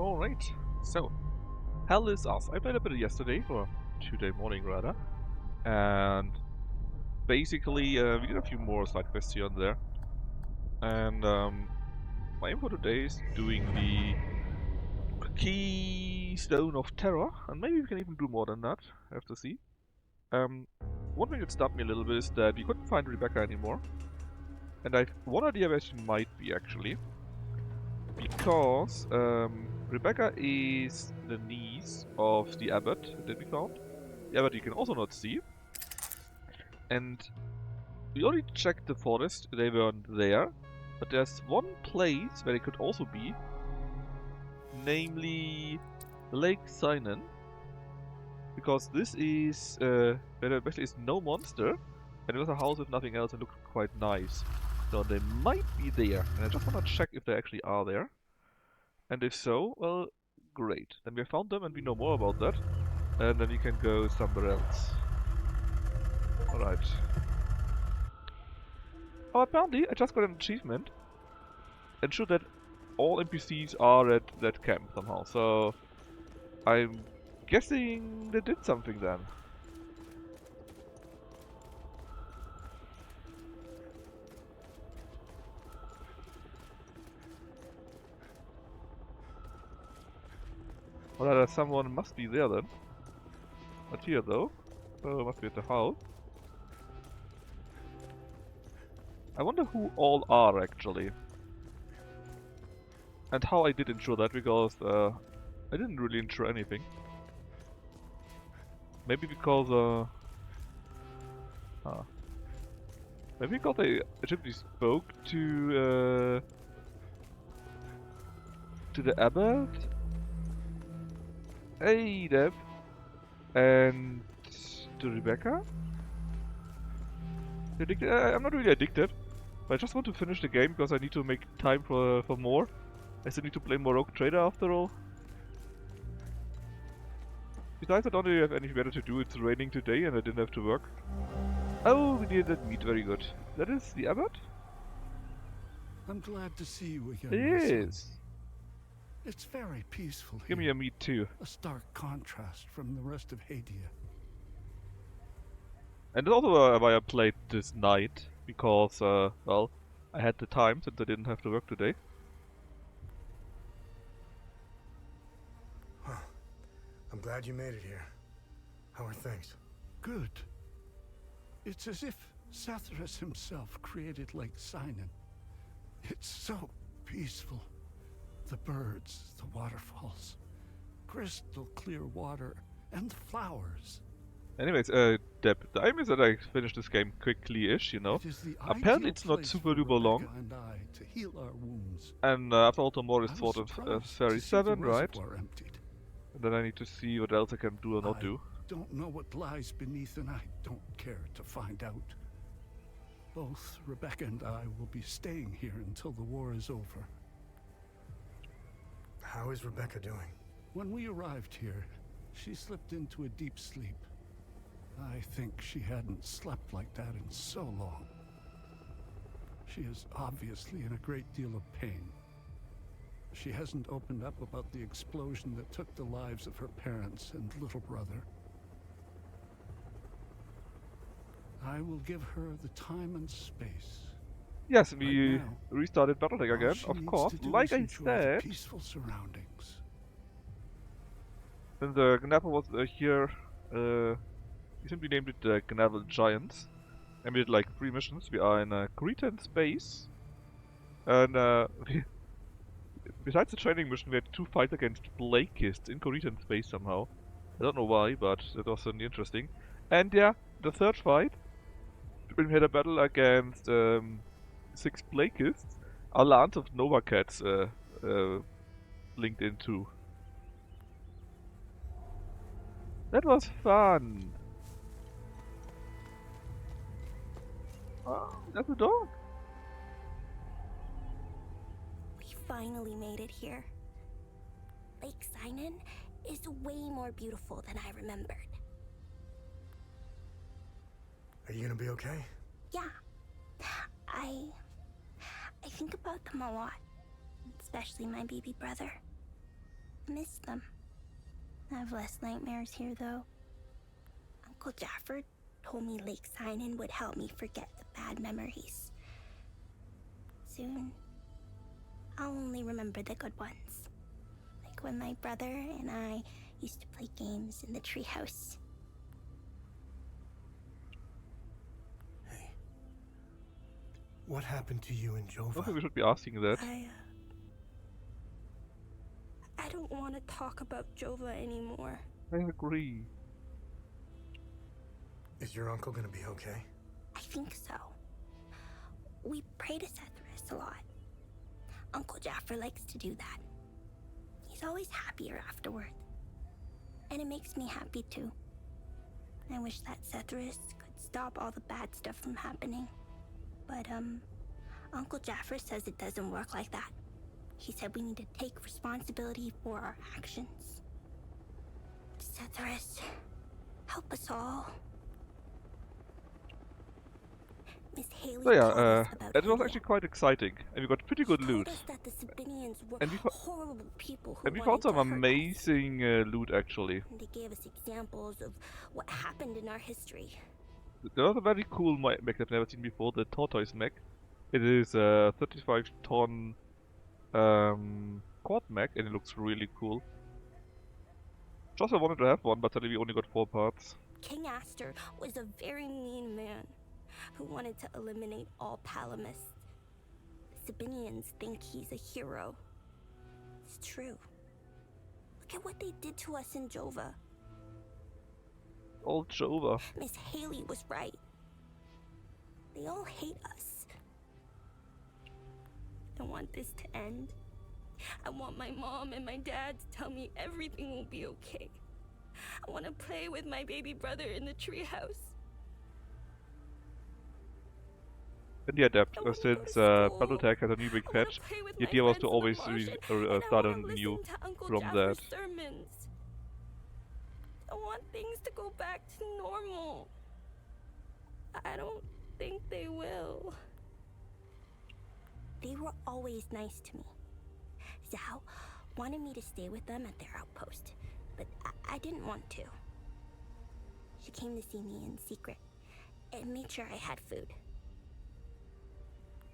Alright, so hell is us. I played a bit yesterday, or today morning rather, and basically we did a few more side quests here and there. And my aim for today is doing the Keystone of Terror, and maybe we can even do more than that. I have to see. One thing that stopped me a little bit is that we couldn't find Rebecca anymore, and I've one idea where she might be actually. Because Rebecca is the niece of the abbot that we found. The abbot you can also not see. And we already checked the forest, they weren't there. But there's one place where they could also be. Namely Lake Sinan. Because this is where there basically is no monster. And it was a house with nothing else and looked quite nice. So they might be there. And I just want to check if they actually are there. And if so, well, great. Then we found them and we know more about that. And then we can go somewhere else. Alright. Oh, apparently I just got an achievement. Ensure that all NPCs are at that camp somehow. So I'm guessing they did something then. Well, someone must be there then. Not here though. So must be at the house. I wonder who all are actually. And how I did ensure that, because I didn't really ensure anything. Maybe because maybe because I actually spoke to the abbot. Hey Deb. And to Rebecca. I'm not really addicted, but I just want to finish the game because I need to make time for more. I still need to play more Rogue Trader after all. Besides, I don't really have anything better to do. It's raining today and I didn't have to work. Oh, we needed that meat. Very good. That is the abbot? I'm glad to see you again. Yes. It's very peaceful here. Give me a meat too. A stark contrast from the rest of Hadia. And also why I played this night, because, well, I had the time since I didn't have to work today. Huh. I'm glad you made it here. How are things? Good. It's as if Sathras himself created Lake Sinan. It's so peaceful. The birds, the waterfalls, crystal clear water, and the flowers. Anyways, Deb, the aim is that I finish this game quickly-ish, you know. Apparently it's not super duper long. And I to heal our wounds. And after all, tomorrow is Fort of Ferry 7, right? Emptied. And then I need to see what else I can do or not do. Don't know what lies beneath, and I don't care to find out. Both Rebecca and I will be staying here until the war is over. How is Rebecca doing? When we arrived here, she slipped into a deep sleep. I think she hadn't slept like that in so long. She is obviously in a great deal of pain. She hasn't opened up about the explosion that took the lives of her parents and little brother. I will give her the time and space. Yes, we restarted Battletech again, of course, like I said. Peaceful surroundings. When the Gnavel was here, we simply named it the Gnavel Giants. And we did like 3 missions. We are in a Cretan space. And besides the training mission, we had 2 fights against Blackists in Cretan space somehow. I don't know why, but that was certainly interesting. And yeah, the 3rd fight, when we had a battle against 6 Blackists, our Lance of Nova Cats linked in too. That was fun! Oh, that's a dog! We finally made it here. Lake Sinan is way more beautiful than I remembered. Are you gonna be okay? Yeah. I think about them a lot. Especially my baby brother. I miss them. I have less nightmares here, though. Uncle Jaffer told me Lake Sinan would help me forget the bad memories. Soon, I'll only remember the good ones. Like when my brother and I used to play games in the treehouse. Hey. What happened to you in I don't think Jova? we should be asking that. I don't want to talk about Jova anymore. I agree. Is your uncle gonna be okay? I think so. We pray to Sethris a lot. Uncle Jaffer likes to do that. He's always happier afterward. And it makes me happy too. I wish that Sethris could stop all the bad stuff from happening. But, Uncle Jaffer says it doesn't work like that. He said we need to take responsibility for our actions. Sethris, help us all. Miss Haley So yeah, told us about it was India. actually quite exciting, and we got pretty good She loot. told us that the Sabinians were And we horrible people who And we wanted found some to hurt us. amazing loot actually. And they gave us examples of what happened in our history. There was a very cool mech I've never seen before, the tortoise mech. It is a 35-ton quad mech, and it looks really cool. Just I wanted to have one, but sadly we only got 4 parts. King Aster was a very mean man who wanted to eliminate all Palamists. The Sabinians think he's a hero. It's true. Look at what they did to us in Jova. Old Jova. Miss Haley was right. They all hate us. I want this to end. I want my mom and my dad to tell me everything will be okay. I want to play with my baby brother in the treehouse. And yeah, that since Battletech has a new big patch, the idea was to always start a new from that. Sermons. I want things to go back to normal. I don't think they will. They were always nice to me. Zhao wanted me to stay with them at their outpost, but I didn't want to. She came to see me in secret and made sure I had food.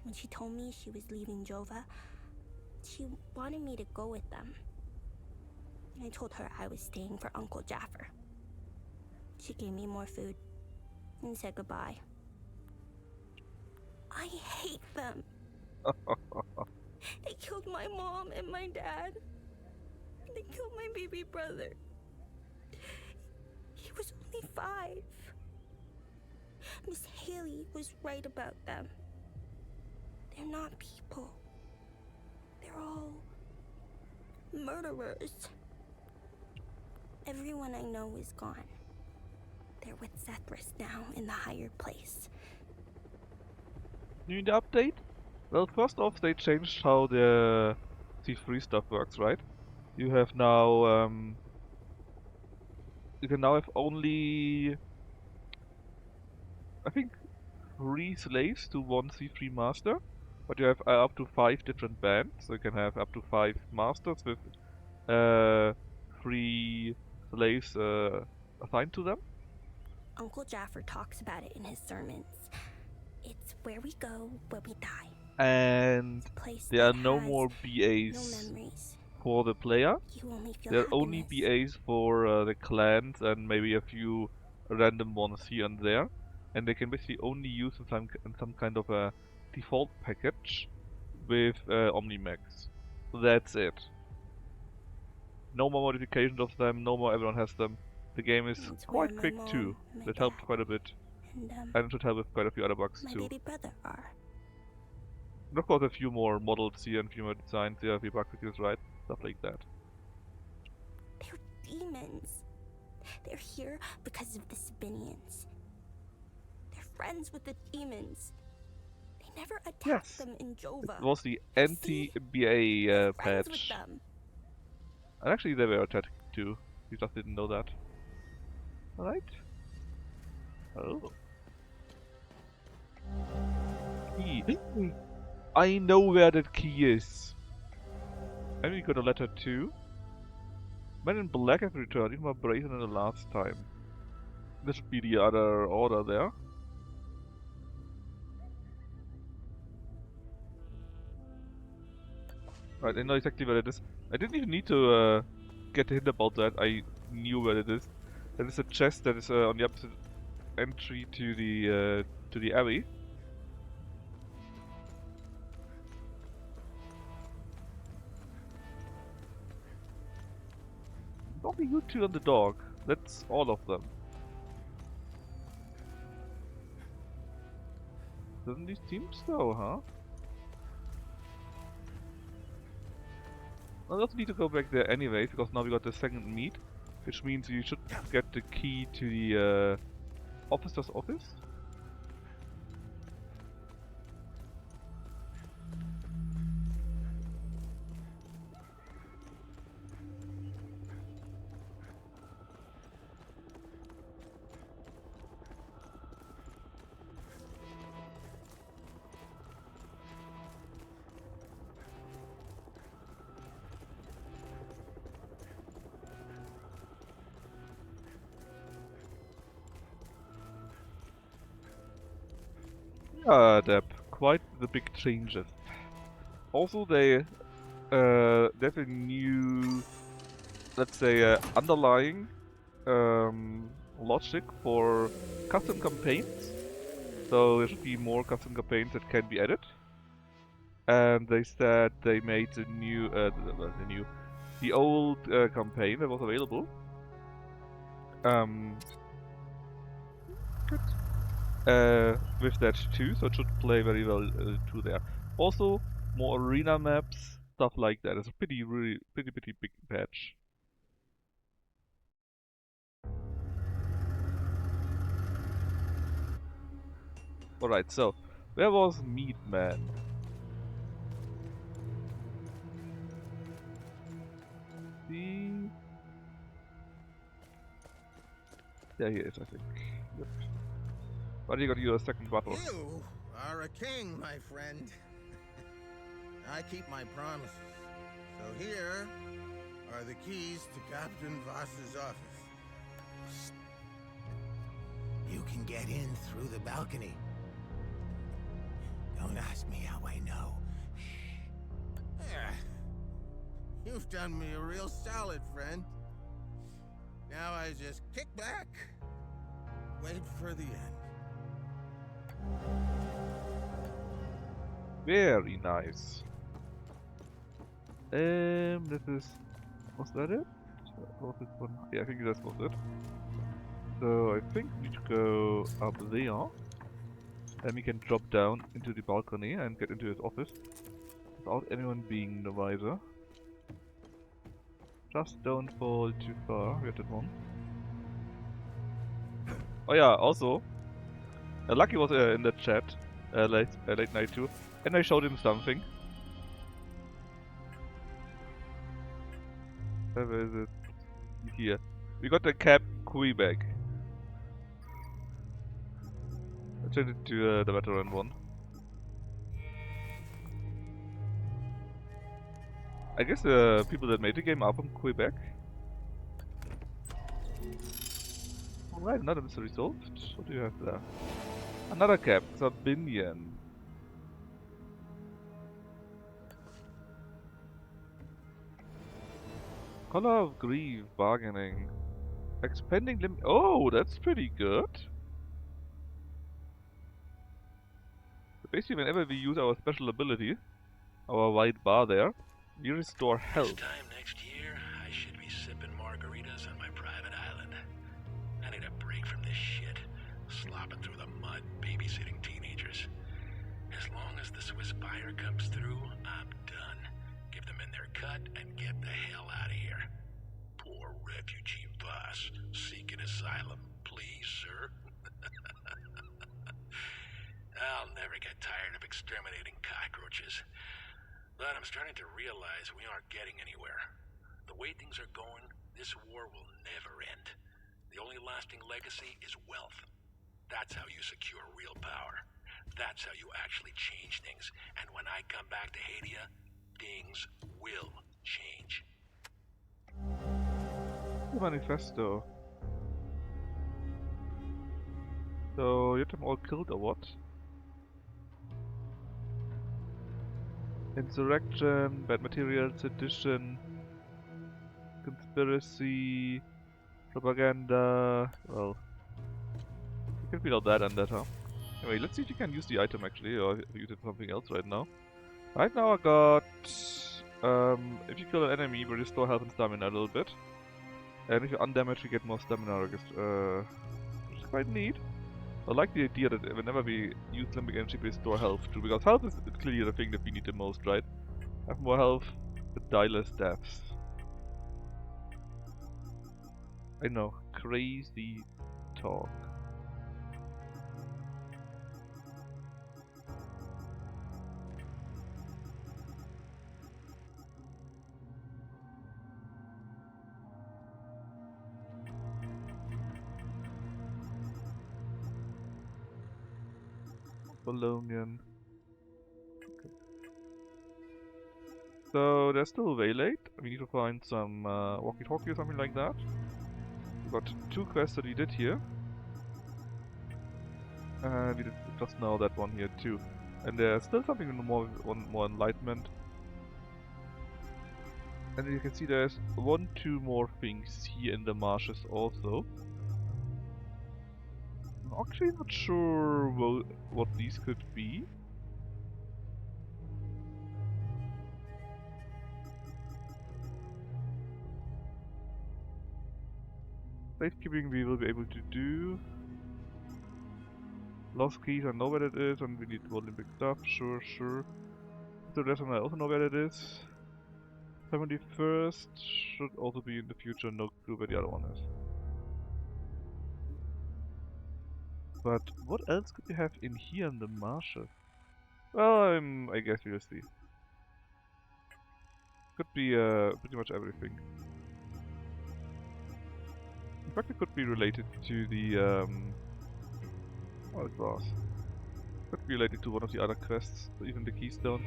When she told me she was leaving Jova, she wanted me to go with them. I told her I was staying for Uncle Jaffer. She gave me more food and said goodbye. I hate them. They killed my mom and my dad. They killed my baby brother. He was only 5. Miss Haley was right about them. They're not people. They're all murderers. Everyone I know is gone. They're with Sethris now in the higher place. You need the update? Well, first off, they changed how the C3 stuff works, right? You have now, you can now have only, I think, 3 slaves to 1 C3 master, but you have up to 5 different bands, so you can have up to 5 masters with 3 slaves assigned to them. Uncle Jaffer talks about it in his sermons. It's where we go when we die. And Place there are that no has more no BAs memories. for the player. You only feel There are only happiness. BAs for the clans and maybe a few random ones here and there. And they can basically only use in some kind of a default package with Omnimax. So that's it. No more modifications of them, no more everyone has them. The game is It's quite where my quick mom, too. my That helped dad, quite a bit. And And it should help with quite a few other bugs my too. baby brother are. And of course a few more models here and a few more designs here, a few bug fixes, right? Stuff like that. They're demons. They're here because of the Sabinians. They're friends with the demons. They never attacked Yes. them in Jova. It was the See? anti-BA We're friends with patch. them. And actually they were attacking too. You just didn't know that. Alright. Oh. Key. I know where that key is. And we got a letter too. Men in Black have returned, even more brazen than the last time. This should be the other order there. Right, I know exactly where it is. I didn't even need to get a hint about that. I knew where it is. There is a chest that is on the opposite entry to the abbey. Only you two and the dog. That's all of them. Doesn't this seem so, huh? I also need to go back there anyway, because now we got the second meat, which means you should get the key to the officer's office. Yeah, Deb, quite the big changes. Also, they have a new, let's say, underlying logic for custom campaigns. So there should be more custom campaigns that can be added. And they said they made the new, the old campaign that was available. Good. With that too, so it should play very well too there. Also, more arena maps, stuff like that. It's a pretty big patch. Alright, so where was Meatman? See? There he is, I think. Yep. But you got your second battle. You are a king, my friend. I keep my promises. So here are the keys to Captain Voss's office. You can get in through the balcony. Don't ask me how I know. You've done me a real solid, friend. Now I just kick back, wait for the end. Very nice. This is... Was that it? Was this one? Yeah, I think that was it. So I think we need to go up there. Then we can drop down into the balcony and get into his office without anyone being the wiser. Just don't fall too far. We got that one. Oh yeah, also, Lucky was in the chat late night too, and I showed him something. Where is it? Here. We got the cap Quebec. I changed it to the veteran one. I guess the people that made the game are from Quebec. Alright, another mystery solved. What do you have there? Another cap, Sabinian. Color of Grief, bargaining. Expanding limit. Oh, that's pretty good. So basically, whenever we use our special ability, our white bar there, we restore health. This time next year, I should be sipping margaritas on my private island. I need a break from this shit. Slopping through the mud, babysitting teenagers. As long as the Swiss buyer comes through, I'm done. Give them in their cut and get the hell out of here. Poor refugee boss, seeking asylum. Please, sir. I'll never get tired of exterminating cockroaches. But I'm starting to realize we aren't getting anywhere. The way things are going, this war will never end. The only lasting legacy is wealth. That's how you secure real power. That's how you actually change things. And when I come back to Hadia, things will change. The manifesto. So, you have them all killed or what? Insurrection, bad material, sedition, conspiracy, propaganda. Well, you can read all that and that, huh? Anyway, let's see if you can use the item actually, or if you did something else right now. Right now I got... if you kill an enemy, we restore health and stamina a little bit. And if you undamage, you get more stamina, I guess, which is quite neat. I like the idea that whenever we use limbic energy, we restore health too, because health is clearly the thing that we need the most, right? Have more health, but die less deaths. I know, crazy talk. Bolognian. Okay. So they're still way late. We need to find some walkie-talkie or something like that. We got 2 quests that we did here. And we did just now that one here too. And there's still something more enlightenment. And you can see there's 2 more things here in the marshes also. I'm actually not sure what these could be. Safekeeping we will be able to do. Lost keys, I know where it is, and we need Olympic stuff, sure. So there's one I also know where it is. 71st should also be in the future, no clue where the other one is. But what else could we have in here in the marshes? Well, I guess we'll see. Could be pretty much everything. In fact, it could be related to the oh, glass. Could be related to one of the other quests, or even the Keystone.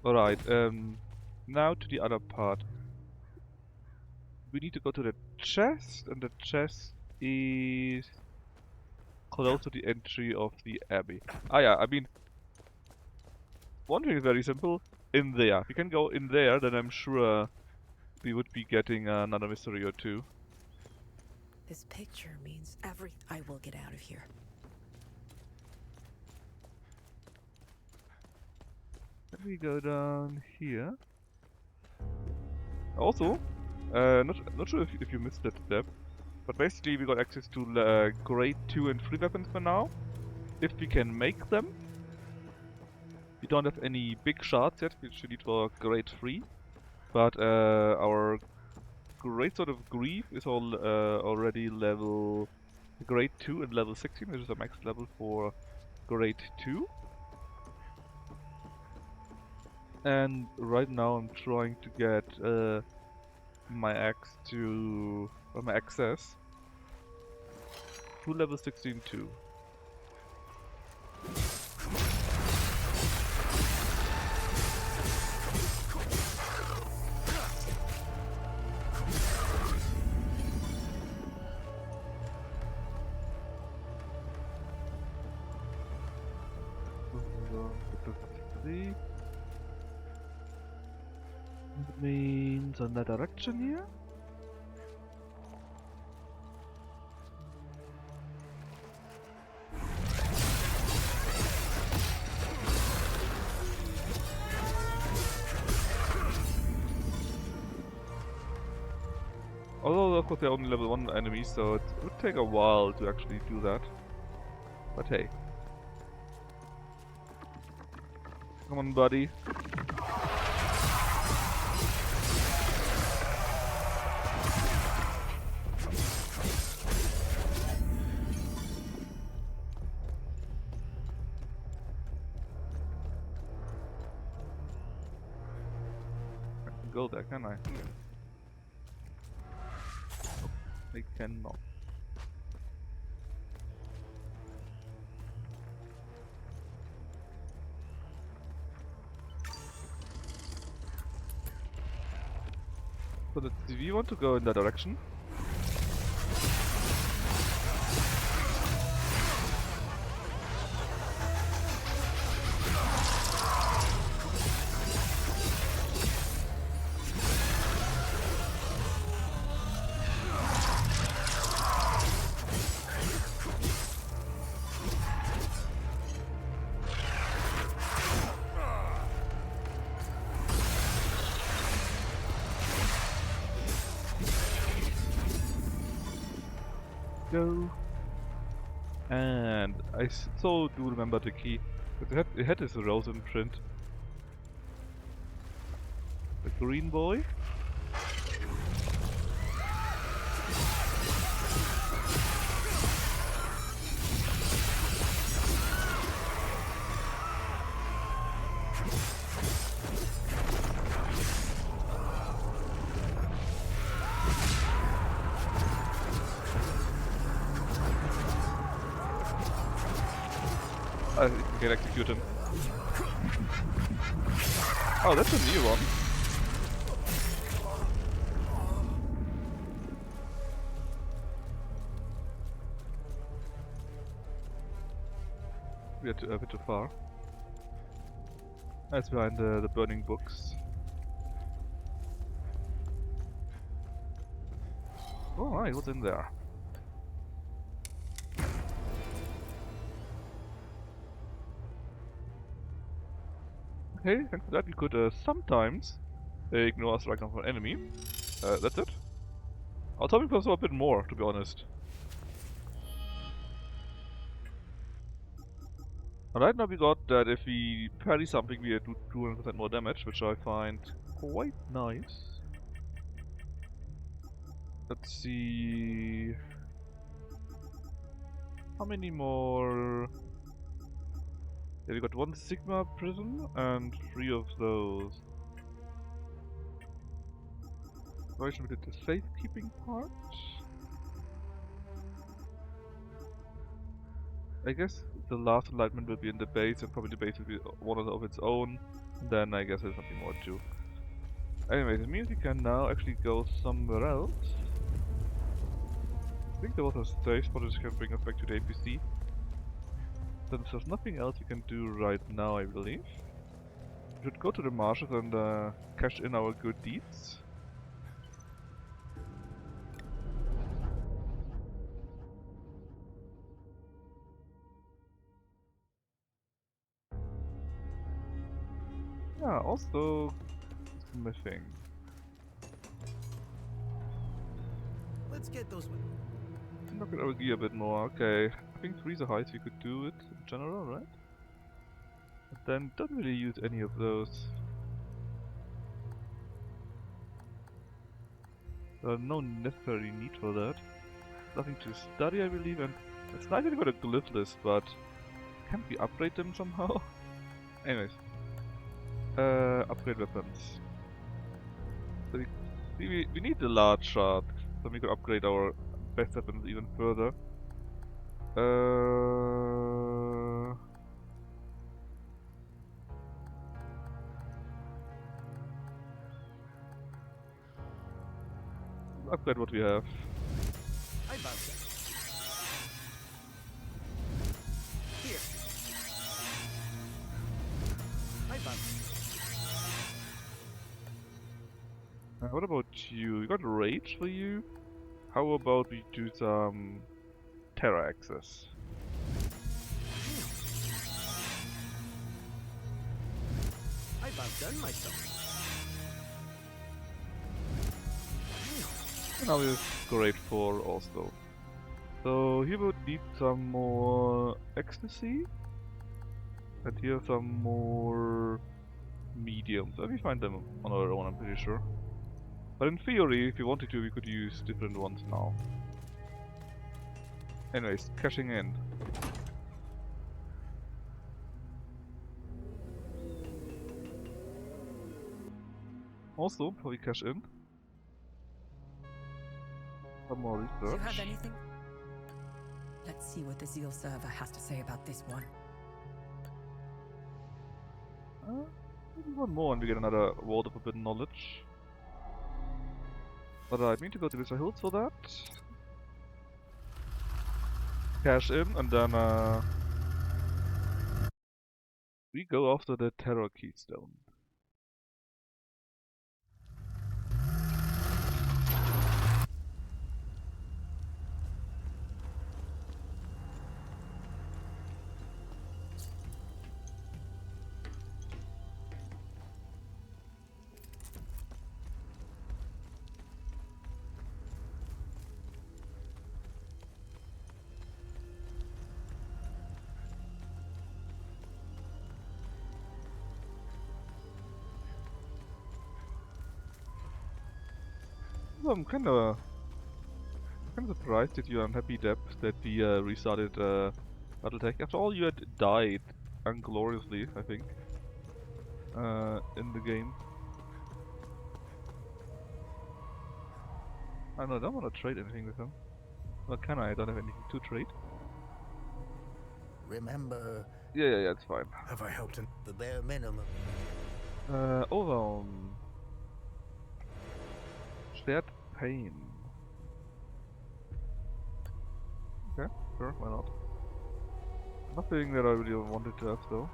Alright, now to the other part. We need to go to the chest, and the chest is close to the entry of the abbey. Ah yeah, I mean, one thing is very simple. In there. If you can go in there, then I'm sure we would be getting another mystery or 2. This picture means I will get out of here. Let me go down here. Also, not sure if you missed that step, but basically we got access to grade 2 and 3 weapons for now, if we can make them. We don't have any big shards yet, which we need for grade 3, but our great sword of grief is already level grade 2 and level 16, which is a max level for grade 2. And right now I'm trying to get my axe to my access to level 16 too. That means on that direction here. Although of course they're only level 1 enemies, so it would take a while to actually do that. But hey. Come on, buddy. I can go there, can I? I cannot. So let's see, we want to go in that direction. Go. And I so do remember the key. It had this rose imprint. The green boy. I can execute him. Oh, that's a new one. We are a bit too far. That's behind the burning books. Alright, what's in there? Okay, thanks for that. We could sometimes ignore a strike from an enemy. That's it. I was hoping for a bit more, to be honest. Right now we got that if we parry something we do 200% more damage, which I find quite nice. Let's see... How many more... Yeah, we got 1 Sigma prism and 3 of those. Why should we do the safekeeping part? I guess the last enlightenment will be in the base, and probably the base will be one of its own. Then I guess there's something more too. Anyway, it means we can now actually go somewhere else. I think there was a safe spot that can bring us back to the APC. Since there's nothing else we can do right now, I believe. We should go to the marshes and cash in our good deeds. Yeah, also smithing. Let's get those. Look at our gear a bit more. Okay, I think 3's the highest we could do it in general, right? But then don't really use any of those. There's no necessary need for that. Nothing to study, I believe, and it's nice that we got a glyph list, but can't we upgrade them somehow? Anyways, upgrade weapons. So we need the large shard, so we could upgrade our best weapons even further. Upgrade what we have. I found that. Here. I found that. What about you? You got rage for you? How about we do some Terra access? I've outdone myself. And now we have great 4 also. So here would need some more ecstasy. And here some more mediums. And we find them on our own, I'm pretty sure. But in theory, if we wanted to, we could use different ones now. Anyways, cashing in. Also, before we cash in, some more Do you have research. anything? Let's see what the Zeal server has to say about this one. Maybe one more and we get another World of Forbidden Knowledge. But I need to go to Vista Hills for that. Cash in, and then we go after the Terror Keystone. I'm kind of surprised that you're unhappy, Deb, that we restarted Battletech. After all, you had died ungloriously, I think, in the game. I don't want to trade anything with him. Well, can I? I don't have anything to trade. Remember Yeah, it's fine. Have I helped in? the bare minimum. Overwhelm. Shared pain. Okay, sure, why not? Nothing that I really wanted to have though.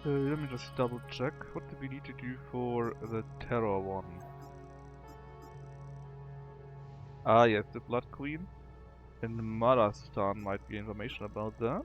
Let me just double check. What do we need to do for the Terror one? Ah yes, the Blood Queen. In Marastan might be information about that.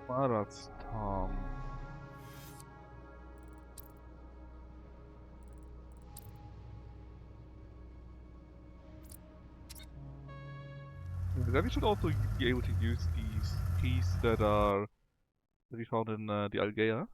Marastan. Then we should also be able to use these keys that we found in the Algea.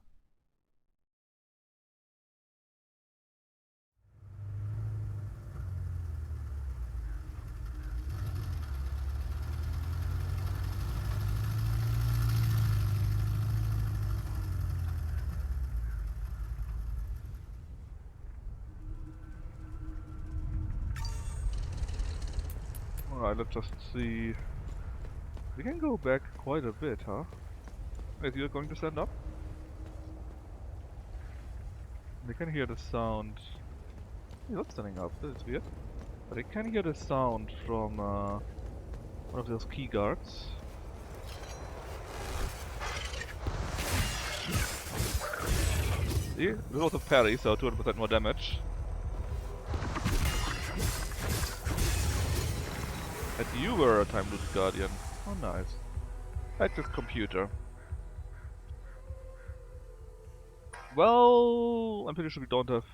Alright, let's just see. We can go back quite a bit, huh? Wait, you're going to stand up? They can hear the sound. He's not standing up, that is weird. But I can hear the sound from one of those key guards. See? This was a parry, so 200% more damage. And you were a Time Loop Guardian. Oh, nice. Active computer. Well, I'm pretty sure we don't have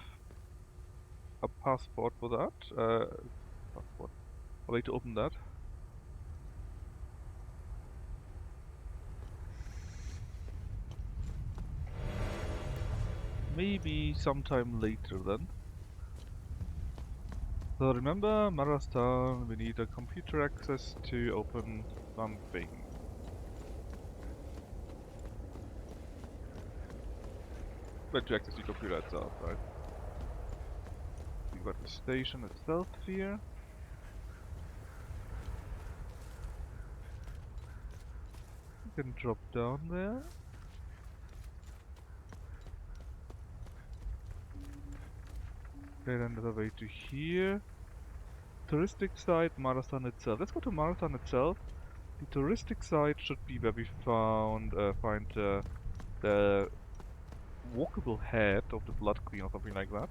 a passport for that. Passport. A way to open that. Maybe sometime later then. So remember, Marastan, we need a computer access to open something. But to access the computer itself, right? We got the station itself here. You can drop down there. Okay, then there's a way to here. Touristic site, Marathon itself. Let's go to Marathon itself. The touristic site should be where we find the walkable head of the Blood Queen or something like that.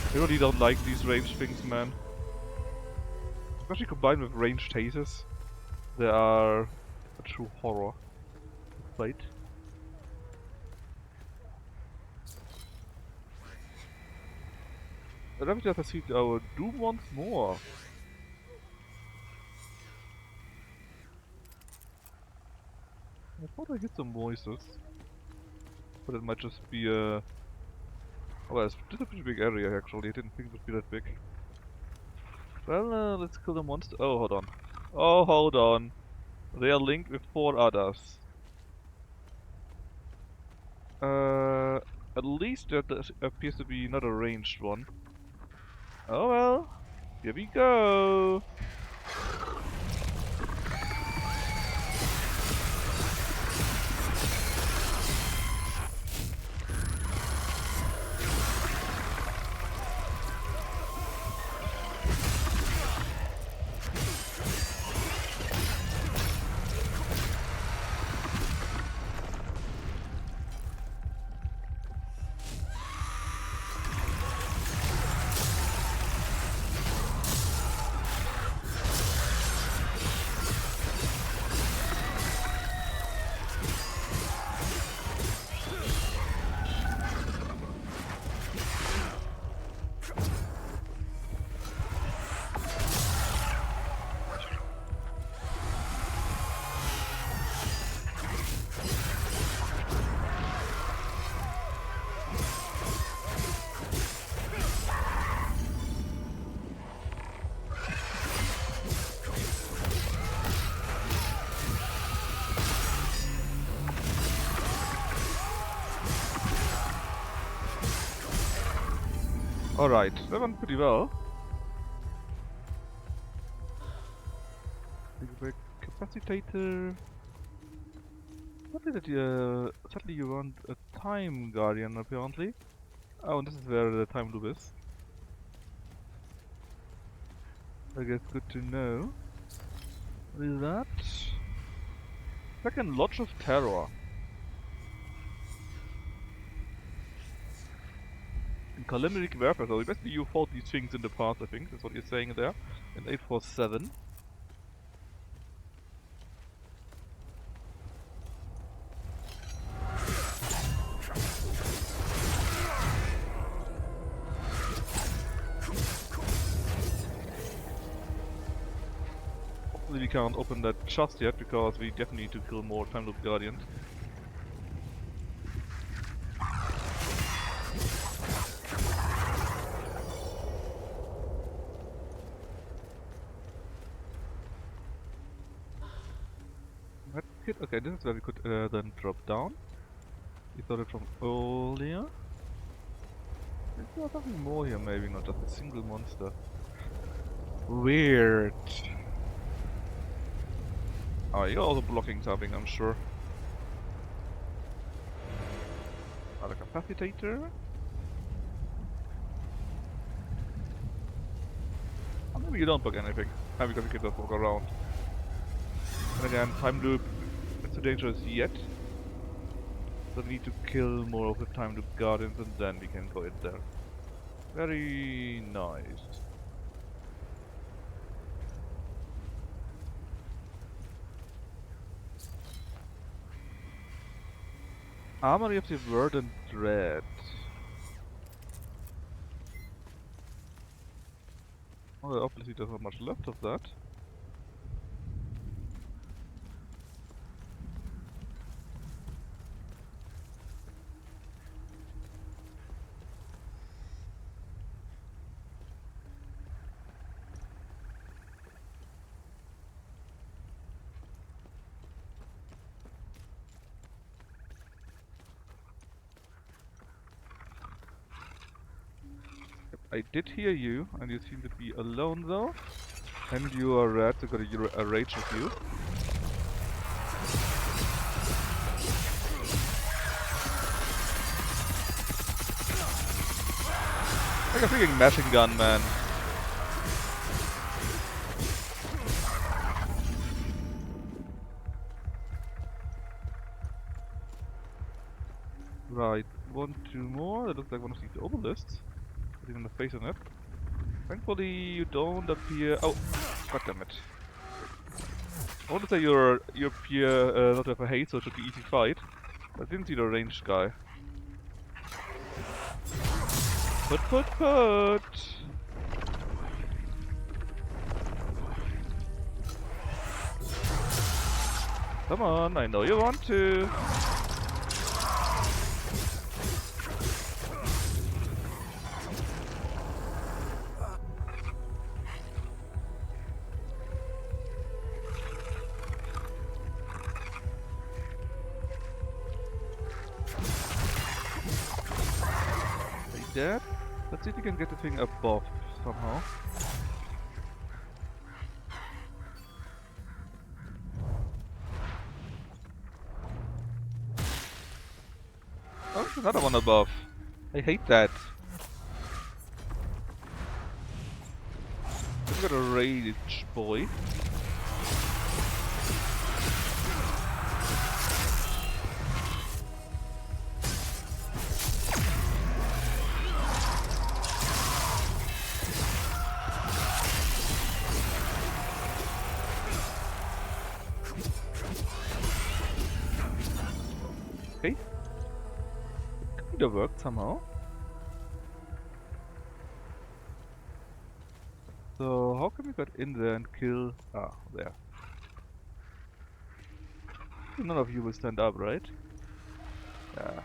I really don't like these ranged things, man. Especially combined with ranged tasers. They are a true horror to fight. Let me just see our Doom once more. I thought I hit some voices. But it might just be a... Oh, it's just a pretty big area actually. I didn't think it would be that big. Well, let's kill the monster. Oh, hold on. Oh, hold on. They are linked with 4 others. At least that appears to be not a ranged one. Oh well. Here we go. Alright, that went pretty well. Big capacitator. Suddenly you want a time guardian apparently. Oh, and this is where the time loop is. I guess good to know. What is that? Second Lodge of Terror. In Calamity Warfare, so basically you fought these things in the past, I think, that's what you're saying there. In 847. Hopefully we can't open that just yet, because we definitely need to kill more Time Loop Guardians. Okay, this is where we could then drop down. We got it from earlier. Is there something more here, maybe not just a single monster? Weird. Oh, you're also blocking something, I'm sure. Another capacitator. Oh, maybe you don't block anything. Maybe because you can just walk around. And again, time loop. It's too dangerous yet. So we need to kill more of the time loop guardians and then we can go in there. Very nice. Armory of the Verdant Dread. Well, obviously there's not much left of that. I did hear you, and you seem to be alone though. And you are red, so got a rage with you. Like a freaking machine gun, man. Right, 1, 2 more. That looks like one of these obelisks. With even a face on it. Thankfully, you don't appear. Oh, god damn it! I want to say you appear not to have a haste, so it should be easy fight. But I didn't see the ranged guy. Put. Come on, I know you want to. Like that. Let's see if we can get the thing above somehow. Oh, there's another one above. I hate that. I've got a rage, boy. Okay. Kinda worked somehow. So how can we get in there and kill? Ah, there. None of you will stand up, right? Yeah.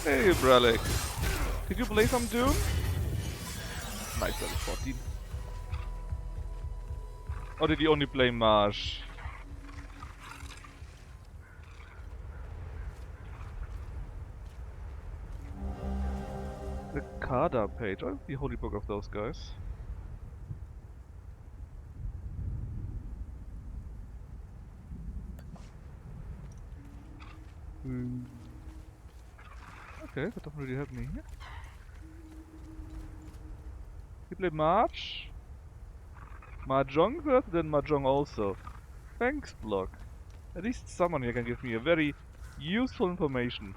Hey, Bralik. Did you play some Doom? Nice, level 14. Or did you only play Marsh? The Kada page. Oh, the holy book of those guys. Okay, that doesn't really help me here. You play March? Mahjong first, then Mahjong also. Thanks, Block. At least someone here can give me a very useful information.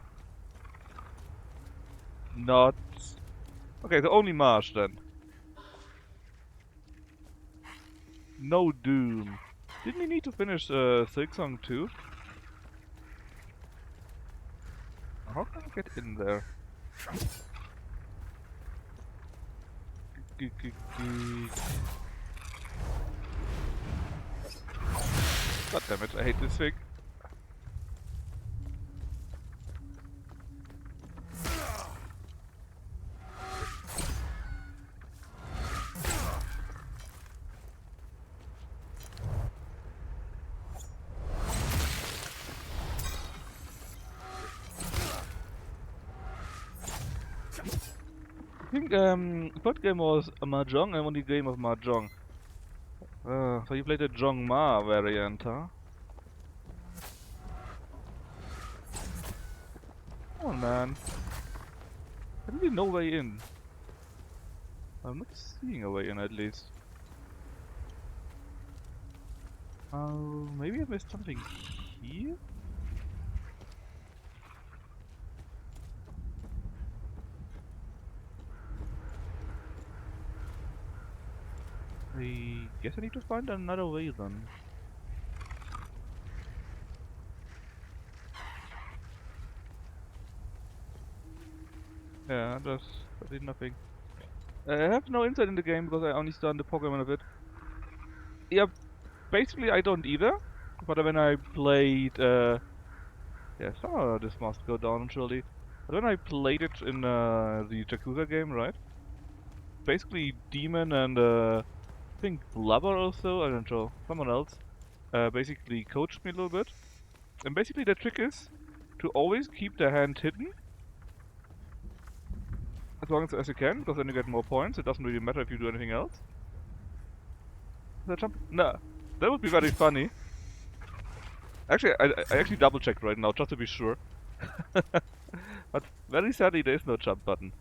Not... Okay, so only March then. No Doom. Didn't we need to finish Silksong too? How can I get in there? God damn it, I hate this thing. I think third game was a Mahjong and only game of Mahjong. So you played the Zhong Ma variant, huh? Come on, man. There's really no way in. I'm not seeing a way in, at least. Maybe I missed something here? I guess I need to find another way then. Yeah, I did nothing. I have no insight in the game because I only started the Pokemon of it. Yeah, basically I don't either. But when I played, yeah, some of this must go down surely. But when I played it in the Yakuza game, right? Basically Demon and I think Blubber also, I don't know, someone else. basically coached me a little bit. And basically the trick is to always keep the hand hidden as long as you can, because then you get more points. It doesn't really matter if you do anything else. Did I jump? No. That would be very funny. Actually, I actually double checked right now just to be sure. But very sadly there is no jump button.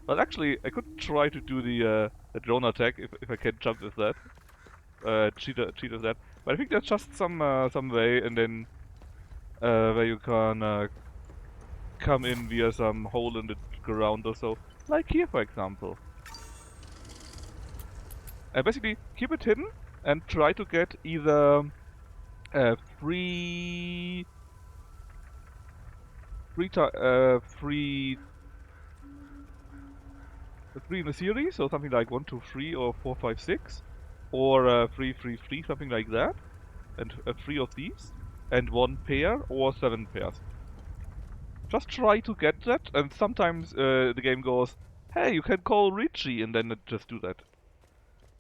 But actually I could try to do the drone attack if I can jump with that. Cheat with that. But I think there's just some way and then where you can come in via some hole in the ground or so. Like here for example. Basically keep it hidden and try to get either free free in a series, so something like 1, 2, 3 or 4, 5, 6, or 3, 3, 3, something like that, and 3 of these, and 1 pair or 7 pairs. Just try to get that, and sometimes the game goes, hey, you can call Richie, and then just do that.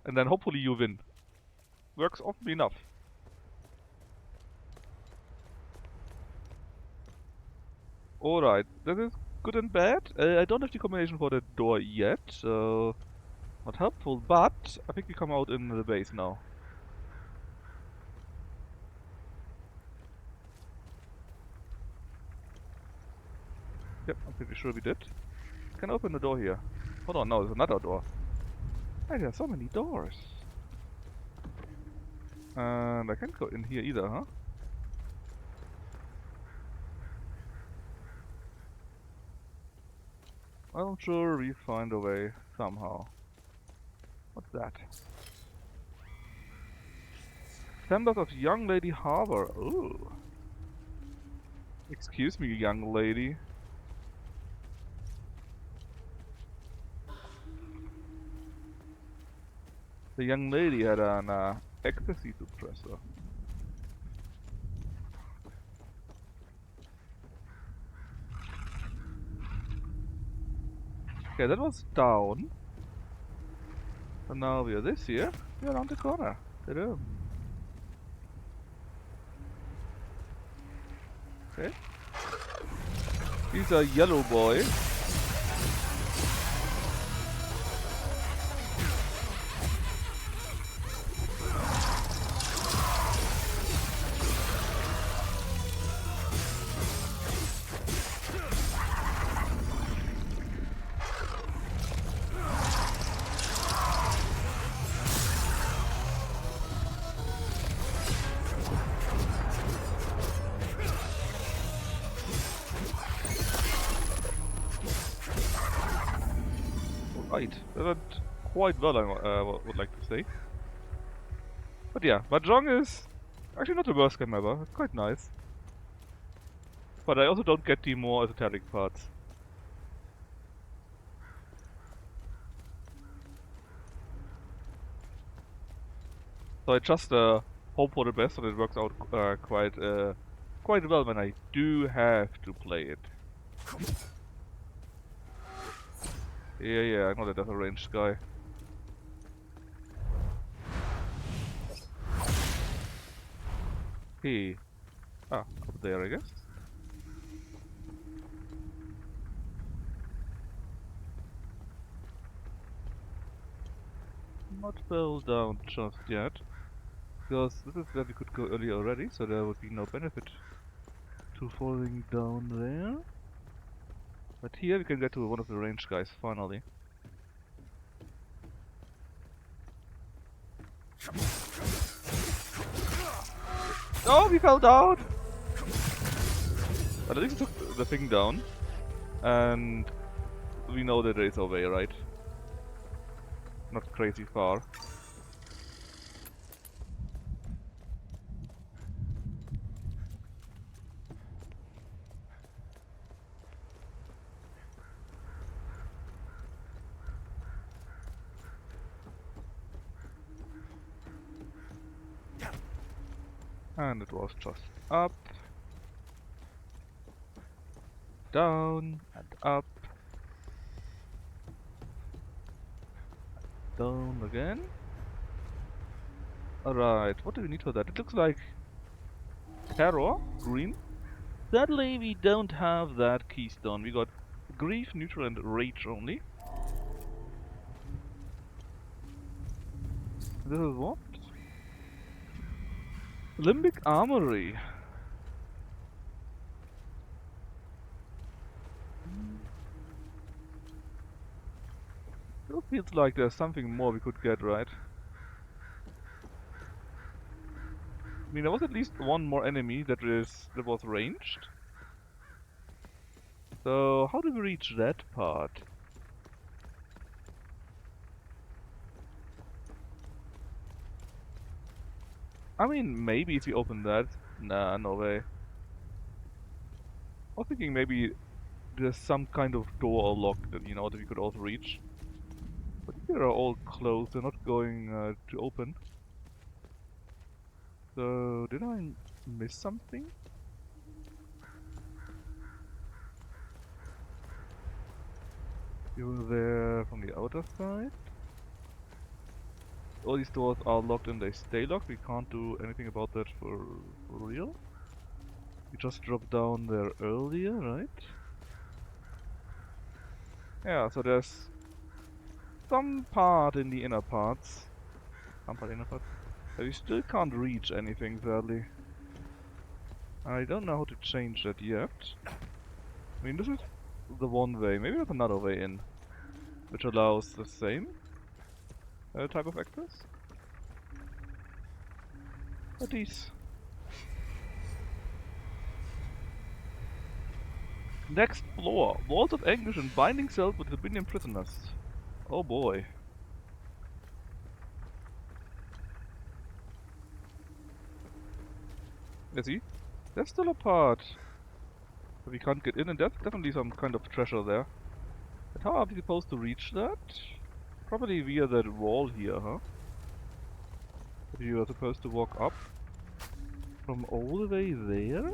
And then hopefully you win. Works often enough. Alright, that is good and bad. I don't have the combination for the door yet, so not helpful, but I think we come out in the base now. Yep, I'm pretty sure we did. Can open the door here. Hold on, no, there's another door. Hey, there are so many doors. And I can't go in here either, huh? Well, I'm sure we find a way somehow. What's that? Members of Young Lady Harbor. Ooh. Excuse me, young lady. The young lady had an ecstasy suppressor. Okay, that was down. And now we are this here. We are around the corner. Ta-da. Okay. He's a yellow boy. Right, that went quite well, I would like to say. But yeah, Mahjong is actually not the worst game ever. It's quite nice. But I also don't get the more esoteric parts. So I just hope for the best and it works out quite well when I do have to play it. Yeah, I know that there's a ranged guy. Hey. Ah, up there I guess. Not fell down just yet. Because this is where we could go earlier already, so there would be no benefit to falling down there. But here we can get to one of the ranged guys finally. Oh, we fell down! But at least we took the thing down. And we know that there is a way, right? Not crazy far. And it was just up, down, and up, down again. Alright, what do we need for that? It looks like terror, green. Sadly, we don't have that keystone. We got grief, neutral, and rage only. This is what? Limbic Armory. Still feels like there's something more we could get, right? I mean, there was at least one more enemy that was ranged. So how do we reach that part? I mean, maybe if we open that. Nah, no way. I was thinking maybe there's some kind of door or lock that, you know, that we could also reach. But they are all closed, they're not going to open. So, did I miss something? You were there from the outer side? All these doors are locked and they stay locked. We can't do anything about that for real. We just dropped down there earlier, right? Yeah, so there's some part in the inner parts. Some part inner parts. But we still can't reach anything, sadly. I don't know how to change that yet. I mean, this is the one way. Maybe there's another way in, which allows the same type of access. What are these? Next floor. Walls of anguish and binding cells with Libinian prisoners. Oh boy. Yeah, see? There's still a part that we can't get in, and there's definitely some kind of treasure there. But how are we supposed to reach that? Probably via that wall here, huh? But you are supposed to walk up from all the way there?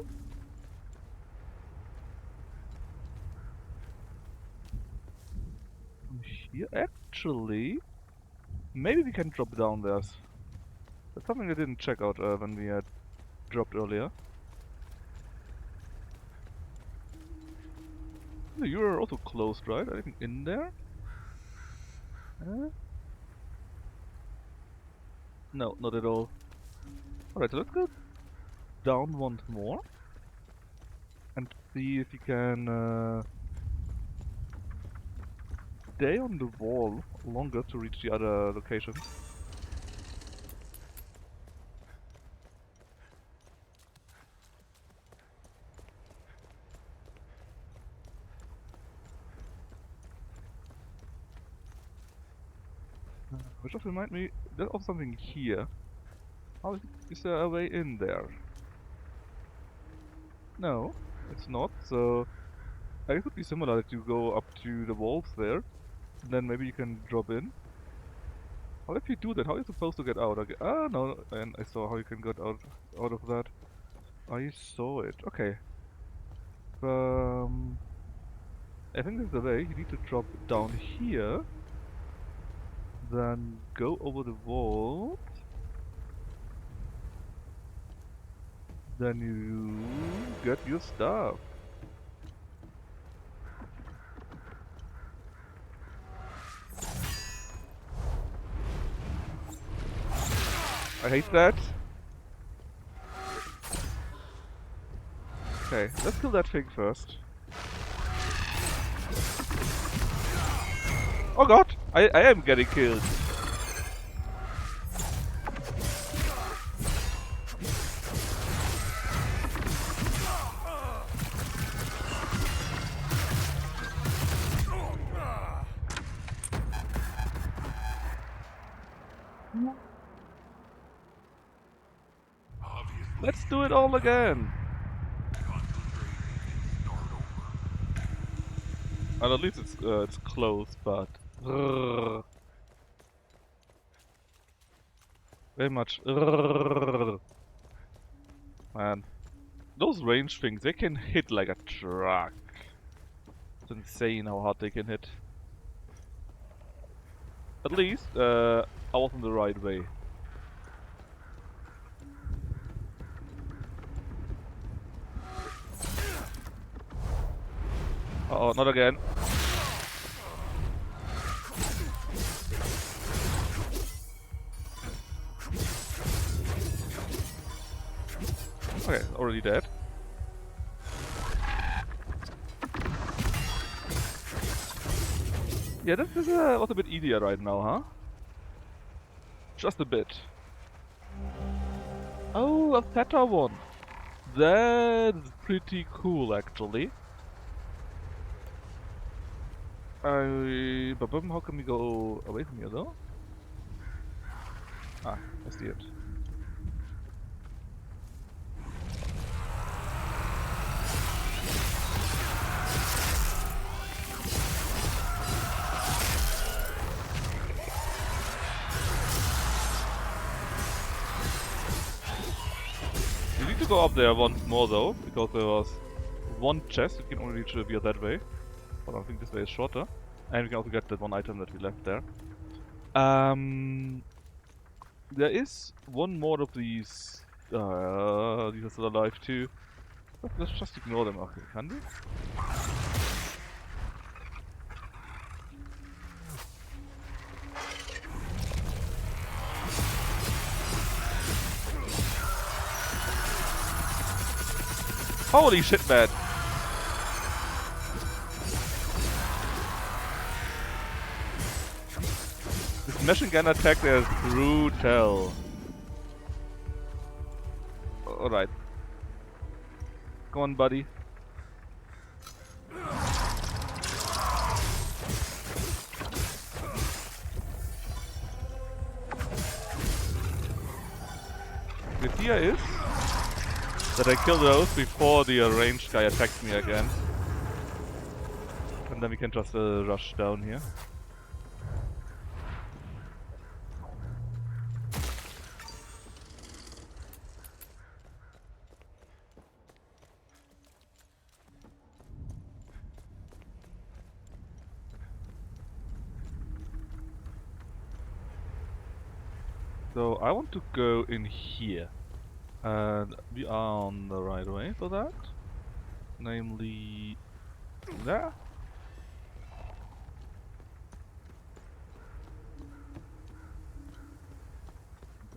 From here? Actually, maybe we can drop down there. That's something I didn't check out when we had dropped earlier. You are also closed, right? Anything in there? No, not at all. Alright, so let's go down once more. And see if we can stay on the wall longer to reach the other location. Which also remind me, there's also something here. How is there a way in there? No, it's not, so it could be similar that you go up to the walls there, and then maybe you can drop in. How if you do that? How are you supposed to get out? Okay. Ah, no, and I saw how you can get out of that. I saw it. Okay. I think there's a way. You need to drop down here, then go over the wall, then you get your stuff. I hate that. Okay, let's kill that thing first. Oh god! I am getting killed. Let's do it all again. And at least it's close, but very much. Man, those range things, they can hit like a truck. It's insane how hard they can hit. At least I was on the right way. Uh-oh, not again. Okay, already dead. Yeah, this is was a bit easier right now, huh? Just a bit. Oh, a fatter one. That's pretty cool, actually. But how can we go away from here, though? Ah, I see it. We need to go up there once more, though, because there was one chest. We can only reach via that way. But I think this way is shorter. And we can also get that one item that we left there. There is one more of these are still alive too. But let's just ignore them. Okay, can we? Holy shit, man! This machine gun attack there is brutal. Alright. Come on, buddy. The idea is that I kill those before the ranged guy attacks me again. And then we can just rush down here. So I want to go in here. And we are on the right way for that. Namely there.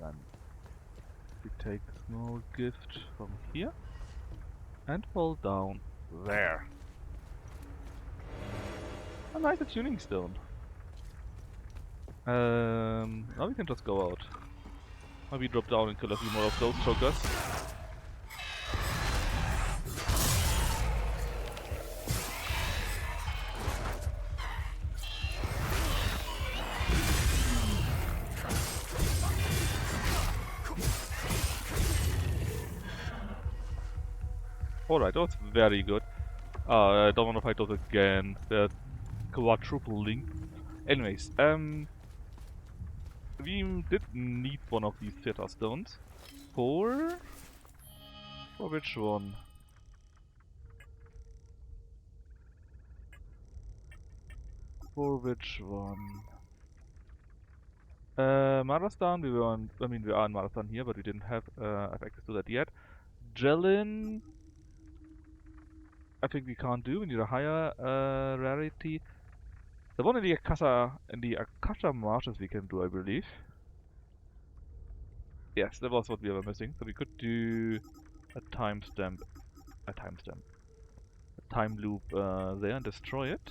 Then we take the small gift from here and fall down there. A nice tuning stone. Now we can just go out. Maybe drop down and kill a few more of those chokers. Alright, that was very good. I don't want to fight those again. They're quadruple linked. Anyways, we did need one of these theater stones. For which one? For which one? Marastan, we are in Marastan here, but we didn't have access to that yet. Jellin, I think we can't do. We need a higher rarity. The one in the Akasha marshes we can do, I believe. Yes, that was what we were missing. So we could do a time loop there and destroy it.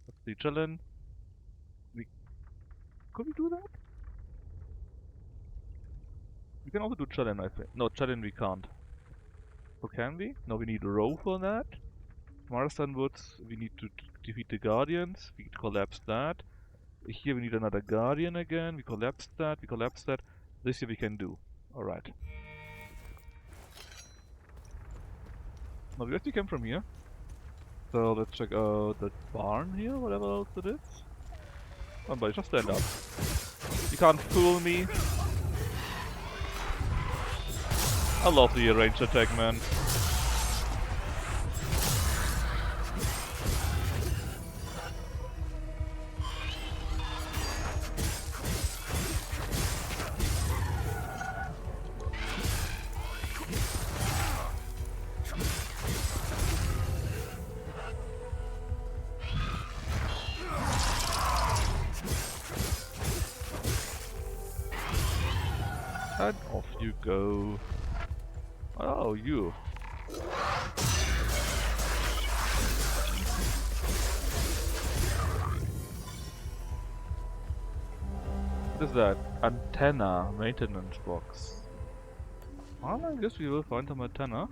Let's see, Jellin. Could we do that? We can also do Jellin, I think. No, Jellin we can't. So can we? No, we need Row for that. Marston Woods, we need to defeat the Guardians. We collapse that. Here we need another Guardian again. We collapsed that. This here we can do. Alright. Now we actually came from here. So let's check out the barn here, whatever else it is. Oh, buddy, just stand up. You can't fool me. I love the ranged attack, man. And off you go. Oh, you. What is that? Antenna maintenance box. Well, I guess we will find some antenna.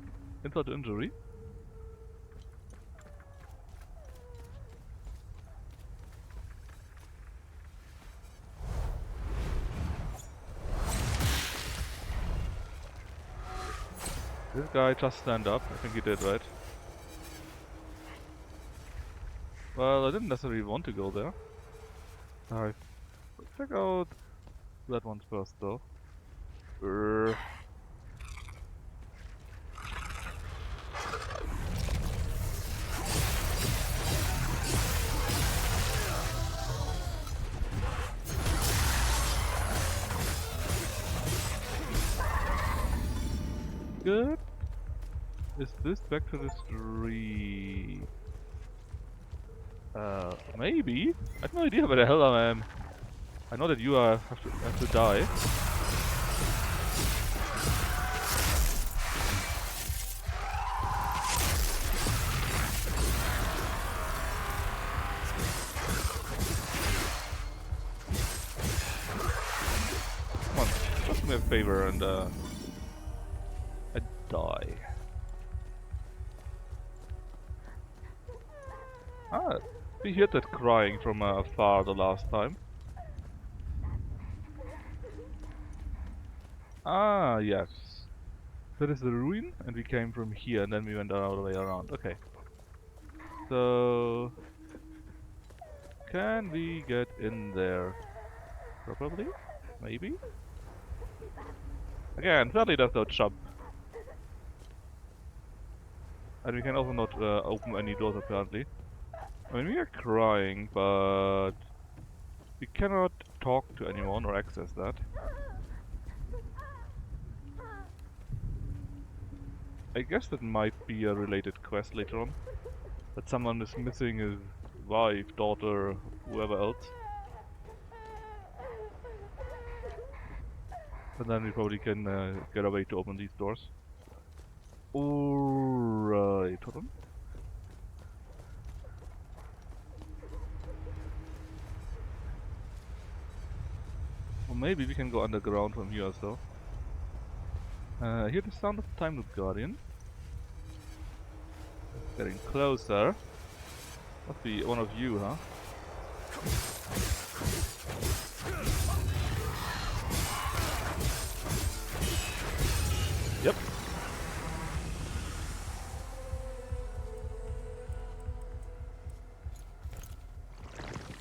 Insult to injury. This guy just stand up. I think he did, right? Well, I didn't necessarily want to go there. Alright. Check out that one first, though. Good. Is this back to the street? Maybe? I have no idea where the hell I am. I know that you have to die. Come on, just do me a favor and die. Ah, we heard that crying from afar the last time. Ah, yes. That is the ruin, and we came from here, and then we went all the way around. Okay. So... can we get in there? Probably? Maybe? Again, sadly there's no jump. And we can also not open any doors apparently. I mean, we are crying, but... we cannot talk to anyone or access that. I guess that might be a related quest later on. That someone is missing his wife, daughter, whoever else. And then we probably can get a way to open these doors. Alright, hold on. Or maybe we can go underground from here as well. I hear the sound of the Time Loop Guardian. Getting closer. Must be one of you, huh? Yep.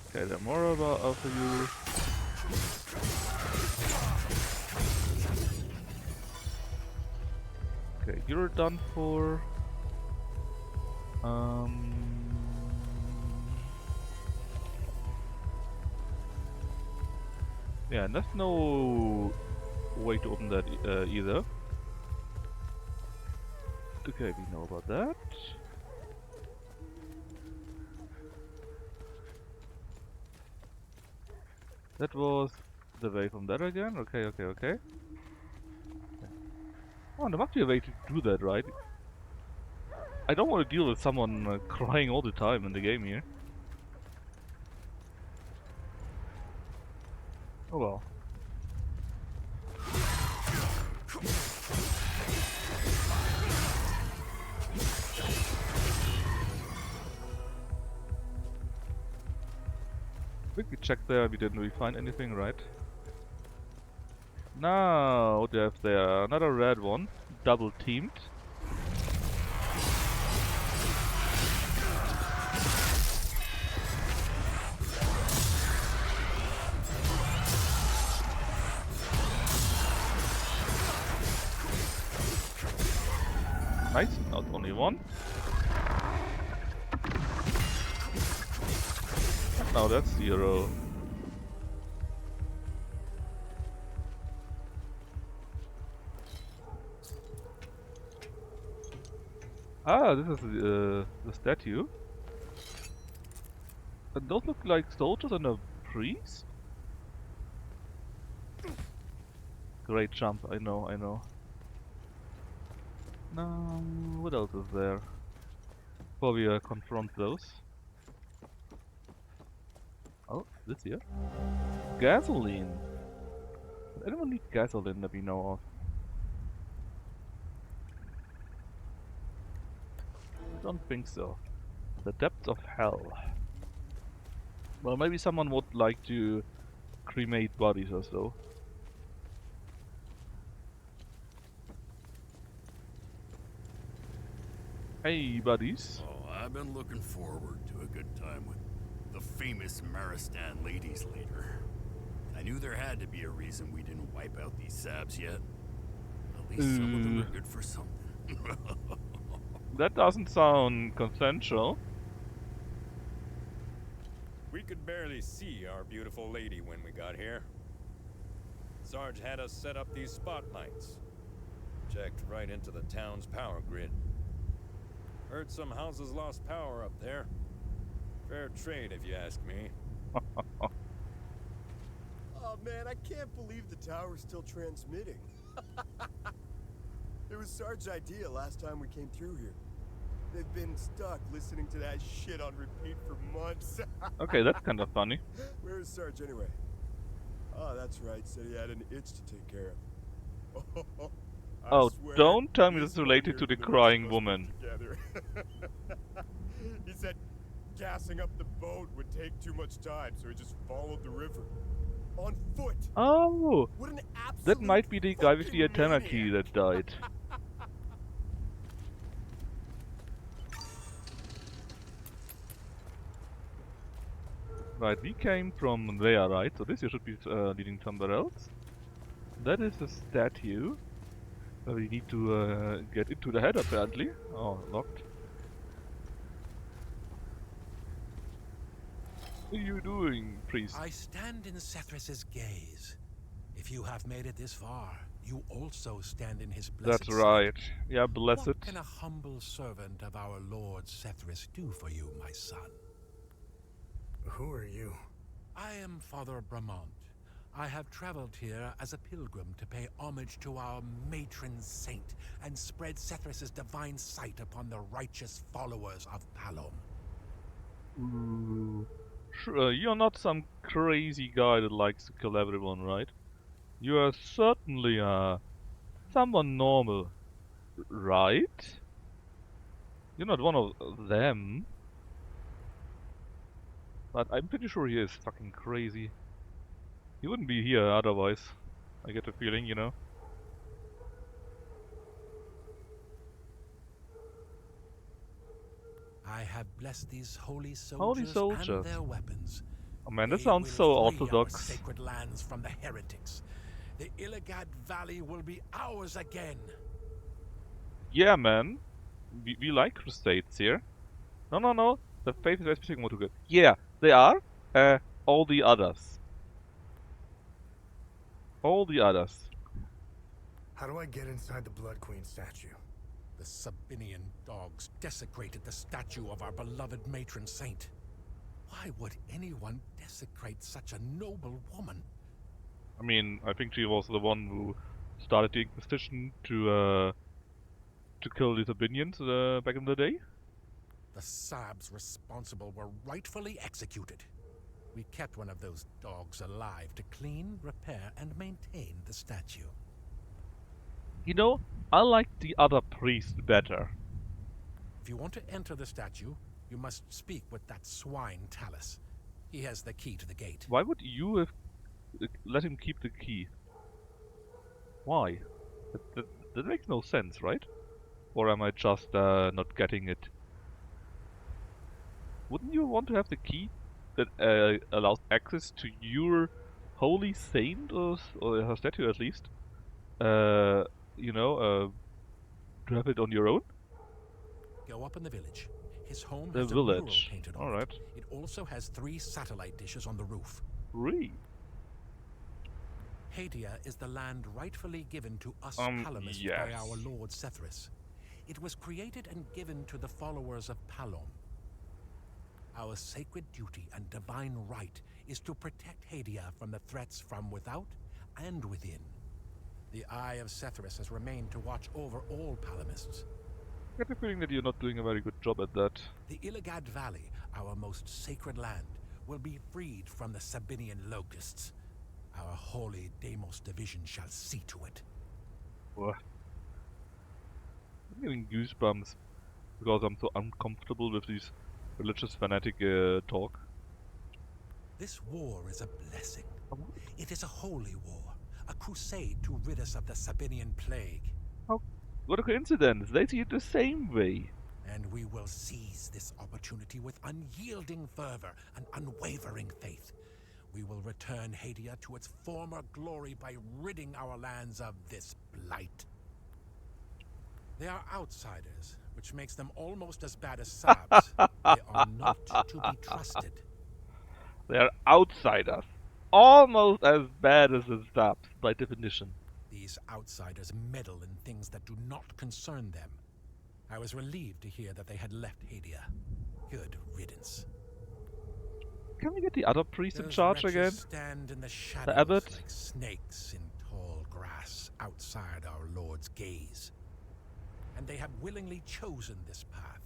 Okay, there are more about after you. Okay, you're done for. Yeah, and there's no way to open that either. Okay, we know about that. That was the way from there again. Okay, okay, okay. Oh, there must be a way to do that, right? I don't want to deal with someone crying all the time in the game here. Oh well. I think we checked there, we didn't really find anything, right? Now, what do you have there? Another red one, double teamed. Nice, not only one. Now that's 0. Ah, this is the statue. And those look like soldiers and a priest? Great jump, I know, I know. Now, what else is there? Before we confront those. Oh, this here? Gasoline! Does anyone need gasoline that we know of? I don't think so. The depths of hell. Well, maybe someone would like to cremate bodies or so. Hey, buddies. Oh, I've been looking forward to a good time with the famous Maristan ladies later. I knew there had to be a reason we didn't wipe out these sabs yet. At least some of them are good for something. That doesn't sound consensual. We could barely see our beautiful lady when we got here. Sarge had us set up these spotlights. Checked right into the town's power grid. Heard some houses lost power up there. Fair trade, if you ask me. Oh man, I can't believe the tower's still transmitting. It was Sarge's idea last time we came through here. They've been stuck listening to that shit on repeat for months. Okay, that's kind of funny. Where is Sarge anyway? Oh, that's right. Said he had an itch to take care of. I Oh, swear, don't tell me this this is one related here to the knows crying us woman. together. He said gassing up the boat would take too much time, so he just followed the river. On foot. Oh! What an That might absolute be the guy with the fucking antenna key maniac. that died. Right, we came from there, right? So this here should be leading somewhere else. That is a statue. We need to get into the head apparently. Oh, locked. What are you doing, priest? I stand in Sethris's gaze. If you have made it this far, you also stand in his blessed That's right. Yeah, blessed. What can a humble servant of our Lord Sethris do for you, my son? Who are you? I am Father Bramont. I have traveled here as a pilgrim to pay homage to our matron saint and spread Sethris's divine sight upon the righteous followers of Palom. Ooh. Sure, you're not some crazy guy that likes to kill everyone, right? You are certainly someone normal, right? You're not one of them. But I'm pretty sure he is fucking crazy. He wouldn't be here otherwise. I get the feeling, you know. I have blessed these holy Holy soldiers, soldiers. and their weapons. Oh man, that They sounds so will free orthodox. Our sacred lands from the heretics. The Illigad Valley will be ours again. Yeah, man. We like crusades here. No. The faith is very specific more to good. Yeah, they are. All the others. All the others. How do I get inside the Blood Queen statue? The Sabinian dogs desecrated the statue of our beloved matron saint. Why would anyone desecrate such a noble woman? I mean, I think she was the one who started the Inquisition to kill the Sabinians back in the day. The Sabs responsible were rightfully executed. We kept one of those dogs alive to clean, repair, and maintain the statue. You know, I like the other priest better. If you want to enter the statue, you must speak with that swine Talus. He has the key to the gate. Why would you have let him keep the key? Why? That makes no sense, right? Or am I just not getting it? Wouldn't you want to have the key that allows access to your holy saint or her statue at least? You know, to have it on your own? Go up in the village. His home The has a mural village. painted on Alright. it. It also has 3 satellite dishes on the roof. 3? Hadia is the land rightfully given to us Palamists yes. by our Lord Sethris. It was created and given to the followers of Palom. Our sacred duty and divine right is to protect Hadia from the threats from without and within. The Eye of Sethris has remained to watch over all Palamists. I get the feeling that you're not doing a very good job at that. The Illigad Valley, our most sacred land, will be freed from the Sabinian locusts. Our holy Deimos division shall see to it. Ugh. I'm getting goosebumps because I'm so uncomfortable with these religious fanatic talk. This war is a blessing. It is a holy war, a crusade to rid us of the Sabinian plague. How? What a coincidence! They see it the same way. And we will seize this opportunity with unyielding fervor and unwavering faith. We will return Hadia to its former glory by ridding our lands of this blight. They are outsiders, which makes them almost as bad as Sabs. They are not to be trusted. They are outsiders. Almost as bad as the Zaps, by definition. These outsiders meddle in things that do not concern them. I was relieved to hear that they had left Hadia. Good riddance. Can we get the other priest in Those charge wretches again? stand in the shadows abbot? like snakes in tall grass outside our Lord's gaze. And they have willingly chosen this path.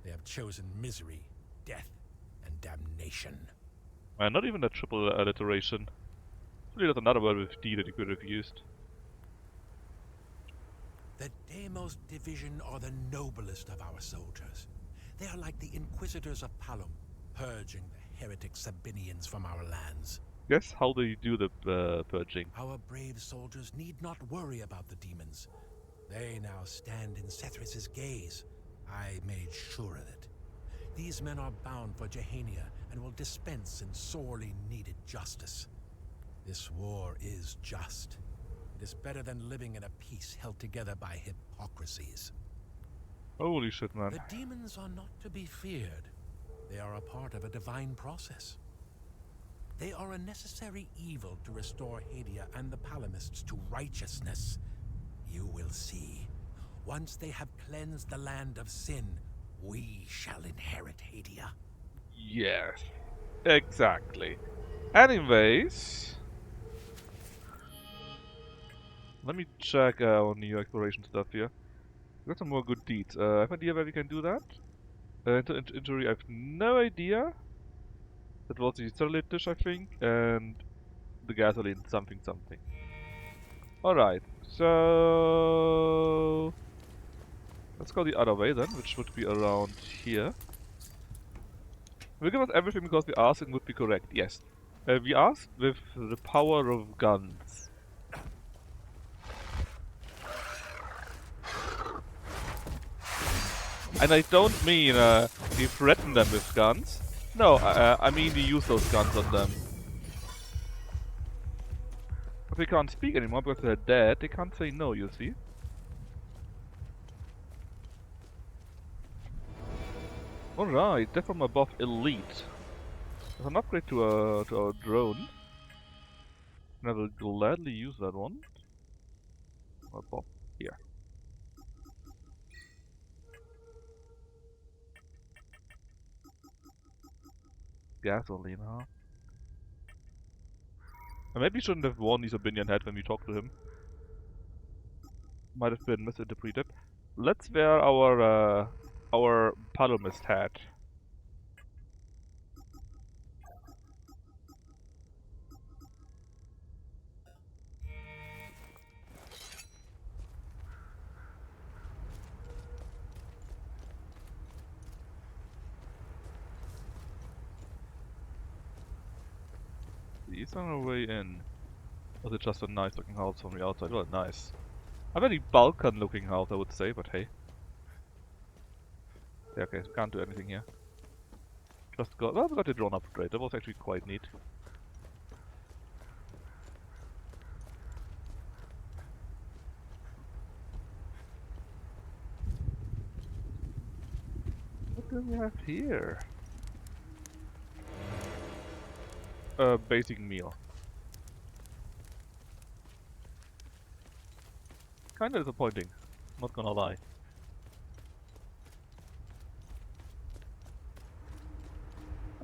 They have chosen misery, death, and damnation. Not even a triple alliteration. Really, that's another word with D that you could have used. The Deimos division are the noblest of our soldiers. They are like the Inquisitors of Palom, purging the heretic Sabinians from our lands. Guess how they do the purging. Our brave soldiers need not worry about the demons. They now stand in Sethris' gaze. I made sure of it. These men are bound for Jehania and will dispense in sorely needed justice. This war is just. It is better than living in a peace held together by hypocrisies. Holy shit, man. The demons are not to be feared. They are a part of a divine process. They are a necessary evil to restore Hadia and the Palamists to righteousness. You will see. Once they have cleansed the land of sin, we shall inherit Hadia. Yes, exactly. Anyways, let me check our new exploration stuff here. We got some more good deeds. I have an idea where we can do that. Injury, I have no idea. That was the Starlit dish, I think, and the gasoline something something. Alright, so let's go the other way then, which would be around here. We'll give us everything because we asked and would be correct, yes. We asked with the power of guns. And I don't mean we threaten them with guns. No, I mean we use those guns on them. If they can't speak anymore because they're dead, they can't say no, you see? Alright, death from above elite. There's an upgrade to our drone. And I will gladly use that one. Above here. Gasoline, huh? I maybe shouldn't have worn his opinion hat when we talked to him. Might have been misinterpreted. Let's wear our Palomist hat. Is on our way in? Or is it just a nice looking house from the outside? Well, nice. A very Balkan looking house, I would say, but hey. Yeah, okay, so can't do anything here. Just got, well, we got the drone upgrade, that was actually quite neat. What do we have here? A basic meal. Kinda disappointing, not gonna lie.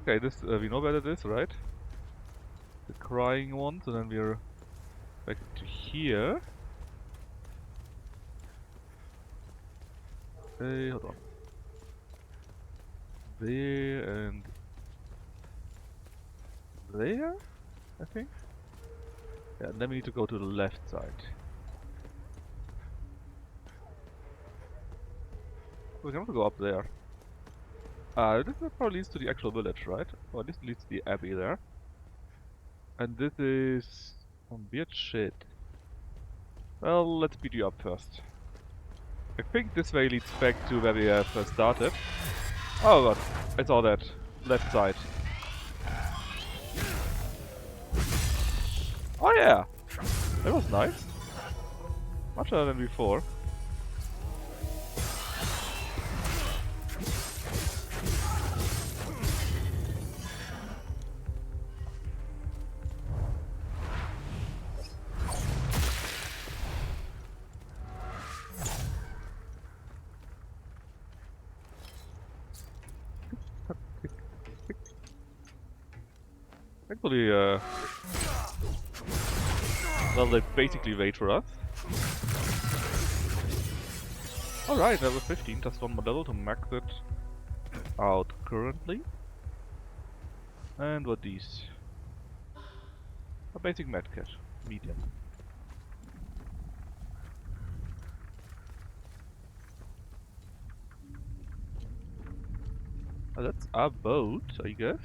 Okay, this we know where it is, right? The crying ones, and then we're back to here. Hold on. There and there, I think. Yeah, and then we need to go to the left side. We can also go up there. This probably leads to the actual village, right? Or this leads to the abbey there. And this is some weird shit. Well, let's speed you up first. I think this way leads back to where we have started. Oh god, I saw that. Left side. Oh yeah! That was nice. Much better than before. Actually, well, they basically wait for us. Alright, level 15, just one more level to max it out currently. And what these? A basic medkit, medium. That's our boat, I guess.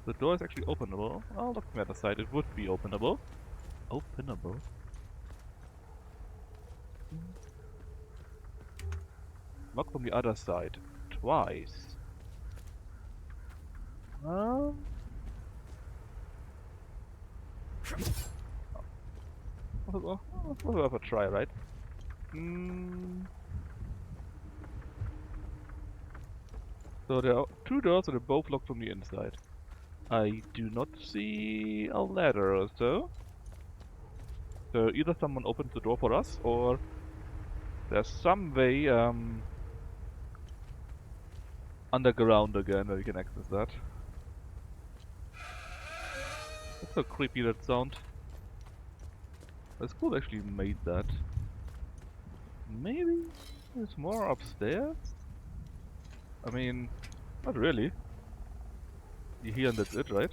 The door is actually openable. Oh, look from the other side, it would be openable. Openable? Lock from the other side. Twice. We'll have a try, right? So there are two doors and they're both locked from the inside. I do not see a ladder or so. So either someone opens the door for us, or there's some way underground again where we can access that. That's so creepy, that sound. That's cool, actually made that. Maybe there's more upstairs? I mean, not really. You hear and that's it, right?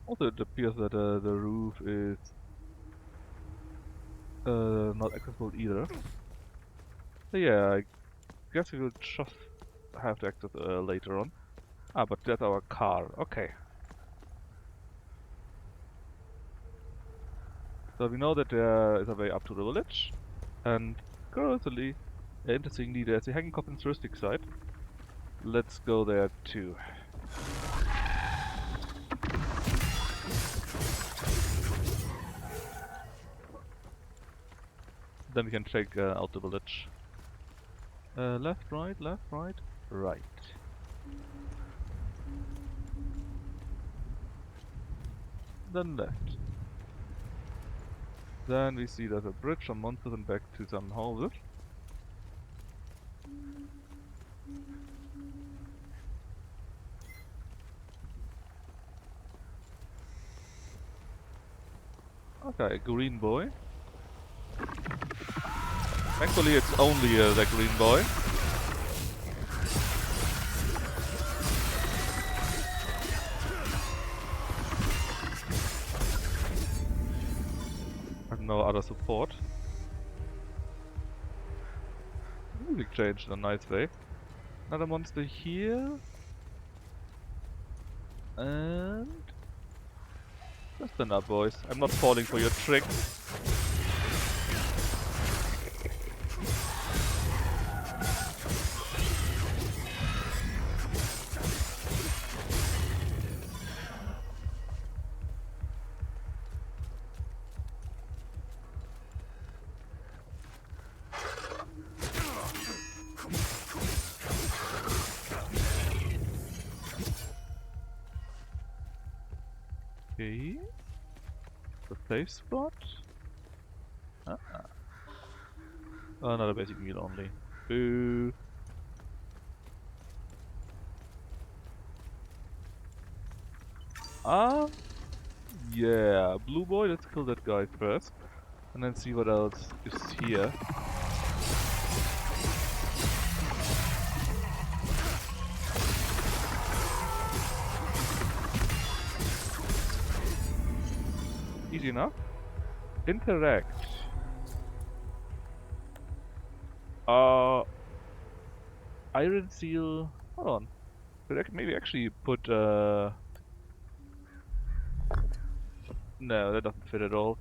Also, it appears that the roof is not accessible either. So yeah, I guess we will just have to access later on. Ah, but that's our car. Okay. So we know that there is a way up to the village, and curiously, interestingly, there's a hanging coffin touristic site. Let's go there too. Then we can check out the village. Left, right, right. Then left. Then we see there's a bridge, some monsters, and back to some houses. Okay, green boy. Thankfully it's only the green boy. And no other support. Music changed in a nice way. Another monster here. And... just enough, boys. I'm not falling for your tricks. Okay. The safe spot? Another basic meal only. Boo. Ah, yeah. Blue boy, let's kill that guy first. And then see what else is here. Easy enough. Interact. Iron seal. Hold on. Could maybe actually put no, that doesn't fit at all.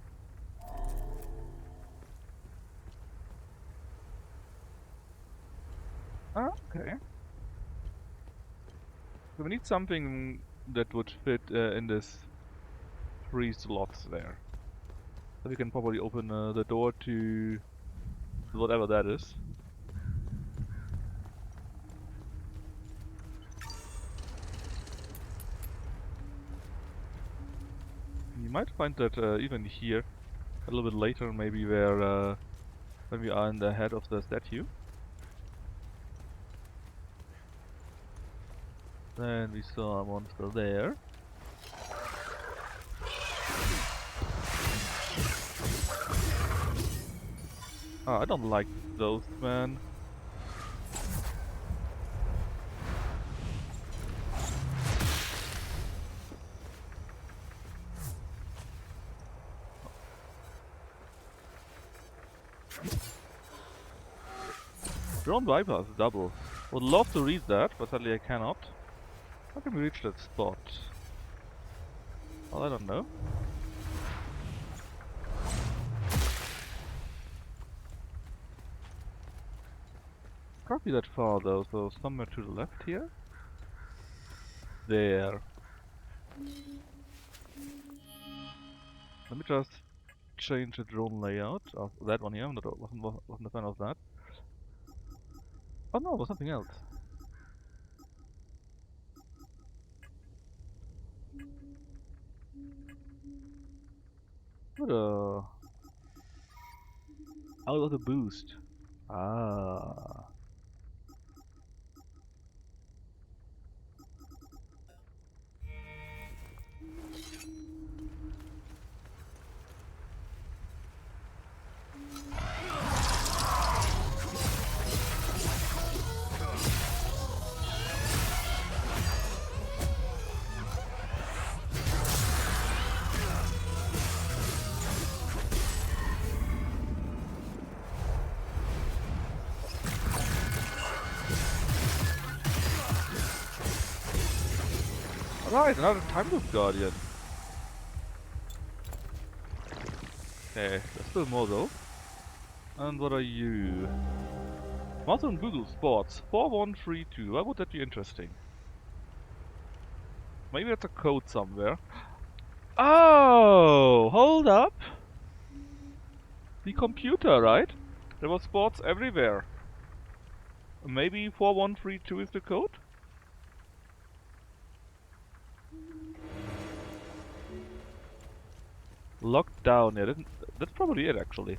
Okay. So we need something that would fit in this 3 slots there. So we can probably open the door to whatever that is. You might find that even here, a little bit later, maybe where when we are in the head of the statue. Then we saw a monster there. I don't like those, man. Drone bypass double. Would love to read that, but sadly I cannot. How can we reach that spot? Well, I don't know. Can't be that far though, so somewhere to the left here? There. Let me just change the drone layout of that one here. Wasn't a fan of that. Oh no, it was something else. What a... Oh, it was a boost. Ah. Alright, another time loop guardian. Okay, there's still more though. And what are you? Mouse on Google Sports 4132. Why would that be interesting? Maybe that's a code somewhere. Oh, hold up. The computer, right? There were sports everywhere. Maybe 4132 is the code? Locked down, yeah, that's probably it actually.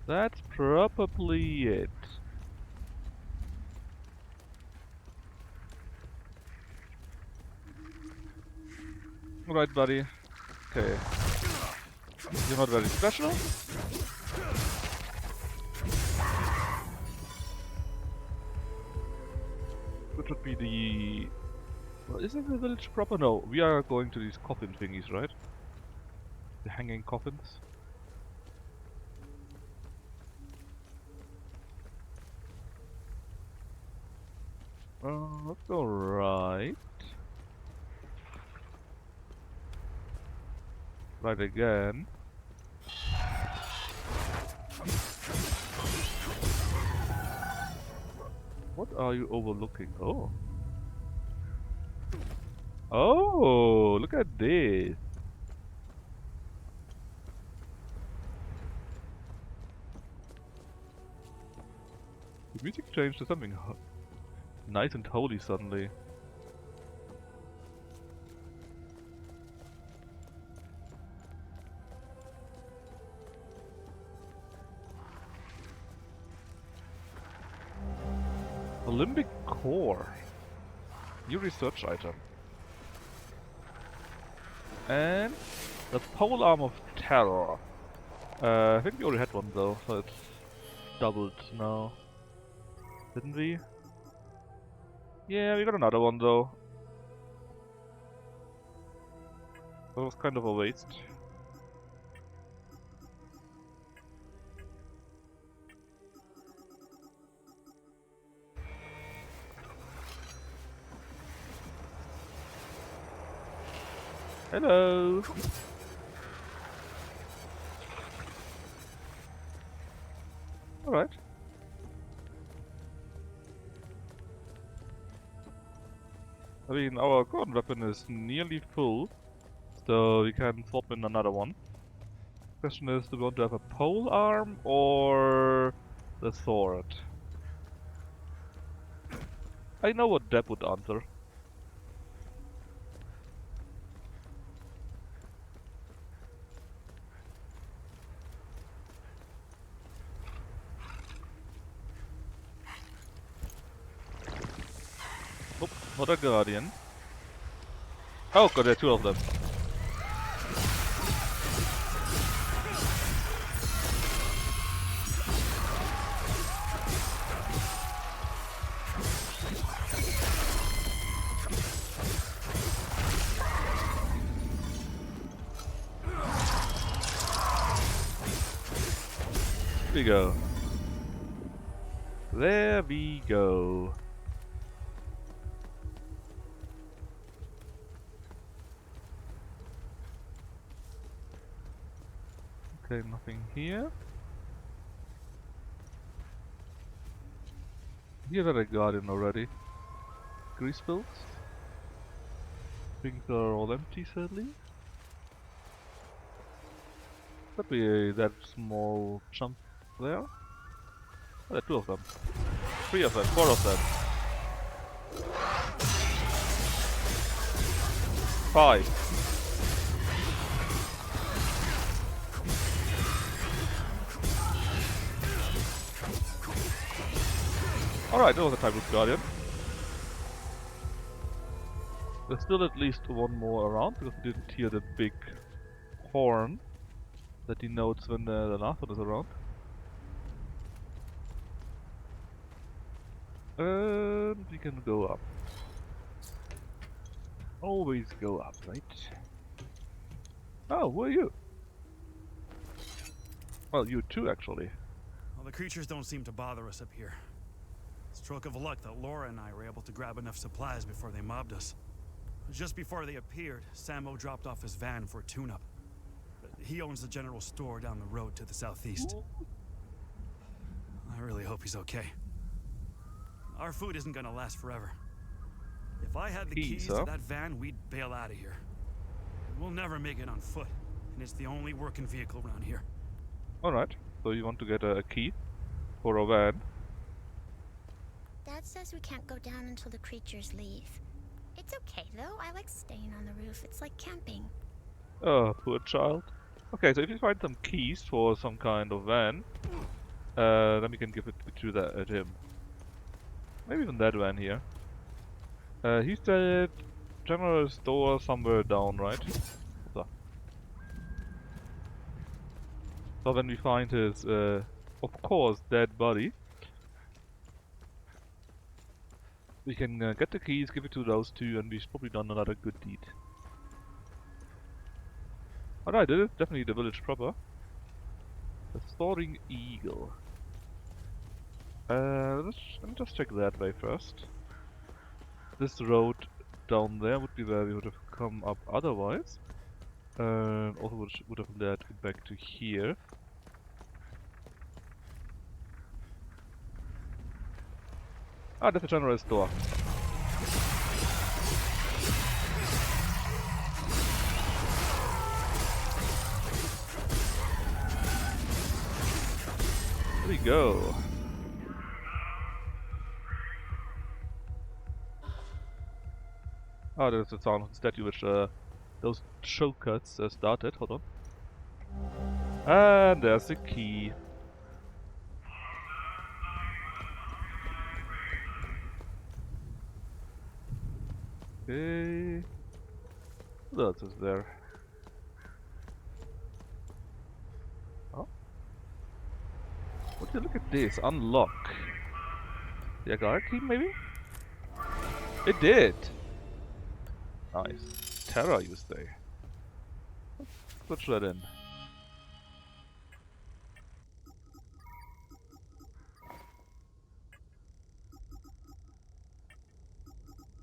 That's probably it. Alright, buddy. Okay. You're not very special. That should be the... Well, is it the village proper? No, we are going to these coffin thingies, right? The hanging coffins. Let's go right. Right again. What are you overlooking? Oh. Oh, look at this. The music changed to something nice and holy suddenly. Olympic core. New research item. And the pole arm of terror. I think we already had one though, so it's doubled now. Didn't we? Yeah, we got another one though. That was kind of a waste. Hello! Alright. I mean, our current weapon is nearly full, so we can swap in another one. Question is, do we want to have a pole arm or the sword? I know what Deb would answer. Nope, not a guardian. Oh god, there are two of them. There we go. There we go. Okay, nothing here. Here are a guardian already. Grease pills. Things are all empty sadly. Could be that small chunk there. Oh, there are two of them. Three of them, four of them. Five. Alright, that was a type of guardian. There's still at least one more around because we didn't hear the big horn that denotes when the last one is around. And we can go up. Always go up, right? Oh, who are you? Well, you too, actually. Well, the creatures don't seem to bother us up here. Stroke of luck that Laura and I were able to grab enough supplies before they mobbed us. Just before they appeared, Sammo dropped off his van for a tune-up. He owns the general store down the road to the southeast. I really hope he's okay. Our food isn't gonna last forever. If I had the keys to that van, we'd bail out of here. We'll never make it on foot, and it's the only working vehicle around here. Alright, so you want to get a key for a van. Dad says we can't go down until the creatures leave. It's okay though, I like staying on the roof. It's like camping. Oh, poor child. Okay, so if you find some keys for some kind of van, then we can give it to him. Maybe even that van here. He said general store somewhere down, right? So when we find his, of course, dead body, we can get the keys, give it to those two, and we've probably done another good deed. Alright, this is definitely the village proper. The Soaring Eagle. Let me just check that way first. This road down there would be where we would have come up otherwise. Also would have led back to here. Ah, that's a general store. There we go. Ah, there's the sound of the statue which those choke cuts started. Hold on. And there's the key. Okay. What else is there? Oh. Would you look at this? Unlock. The guard key, maybe? It did! Nice. Terra, you say? Let's put that in.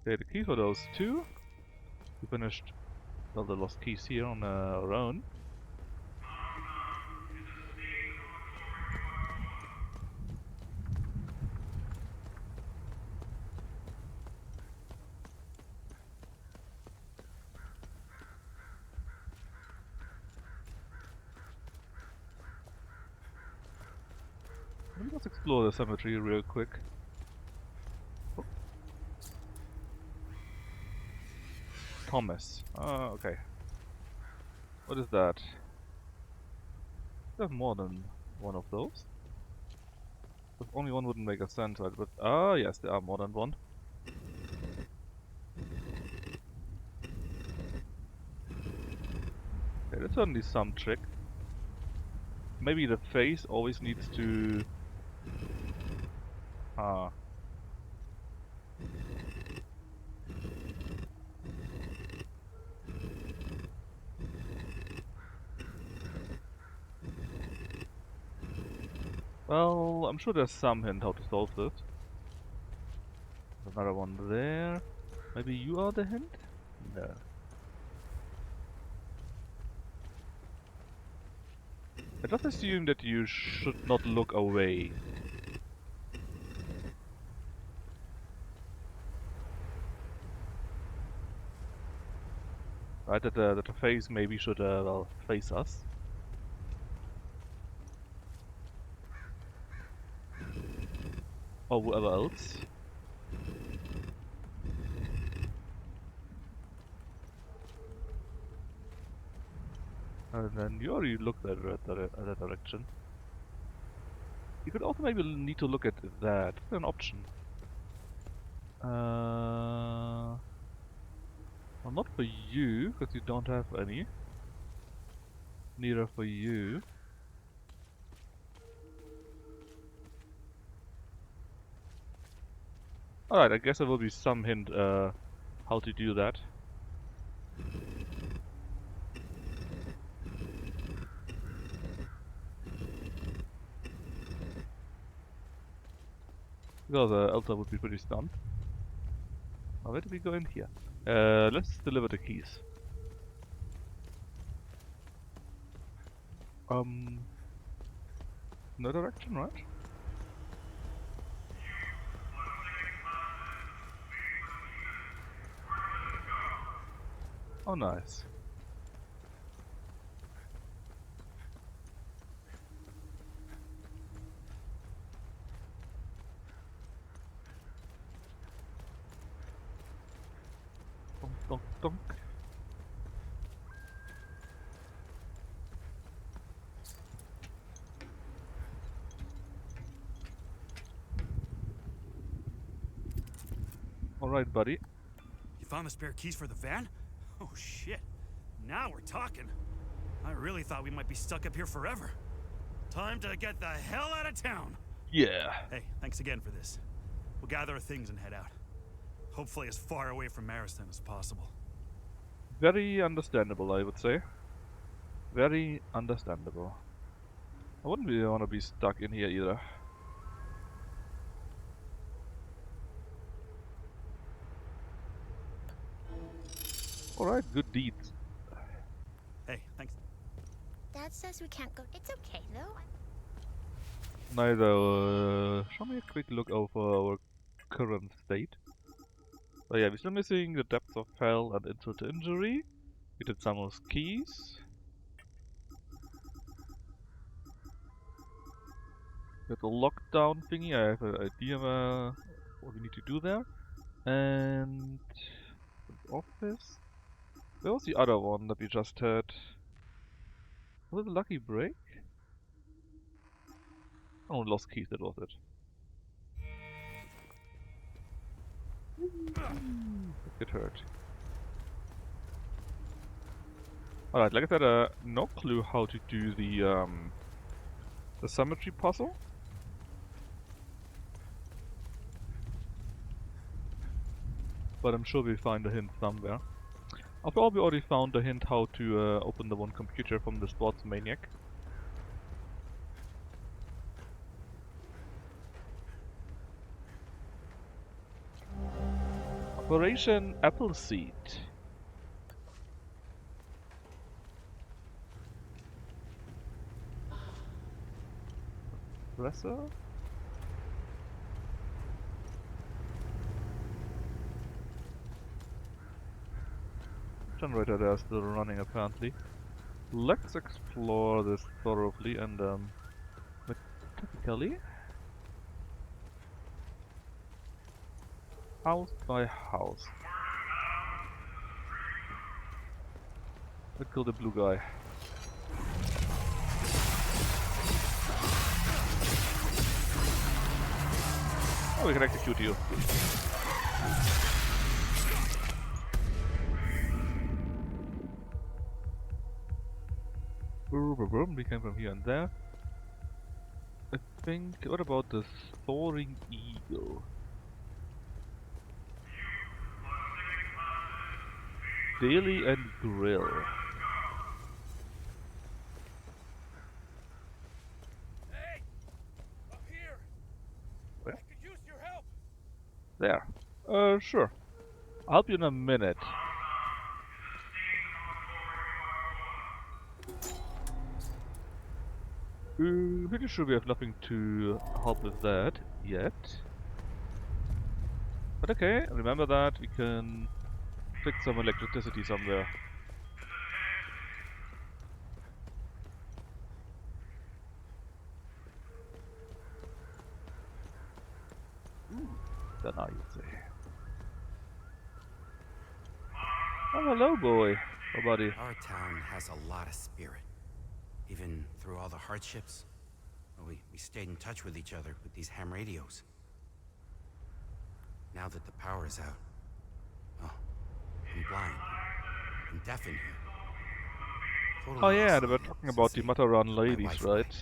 Okay, the key for those two. We finished all the lost keys here on our own. Let's explore the cemetery real quick. Oh. Thomas. Okay. What is that? I have more than one of those. If only one wouldn't make a sense, right? But yes, there are more than one. Okay, that's certainly some trick. Maybe the face always needs to... Well, I'm sure there's some hint how to solve this. There's another one there. Maybe you are the hint? No. I just assume that you should not look away. Right, that the face maybe should well, face us. Or whoever else. And then you already looked at that direction. You could also maybe need to look at that. That's an option. Well, not for you, because you don't have any. Neither for you. Alright, I guess there will be some hint how to do that. Because Elsa would be pretty stunned. Now, where do we go in here? Let's deliver the keys. No direction, right? Oh, nice. Donk, donk, donk. Alright, buddy. You found the spare keys for the van? Oh shit. Now we're talking. I really thought we might be stuck up here forever. Time to get the hell out of town. Yeah. Hey, thanks again for this. We'll gather our things and head out. Hopefully as far away from Maristan as possible. Very understandable, I would say. Very understandable. I wouldn't really want to be stuck in here either. Alright, good deeds. Hey, thanks. Dad says we can't go. It's okay, though. Neither, show me a quick look over our current state. So yeah, we're still missing the depth of hell and insult to injury. We did some of those keys. With the lockdown thingy, I have an idea what we need to do there. And office. Where was the other one that we just had? Was it a lucky break? Oh, lost keys, that was it. Get hurt. Alright, like I said, no clue how to do the cemetery puzzle. But I'm sure we'll find a hint somewhere. After all, we already found a hint how to open the one computer from the sports maniac. Operation Appleseed. Compressor? Generator there still running apparently. Let's explore this thoroughly and methodically. House by house. Let's kill the blue guy. Oh, we can execute you. We came from here and there. I think. What about the soaring eagle? Daily and grill. Hey! Up here! Where? I could use your help! There. Sure. I'll help you in a minute. Pretty sure we have nothing to help with that yet. But okay, remember that we can fix some electricity somewhere. Then I would say. Oh, hello, boy. Oh, buddy. Our town has a lot of spirit. Even through all the hardships, we stayed in touch with each other with these ham radios. Now that the power is out, well, I'm blind. I'm deaf in here. Total Oh yeah, loss they were talking about the Mataran ladies, right?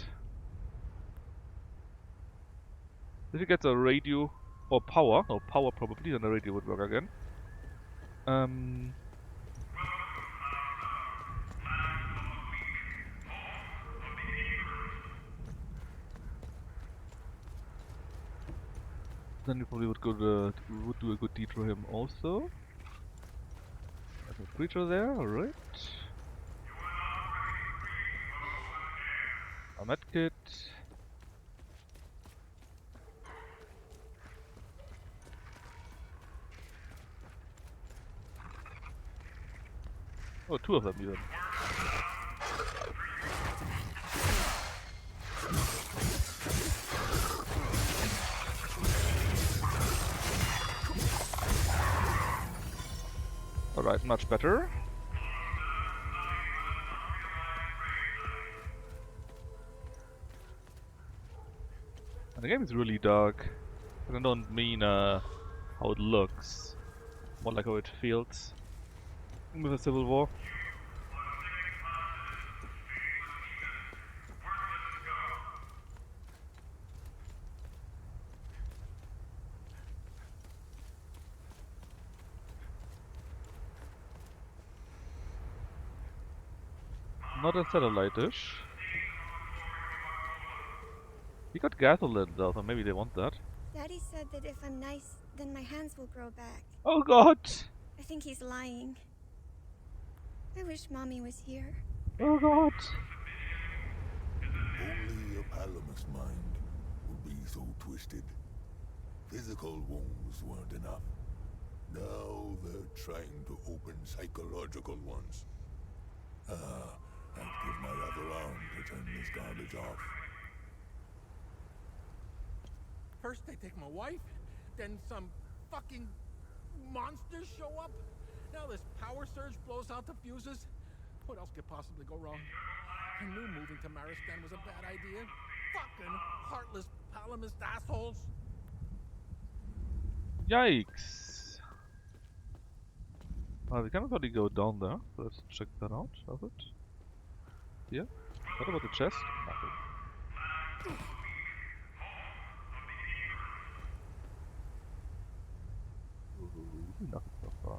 If you get a radio or power, probably, then the radio would work again. Then you probably would do a good deed for him also. There's a creature there, alright. A medkit. Oh, two of them even. Alright, much better. And the game is really dark. And I don't mean how it looks, more like how it feels. With a civil war. Not a satellite dish. We got gasoline though, so maybe they want that. Daddy said that if I'm nice, then my hands will grow back. Oh god! I think he's lying. I wish Mommy was here. Oh god! Only a Palamus mind would be so twisted. Physical wounds weren't enough. Now they're trying to open psychological ones. I'd give my other arm to turn this garbage off. First they take my wife, then some fucking monsters show up. Now this power surge blows out the fuses. What else could possibly go wrong? I knew moving to Maristan was a bad idea. Fucking heartless Palamist assholes. Yikes! We can probably go down there. Let's check that out. Does it? Yeah. What about the chest? Nothing. Ooh, nothing so far.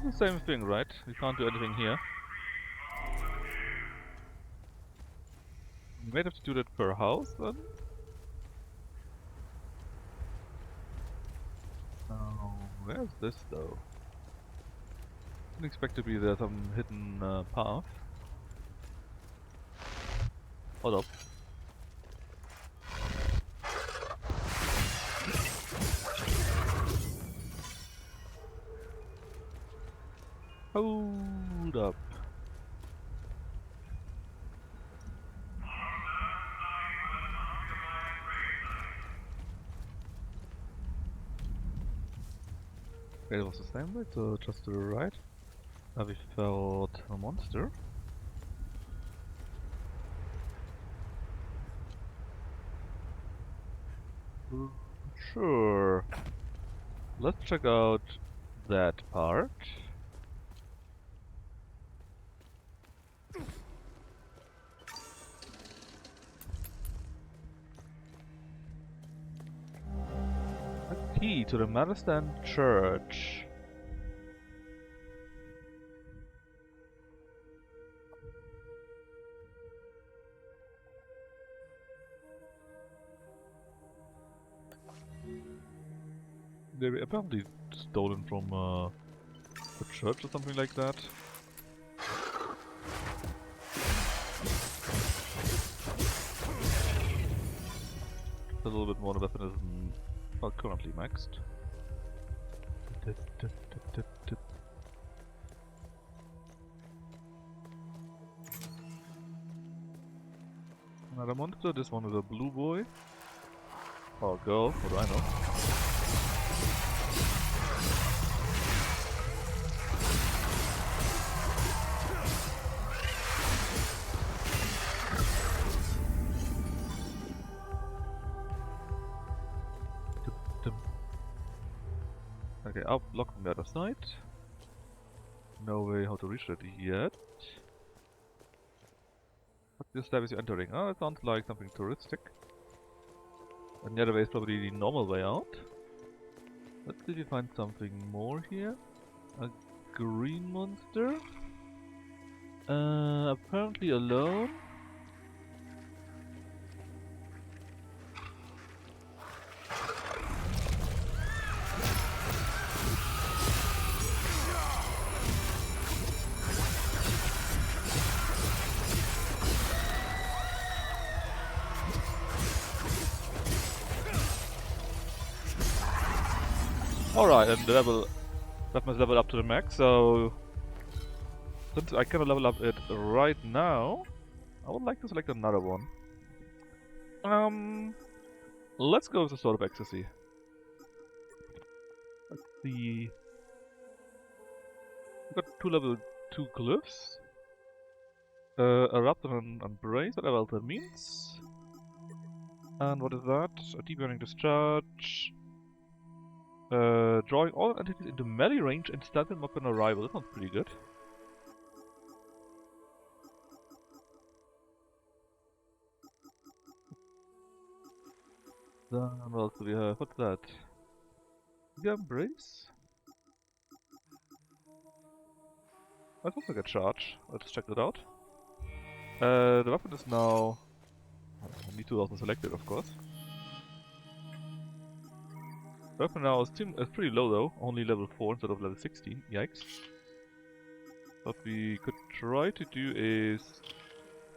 The same thing, right? We can't do anything here. We might have to do that per house then. Where's this though? Didn't expect to be there some hidden path. Hold up. Hold up. It was the same way, so just to the right. Now we felt a monster. Sure. Let's check out that part. A key to the Maristan Church. They were apparently stolen from a church or something like that. A little bit more, the weapon is not currently maxed. Another monster, this one is a blue boy. Or girl, what do I know? Okay, up, block from the other side. No way how to reach that yet. What this step is you entering? Oh, it sounds like something touristic. And the other way is probably the normal way out. Let's see if we find something more here. A green monster. Apparently alone. Alright, and the weapon is leveled up to the max, so since I cannot level up it right now, I would like to select another one. Let's go with the Sword of Ecstasy. Let's see. We've got two level 2 glyphs. Erupt and Embrace, whatever else that means. And what is that? A deep burning discharge. Drawing all entities into melee range and stun them upon arrival. That sounds pretty good. Then what else do we have? What's that? The Embrace? That looks like a charge. Let's check that out. The weapon is now... I need to also select it, of course. The weapon now is pretty low though, only level 4 instead of level 16, yikes. What we could try to do is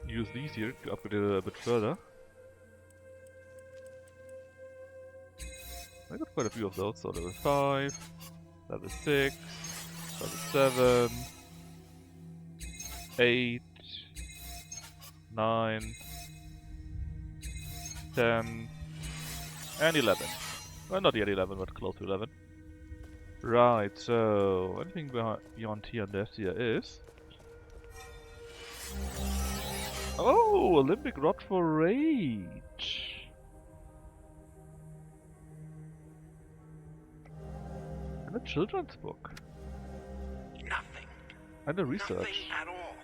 use these here to upgrade it a bit further. I got quite a few of those, so level 5, level 6, level 7, 8, 9, 10, and 11. Well, not yet 11, but close to 11. Right, so anything beyond here and left here is... Oh, Olympic Rod for Rage! And a children's book. Nothing. And a research. Nothing at all.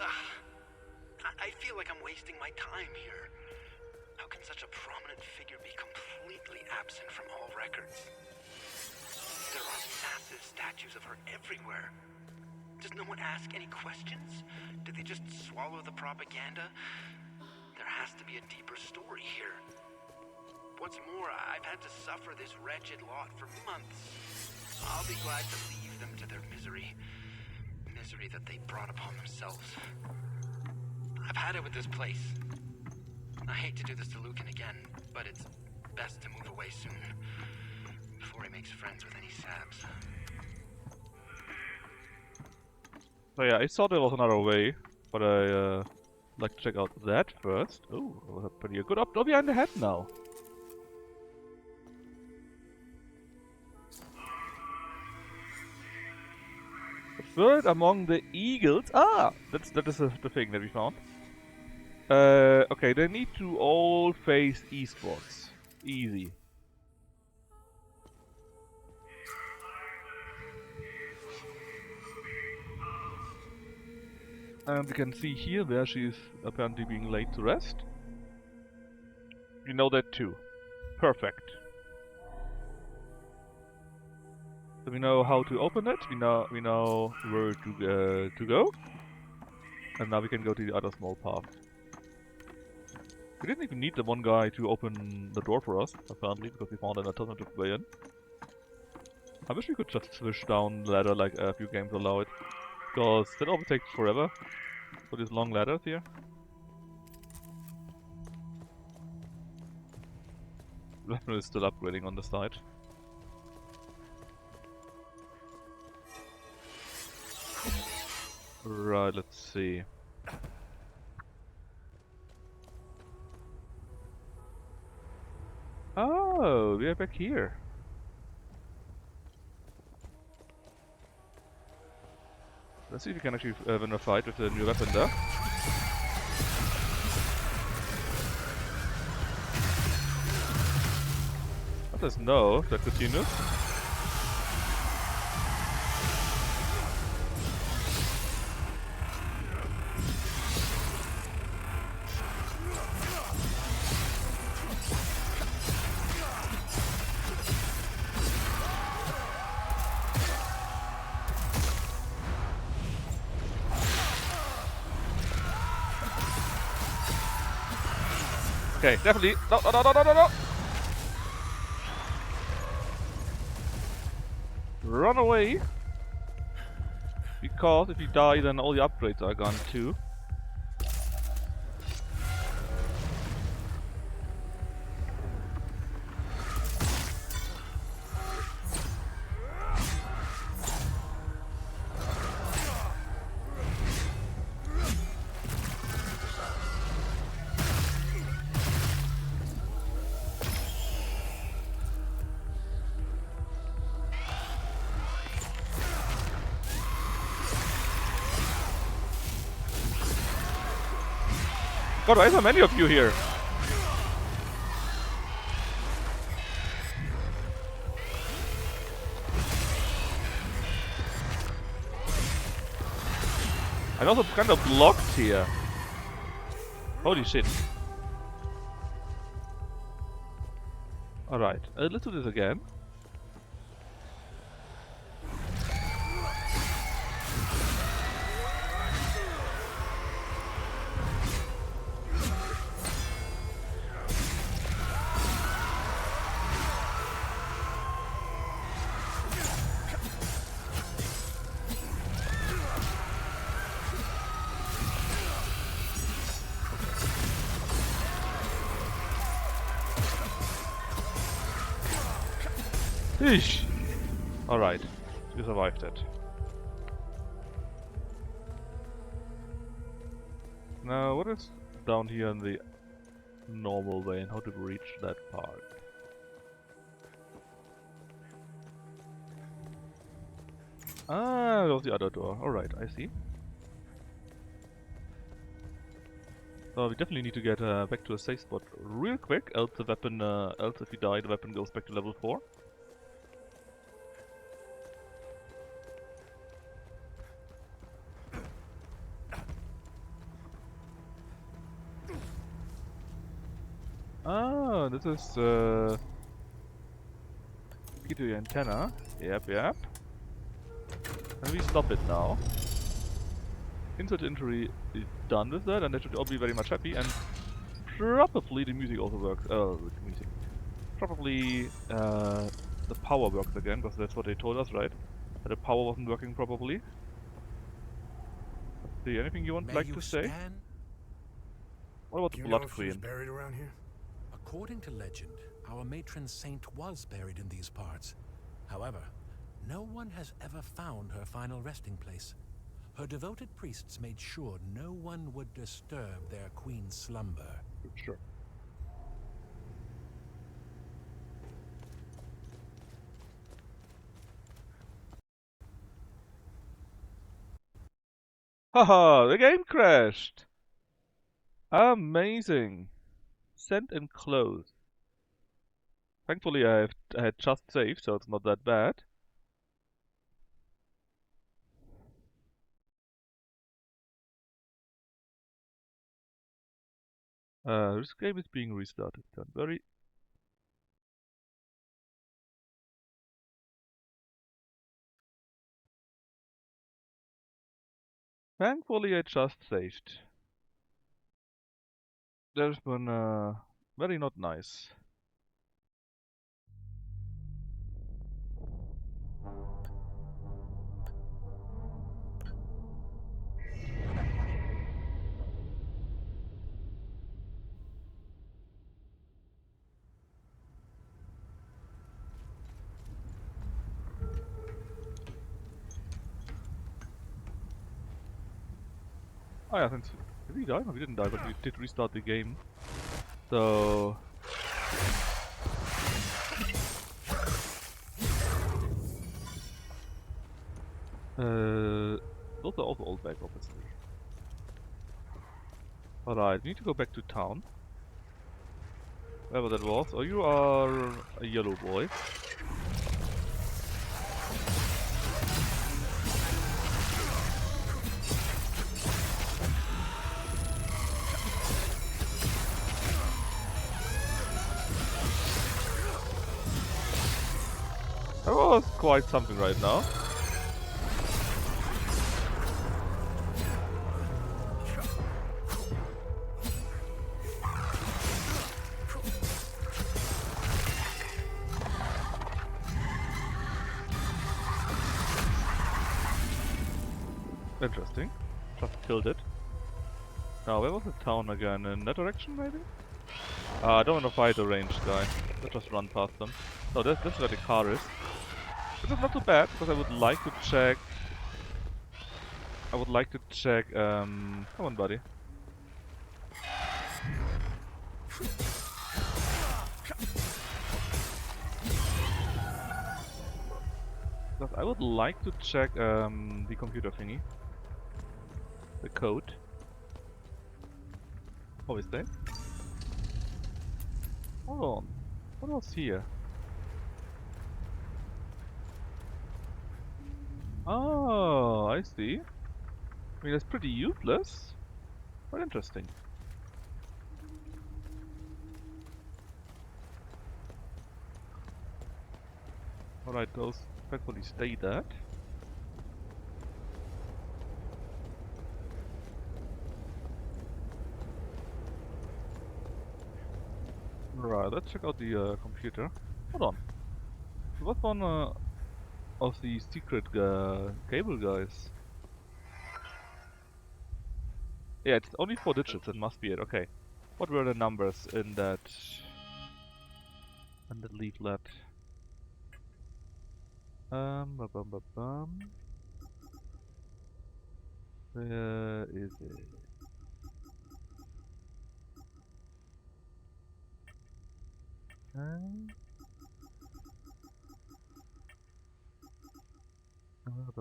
Ugh. I feel like I'm wasting my time here. How can such a prominent figure be completely absent from all records? There are massive statues of her everywhere. Does no one ask any questions? Do they just swallow the propaganda? There has to be a deeper story here. What's more, I've had to suffer this wretched lot for months. I'll be glad to leave them to their misery. Misery that they brought upon themselves. I've had it with this place. I hate to do this to Lucan again, but it's best to move away soon. Before he makes friends with any Sabs. So yeah, I thought there was another way, but I like to check out that first. Oh, that was a pretty good up behind the head now. The bird among the eagles. Ah, that is the thing that we found. Okay, they need to all face esports. Easy. And we can see here where she is apparently being laid to rest. We know that too. Perfect. So we know how to open it. We know where to go. And now we can go to the other small path. We didn't even need the one guy to open the door for us, apparently, because we found an alternative way in. I wish we could just switch down the ladder like a few games allow it. Because that always takes forever for these long ladders here. Weapon is still upgrading on the side. Right, let's see. Oh, we are back here. Let's see if we can actually win a fight with the new weapon there. That is no, that continues. Okay, definitely. No. Run away. Because if you die, then all the upgrades are gone too. God, why are so many of you here? I'm also kind of blocked here. Holy shit. Alright, let's do this again. Eesh. Alright, we survived it. Now, what is down here in the normal way and how to reach that part? Ah, that was the other door. Alright, I see. So we definitely need to get back to a safe spot real quick, else the weapon, else if you die, the weapon goes back to level 4. Oh, this is key to your antenna. Yep, yep. And we stop it now. Insert injury is done with that, and they should all be very much happy. And probably the music also works. Oh, the music. Probably the power works again, because that's what they told us, right? That the power wasn't working properly. Let's see, anything you would like to say? What about the Do you Blood know if she was Queen? buried around here? According to legend, our matron saint was buried in these parts. However, no one has ever found her final resting place. Her devoted priests made sure no one would disturb their queen's slumber. Sure. Haha, the game crashed! Amazing! Send and close. Thankfully I had just saved, so it's not that bad. This game is being restarted. Don't worry. Thankfully I just saved. There's been very not nice. Oh yeah, since did we die? No, we didn't die, but we did restart the game. So those are also old back, obviously. Alright, we need to go back to town. Wherever that was. Oh, you are a yellow boy. That was quite something right now. Interesting. Just killed it. Now, where was the town again? In that direction, maybe? I don't want to fight the ranged guy. Let's just run past them. No, that's where the car is. Which is not too bad, because I would like to check... come on, buddy. Because I would like to check the computer thingy. The code. Oh, is there? Hold on. What else here? Oh, I see. I mean, that's pretty useless, but interesting. Alright, those thankfully stay that. Right, let's check out the computer. Hold on. What's one of the secret cable guys? Yeah, it's only 4 digits, it must be it, okay. What were the numbers in that... in the leaflet? Bum, bum, bum, bum. Where is it?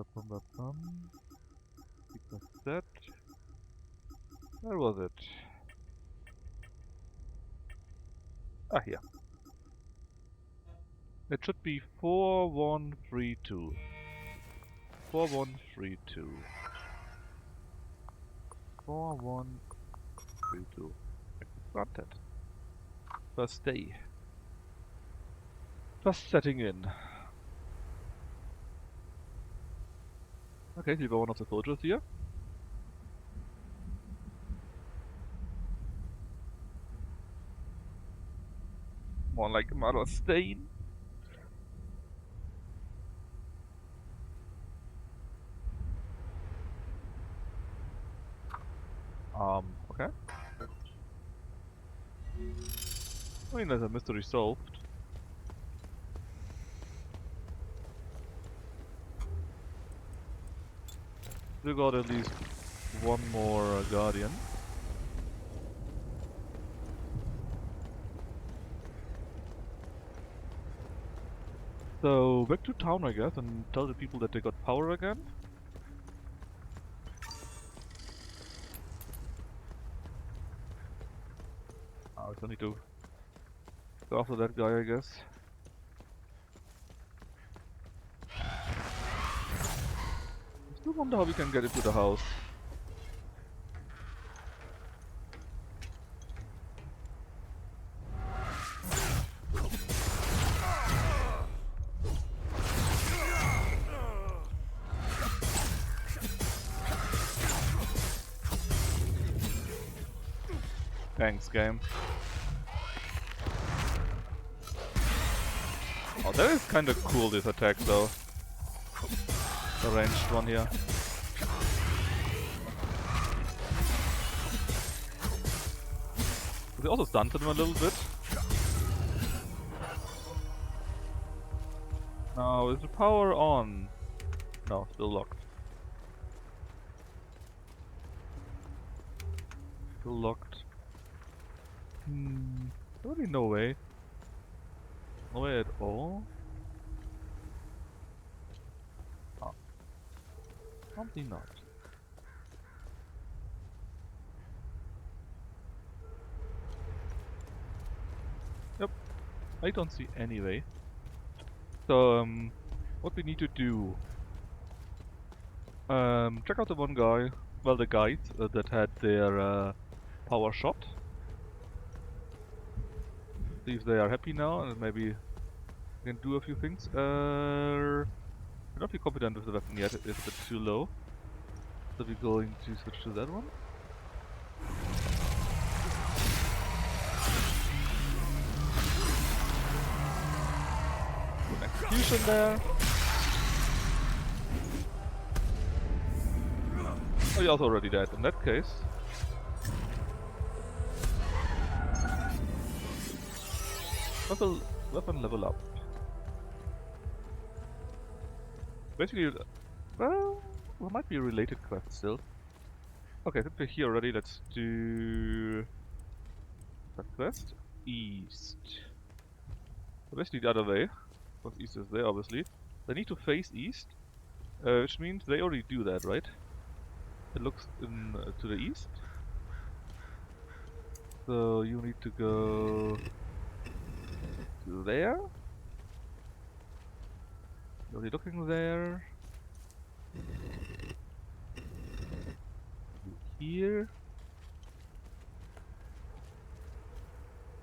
Bum, bum, bum. Because that... Where was it? Ah, here. It should be 4132. 4132. 4132. Granted. First day. Just setting in. Okay, we got one of the soldiers here. More like Mother Stain. Okay. I mean, there's a mystery solved. We got at least one more Guardian. So, back to town, I guess, and tell the people that they got power again. I still need to go after that guy, I guess. I still wonder how we can get into the house. Thanks, game. Oh, that is kinda cool, this attack, though. The ranged one here. They also stunted him a little bit. Now, is the power on? No, still locked. Still locked. Really no way. No way at all. Ah. Probably not. Yep. I don't see any way. So, what we need to do... check out the one guy, well, the guys that had their power shot. See if they are happy now, and maybe we can do a few things. I'm not feel confident with the weapon yet, it's a bit too low. So we're going to switch to that one. Good execution there. Oh, you're also already dead. In that case, weapon level up. Basically, well, there might be a related quest still. Okay, since we're here already, let's do that quest. East. So basically the other way, because east is there, obviously. They need to face east, which means they already do that, right? It looks to the east. So you need to go to there. You're already looking there. Here.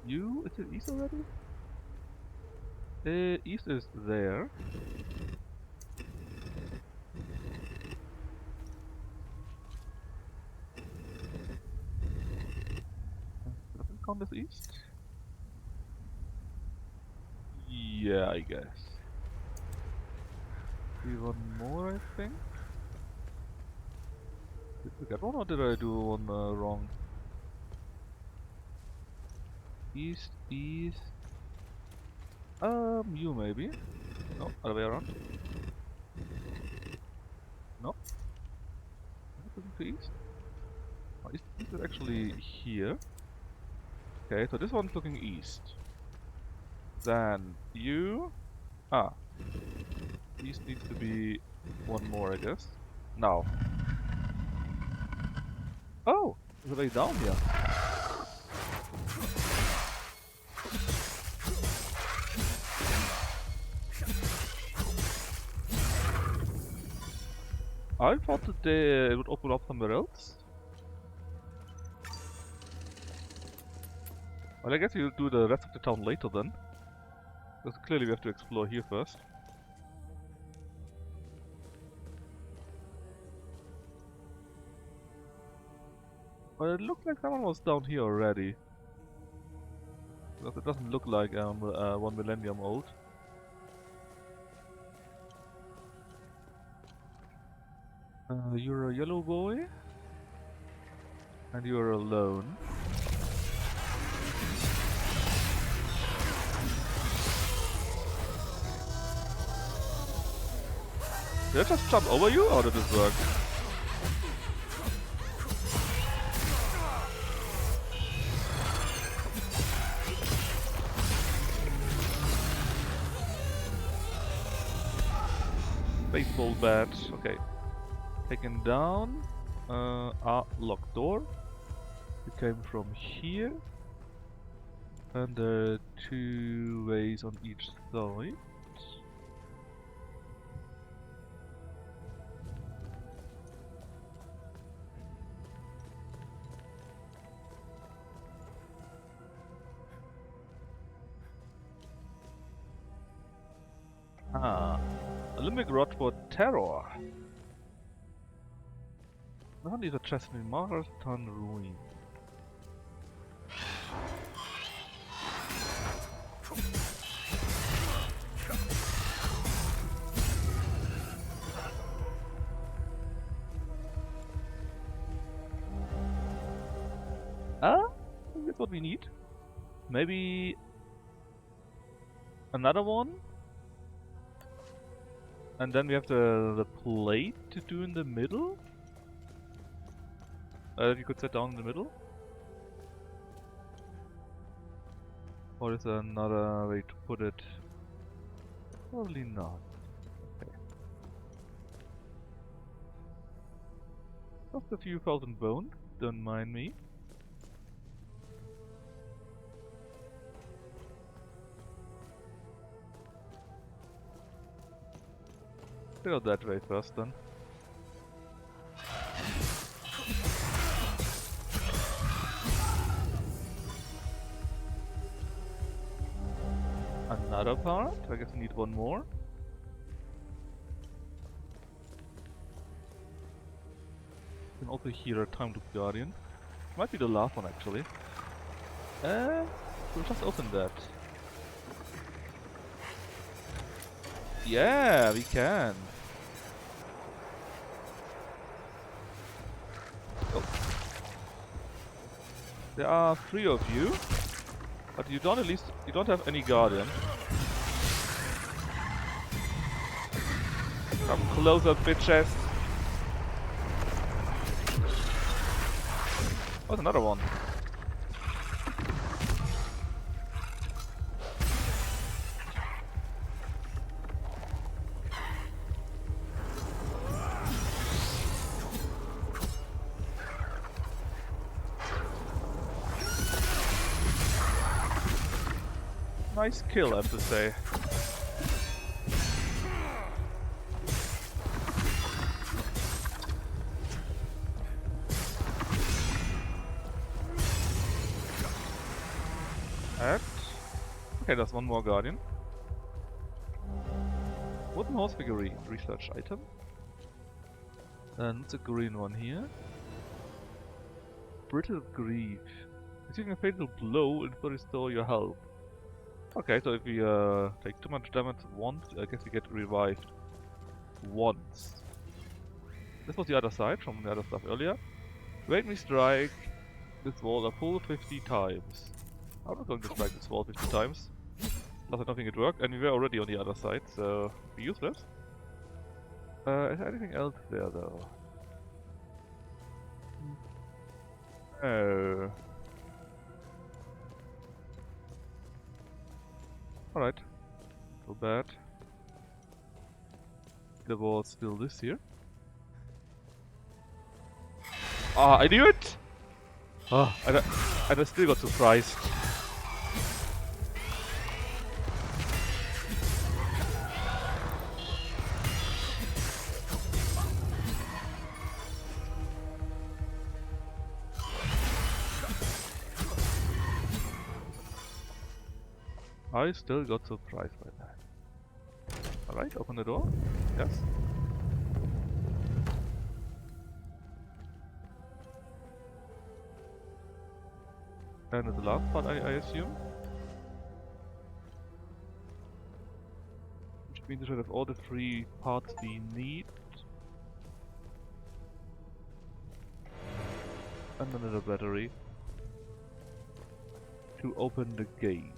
You? Is it east already? East is there. Doesn't count as east? Yeah, I guess. See one more, I think. Did we get one or did I do one wrong? East, east. You maybe. No, other way around. No. Looking to east. Oh, east is actually here. Okay, so this one's looking east. Then you. Ah. East needs to be one more, I guess. Now. Oh! There's a way down here. I thought that it would open up somewhere else. Well, I guess we'll do the rest of the town later then. Because clearly we have to explore here first. But it looked like someone was down here already. Because it doesn't look like 1 millennium old. You're a yellow boy. And you're alone. Did I just jump over you, or did this work? Baseball bat, okay. Taken down. Locked door. We came from here. And there are 2 ways on each side. Ah, a limbic rod for terror. Now need a chest in Marathon ruin. Ah, that's what we need. Maybe another one. And then we have the plate to do in the middle. You could set down in the middle. Or is there another way to put it? Probably not. Okay. Just a few thousand bone, don't mind me. Go that way first then. Another part? I guess we need one more. You can also hear a time loop guardian. Might be the last one actually. We'll just open that. Yeah, we can. Oh. There are 3 of you, but you don't have any guardian. Come closer, bitches. Oh, another one. Nice kill, I have to say. Okay, there's one more guardian. Wooden horse figurine, research item. And it's a green one here. Brittle grief. Receiving a fatal blow and restore your health. Okay, so if we take too much damage once, I guess we get revived once. This was the other side from the other stuff earlier. Wait me strike this wall a full 50 times. I'm not going to strike this wall 50 times. Plus I don't think it worked, and we were already on the other side, so be useless. Is there anything else there though? No. Alright. So bad. There was still this here. Ah, I knew it! Ah, and I still got surprised. I still got surprised by that. Alright, open the door. Yes. And the last part, I assume. Which means we should have all the 3 parts we need. And another battery. To open the gate.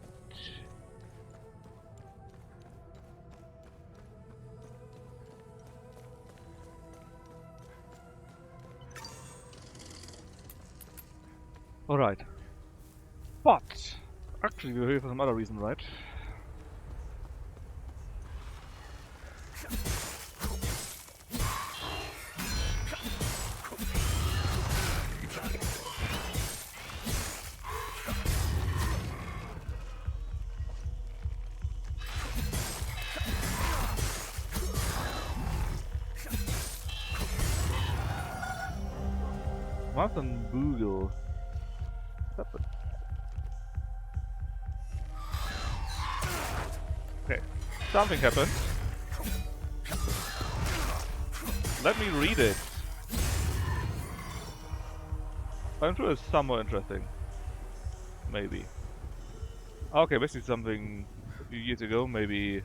Alright. But actually we're here for some other reason, right? Martin Boogle. What's happened? Okay, something happened. Let me read it. I'm sure it's somewhat interesting. Maybe. Okay, basically something a few years ago, maybe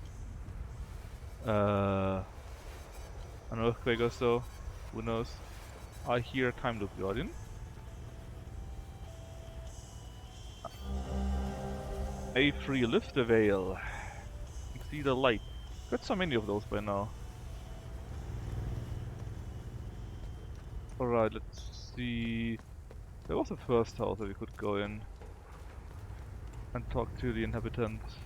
an earthquake or so. Who knows? I hear Time Loop Guardian. A3 lift the veil. See the light. Got so many of those by now. Alright, let's see. There was a first house that we could go in and talk to the inhabitants.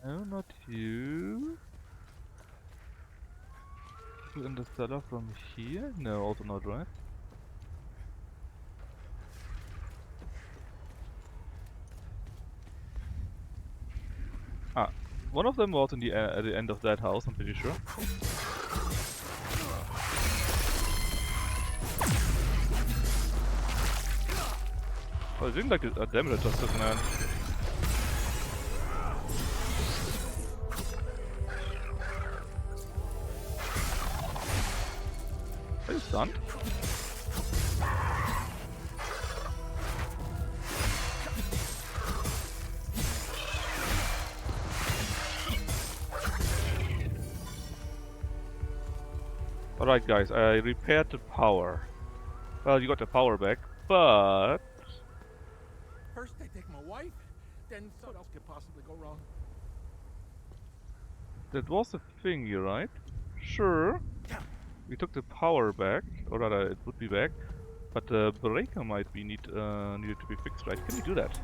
No, not you. You in the cellar from here? No, also not, right? Ah, one of them was in at the end of that house, I'm pretty sure. Oh, it didn't like a damage just took, man. Are you stunned? Alright guys, I repaired the power. Well, you got the power back, but... First they take my wife, then what else could possibly go wrong? That was a thingy, right? Sure. We took the power back, or rather it would be back, but the breaker might be needed to be fixed, right? Can we do that?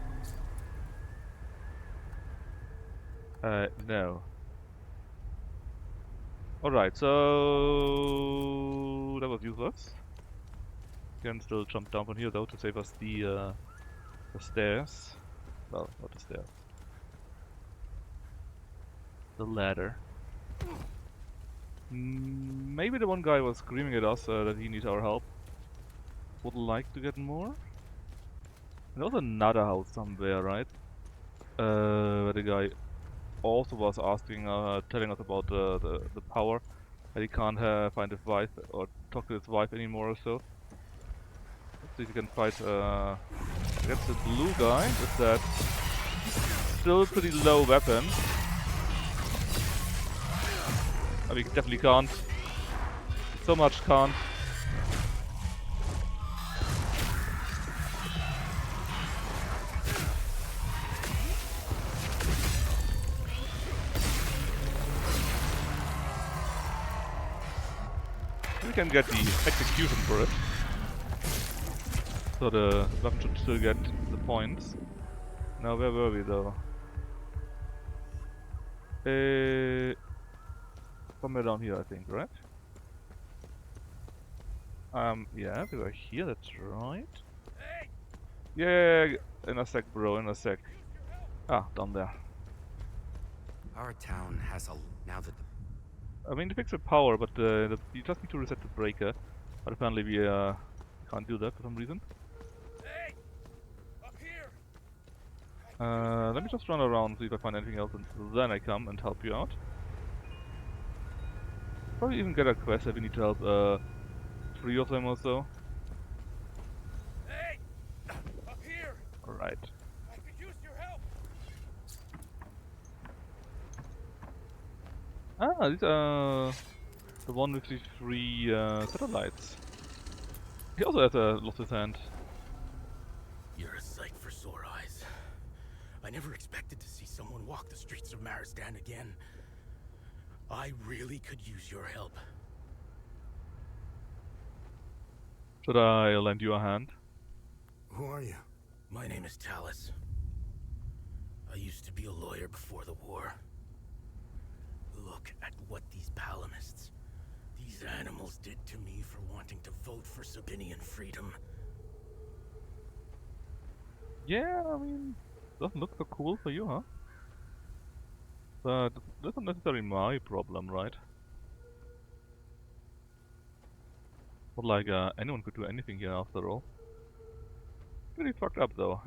No. Alright, so that was useless. Can still jump down from here though to save us the stairs. Well, not the stairs. The ladder. Maybe the one guy was screaming at us that he needs our help. Would like to get more. And there was another house somewhere, right? Where the guy also was asking, telling us about the power. That he can't find his wife or talk to his wife anymore or so. Let's see if we can fight against the blue guy with that still pretty low weapon. I mean, definitely can't. So much can't. We can get the execution for it. So the weapon should still get the points. Now where were we though? Somewhere down here I think, right? Yeah, we were here, that's right. Yeah, in a sec bro, in a sec. Ah, down there. Our town has a... now that the... I mean, to fix the power, but you just need to reset the breaker. But apparently we can't do that for some reason. Let me just run around, see if I find anything else, and then I come and help you out. Probably even get a quest if we need to help 3 of them or so. Hey! Up here! Alright. I could use your help! Ah, these are the one with the 3 satellites. He also has lost his hand. You're a sight for sore eyes. I never expected to see someone walk the streets of Maristan again. I really could use your help. Should I lend you a hand? Who are you? My name is Talus. I used to be a lawyer before the war. Look at what these palamists, these animals did to me for wanting to vote for Sabinian freedom. Yeah, I mean, doesn't look so cool for you, huh? But that's not necessarily my problem, right? Not like anyone could do anything here after all. Pretty fucked up though.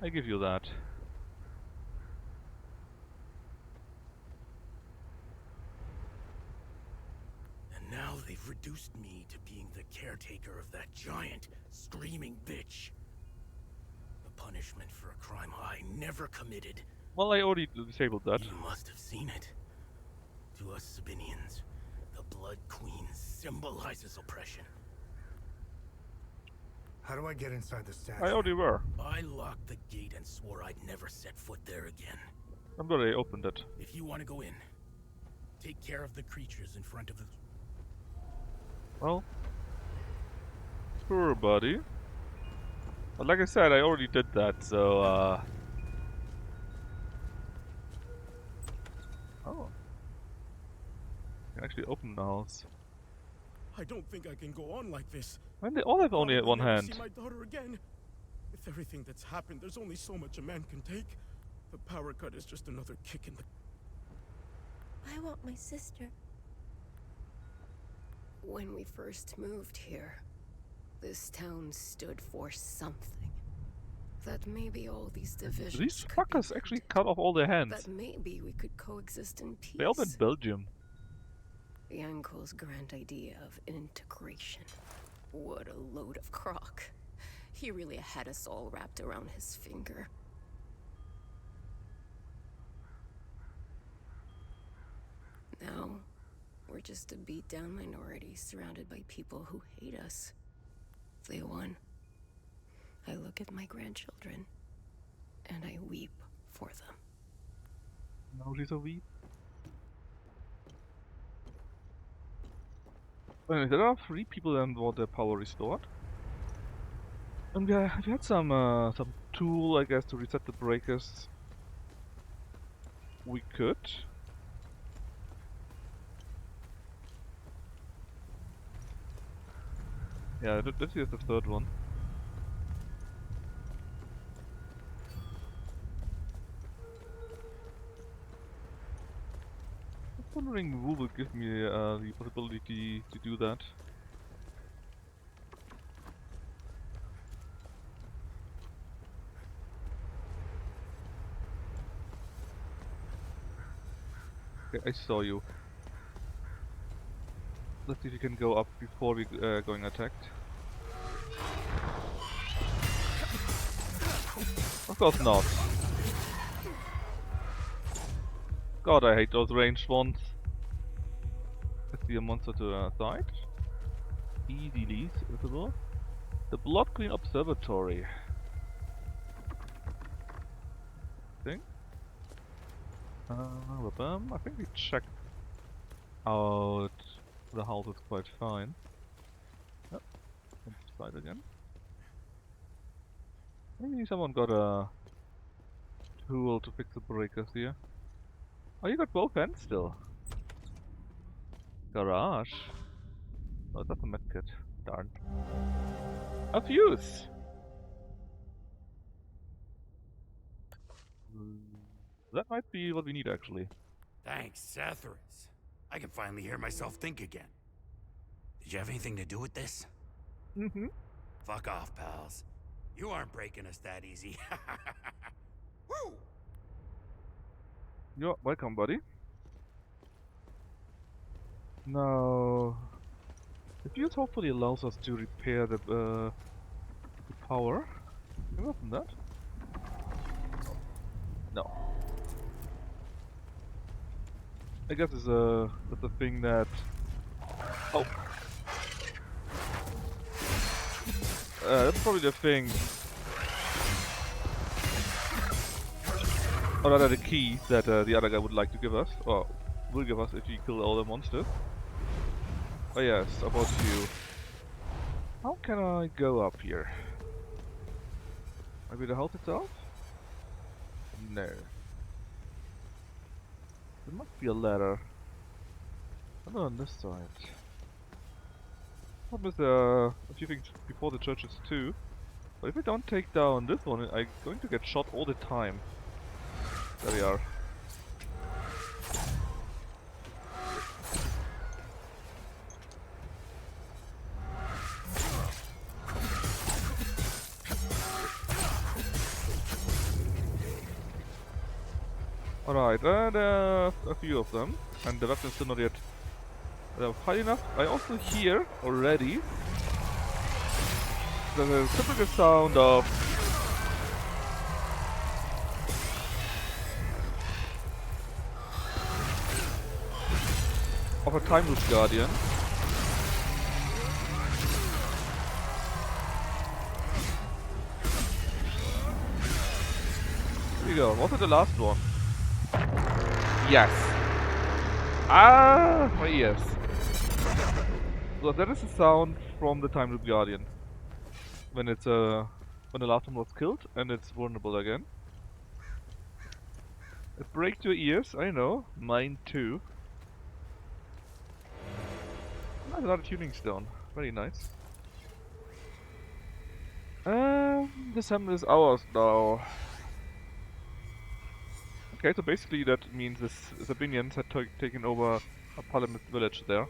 I give you that. And now they've reduced me to being the caretaker of that giant, screaming bitch. The punishment for a crime I never committed. Well, I already disabled that. You must have seen it. To us Sabinians, the Blood Queen symbolizes oppression. How do I get inside the statue? I already were. I locked the gate and swore I'd never set foot there again. I'm glad I opened it. If you want to go in, take care of the creatures in front of the... Well, sure, buddy. But like I said, I already did that, so oh. I can actually open the house. I don't think I can go on like this. And they all have only I'll one never hand. see my daughter again. With everything that's happened, there's only so much a man can take. The power cut is just another kick in the... I want my sister. When we first moved here, this town stood for something. That maybe all these divisions These could be fuckers actually cut off all their hands. that maybe we could coexist in peace. They all in Belgium. The uncle's grand idea of integration. What a load of crock. He really had us all wrapped around his finger. Now, we're just a beat-down minority surrounded by people who hate us. They won. I look at my grandchildren, and I weep for them. Now she's a weep. Anyway, there are 3 people that want their power restored. And we had some tool, I guess, to reset the breakers. We could. Yeah, this is the 3rd one. I'm wondering who will give me the possibility to do that. Okay, I saw you. Let's see if you can go up before we going attacked. Of course not. God, I hate those ranged ones. Let's see a monster to our side. Easily visible. The Blood Queen Observatory. I think we checked out the house is quite fine. Yep. Inside again. Maybe someone got a tool to fix the breakers here. Oh, you got both ends still. Garage. Oh, that's a medkit. Darn. A fuse! That might be what we need actually. Thanks, Cethris. I can finally hear myself think again. Did you have anything to do with this? Mm-hmm. Fuck off, pals. You aren't breaking us that easy. Woo! You're welcome, buddy. Now, the fuse hopefully allows us to repair the power. Can we open that? No. I guess it's that's a thing that. Oh. That's probably the thing. Or rather, the key that the other guy would like to give us, or will give us if we kill all the monsters. Oh yes, about you. How can I go up here? Maybe the house itself? No. There must be a ladder. I'm on this side. Problem is a few things before the churches too. But if I don't take down this one, I'm going to get shot all the time. There we are. Alright, there are a few of them, and the weapons still not yet high enough. I also hear already the typical sound of a time loop guardian. Here we go. Was it the last one? Yes. Ah, yes. So that is the sound from the time loop guardian when it's when the last one was killed and it's vulnerable again. It breaks your ears, I know. Mine too. Nice, another tuning stone. Very nice. This hammer is ours now. Okay, so basically that means the Sabinians had taken over a Palamist village there.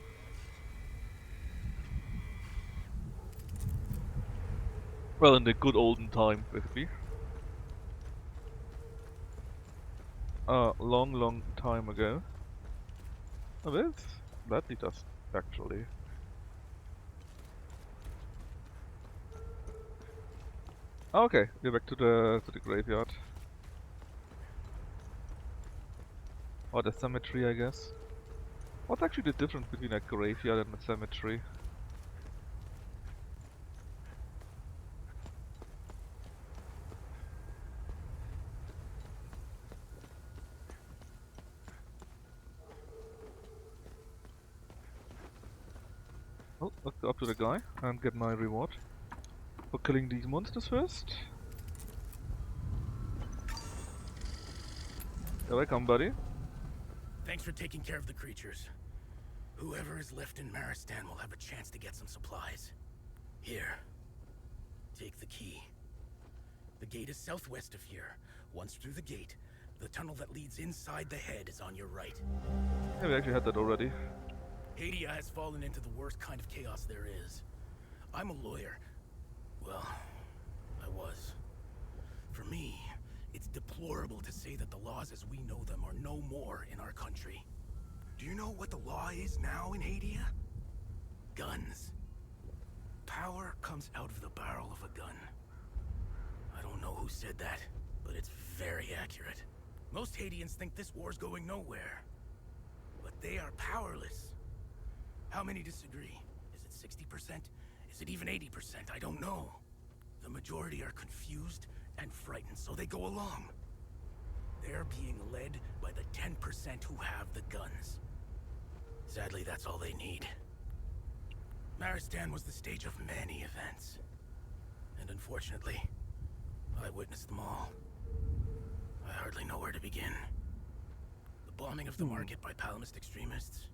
Well, in the good olden time, basically. A long time ago. Oh, that leads us, actually. Okay, we're back to the graveyard. Or the cemetery, I guess. What's actually the difference between a graveyard and a cemetery? Well, let's go up to the guy and get my reward for killing these monsters first. You're welcome, buddy. Thanks for taking care of the creatures. Whoever is left in Maristan will have a chance to get some supplies. Here. Take the key. The gate is southwest of here. Once through the gate, the tunnel that leads inside the head is on your right. Yeah, we actually had that already. Hadia has fallen into the worst kind of chaos there is. I'm a lawyer. Well, I was. For me, it's deplorable to say that the laws as we know them are no more in our country. Do you know what the law is now in Hadia? Guns. Power comes out of the barrel of a gun. I don't know who said that, but it's very accurate. Most Hadians think this war's going nowhere. But they are powerless. How many disagree? Is it 60%? Is it even 80%? I don't know. The majority are confused and frightened, so they go along. They're being led by the 10% who have the guns. Sadly, that's all they need. Maristan was the stage of many events. And unfortunately, I witnessed them all. I hardly know where to begin. The bombing of the market by Palamist extremists.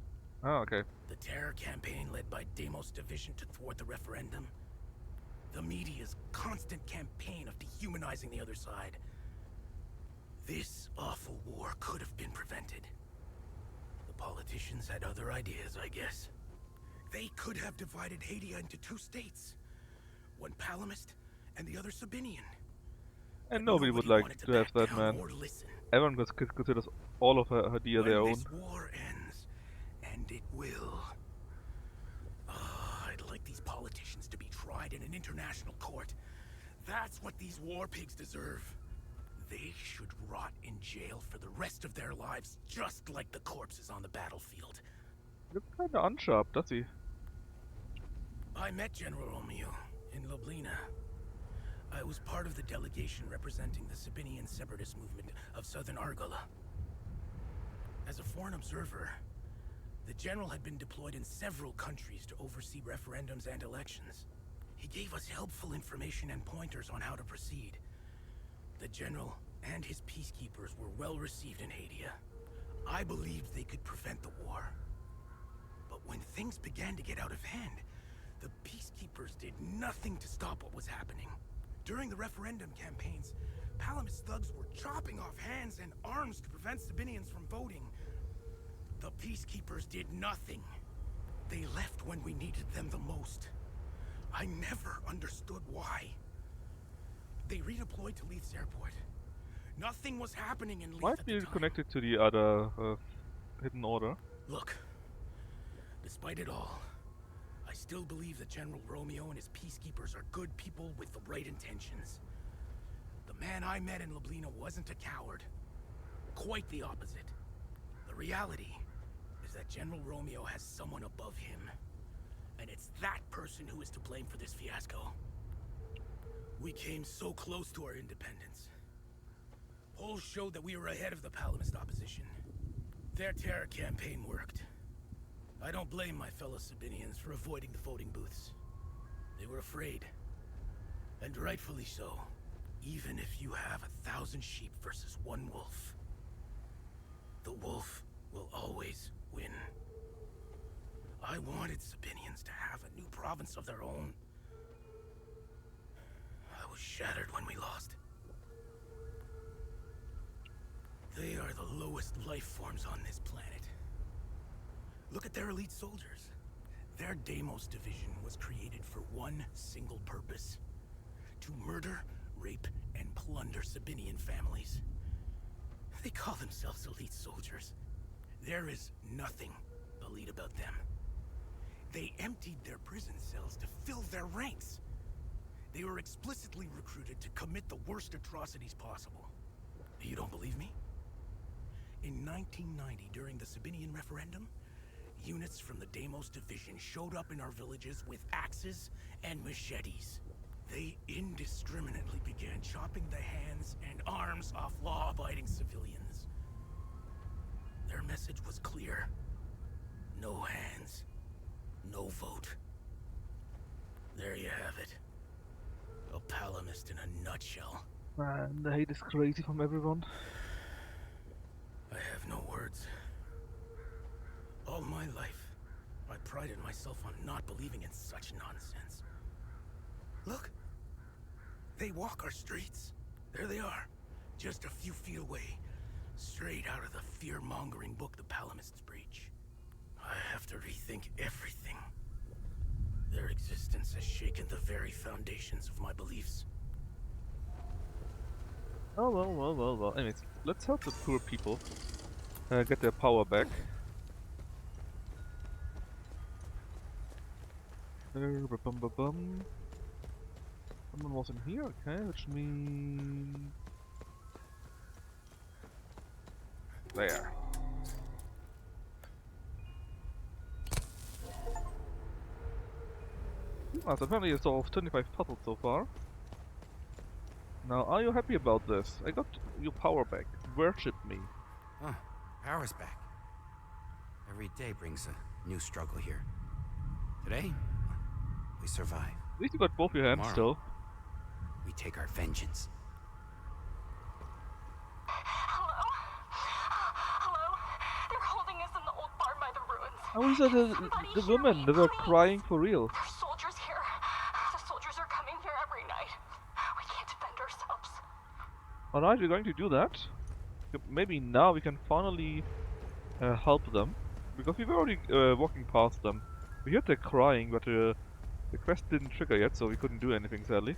Oh, okay. The terror campaign led by Deimos' division to thwart the referendum. The media's constant campaign of dehumanizing the other side. This awful war could have been prevented. The politicians had other ideas, I guess. They could have divided Hadia into two states. One Palamist, and the other Sabinian. And nobody would like to have that, man. Everyone considers all of her dear their own. This war ends, and it will. I'd like these politicians to be tried in an international court. That's what these war pigs deserve. They should rot in jail for the rest of their lives, just like the corpses on the battlefield. Looks kinda unsharp, does he? I met General Romeo in Ljubljana. I was part of the delegation representing the Sabinian separatist movement of southern Argola. As a foreign observer, the general had been deployed in several countries to oversee referendums and elections. He gave us helpful information and pointers on how to proceed. The general and his peacekeepers were well received in Hadia. I believed they could prevent the war. But when things began to get out of hand, the peacekeepers did nothing to stop what was happening. During the referendum campaigns, Palamist thugs were chopping off hands and arms to prevent Sabinians from voting. The peacekeepers did nothing. They left when we needed them the most. I never understood why. They redeployed to Leith's airport. Nothing was happening in Leith Might at be the time. connected to the other hidden order. Look, despite it all, I still believe that General Romeo and his peacekeepers are good people with the right intentions. The man I met in Ljubljana wasn't a coward. Quite the opposite. The reality is that General Romeo has someone above him. And it's that person who is to blame for this fiasco. We came so close to our independence. Polls showed that we were ahead of the Palamist opposition. Their terror campaign worked. I don't blame my fellow Sabinians for avoiding the voting booths. They were afraid. And rightfully so. Even if you have 1,000 sheep versus one wolf, the wolf will always win. I wanted Sabinians to have a new province of their own. I was shattered when we lost. They are the lowest life forms on this planet. Look at their elite soldiers. Their Deimos division was created for one single purpose: to murder, rape, and plunder Sabinian families. They call themselves elite soldiers. There is nothing elite about them. They emptied their prison cells to fill their ranks. They were explicitly recruited to commit the worst atrocities possible. You don't believe me? In 1990, during the Sabinian referendum, units from the Deimos division showed up in our villages with axes and machetes. They indiscriminately began chopping the hands and arms off law-abiding civilians. Their message was clear. No hands, no vote. There you have it. A Palamist in a nutshell. Man, the hate is crazy from everyone. I have no words. All my life, I prided myself on not believing in such nonsense. Look, they walk our streets. There they are, just a few feet away, straight out of the fear-mongering book the Palamists preach. I have to rethink everything. Their existence has shaken the very foundations of my beliefs. Oh well. Anyways, let's help the poor people get their power back. Someone was in here, okay, which means... There. So apparently I solved 25 puzzles so far. Now, are you happy about this? I got your power back. Worship me. Oh, power's back. Every day brings a new struggle here. Today, we survive. At least you got both your hands Tomorrow, still. we take our vengeance. They're holding us in the old barn by the ruins. How is that the women? They were crying for real. There's soldiers here. The soldiers are coming here every night. We can't defend ourselves. Alright, we're going to do that. Maybe now we can finally help them. Because we were already walking past them. We heard them crying, but the quest didn't trigger yet, so we couldn't do anything, sadly.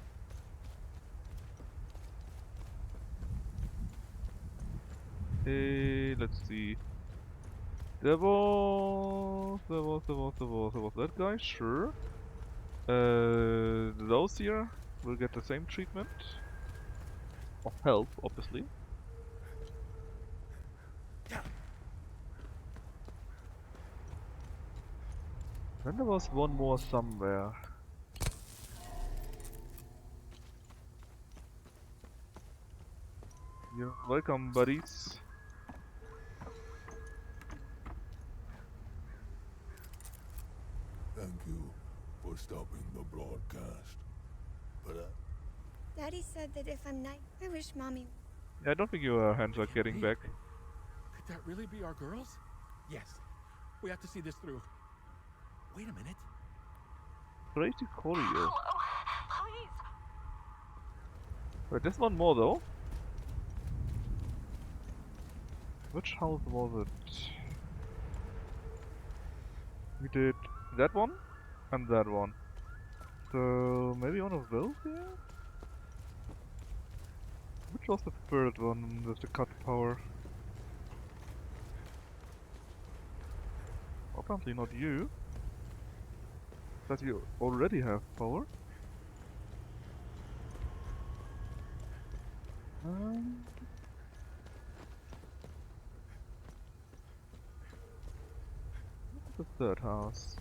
Let's see. There was that guy, sure. Those here will get the same treatment. Of health, obviously. Then there was one more somewhere. You're welcome, buddies. Thank you for stopping the broadcast. But Daddy said that if I'm nice, I wish Mommy... Yeah, I don't think your hands are getting back. Could that really be our girls? Yes. We have to see this through. Wait a minute. Crazy choreo. Hello, please. Wait, there's one more though. Which house was it? We did that one and that one. So maybe one of those here? Which was the third one with the cut power? Apparently not you. That you already have power. What's the third house?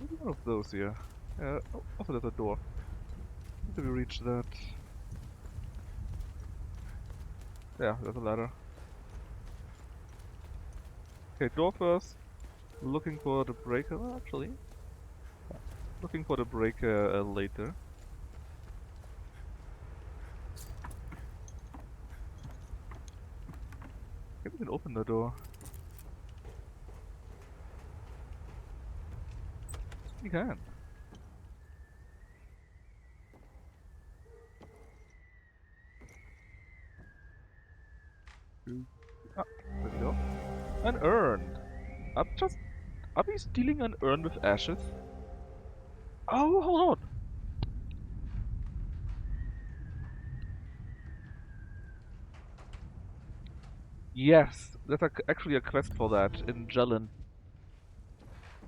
Maybe one of those here. Yeah, also there's a door. Maybe we reach that. Yeah, there's a ladder. Okay, door first. Looking for the breaker, actually. Looking for the breaker later. Maybe we can open the door. We can. Ah, there we go. An urn. Are we stealing an urn with ashes? Oh, hold on. Yes, there's actually a quest for that in Jellin,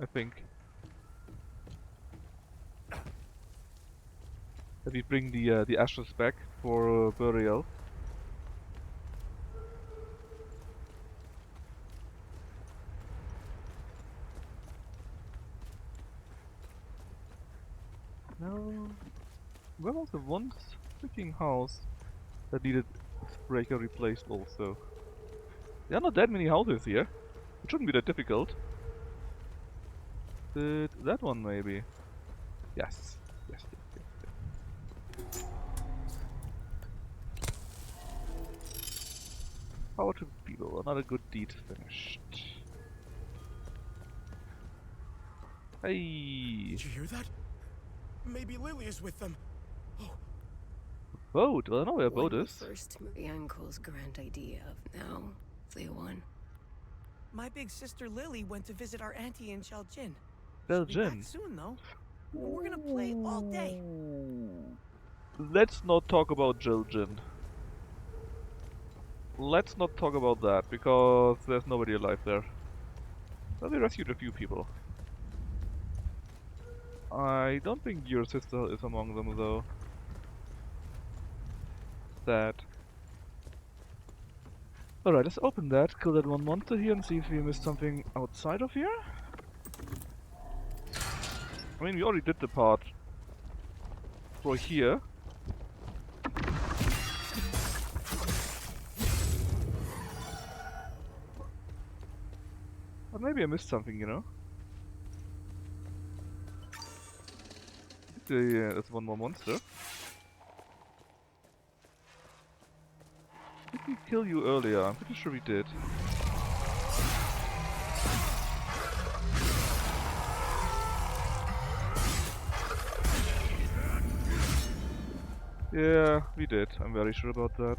I think. That we bring the ashes back for burial. No, where was the one freaking house that needed breaker replaced also? There are not that many houses here. It shouldn't be that difficult. Did that one maybe? Yes. Yes. Power to people. Another good deed finished. Hey. Did you hear that? Maybe Lily is with them. Boat. Well, I know where a boat When is. First, the uncle's grand idea of now they won. My big sister Lily went to visit our auntie in Sheljin. Sheljin. Soon though. We're gonna play all day. Let's not talk about Sheljin. Let's not talk about that because there's nobody alive there. Well, we rescued a few people. I don't think your sister is among them though. Sad. Alright, let's open that, kill that one monster here and see if we missed something outside of here. I mean, we already did the part for here. But maybe I missed something, you know? Yeah, that's one more monster. Did we kill you earlier? I'm pretty sure we did. Yeah, we did. I'm very sure about that.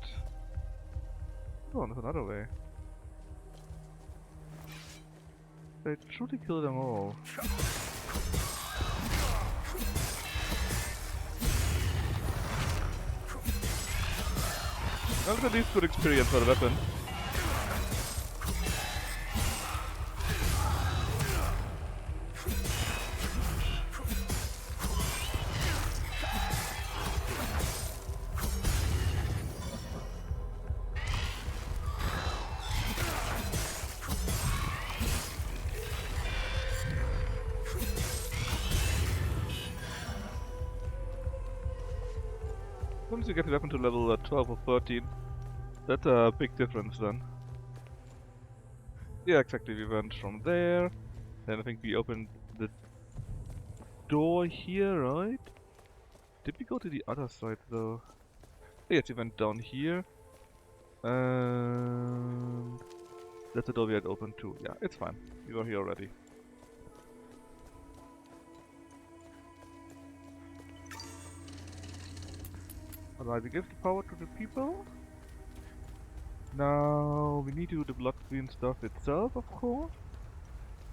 Oh, there's another way. They truly kill them all. That's at least good experience for the weapon. Once you get the weapon to level 12 or 13, that's a big difference then. Yeah, exactly, we went from there, then I think we opened the door here, right? Did we go to the other side though? Yes, we went down here, and that's the door we had opened too. Yeah, it's fine, we were here already. Alright, we give the power to the people. Now we need to do the blood queen stuff itself, of course.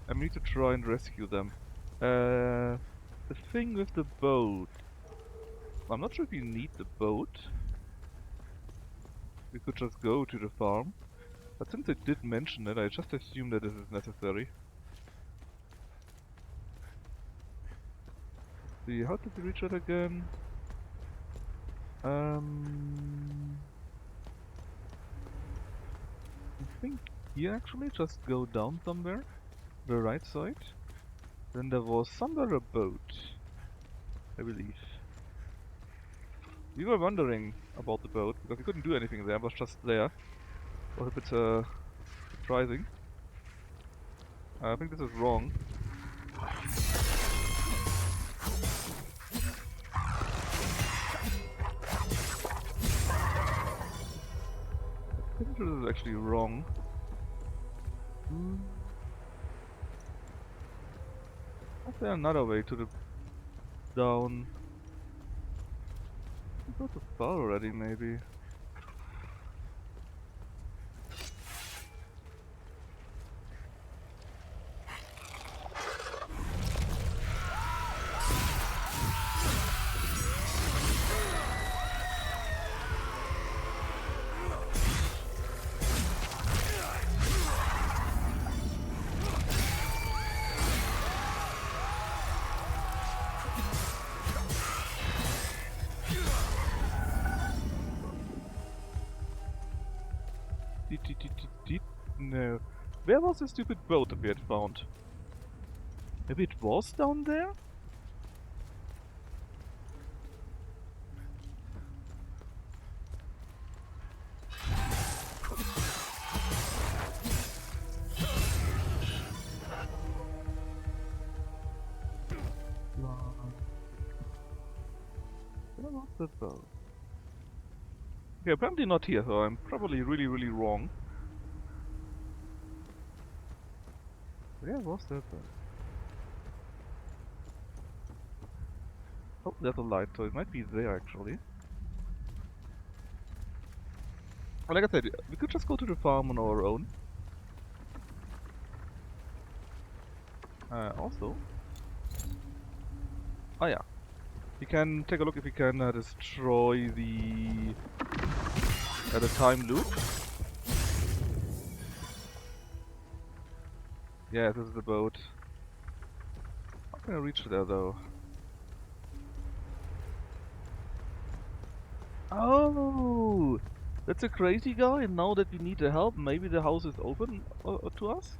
And we need to try and rescue them. The thing with the boat. I'm not sure if we need the boat. We could just go to the farm. But since they did mention it, I just assume that this is necessary. Let's see, how did we reach that again? I think here actually, just go down somewhere. The right side. Then there was somewhere a boat, I believe. We were wondering about the boat, because we couldn't do anything there, it was just there. It was a bit surprising. I think this is wrong. I think this is actually wrong. Is there another way to the down? We go too far already, maybe. No. Where was the stupid boat that we had found? Maybe it was down there? Where was the boat? Okay, apparently not here, so I'm probably really wrong. Where was that boat? Oh, there's a light, so it might be there actually. Well, like I said, we could just go to the farm on our own. Also... Oh yeah. We can take a look if we can destroy the time loop. Yeah, this is the boat. How can I reach there though? Oh! That's a crazy guy, and now that we need the help, maybe the house is open to us?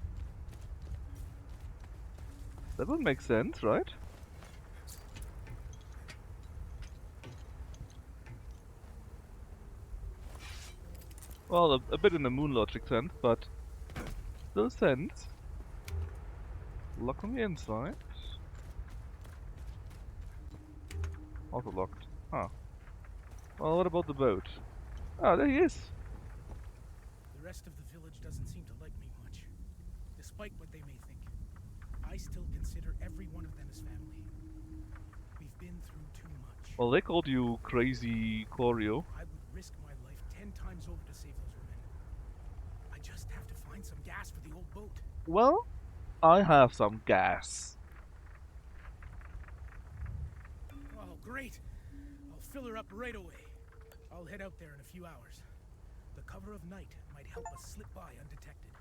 That would make sense, right? Well, a bit in the moon logic sense, but still sense. Lock on the inside. Also locked. Huh. Well, what about the boat? Ah, there he is! The rest of the village doesn't seem to like me much. Despite what they may think, I still consider every one of them as family. We've been through too much. Well, they called you crazy Choreo. I would risk my life 10 times over to save those women. I just have to find some gas for the old boat. Well, I have some gas. Oh, great! I'll fill her up right away. I'll head out there in a few hours. The cover of night might help us slip by undetected.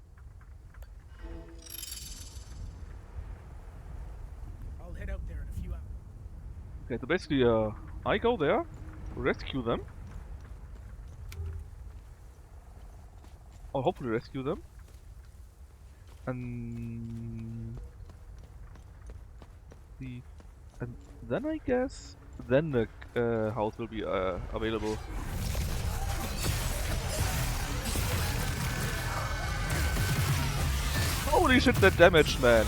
I'll head out there in a few hours. Okay, so basically, I go there, rescue them. Or hopefully rescue them. And then I guess, then the house will be available. Holy shit, that damage, man!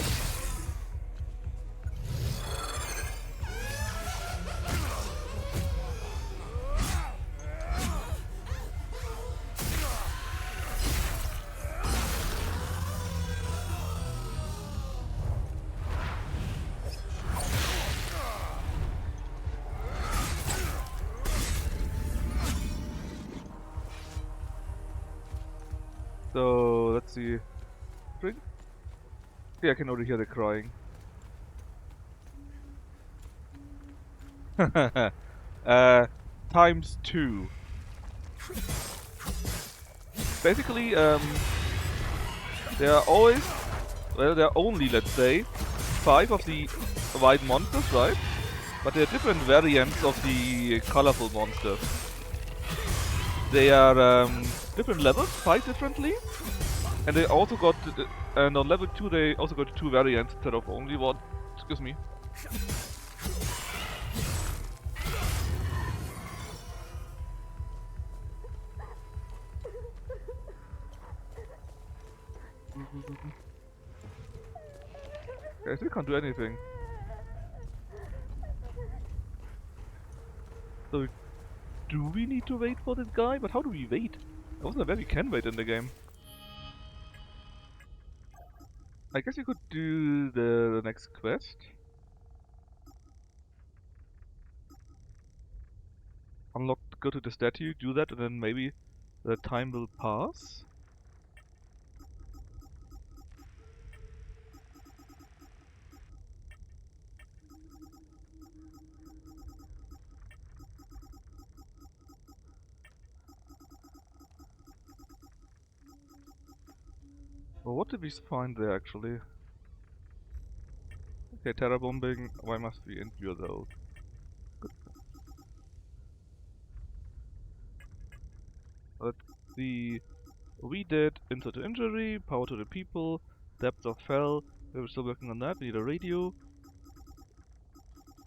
So let's see. Yeah, I can already hear the crying. Times 2. Basically, there are always, well, there are only, let's say, 5 of the white monsters, right? But there are different variants of the colorful monsters. They are different levels, fight differently, and they also got, and on level 2 they also got 2 variants instead of only one. Excuse me. I still can't do anything. So, do we need to wait for this guy? But how do we wait? I wasn't aware we can wait in the game. I guess you could do the next quest. Unlock, go to the statue, do that, and then maybe the time will pass. Well, what did we find there actually? Okay, terror bombing. Why must we endure those? Good. Let's see. We did insult to injury, power to the people, depth of hell. We're still working on that. We need a radio.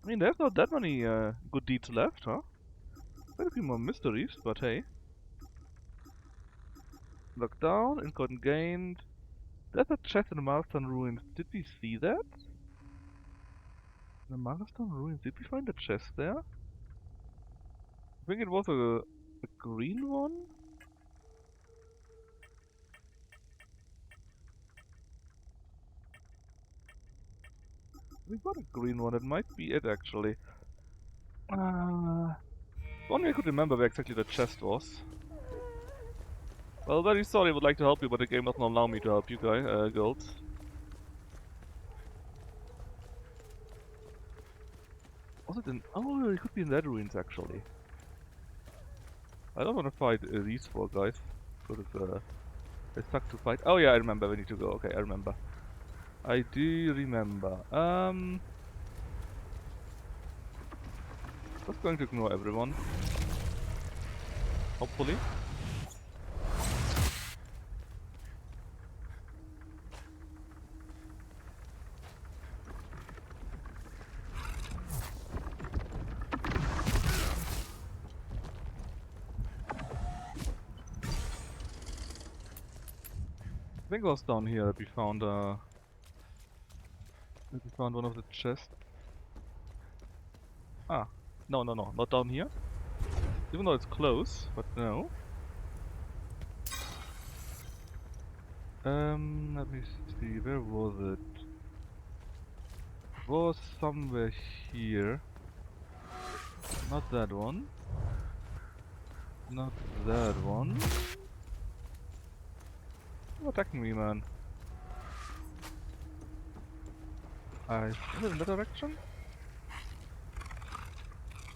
I mean, there's not that many good deeds left, huh? Quite a few more mysteries, but hey. Lockdown, income gained. There's a chest in the Milestone Ruins. Did we see that? The Milestone Ruins, did we find a chest there? I think it was a green one? We got a green one, it might be it actually. Only I could remember where exactly the chest was. Well, very sorry, I would like to help you, but the game doesn't allow me to help you guys, girls. Was it in... Oh, it could be in that ruins actually. I don't want to fight these 4 guys. Because they suck to fight. Oh yeah, I remember we need to go. Okay, I remember. I do remember. Just going to ignore everyone. Hopefully. I think it was down here that we found one of the chests. Ah, no, not down here. Even though it's close, but no. Let me see, where was it? It was somewhere here. Not that one. Not that one. You're attacking me, man. I think in that direction?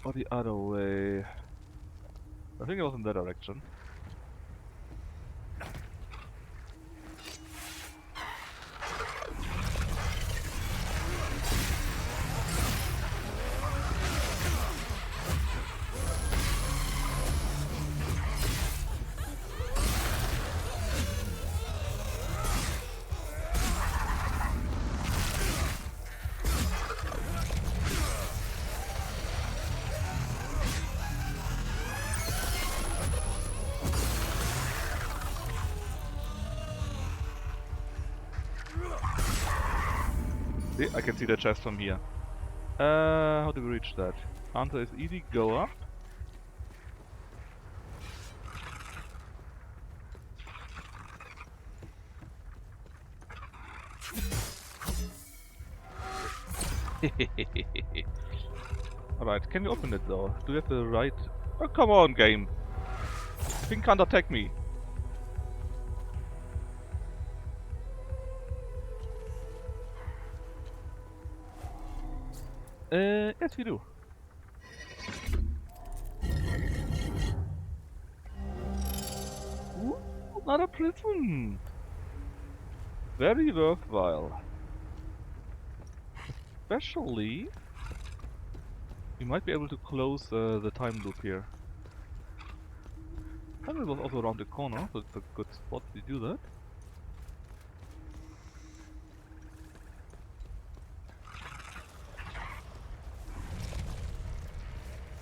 Or the other way? I think it was in that direction. See, I can see the chest from here. How do we reach that? Answer is easy, go up. Alright, can you open it though? Do you have the right... Oh, come on, game! Thing can't attack me. Yes we do. Ooh, not a prison! Very worthwhile. Especially... we might be able to close the time loop here. And it was also around the corner, so it's a good spot to do that.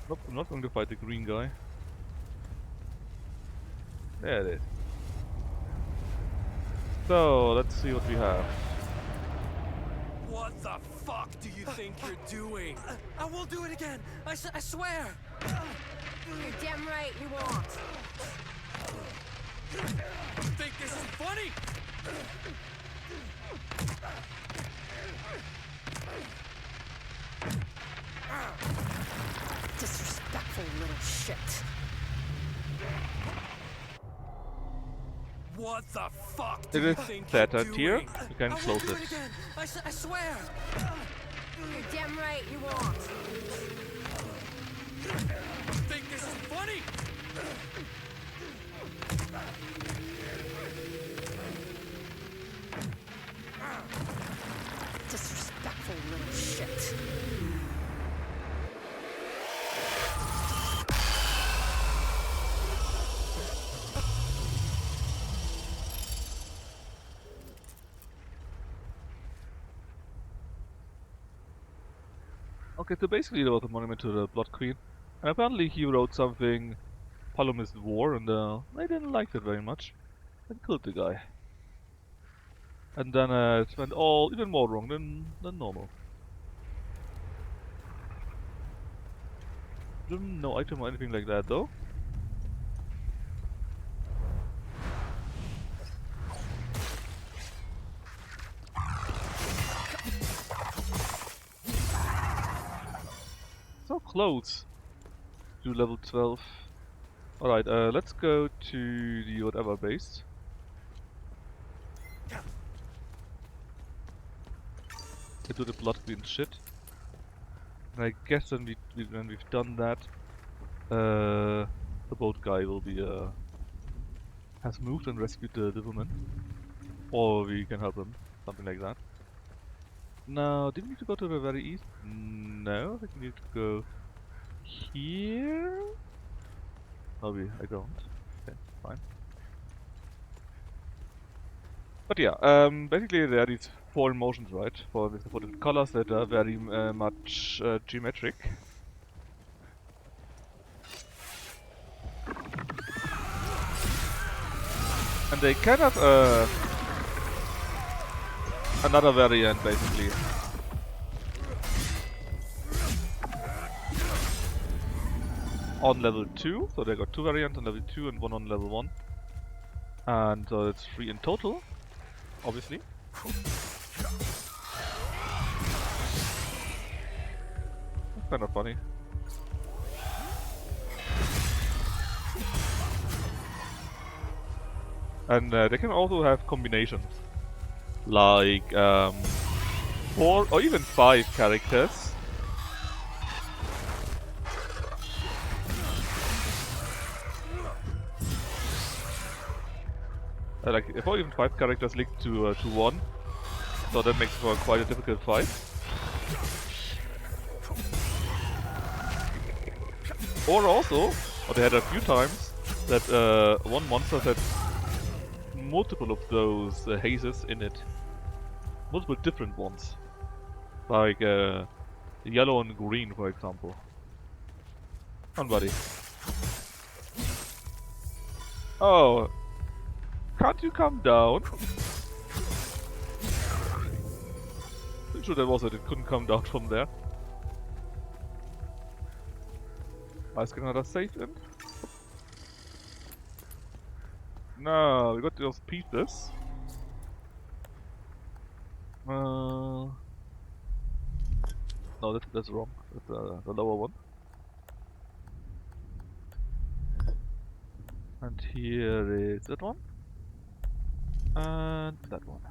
Nope, I'm not going to fight the green guy. There it is. So, let's see what we have. What the fuck do you think you're doing? I won't do it again. I swear. You're damn right you won't. You think this is funny? Disrespectful little shit. What the fuck do It you is think set you're at here. doing? You can I close won't do it. it again. I swear. You're damn right you won't. You think this is funny? Disrespectful little shit. Okay, so basically there was a monument to the Blood Queen. And apparently he wrote something, Palomist War, and I didn't like it very much. And killed the guy. And then it went all even more wrong than normal. No item or anything like that though. So close to level 12. Alright, let's go to the whatever base. To do the Blood Queen shit. And I guess when we've done that, the boat guy will be has moved and rescued the woman, or we can help him, something like that. Now, did we need to go to the very east? No, I think we need to go here. Oh, I don't. Okay, fine. But yeah, basically there are these 4 emotions, right? For the different colors that are very much geometric. And they can have another variant, basically. On level 2, so they got 2 variants on level 2 and 1 on level 1. And so it's 3 in total, obviously. That's kind of funny. And they can also have combinations. Like 4 or even 5 characters. Like 4 or even 5 characters linked to 1. So that makes for quite a difficult fight. Or also, what they had a few times, that one monster had multiple of those hazes in it. Multiple different ones. Like yellow and green, for example. Come on, buddy. Oh. Can't you come down? pretty sure that was it. It couldn't come down from there. Let's get another save in. No, we got those pieces. No, that's wrong. That's the lower one. And here is that one. And that one.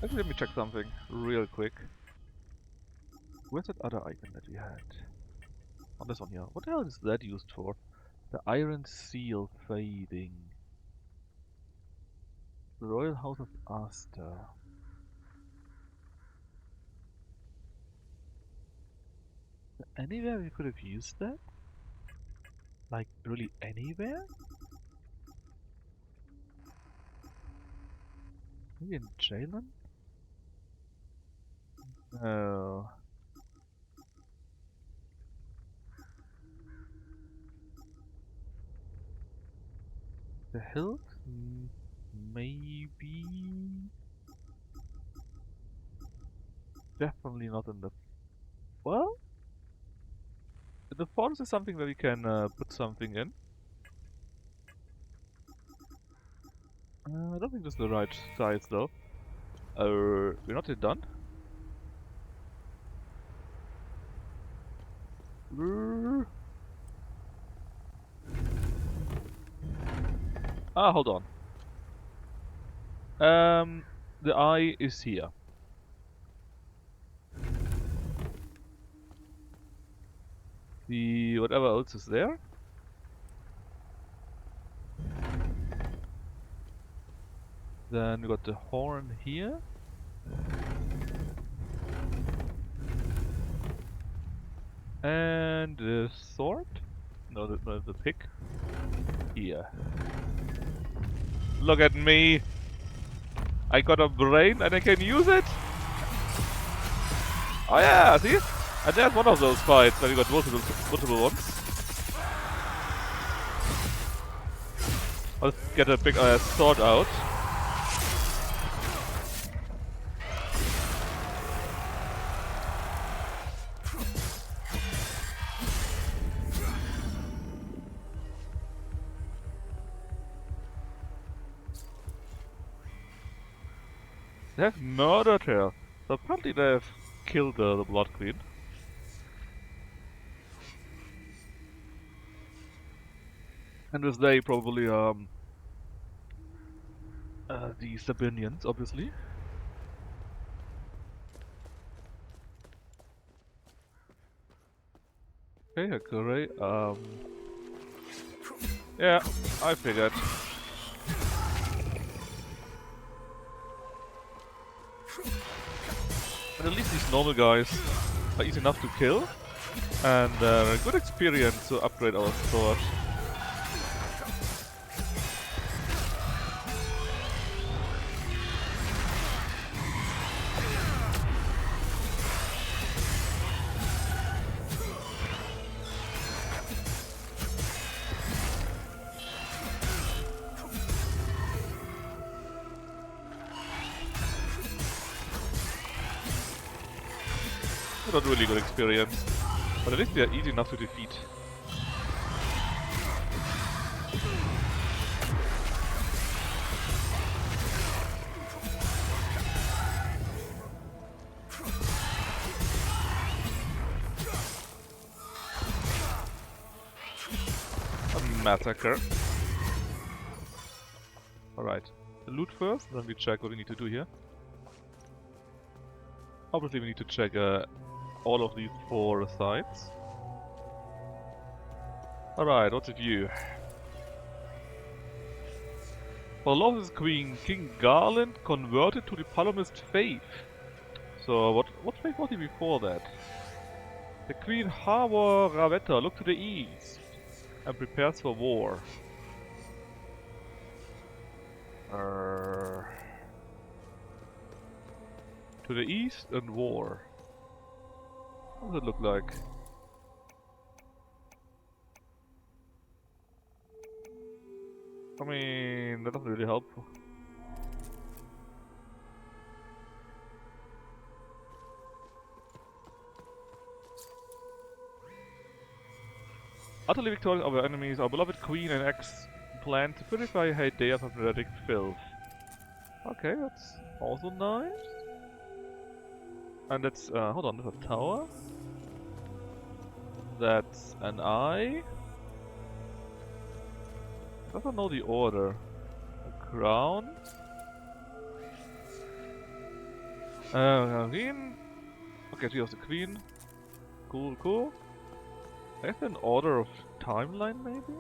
Actually, let me check something real quick. Where's that other icon that we had? On this one here. What the hell is that used for? The iron seal fading. The Royal House of Aster. Anywhere we could have used that? Like, really anywhere? Maybe in Jalen? No. The hills? Maybe. Definitely not in the. Well? The forest is something where we can put something in. I don't think this is the right size though. We're not yet done. Hold on. The eye is here. The whatever else is there. Then we got the horn here. And the sword? No, the pick. Here. Look at me! I got a brain and I can use it! Oh yeah, see? And there's one of those fights where we got multiple ones. Let's get a big sword out. They have murdered her. So apparently they have killed the Blood Queen. And with they probably the Sabinians, obviously. Okay, great. Yeah, I figured. But at least these normal guys are easy enough to kill, and a good experience to upgrade our sword. Not really good experience, but at least they are easy enough to defeat. A massacre. Alright, loot first, then we check what we need to do here. Obviously we need to check all of these 4 sites. Alright, what's the view? For the love of his queen, King Garland converted to the Palomist faith. So what faith was he before that? The Queen Harbor Ravetta look to the east and prepares for war. To the east and war. What does it look like? I mean, that doesn't really help. Utterly victorious over our enemies, our beloved queen and ex plan to purify Haidea from heretic filth. Okay, that's also nice. And that's, hold on, there's a tower. That's an eye. Doesn't know the order. A crown. Queen. Okay, she was the queen. Cool, cool. I guess an order of timeline, maybe?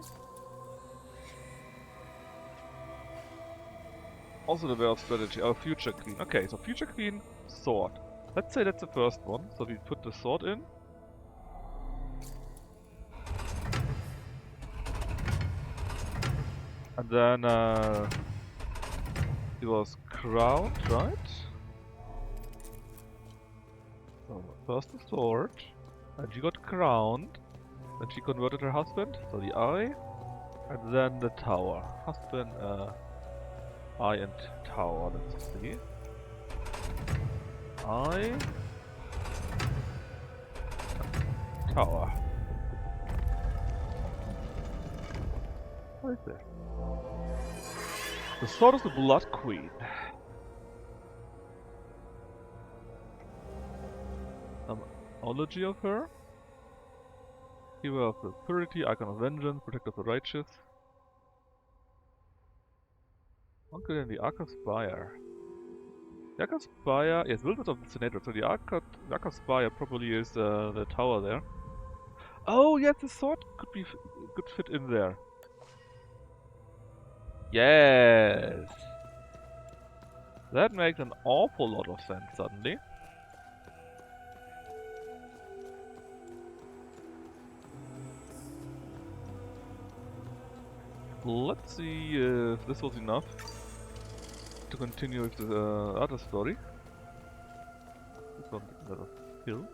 Also the world strategy, our future queen. Okay, so future queen, sword. Let's say that's the first one. So we put the sword in. And then it was crowned, right? So first the sword, and she got crowned. Then she converted her husband, so the eye, and then the tower. Husband, eye and tower. Let's see. Eye, tower. What is this? The sword of the Blood Queen. Some ology of her. Hero of the Purity, Icon of Vengeance, Protector of the Righteous. Uncle in the Ark of Spire. The Ark of Spire, yes, Wilderness of the Senator. So the Ark of Spire probably is the tower there. Oh yes, the sword could fit in there. Yes, that makes an awful lot of sense suddenly. Let's see if this was enough to continue with the other story. This one that was killed.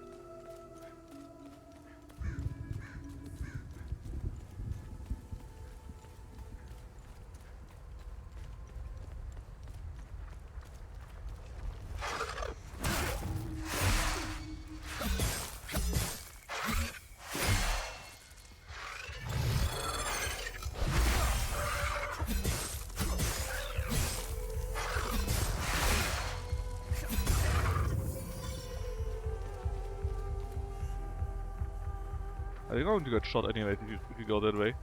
You're going to get shot anyway if you go that way.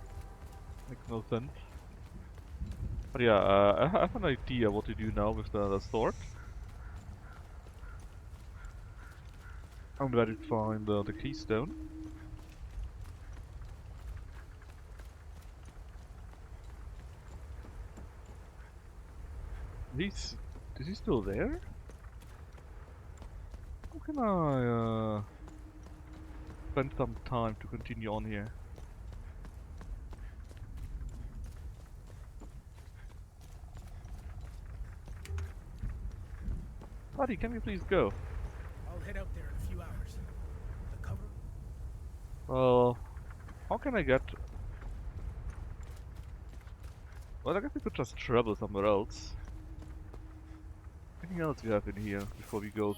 Makes no sense. But yeah, I have an idea what to do now with the sword. I'm ready to find the Keystone. Is he still there? How can I spend some time to continue on here? Buddy, can we please go? I'll head out there in a few hours. The cover? Well, how can I get... Well, I guess we could just travel somewhere else. Anything else we have in here before we go?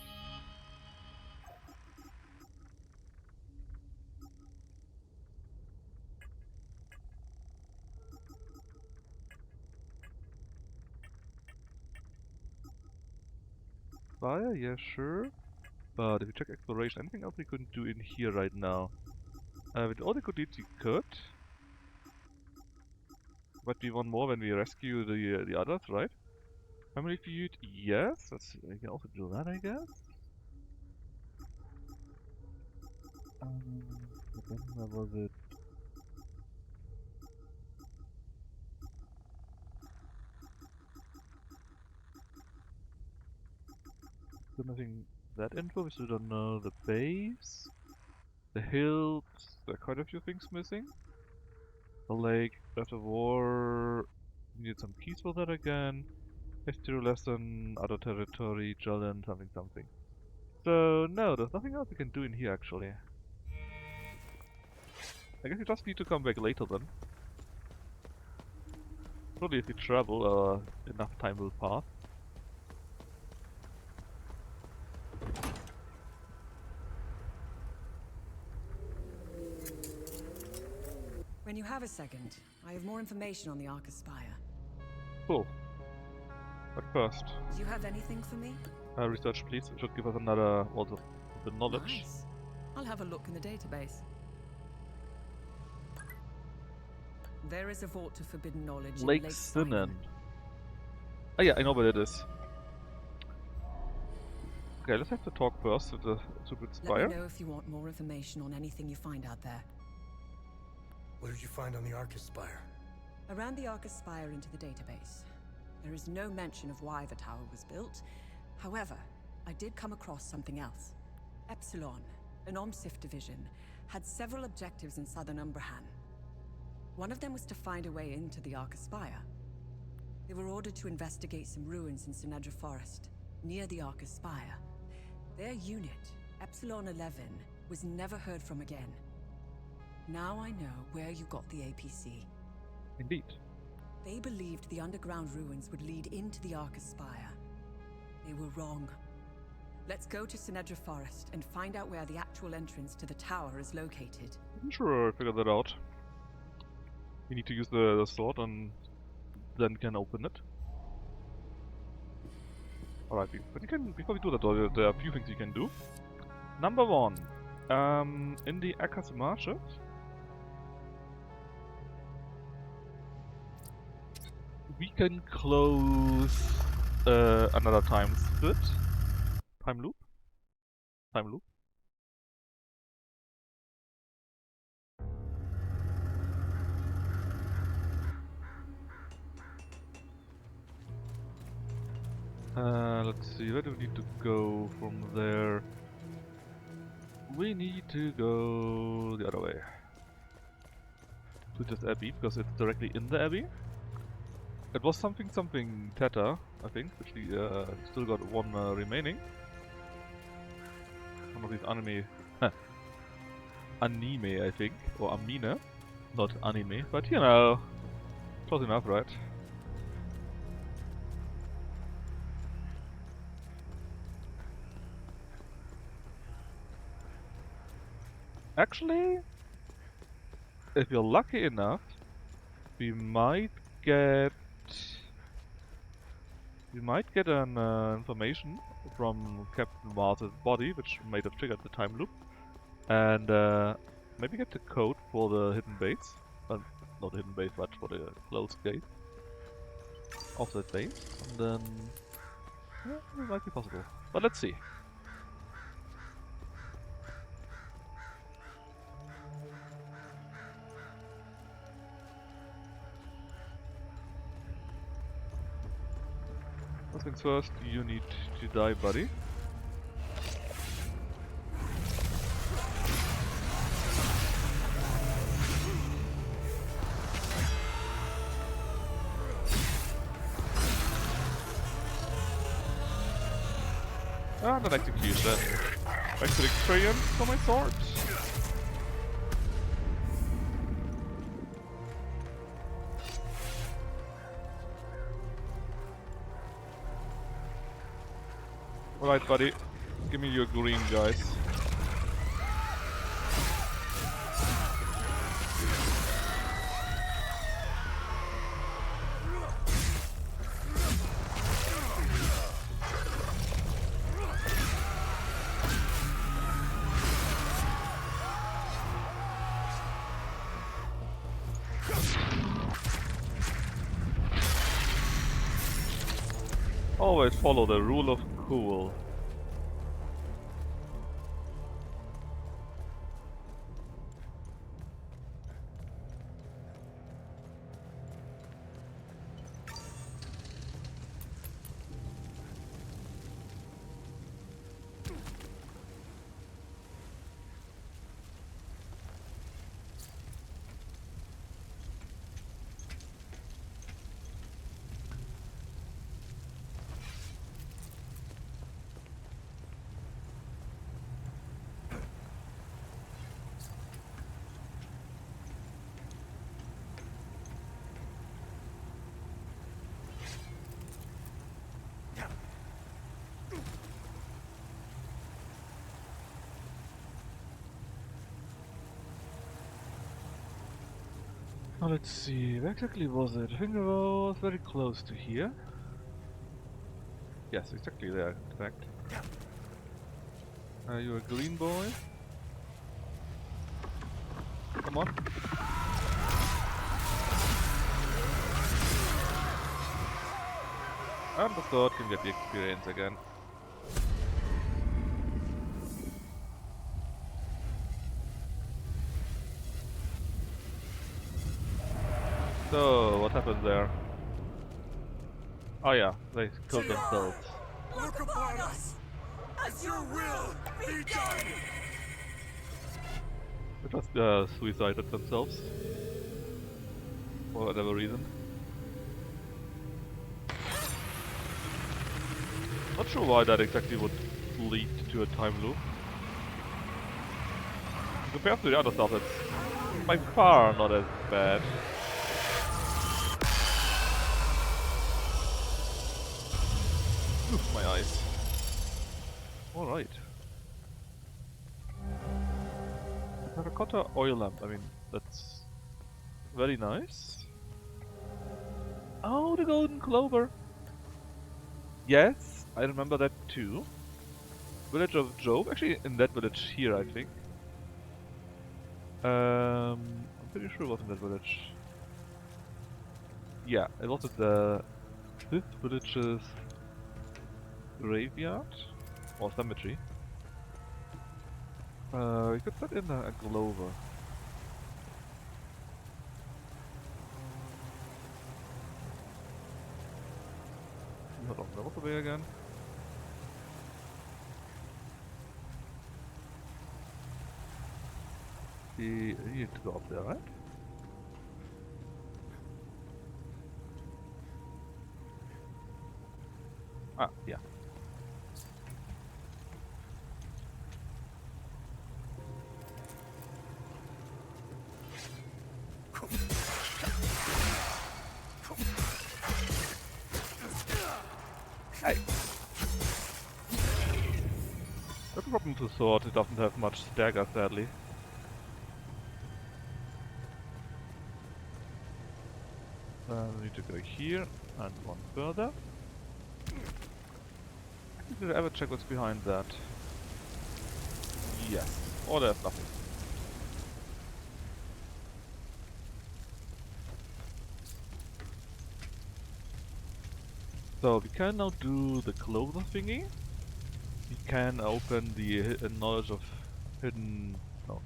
Fire? Yeah, sure. But if we check exploration, anything else we couldn't do in here right now? With all the good deeds we could. But we want more when we rescue the others, right? Family feud? Yes. We can also do that, I guess. But then where was it? Still nothing that info. We still don't know the base, the hills. There are quite a few things missing. The lake, reservoir. We need some keys for that again. History lesson, other territory, Jolin, something. So no, there's nothing else we can do in here actually. I guess we just need to come back later then. Probably if we travel, enough time will pass. When you have a second, I have more information on the Ark Aspire. Cool. But first, Do you have anything for me? research please. It should give us another also the knowledge. Nice. I'll have a look in the database. There is a vault of forbidden knowledge Lake in Lake Sinan. Oh yeah, I know where it is. Okay, let's have to talk first with the stupid spire. Let me know if you want more information on anything you find out there. What did you find on the Ark Spire? I ran the Ark Aspire into the database. There is no mention of why the tower was built. However, I did come across something else. Epsilon, an OMSIF division, had several objectives in southern Umbrahan. One of them was to find a way into the Ark Aspire. They were ordered to investigate some ruins in Sinedra Forest, near the Ark Aspire. Their unit, Epsilon 11, was never heard from again. Now I know where you got the APC. Indeed. They believed the underground ruins would lead into the Ark Aspire. They were wrong. Let's go to Sinedra Forest and find out where the actual entrance to the tower is located. Sure, I figured that out. We need to use the sword and then can open it. Alright, but before we do that though, there are a few things you can do. Number one, in the Akas Marshes, we can close another time split. Time loop? Time loop. Let's see, where do we need to go from there? We need to go the other way. To this abbey, because it's directly in the abbey. It was something Theta, I think, which we still got one remaining. One of these anime, anime I think, or amine, not anime, but you know, close enough, right? Actually, if you're lucky enough, we might get an information from Captain Mars's body, which might have triggered the time loop, and maybe get the code for the hidden base, not the hidden base, but for the closed gate of that base, and then it might be possible. But let's see. First things first, you need to die, buddy. And an execution. Extra experience for my sword. Alright, buddy. Give me your green, guys. Always follow the rule of cool. Now let's see, where exactly was it? I think it was very close to here. Yes, exactly there, in fact. You're a green boy. Come on. And the sword can get the experience again. So, what happened there? Oh yeah, they killed themselves. Look upon us! As your will be done! They just suicided themselves. For whatever reason. Not sure why that exactly would lead to a time loop. Compared to the other stuff, it's by far not as bad. Oof, my eyes. Alright. Terracotta oil lamp, I mean, that's very nice. Oh, the golden clover! Yes, I remember that too. Village of Jove, actually in that village here, I think. I'm pretty sure it was in that village. Yeah, it was at the this village's graveyard or cemetery. We could put in a Glover. Hold on, that was the way again. You need to go up there, right? Ah, yeah. Hey! That's a problem to the sword, it doesn't have much stagger, sadly. We need to go here, and one further. Did I ever check what's behind that? Yes. Or there's nothing. So we can now do the clover thingy. We can open the knowledge of hidden... no.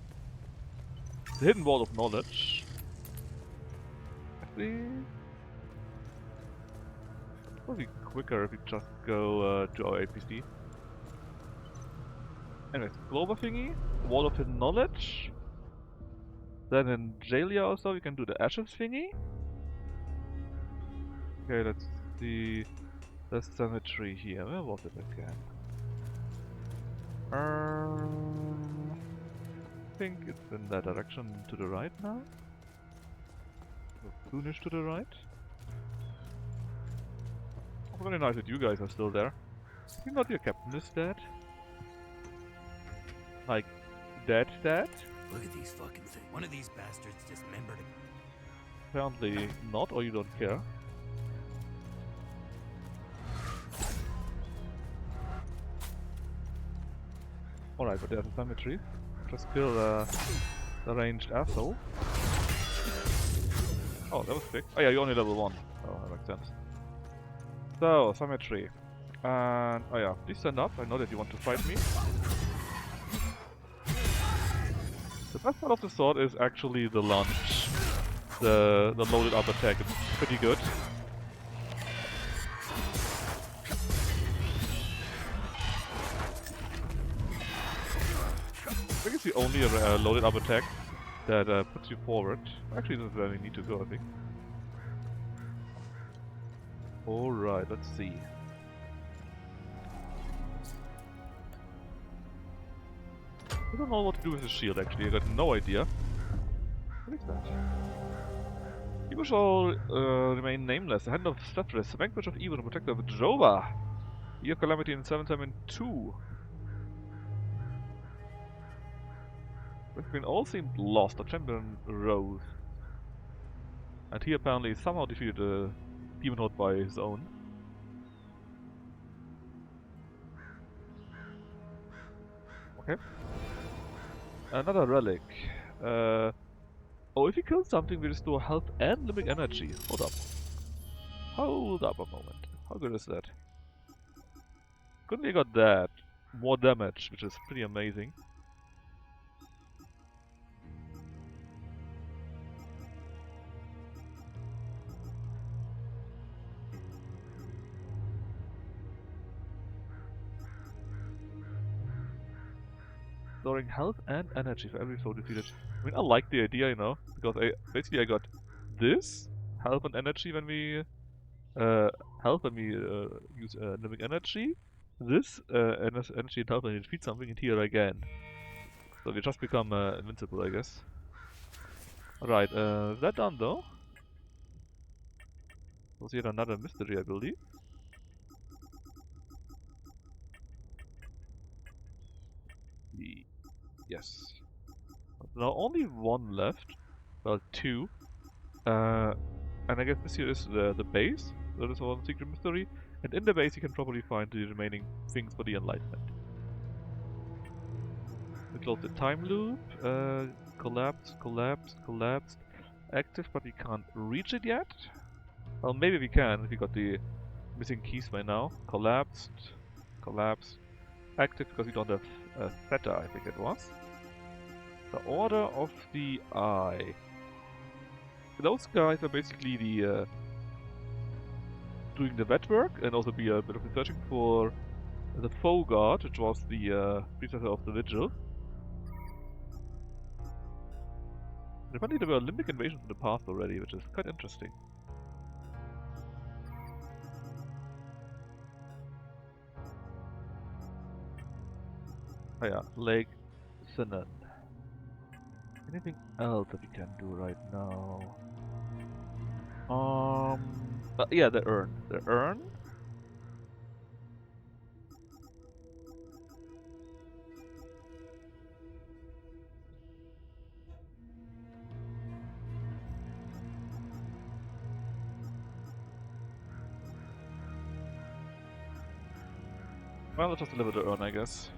The hidden wall of knowledge. Actually... probably quicker if we just go to our APC. Anyways, clover thingy, wall of hidden knowledge. Then in Jalia also we can do the ashes thingy. Okay, let's see the cemetery here. Where was it again? I think it's in that direction to the right now. Soonish to the right. Oh, very nice that you guys are still there. I think not your captain is dead. Like, dead? Look at these fucking things. One of these bastards dismembered it. Apparently not, or you don't care. Alright, but there's a cemetery. Just kill the ranged asshole. Oh, that was quick. Oh yeah, you're only level 1. Oh, that makes sense. So, cemetery. And, oh yeah, please stand up. I know that you want to fight me. The best part of the sword is actually the lunge. The loaded up attack is pretty good. I think it's the only loaded up attack that puts you forward. Actually, this is where we need to go, I think. Alright, let's see. I don't know what to do with the shield, actually. I got no idea. What is that? Evil shall remain nameless. The hand of Stephris, the vanquish of evil, the protector of Jova. Year Calamity in 772. When all seemed lost, the champion rose. And he apparently somehow defeated a demon horde by his own. Okay. Another relic. Oh, if he kills something, we restore health and limbic energy. Hold up. Hold up a moment. How good is that? Couldn't we got that? More damage, which is pretty amazing. Storing health and energy for every foe defeated. I mean, I like the idea, you know, because basically I got this health and energy when we use limbic energy. This energy and health when we defeat something, and here again. So we just become invincible, I guess. Right, is that done though? Was here another mystery, I believe. Yes. Now only one left. Well, two. And I guess this here is the base. That is one secret mystery. And in the base you can probably find the remaining things for the Enlightenment. We close the time loop. Collapsed, collapsed, collapsed. Active, but we can't reach it yet. Well, maybe we can if we got the missing keys by now. Collapsed, collapsed. Active because we don't have Theta, I think it was. The Order of the Eye. Those guys are basically the doing the vet work and also be a bit of searching for the Foe God, which was the predecessor of the Vigil. And apparently there were limbic invasions in the past already, which is quite interesting. Oh yeah, Lake Sinan. Anything else that we can do right now? Yeah, the urn. The urn? Well, let's just deliver the urn, I guess.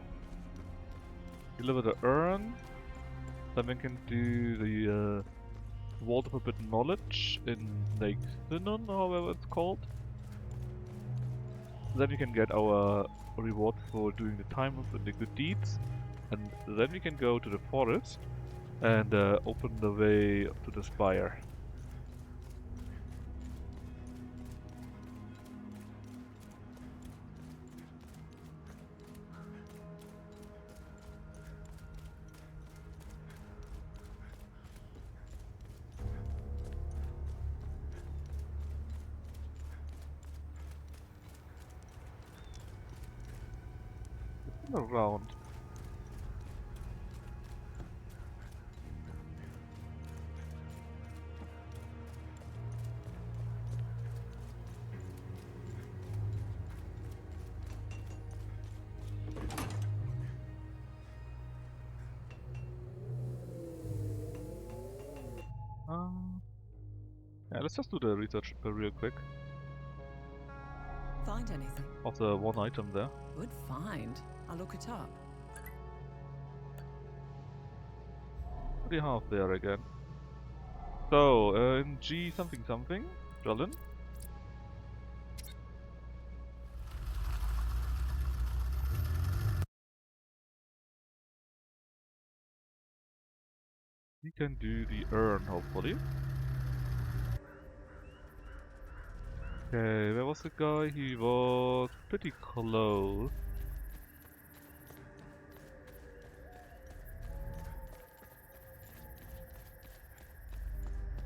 Deliver the urn. Then we can do the Vault of Forbidden Knowledge in Lake Sinan, or however it's called. Then we can get our reward for doing the time loop and the good deeds. And then we can go to the forest and open the way to the spire. Around. Yeah, let's just do the research real quick. Find anything? Of the one item there. Good find. I'll look it up. What do you have there again? So, in G something something, Jolin. We can do the urn, hopefully. Okay, where was the guy? He was pretty close.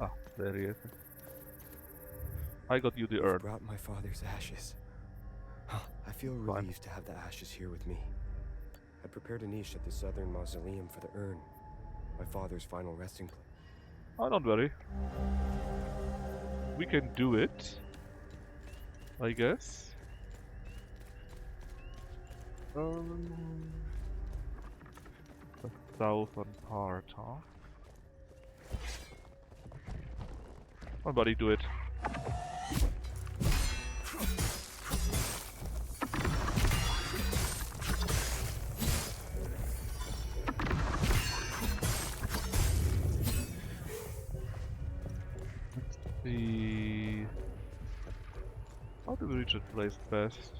Ah, there he is. I got you the urn. Brought my father's ashes. I feel relieved to have the ashes here with me. I prepared a niche at the southern mausoleum for the urn, my father's final resting place. Oh, don't worry. We can do it, I guess. The southern part, huh? Come on, buddy, do it. Let's see. How do we reach that place best?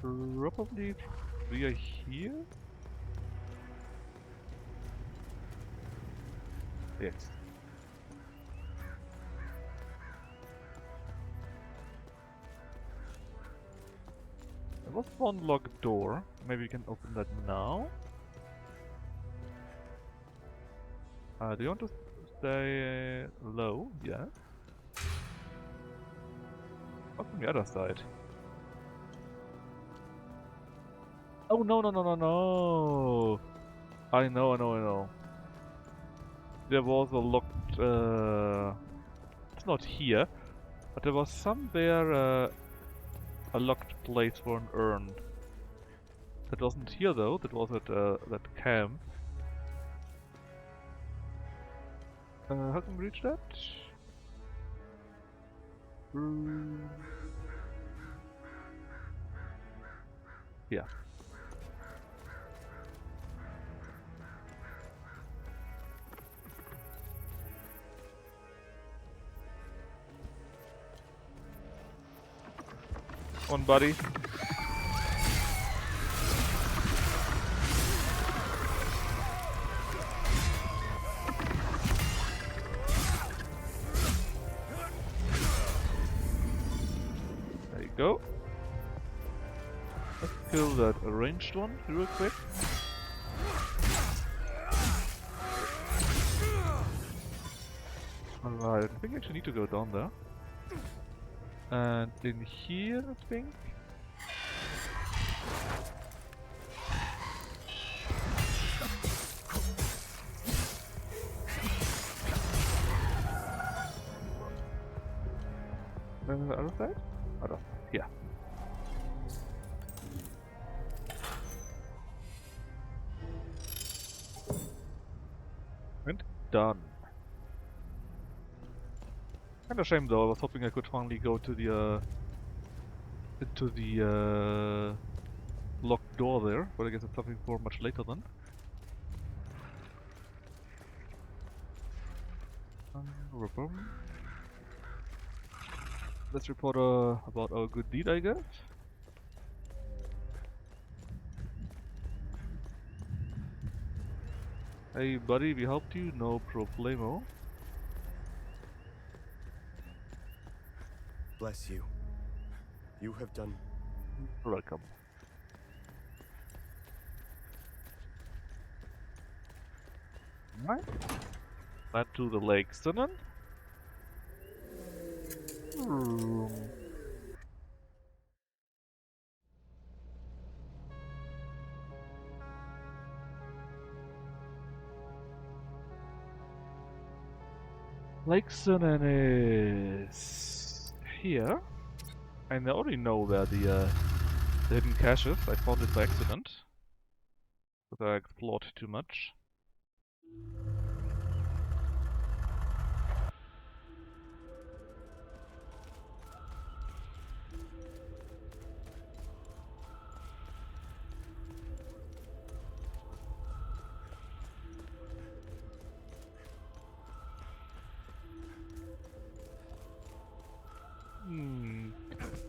Probably via here? Yes. There was one locked door. Maybe we can open that now? Do you want to stay low? Yeah. What's on the other side? Oh no no no no no! I know. There was a locked it's not here, but there was somewhere a locked place for an urn. That wasn't here though, that was at that camp. How can we reach that? Yeah. Come on, buddy. There you go. Let's kill that ranged one real quick. Alright, I think I actually need to go down there. And in here, I think. The other side? Other side, yeah. And done. Kinda shame though, I was hoping I could finally go to the into the locked door there, but I guess it's something for much later then. Let's report about our good deed, I guess. Hey buddy, we helped you, no problemo. Bless you. You have done... Welcome. Right. Back to the lake, then. Lake Sunan is here. I already know where the hidden cache is. I found it by accident. Because I explored too much.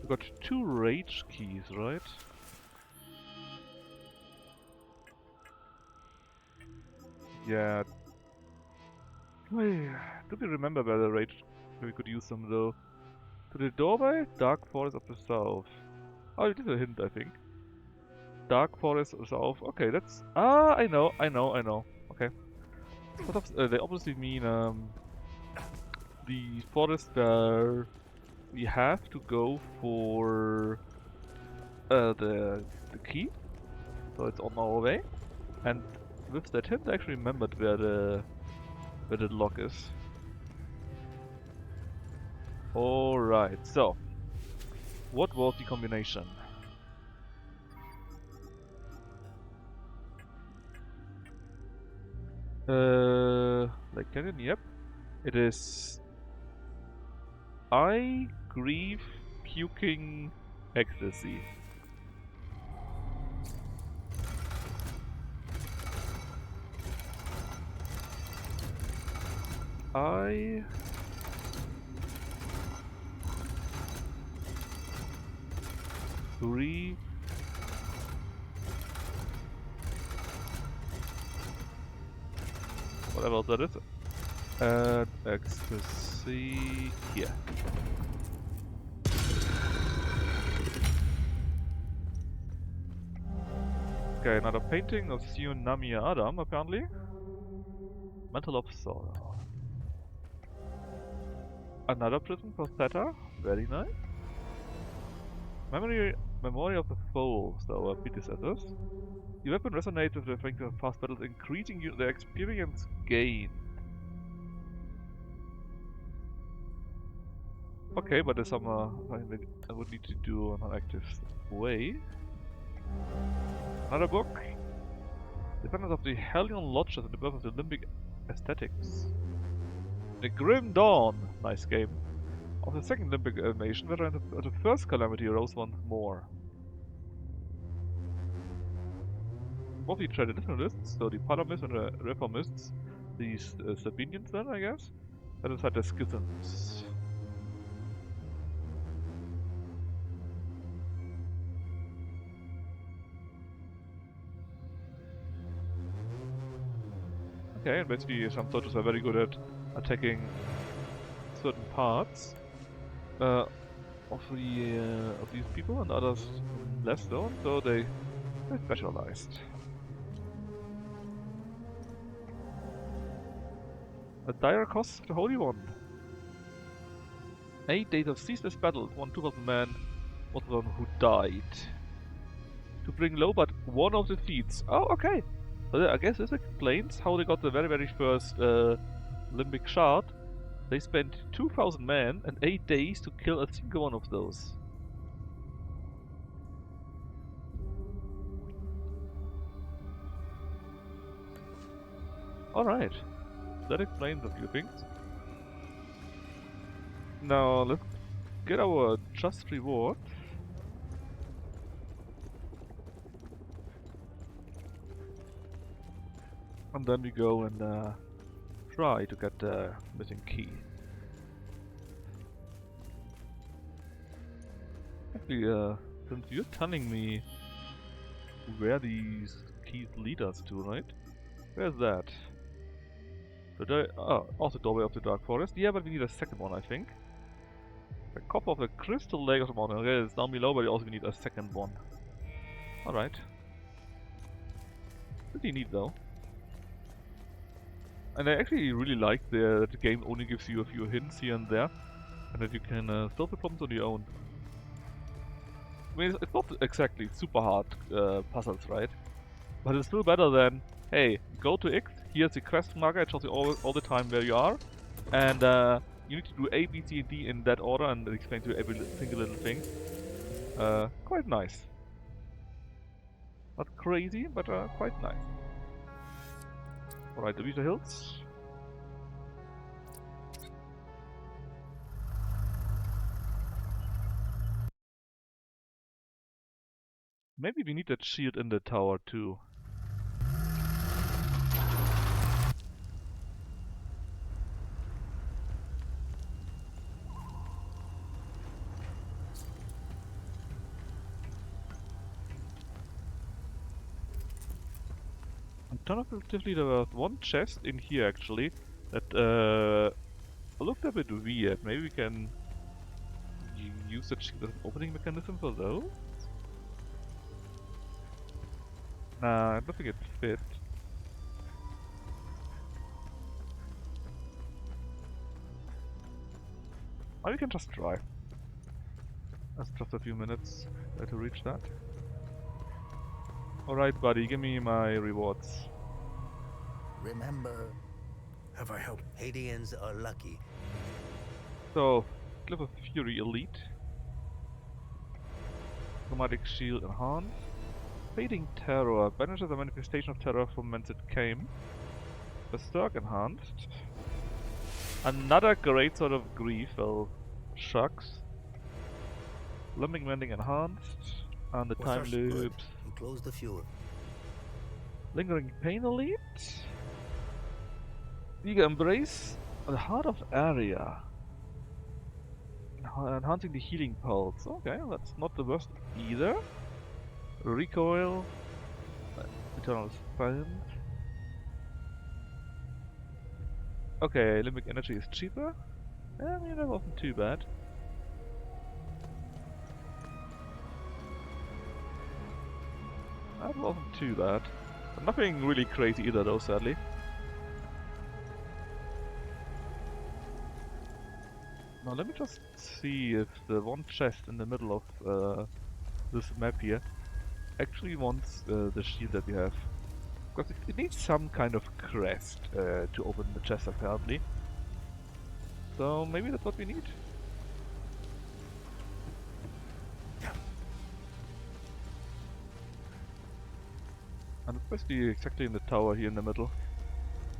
We got 2 rage keys, right? Yeah. Do we remember where the rage we could use them though? To the doorway? Dark Forest of the South. Oh, it is a hint, I think. Dark Forest of the South. Okay, that's... Ah, I know. Okay. They obviously mean the forest where we have to go for the key. So it's on our way. And with that hint, I actually remembered where the lock is. Alright, so what was the combination? Lake Canyon, yep. It is... I grieve puking ecstasy. I... grieve... whatever else that is. And ecstasy here. Okay, another painting of Tsunami Adam, apparently. Mantle of Sorrow. Another prison for Theta, very nice. Memory of the foes, our predecessors. Your weapon resonates with the strength of past battles, increasing the experience gain. Okay, but there's some something I would need to do in an active way. Another book. Defenders of the Hellion Lodges and the birth of the Limbic Aesthetics. The Grim Dawn, nice game, of the second Limbic invasion, where the first calamity arose once more. Both the traditionalists, so the Palamists and the Reformists, these Sabinians then, I guess, and inside the Schisms. Okay, and basically some soldiers are very good at attacking certain parts of these people, and others less so, so they're specialized. A dire cost of the Holy One. 8 days of ceaseless battle, 2,000 men, most of them who died. To bring low but one of the feats. Oh, okay. So I guess this explains how they got the very first limbic shard. They spent 2,000 men and 8 days to kill a single one of those. Alright. That explains a few things. Now let's get our just reward. And then we go and try to get the missing key. Actually, since you're telling me where these keys lead us to, right? Where's that? Also doorway of the Dark Forest. Yeah, but we need a second one, I think. The copper of the Crystal Lake of the Mountain. Okay, it's down below, but we also need a second one. Alright. Pretty neat though. And I actually really like that the game only gives you a few hints here and there, and that you can solve the problems on your own. I mean, it's not exactly super hard puzzles, right? But it's still better than, hey, go to X, here's the quest marker, it shows you all the time where you are, and you need to do A, B, C, and D in that order, and it explains you every single little thing. Quite nice. Not crazy, but quite nice. Alright, the Vita Hills. Maybe we need that shield in the tower too. Alternatively, there was one chest in here actually that looked a bit weird. Maybe we can use the opening mechanism for those? Nah, I don't think it fit. Or we can just try. That's just a few minutes to reach that. Alright, buddy, give me my rewards. Remember, have I helped? Hadians are lucky. So, Cliff of Fury Elite. Chromatic Shield Enhanced. Fading Terror. Banishes a manifestation of terror from whence it came. Berserk Enhanced. Another great sort of grief. Well, shucks. Limbing mending enhanced. And the time loops. You closed a few of them. Lingering pain elite. Eager embrace. The heart of area. Enhancing the healing pulse. Okay, that's not the worst either. Recoil. Eternal strength. Okay, limbic energy is cheaper. I mean, that wasn't too bad. That wasn't too bad. But nothing really crazy either though, sadly. Now let me just see if the one chest in the middle of this map here actually wants the shield that we have. Because it needs some kind of crest to open the chest apparently. So maybe that's what we need. And it's basically exactly in the tower here in the middle.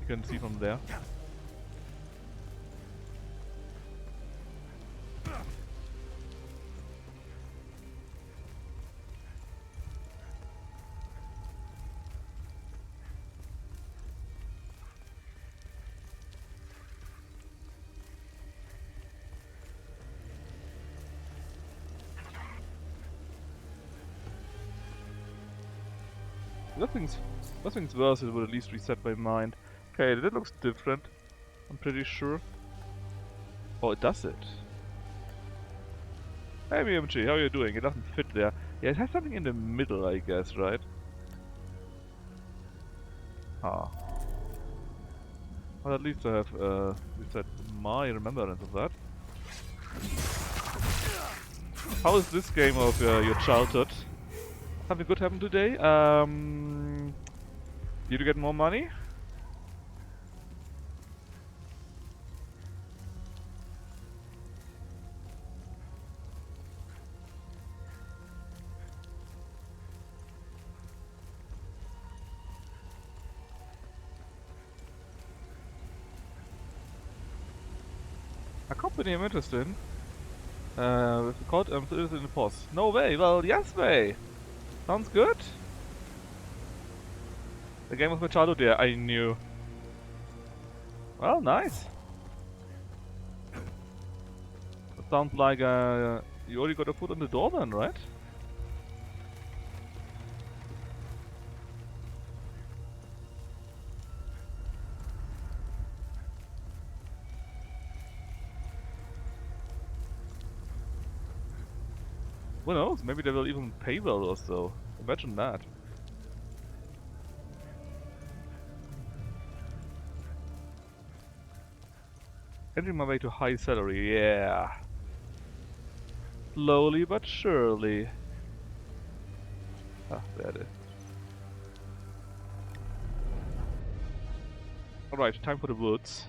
You can see from there. Nothing's worse, it would at least reset my mind. Okay, that looks different. I'm pretty sure. Oh, it does it. Hey BMG, how are you doing? It doesn't fit there. Yeah, it has something in the middle, I guess, right? Ah. Well, at least I have reset my remembrance of that. How is this game of your childhood? Something good happened today? Did you get more money? A company I'm interested in. With the code, I'm interested in the post. No way, well, yes way! Sounds good. The game of my childhood, yeah, I knew. Well, nice. That sounds like you already got a foot in the door then, right? Who knows, maybe they will even pay well or so. Imagine that. Entering my way to high salary, yeah. Slowly but surely. Ah, there it is. Alright, time for the woods.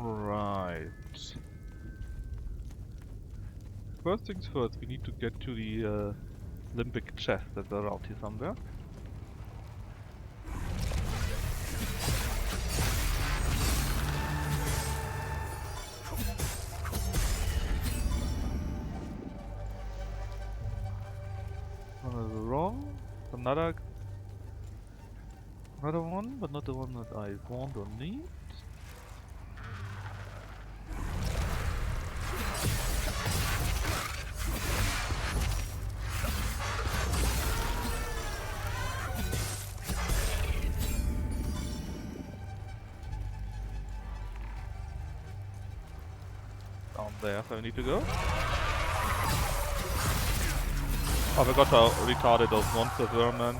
Right. First things first, we need to get to the limbic chest that's around here somewhere. One is wrong. Another one, but not the one that I want or need. Down there, so I need to go. Oh, I forgot how retarded those monsters were, man.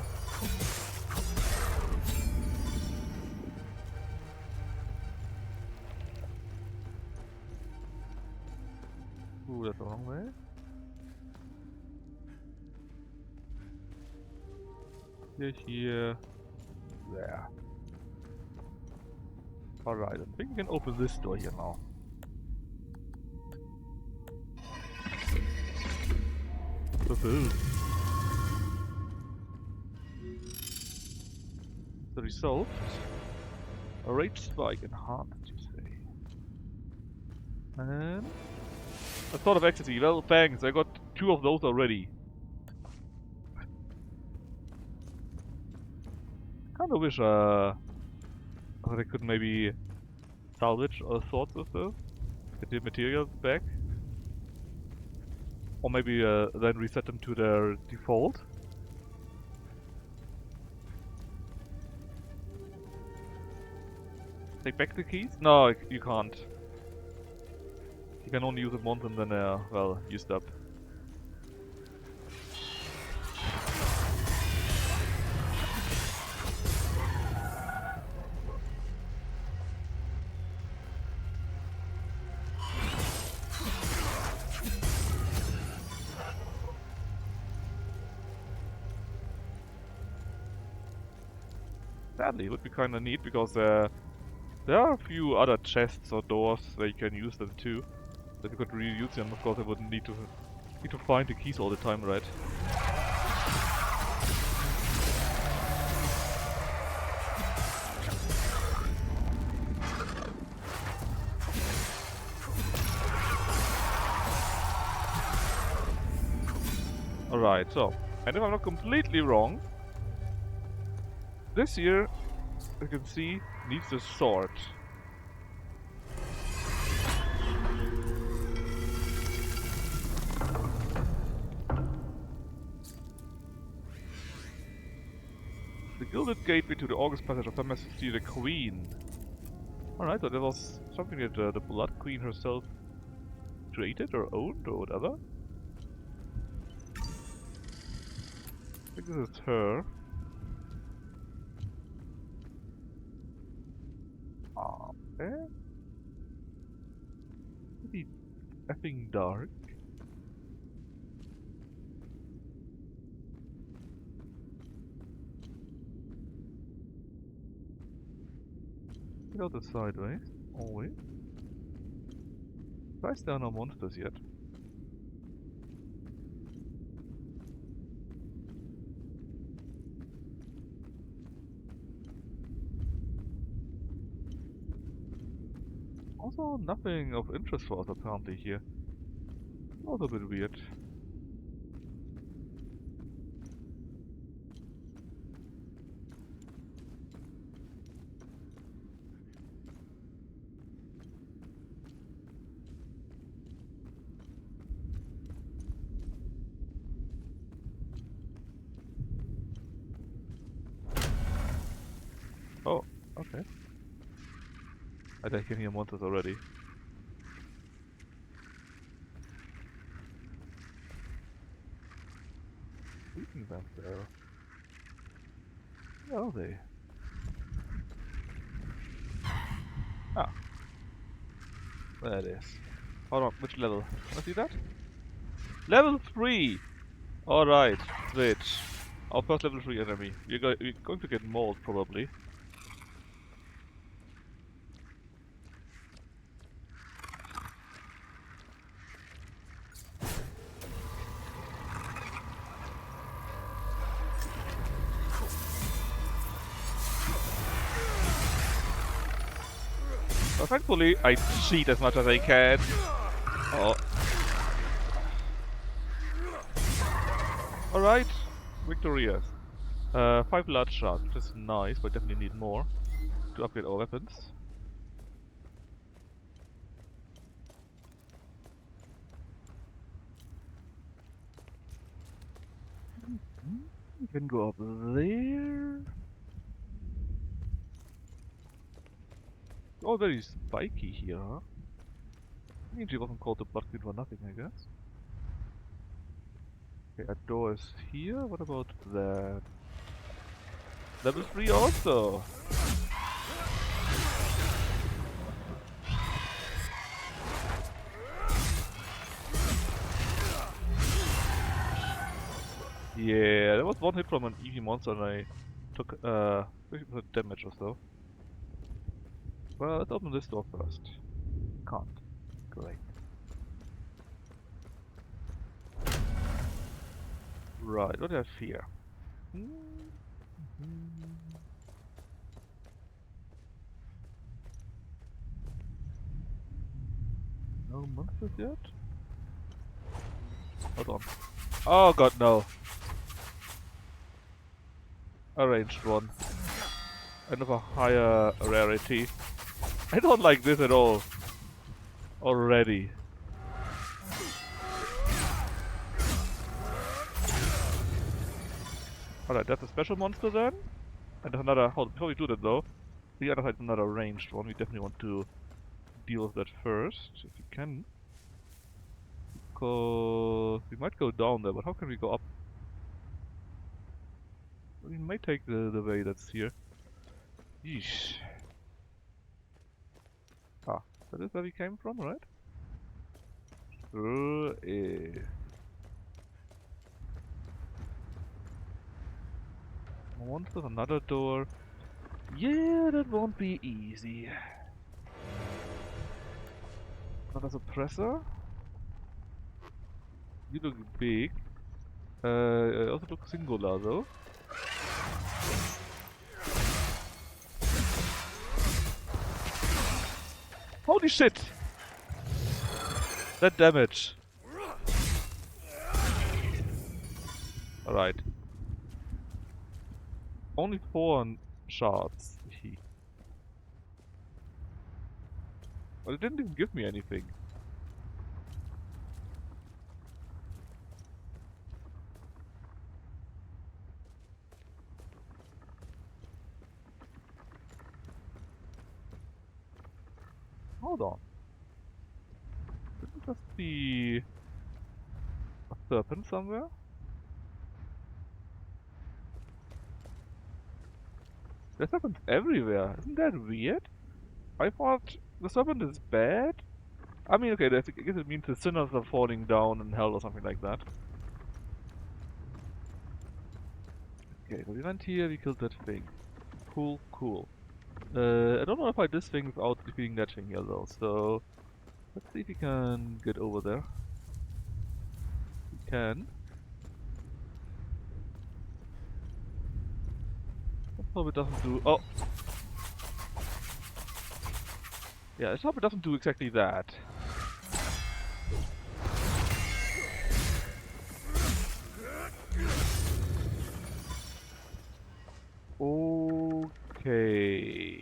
Here. There. Alright, I think we can open this door here now. Boom. The result? A rage spike enhanced, you say. And a thought of ecstasy. Well, thanks. I got 2 of those already. Kinda wish that I could maybe salvage other thoughts of this. Get the materials back. Or maybe then reset them to their default. Take back the keys? No, you can't. You can only use it once and then well, used up. Sadly, it would be kinda neat because there are a few other chests or doors where you can use them too. That you could reuse them. Of course, I wouldn't need to find the keys all the time, right? Alright, so, and if I'm not completely wrong, this here, you can see, needs a sword. The gilded gateway to the August passage of Her Majesty the Queen. Alright, so there was something that the Blood Queen herself created or owned or whatever. I think this is her. Okay. Pretty effing dark. Go the sideways, always. Surprised there are no monsters yet. Also, nothing of interest for us apparently here. Also a bit weird. Oh, okay. I can hear monsters already. Speaking of there. Where are they? Ah. There it is. Hold on, which level? Can I see that? Level 3! Alright, switch. Our first level 3 enemy. We're going to get mauled probably. But thankfully, I cheat as much as I can. Oh. Alright, victorious. 5 large shards, which is nice, but definitely need more to upgrade our weapons. We can go up there. Oh, very spiky here, huh? Means it wasn't called the Blood Queen for nothing, I guess. Okay, a door is here. What about that? Level 3 also! Yeah, there was one hit from an EV monster and I took 50% damage or so. Well, let's open this door first. Can't. Great. Right, what do I have here? No monsters yet? Hold on. Oh god, no. A ranged one. And of a higher rarity. I don't like this at all. Already. Alright, that's a special monster then. And another, hold on, before we do that though, the other side is another ranged one. We definitely want to deal with that first, if we can. Because we might go down there, but how can we go up? We might take the way that's here. Yeesh. Ah, that is where we came from, right? Sure is. Monster, another door. Yeah, that won't be easy. Another suppressor. You look big. I also look singular though. Holy shit! That damage. Alright. Only 4 shards. But it didn't even give me anything. Hold on. Didn't just see a serpent somewhere? There's serpents everywhere. Isn't that weird? I thought the serpent is bad. I mean, okay, I guess it means the sinners are falling down in hell or something like that. Okay, so we went here, we killed that thing. Cool, cool. I don't know if I did this thing without defeating that thing here though, so let's see if we can get over there. We can. Let's hope it doesn't do. Oh! Yeah, let's hope it doesn't do exactly that. Okay.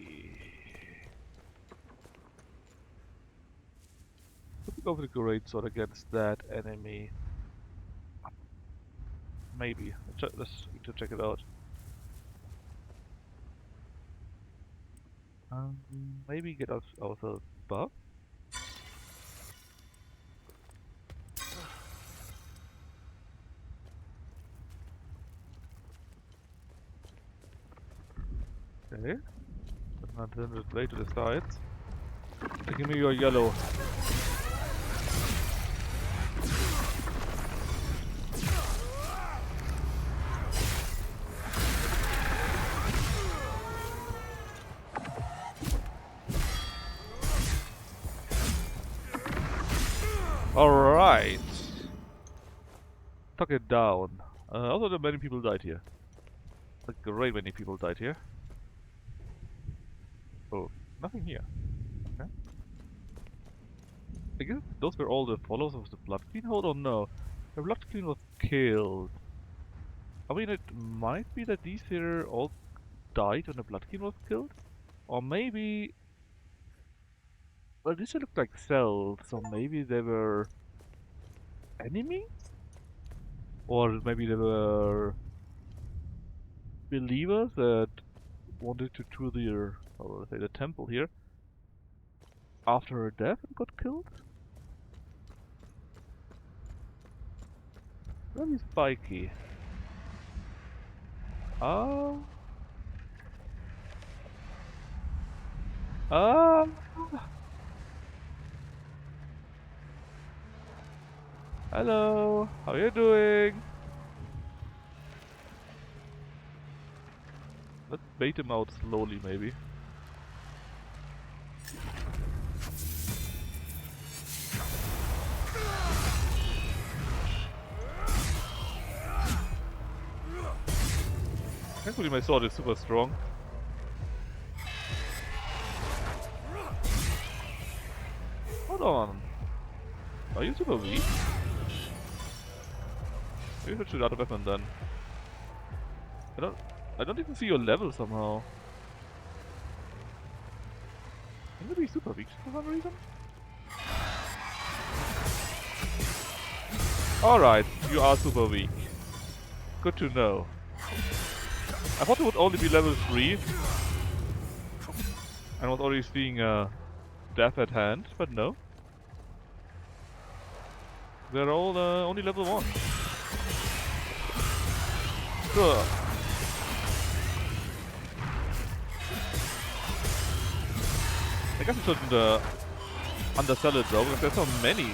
Let's go for the great sword against that enemy. Maybe. Let's need to check it out. Maybe get ourselves buff. Okay. Let's not turn the blade to the sides. Give me your yellow. Alright. Took it down. Also, many people died here. A great many people died here. Oh, nothing here. Okay. I guess those were all the followers of the Blood Queen? Hold on, no. The Blood Queen was killed. I mean, it might be that these here all died when the Blood Queen was killed? Or maybe... Well, these here looked like cells, so maybe they were... enemies? Or maybe they were... believers that wanted to tour the, or let's say the temple here after her death and got killed? Very spiky. Oh. Hello. How are you doing? Let's bait him out slowly, maybe. Thankfully my sword is super strong. Hold on. Are you super weak? Maybe I should shoot out a weapon then. I don't even see your level somehow. Can you be super weak for some reason? Alright, you are super weak. Good to know. I thought it would only be level 3. And was already seeing death at hand, but no. They're all only level 1. Sure. I guess I shouldn't undersell it though, because there's so many.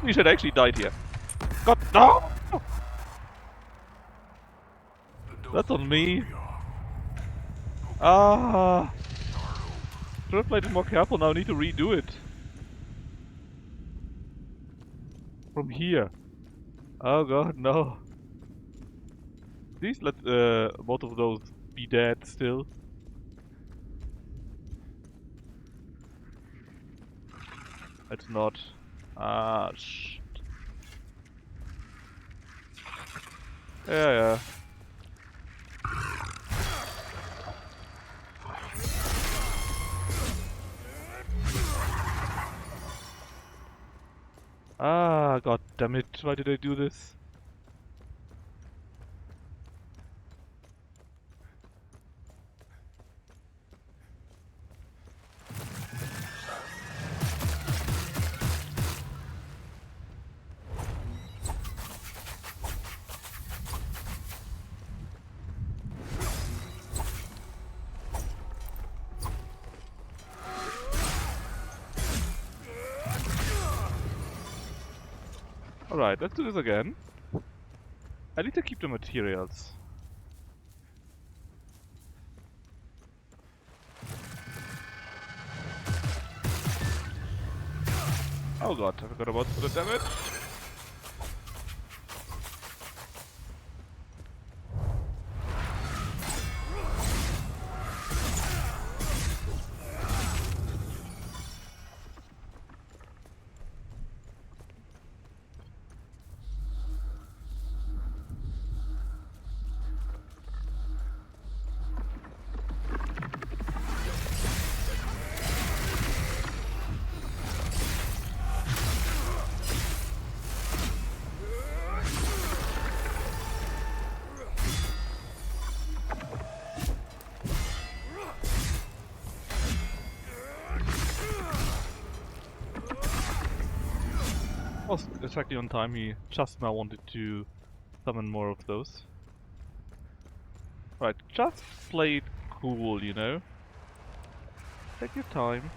We should actually died here. God, no! That's on me. Ah! Should have played it more careful now, I need to redo it. From here. Oh god, no. Please let both of those be dead still. It's not. Ah, shit. Yeah. Ah, god damn it, why did I do this? Alright, let's do this again. I need to keep the materials. Oh god, I forgot about the damage. Was exactly on time, he just now wanted to summon more of those. Right, just play it cool, you know? Take your time.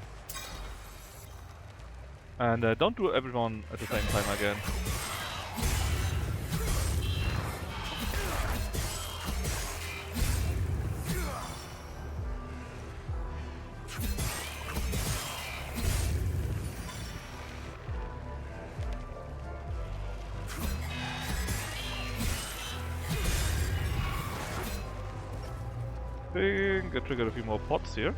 And don't do everyone at the same time again. I think I triggered a few more pots here.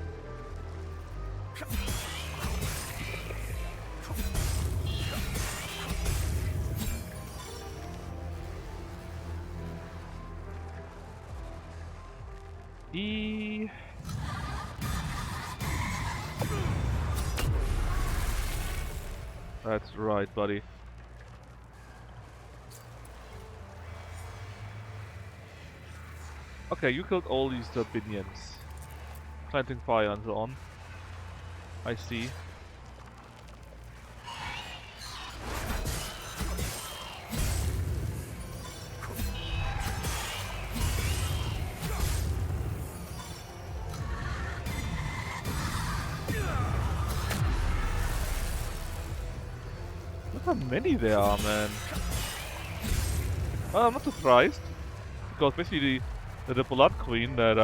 That's right, buddy. Okay, you killed all these minions. Planting fire and so on. I see. how many there are, man. Well, I'm not surprised. Because basically the Blood Queen that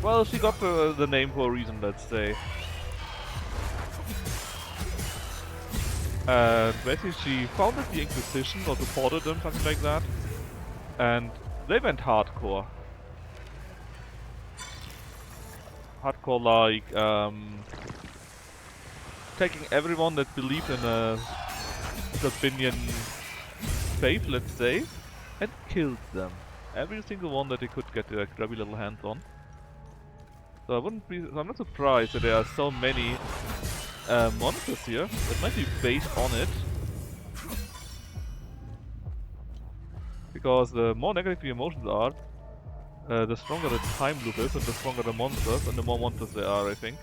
well, she got the name for a reason, let's say. And basically she founded the Inquisition or supported them, something like that. And they went hardcore. Hardcore like taking everyone that believed in a Sabinian faith, let's say, and killed them. Every single one that they could get their grubby little hands on. So I'm not surprised that there are so many monsters here. It might be based on it. Because the more negative the emotions are, the stronger the time loop is and the stronger the monsters and the more monsters there are, I think.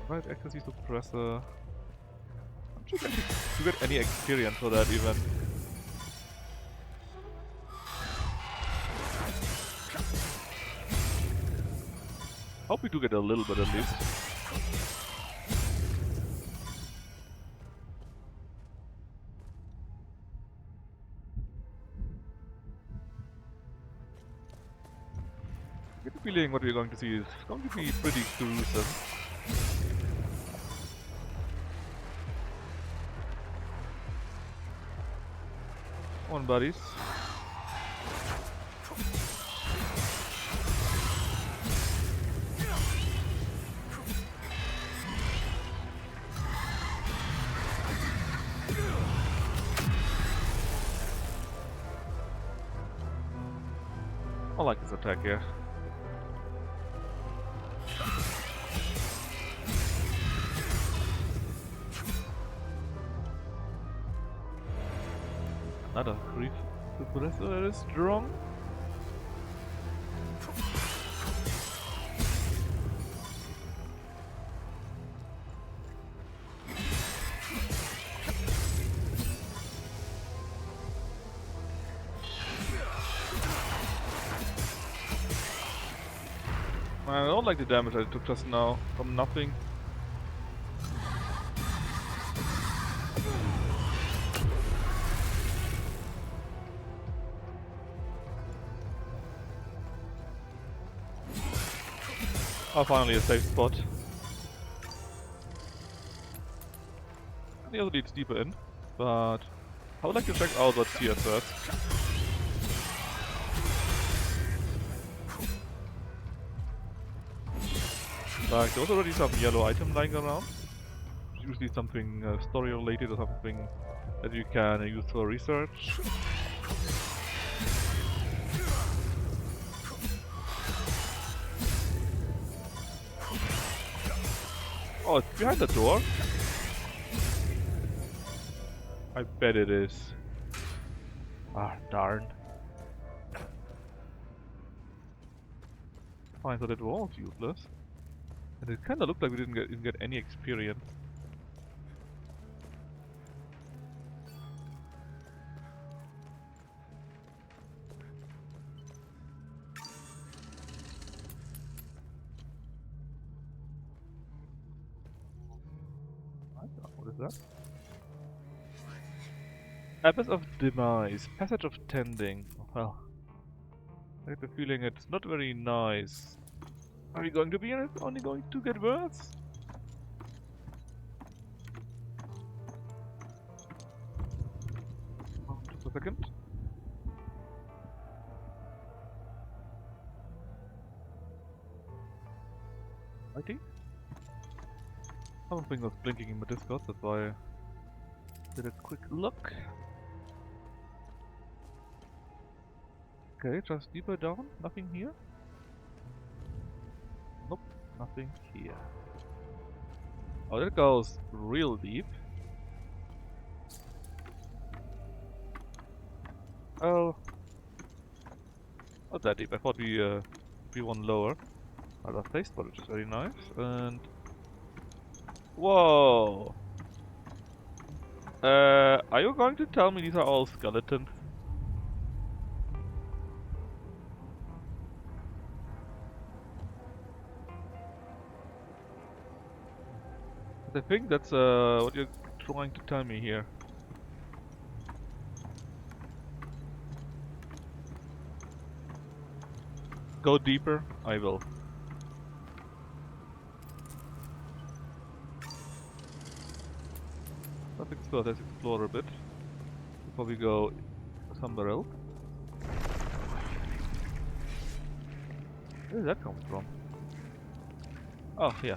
Right, accuracy suppressor. I'm sure to get any experience for that even. Hope we do get a little bit at least. I get the feeling what we're going to see is going to be pretty gruesome. Come on, buddies. I like this attack here. Another grief suppressor that is strong. I don't like the damage I took just now from nothing. Oh, finally a safe spot. The other leads deeper in, but I would like to check out what's here first. Like, there's already some yellow item lying around. Usually something story related or something that you can use for research. Oh, it's behind the door? I bet it is. Ah, darn. Oh, I thought it was useless. And it kinda looked like we didn't get any experience. What is that? Abyss of Demise. Passage of Tending. Well, I have the feeling it's not very nice. Are we going to be in it? Only going to get worse? Oh, just a second. Mighty? Something was blinking in my Discord, that's why I did a quick look. Okay, just deeper down, nothing here. Nope, nothing here. Oh, that goes real deep. Oh, not that deep. I thought we be one lower. Another place, but which is very nice. And whoa! Are you going to tell me these are all skeletons? I think that's what you're trying to tell me here. Go deeper? I will. Let's explore a bit before we go somewhere else. Where did that come from? Oh, yeah.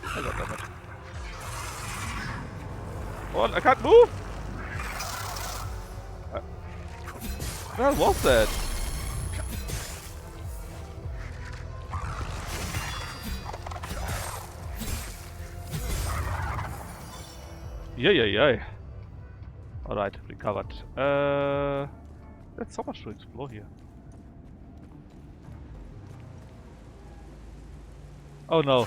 I got that. What? I can't move! What was that? Yeah. Alright, recovered. There's so much to explore here. Oh no.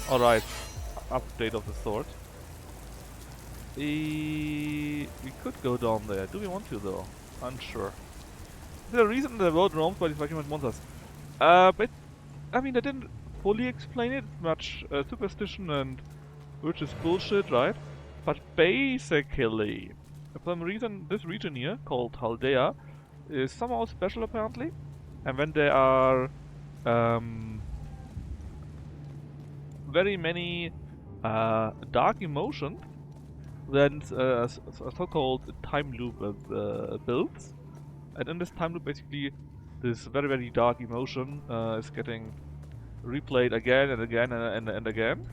Alright, update of the sword. We could go down there. Do we want to though? Unsure. There's a reason the road roams by these vacuum monsters. But I mean, they didn't fully explain it. Much superstition and which is bullshit, right? But basically, for some reason, this region here called Haldea is somehow special apparently. And when there are very many dark emotions, then a so-called time loop builds, and in this time loop basically this very very dark emotion is getting replayed again and again and again,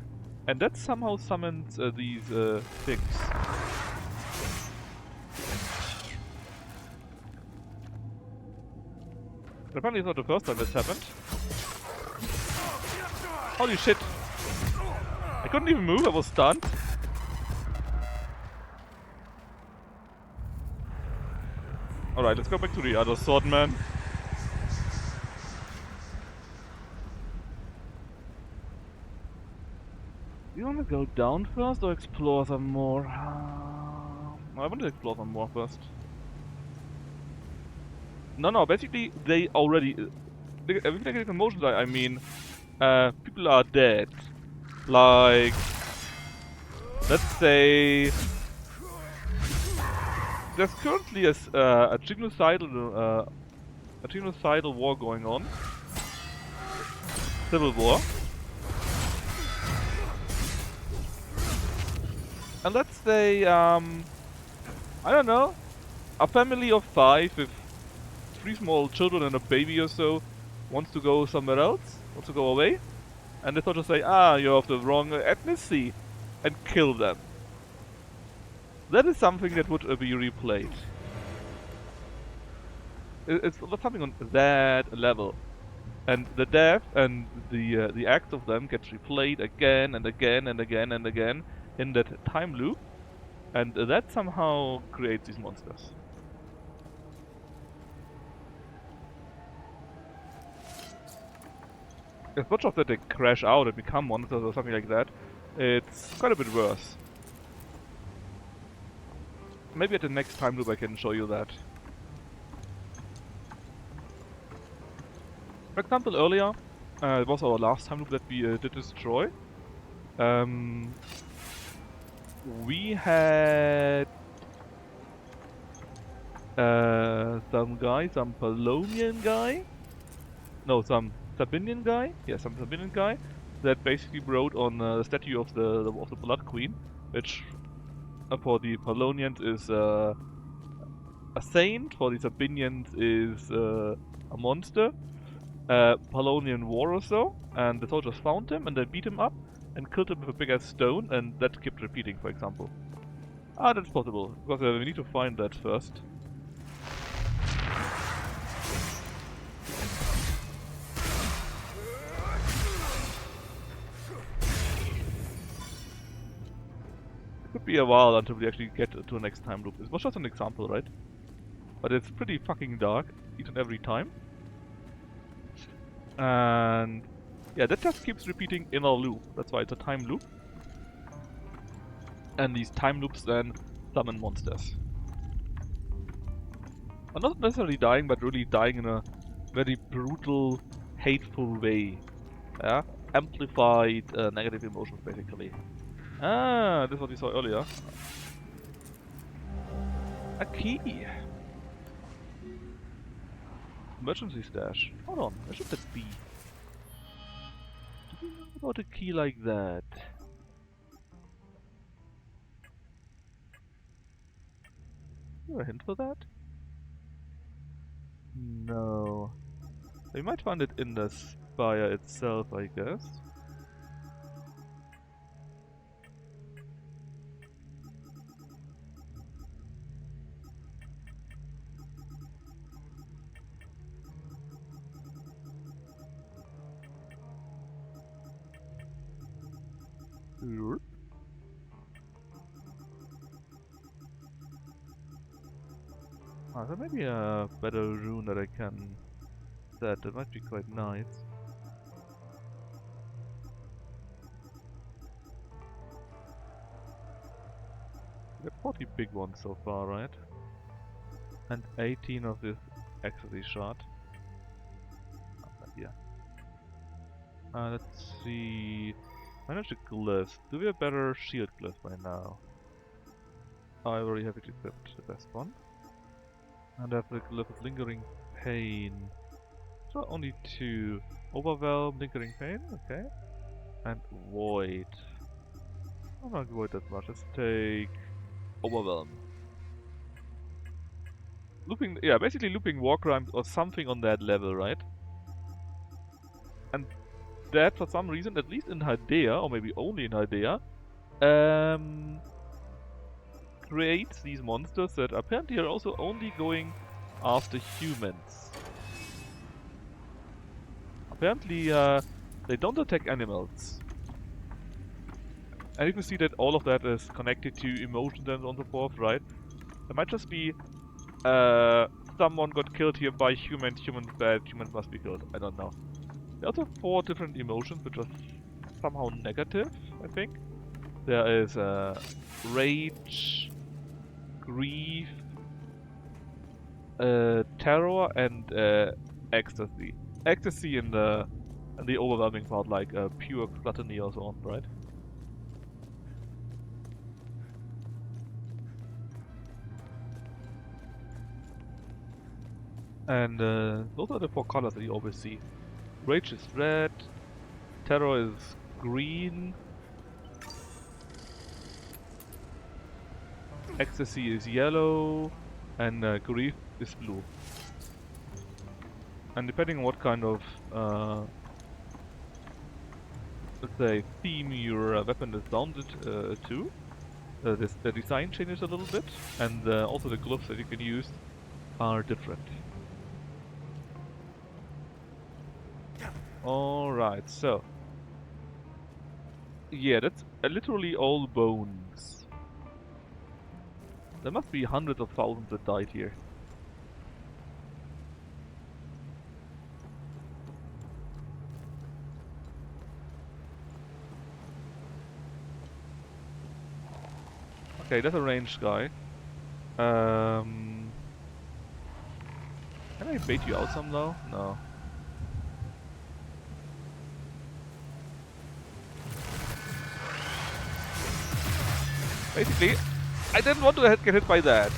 and that somehow summons these things. Apparently it's not the first time that's happened. Holy shit! I couldn't even move, I was stunned. Alright, let's go back to the other sword man. You wanna go down first or explore some more? I want to explore some more first. No, basically they already... With negative emotions, I mean, people are dead. Like, let's say... There's currently a genocidal war going on. Civil war. And let's say, I don't know, a family of 5 with 3 small children and a baby or so wants to go somewhere else, wants to go away, and they thought to say, you're of the wrong ethnicity, and kill them. That is something that would be replayed. It's something on that level. And the death and the act of them gets replayed again and again and again and again in that time loop, and that somehow creates these monsters. It's not just that they crash out and become monsters or something like that, it's quite a bit worse. Maybe at the next time loop I can show you that. For example, earlier, it was our last time loop that we did destroy. We had some Polonian guy. No, some Sabinian guy. Yeah, some Sabinian guy that basically wrote on the statue of the Blood Queen, which for the Polonians is a saint, for the Sabinians is a monster. Polonian war or so, and the soldiers found him and they beat him up and killed him with a big ass stone, and that kept repeating, for example. That's possible, because we need to find that first. could be a while until we actually get to a next time loop. It was just an example, right? But it's pretty fucking dark each and every time. And yeah, that just keeps repeating in a loop. That's why it's a time loop. And these time loops then summon monsters. Or not necessarily dying, but really dying in a very brutal, hateful way. Yeah? Amplified negative emotions, basically. Ah, this is what we saw earlier. A key. Emergency stash. Hold on, where should that be? Do we know about a key like that? Is there a hint for that? No. We might find it in the spire itself, I guess. Sure. Ah, there may be a better rune that I can set. That might be quite nice. We got 40 big ones so far, right? And 18 of this ecstasy shot. Here. Let's see. Manage the glyphs. Do we have better shield glyphs by now? Oh, I already have it equipped, the best one. And I have the glyph of lingering pain. So only 2. Overwhelm, lingering pain, okay. And void. I don't like void that much. Let's take overwhelm. Looping, yeah, basically looping war crimes or something on that level, right? And that, for some reason, at least in Hadea, or maybe only in Hadea, creates these monsters that apparently are also only going after humans. Apparently, they don't attack animals. And you can see that all of that is connected to emotions and so on and so forth, right? There might just be someone got killed here by humans, humans bad, humans must be killed. I don't know. There are also 4 different emotions which are somehow negative, I think. There is rage, grief, terror, and ecstasy. Ecstasy in the overwhelming part, like pure gluttony or so on, right? And those are the 4 colors that you always see. Rage is red, terror is green, ecstasy is yellow, and grief is blue. And depending on what kind of, let's say, theme your weapon is bounded to, the design changes a little bit, and also the glyphs that you can use are different. Alright, so. Yeah, that's literally all bones. There must be hundreds of thousands that died here. Okay, that's a ranged guy. Can I bait you out somehow? No. Basically, I didn't want to get hit by that.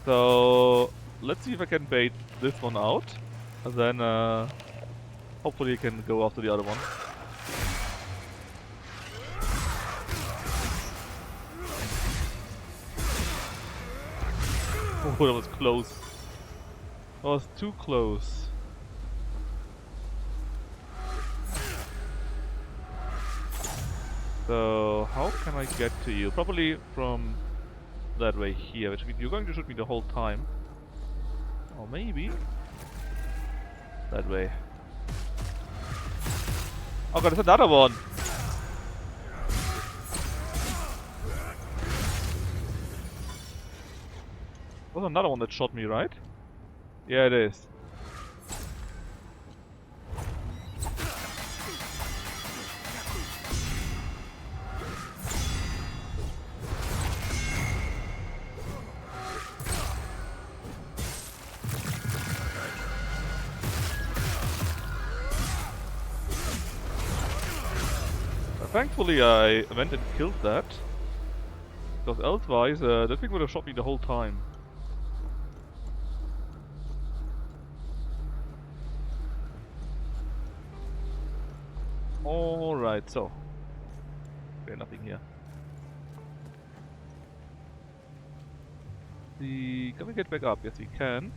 So let's see if I can bait this one out, and then hopefully I can go after the other one. Oh, that was close. That was too close. So, how can I get to you? Probably from that way here, which means you're going to shoot me the whole time. Or maybe that way. Oh god, there's another one! Was another one that shot me, right? Yeah, it is. Thankfully I went and killed that. Because otherwise, that thing would have shot me the whole time. Alright, so. Okay, nothing here. Can we get back up? Yes, we can.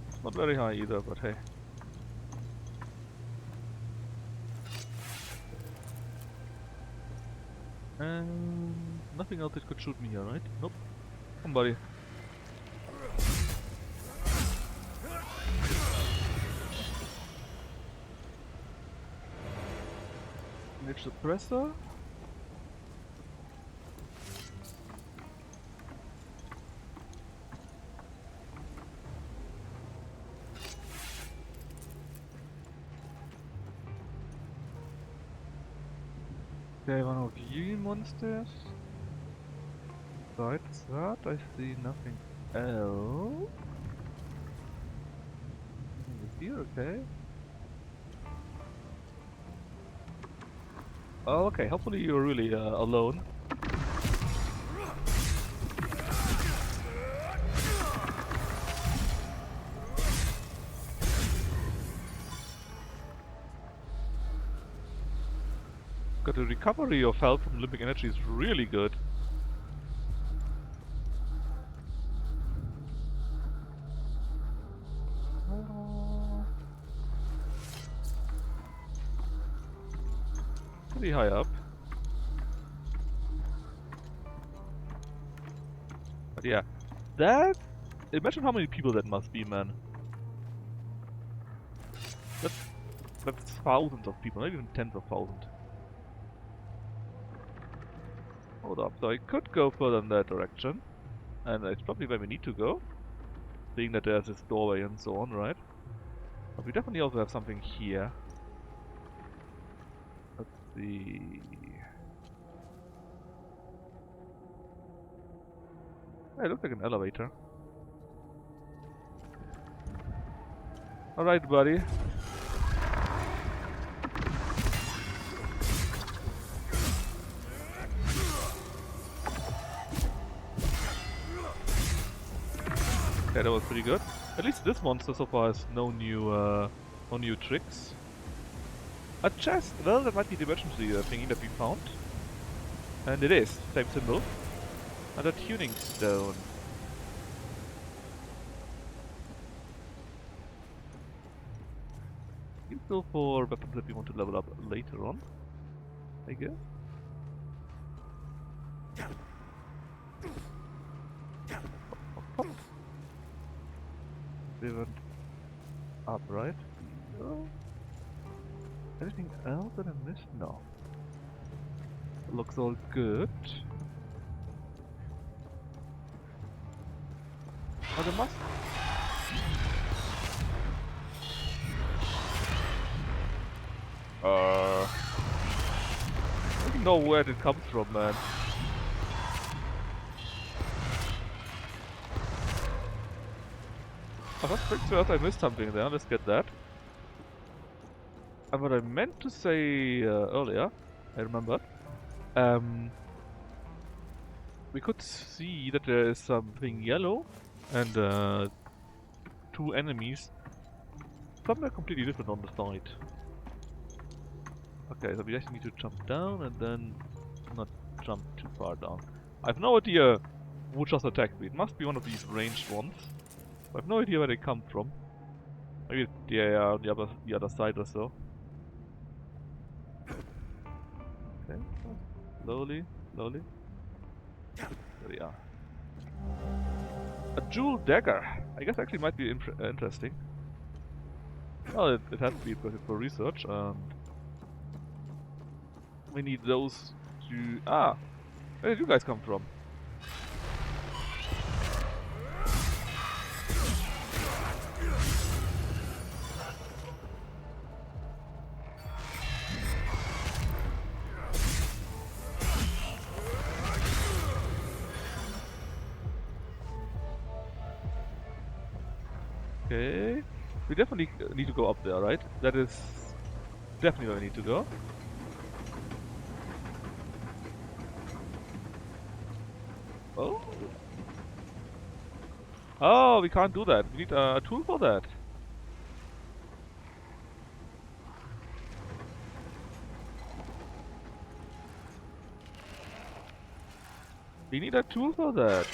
It's not very high either, but hey. And nothing else that could shoot me here, right? Nope. Come, buddy. Image suppressor. Okay, one of you monsters. Besides that, I see nothing else. Nothing here, okay. Oh, okay, hopefully you're really alone. Got the recovery of health from limbic energy is really good. Pretty high up. But yeah, that... Imagine how many people that must be, man. That's thousands of people, not even tens of thousands. Hold up, so I could go further in that direction. And it's probably where we need to go. Seeing that there's this doorway and so on, right? But we definitely also have something here. Let's see... Yeah, it looks like an elevator. Alright, buddy. Okay, that was pretty good. At least this monster so far has no new tricks. A chest! Well, that might be the emergency thingy that we found. And it is, same symbol. And a tuning stone. Useful for weapons that we want to level up later on, I guess. We went up, right? No. Anything else that I missed? No. Looks all good. Oh, there must... I don't know where it comes from, man. Oh, that's pretty sure I missed something there. Let's get that. And what I meant to say earlier, I remembered. We could see that there is something yellow and two enemies somewhere completely different on the side. Okay, so we actually need to jump down and then not jump too far down. I have no idea who just attacked me. It must be one of these ranged ones. I have no idea where they come from. Maybe they are on the other side or so. Okay, slowly, slowly. There we are. A jewel dagger. I guess actually might be interesting. Well, it has to be because it's for research, and we need those to... Ah! Where did you guys come from? Okay. We definitely need to go up there, right? That is definitely where we need to go. Oh. Oh, we can't do that. We need a tool for that. We need a tool for that.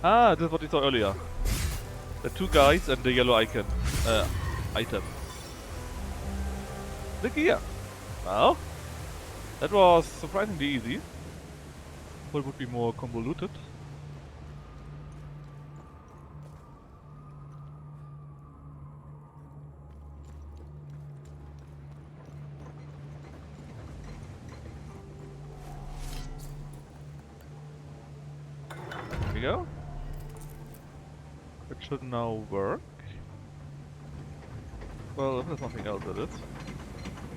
Ah, this is what we saw earlier. The two guys and the yellow icon. Item. The gear. Well, that was surprisingly easy. Thought it would be more convoluted. There we go. It should now work. Well, if there's nothing else it is.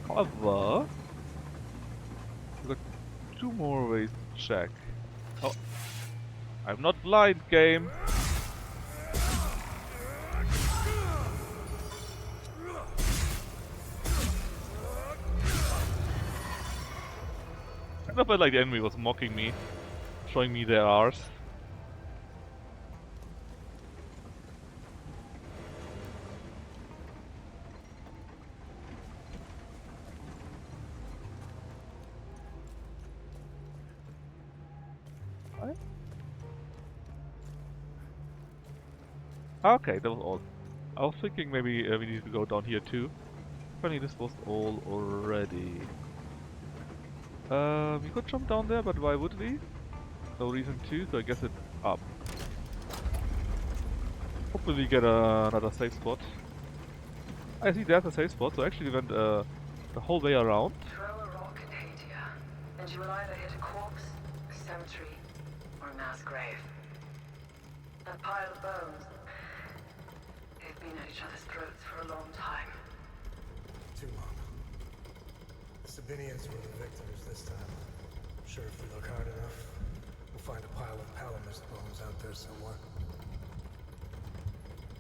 However, we've got two more ways to check. Oh, I'm not blind, game. I felt like the enemy was mocking me, showing me their arse. Okay, that was all. I was thinking maybe we need to go down here too. Apparently this was all already. We could jump down there, but why would we? No reason to, so I guess it's up. Hopefully we get another safe spot. I see there's a safe spot, so actually we went the whole way around. Throw a rock in Hatia, and you will either hit a corpse, a cemetery, or a mass grave. That pile of bones, they've been at each other's throats for a long time. Too long. The Sabinians were the victors this time. I'm sure if we look hard enough, we'll find a pile of Palamist bones out there somewhere.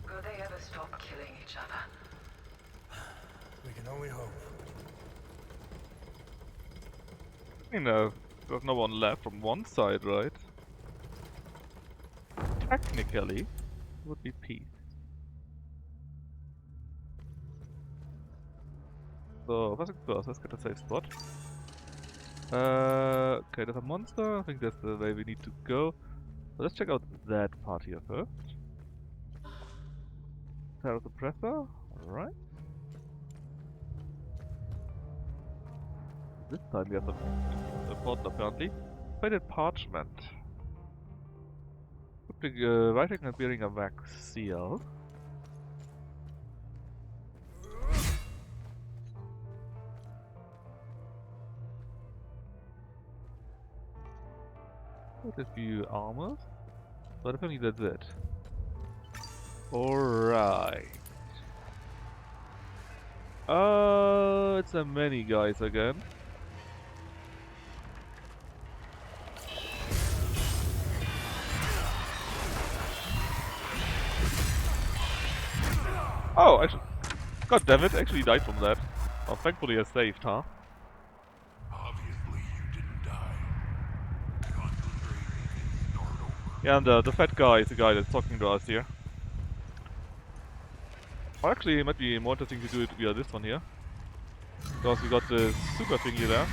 Will they ever stop killing each other? We can only hope. You know, there's no one left from one side, right? Technically, it would be peace. So, first things first, let's get a safe spot. Okay, there's a monster. I think that's the way we need to go. So let's check out that part here first. Terror suppressor, alright. This time we have something important apparently. Faded parchment. Writing and bearing a wax seal. Quite a few armors, but apparently that's it. Alright. It's a many guys again. Oh, actually, god damn it, actually died from that. Oh, thankfully I saved, huh? Obviously you didn't die. Concentrating and start over. Yeah, and the fat guy is the guy that's talking to us here. Or actually, it might be more interesting to do it via this one here. Because we got the super thingy there.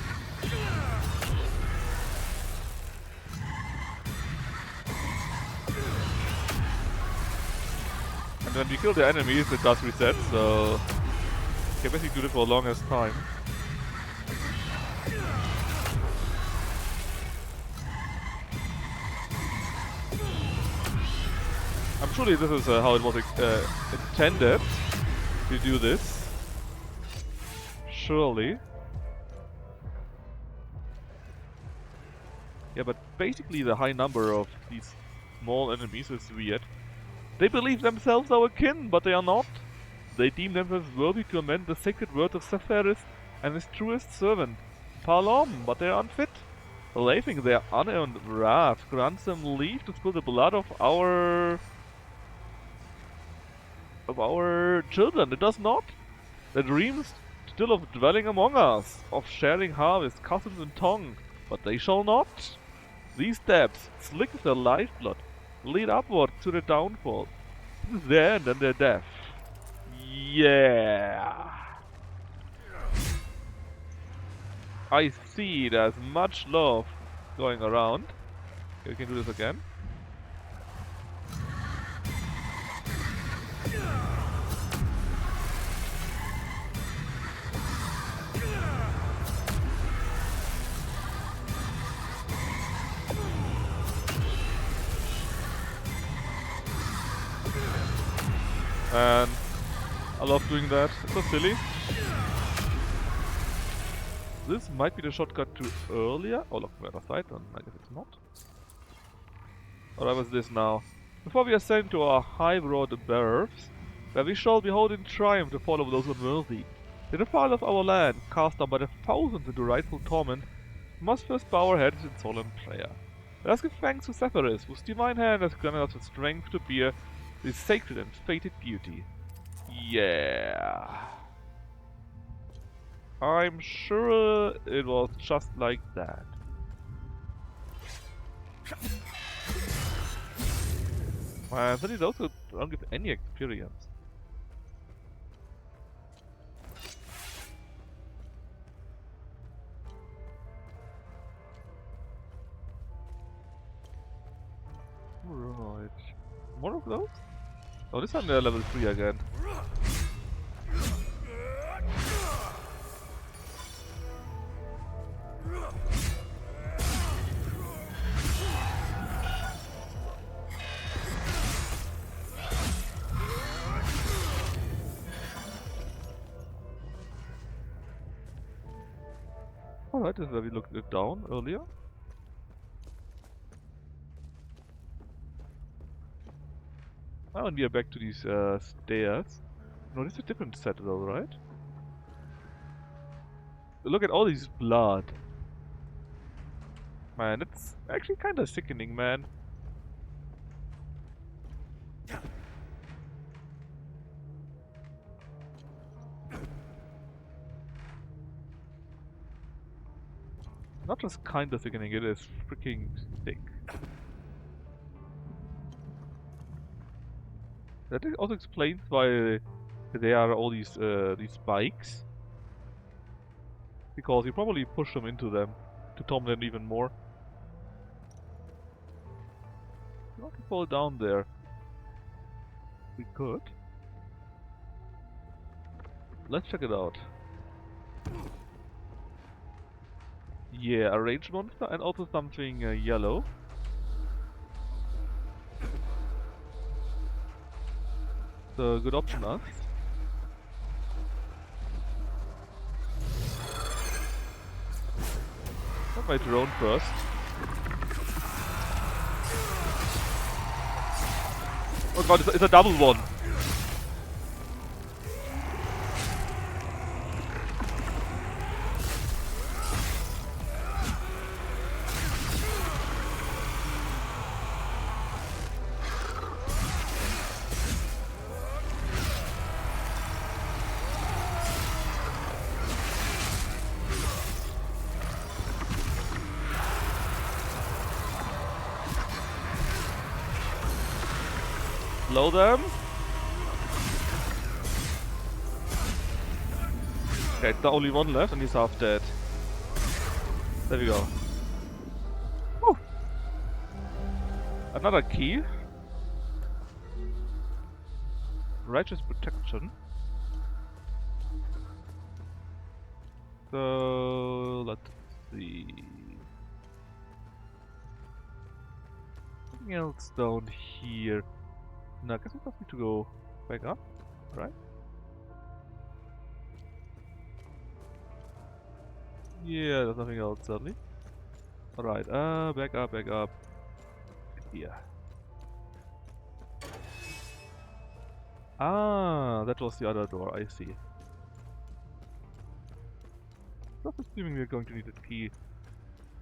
And when we kill the enemies, it does reset, so you can basically do it for the longest time. I'm sure this is how it was intended to do this. Surely. Yeah, but basically the high number of these small enemies is weird. They believe themselves our kin, but they are not. They deem themselves worthy to amend the sacred word of Sephiroth and his truest servant, Palom, but they are unfit. They think their unearned wrath grants them leave to spill the blood of our children. It does not. They dreams still of dwelling among us, of sharing harvest, cousins and tongue, but they shall not. These steps, slick with their lifeblood, lead upward to their downfall. This is their end and their death. Yeah. I see there's much love going around. We can do this again. And I love doing that. It's so silly. This might be the shortcut to earlier. Oh look, we're on the side, and I guess it's not. Or was this now? Before we ascend to our high-broad berths, where we shall behold in triumph the fall of those unworthy, the defile of our land, cast down by the thousands into rightful torment, must first bow our heads in solemn prayer. Let us give thanks to Sephiroth, whose divine hand has granted us the strength to bear this sacred and fated duty. Yeah. I'm sure it was just like that. Man, but it also don't give any experience. Right. More of those? Oh, this time they're level 3 again. Alright, this is where we looked it down earlier. Oh, and we are back to these stairs. No, this is a different set though, right? Look at all these blood. Man, it's actually kinda sickening, man. Not just kinda sickening, it is freaking sick. That also explains why there are all these spikes. Because you probably push them into them to torment them even more. Not to fall down there. We could. Let's check it out. Yeah, a rage monster and also something yellow. So good option, us. Got my drone first. Oh god, it's a double one. Slow them. Okay, it's the only one left and he's half dead. There we go. Whew. Another key. Righteous protection. So let's see. Something else down here. No, I guess we just need to go back up, right? Yeah, there's nothing else sadly. Alright, back up. Here. Ah, that was the other door, I see. Just assuming we're going to need a key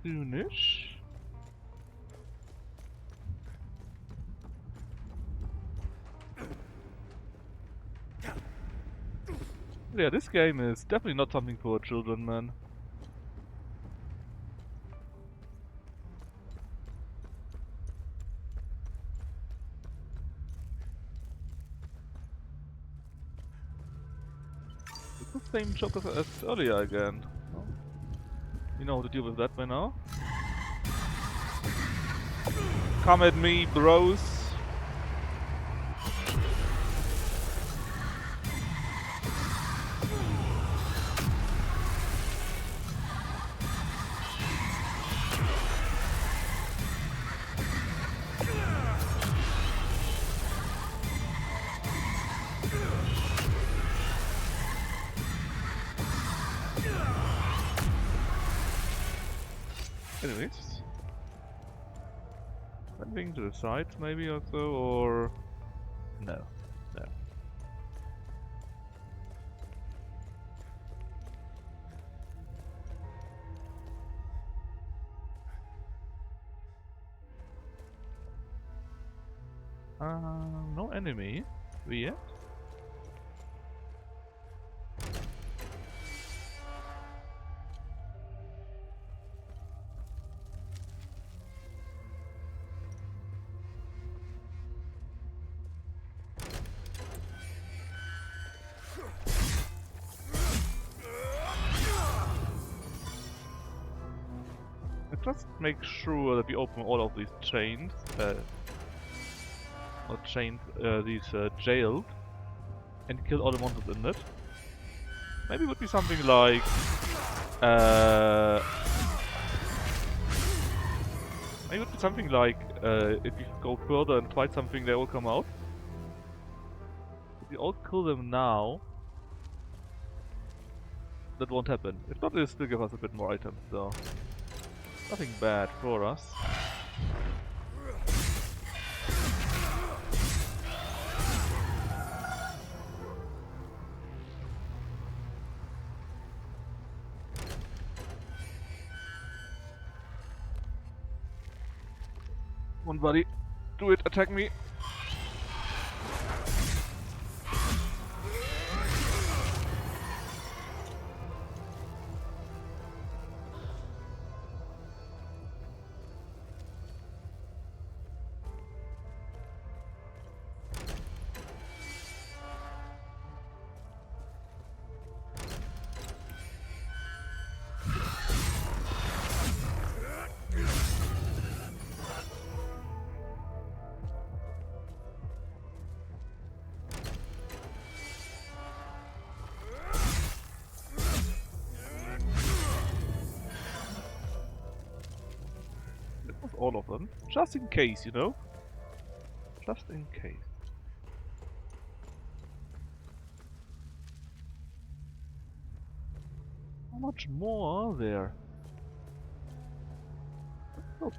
soonish. Yeah, this game is definitely not something for children, man. It's the same joke as earlier again. Oh. You know how to deal with that by now? Come at me, bros! Anyways. Something to the sides maybe also, or... No. No. No enemy. Yet. Just make sure that we open all of these chains, not chains, these jails, and kill all the monsters in it. Maybe it would be something like, if you go further and fight something, they all come out. If you all kill them now, that won't happen. If not, they'll still give us a bit more items, so nothing bad for us. Come on, buddy. Do it, attack me. All of them, just in case, you know? Just in case. How much more are there? Oh.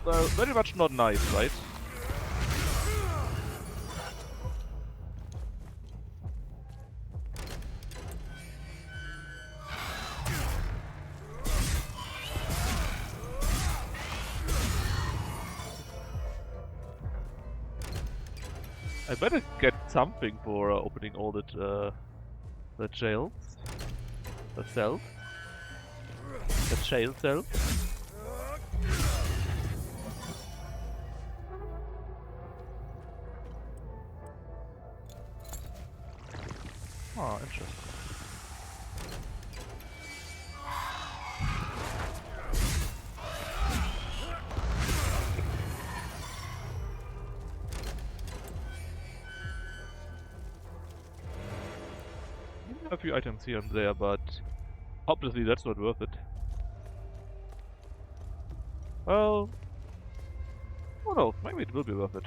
Well, very much not nice, right? I better get something for opening all the jails, the cells, the jail cells. Ah, few items here and there, but obviously that's not worth it. Well, who knows? Maybe it will be worth it.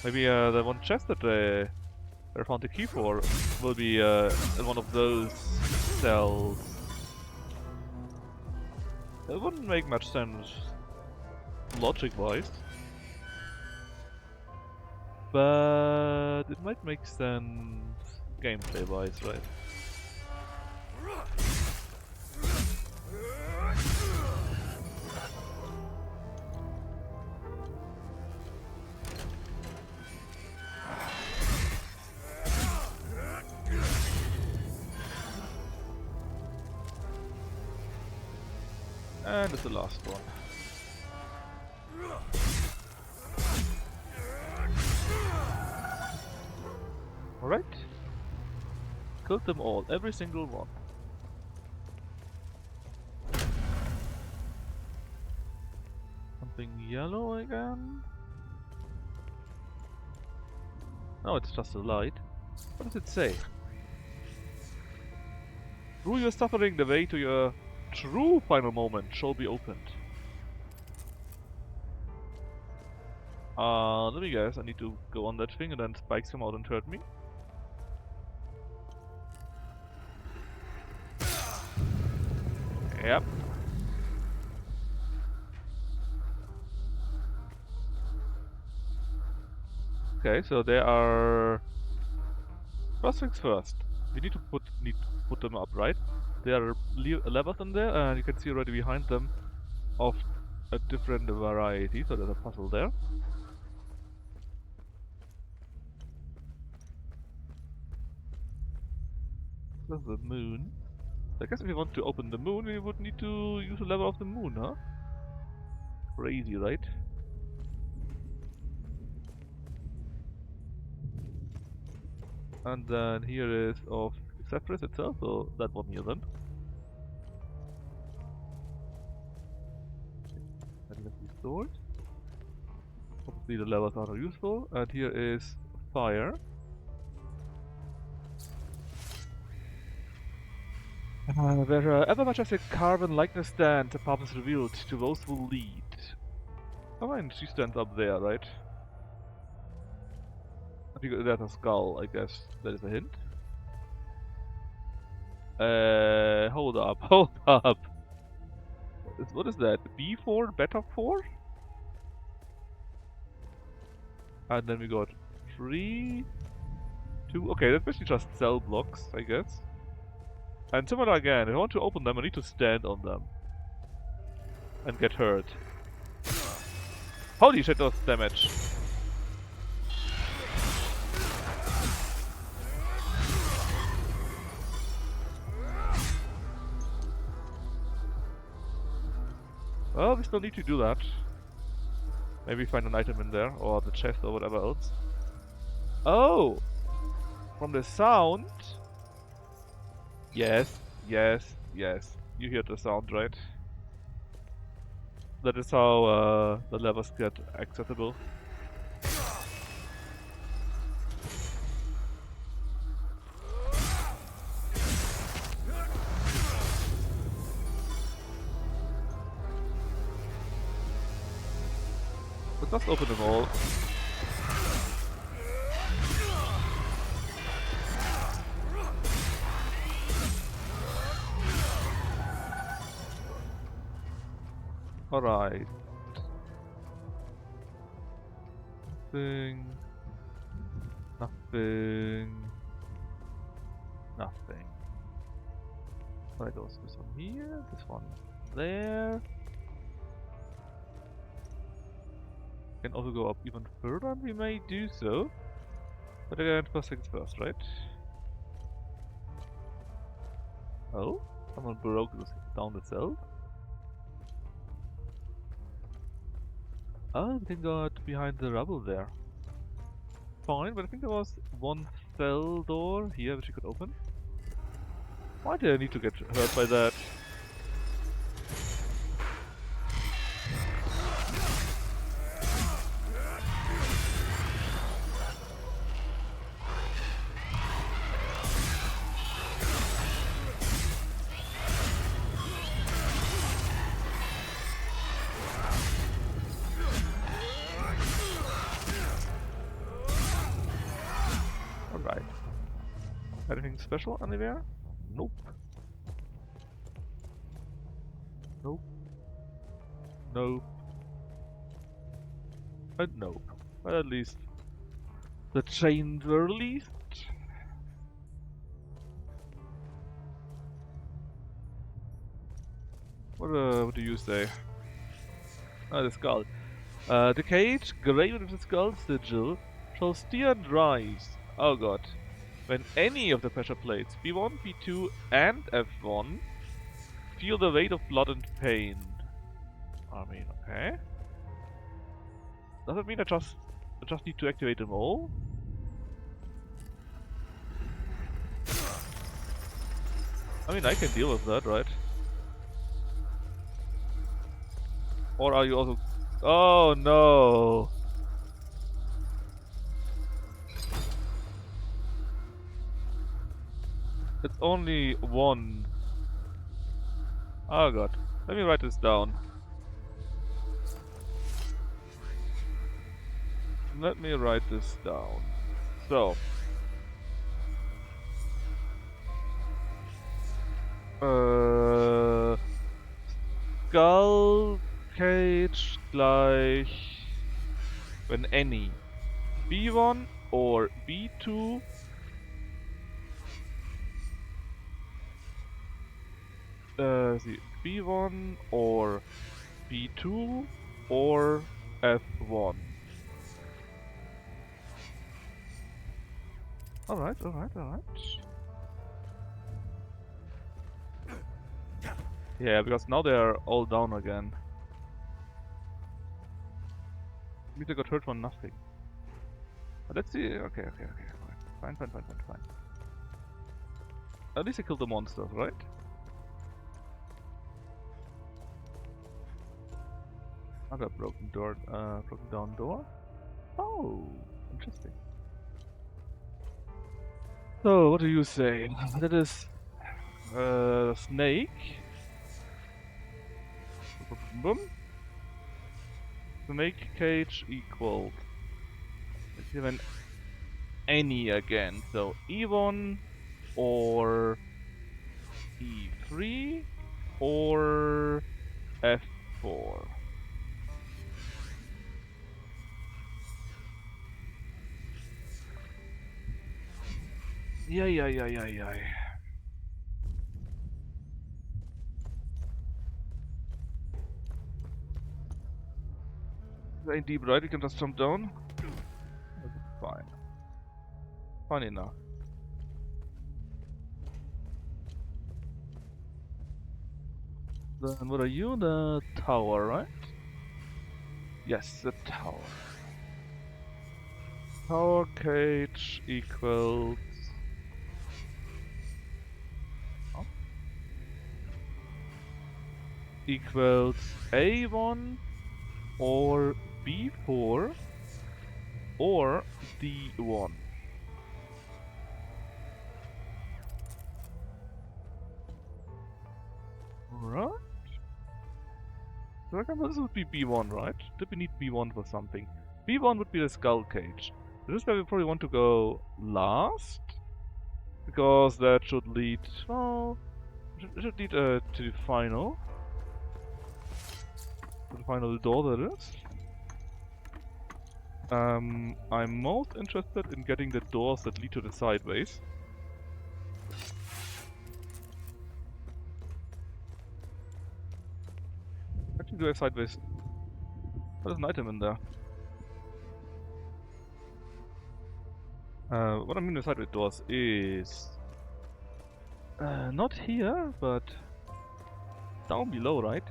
Maybe the one chest that I found the key for will be in one of those cells. It wouldn't make much sense logic-wise, but it might make sense gameplay-wise, right? And it's the last one. Alright. Killed them all, every single one. Something yellow again? No, it's just a light. What does it say? Through your suffering, the way to your true final moment shall be opened. Let me guess, I need to go on that thing and then spikes come out and hurt me. Yep. Okay, so there are... First things first. We need to put them up, right? There are levers in there, and you can see already behind them of a different variety, so there's a puzzle there. There's the moon. I guess if we want to open the moon, we would need to use a lever of the moon, huh? Crazy, right? And then here is of Zephyrus itself, so that one here then. And let's be stored. Obviously the levers are useful, and here is fire. Wherever majestic carven likeness stands, a path is revealed to those who lead. Oh, and she stands up there, right? I think there's a skull, I guess that is a hint. Hold up, hold up. What is that? B4, beta 4? And then we got 3, 2. Okay, that's basically just cell blocks, I guess. And similar again, if I want to open them, I need to stand on them. And get hurt. Holy shit, those damage. Well, we still need to do that. Maybe find an item in there, or the chest, or whatever else. Oh! From the sound... Yes, yes, yes. You hear the sound, right? That is how the levers get accessible. But let's open them all. Alright. Nothing. Nothing. Nothing. Alright, goes this one here, this one there. Can also go up even further, and we may do so. But again, first things first, right? Oh? Someone broke this down the cell. Oh, we can go out behind the rubble there. Fine, but I think there was one cell door here which you could open. Why did I need to get hurt by that? Anything special anywhere? Nope. Nope. Nope. And nope. But at least the chains were released. What do you say? Ah, the skull. The cage, graven with the skull sigil, shall steer and rise. Oh god. When any of the pressure plates, B1, B2, and F1, feel the weight of blood and pain. I mean, okay. Does it mean I just need to activate them all? I mean, I can deal with that, right? Or are you also... Oh no! It's only one. Oh god. Let me write this down. Let me write this down. So. Skull cage gleich when any B1 or B2 see, B1 or B2 or F1. Alright. Yeah, because now they are all down again. Means I got hurt for nothing. But let's see. Okay. Fine. At least I killed the monsters, right? Another broken down door. Oh, interesting. So, what do you say? That is snake. Boom. Snake cage equals. Let's give an any again. So E1 or E3 or F4. Yeah. This ain't deep, right? We can just jump down. That's fine. Fine enough. Then what are you? The tower, right? Yes, the tower. Tower cage equals... Oh. Equals A1 or B4 or D1. Right? So I reckon this would be B1, right? Did we need B1 for something? B1 would be the skull cage. This is where we probably want to go last. Because that should lead... well... should lead to the final. To the final door, that is. I'm most interested in getting the doors that lead to the sideways. Actually, do I sideways? There's an item in there. What I mean by sideways doors is... not here, but... down below, right?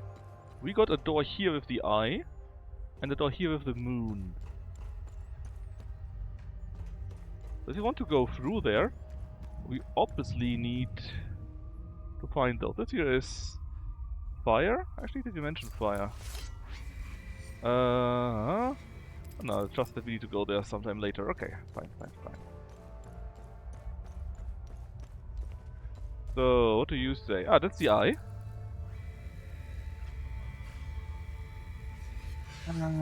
We got a door here with the eye, and a door here with the moon. If you want to go through there, we obviously need to find those. This here is fire? Actually, did you mention fire? No, just that we need to go there sometime later. Okay, fine. So, what do you say? Ah, that's the eye.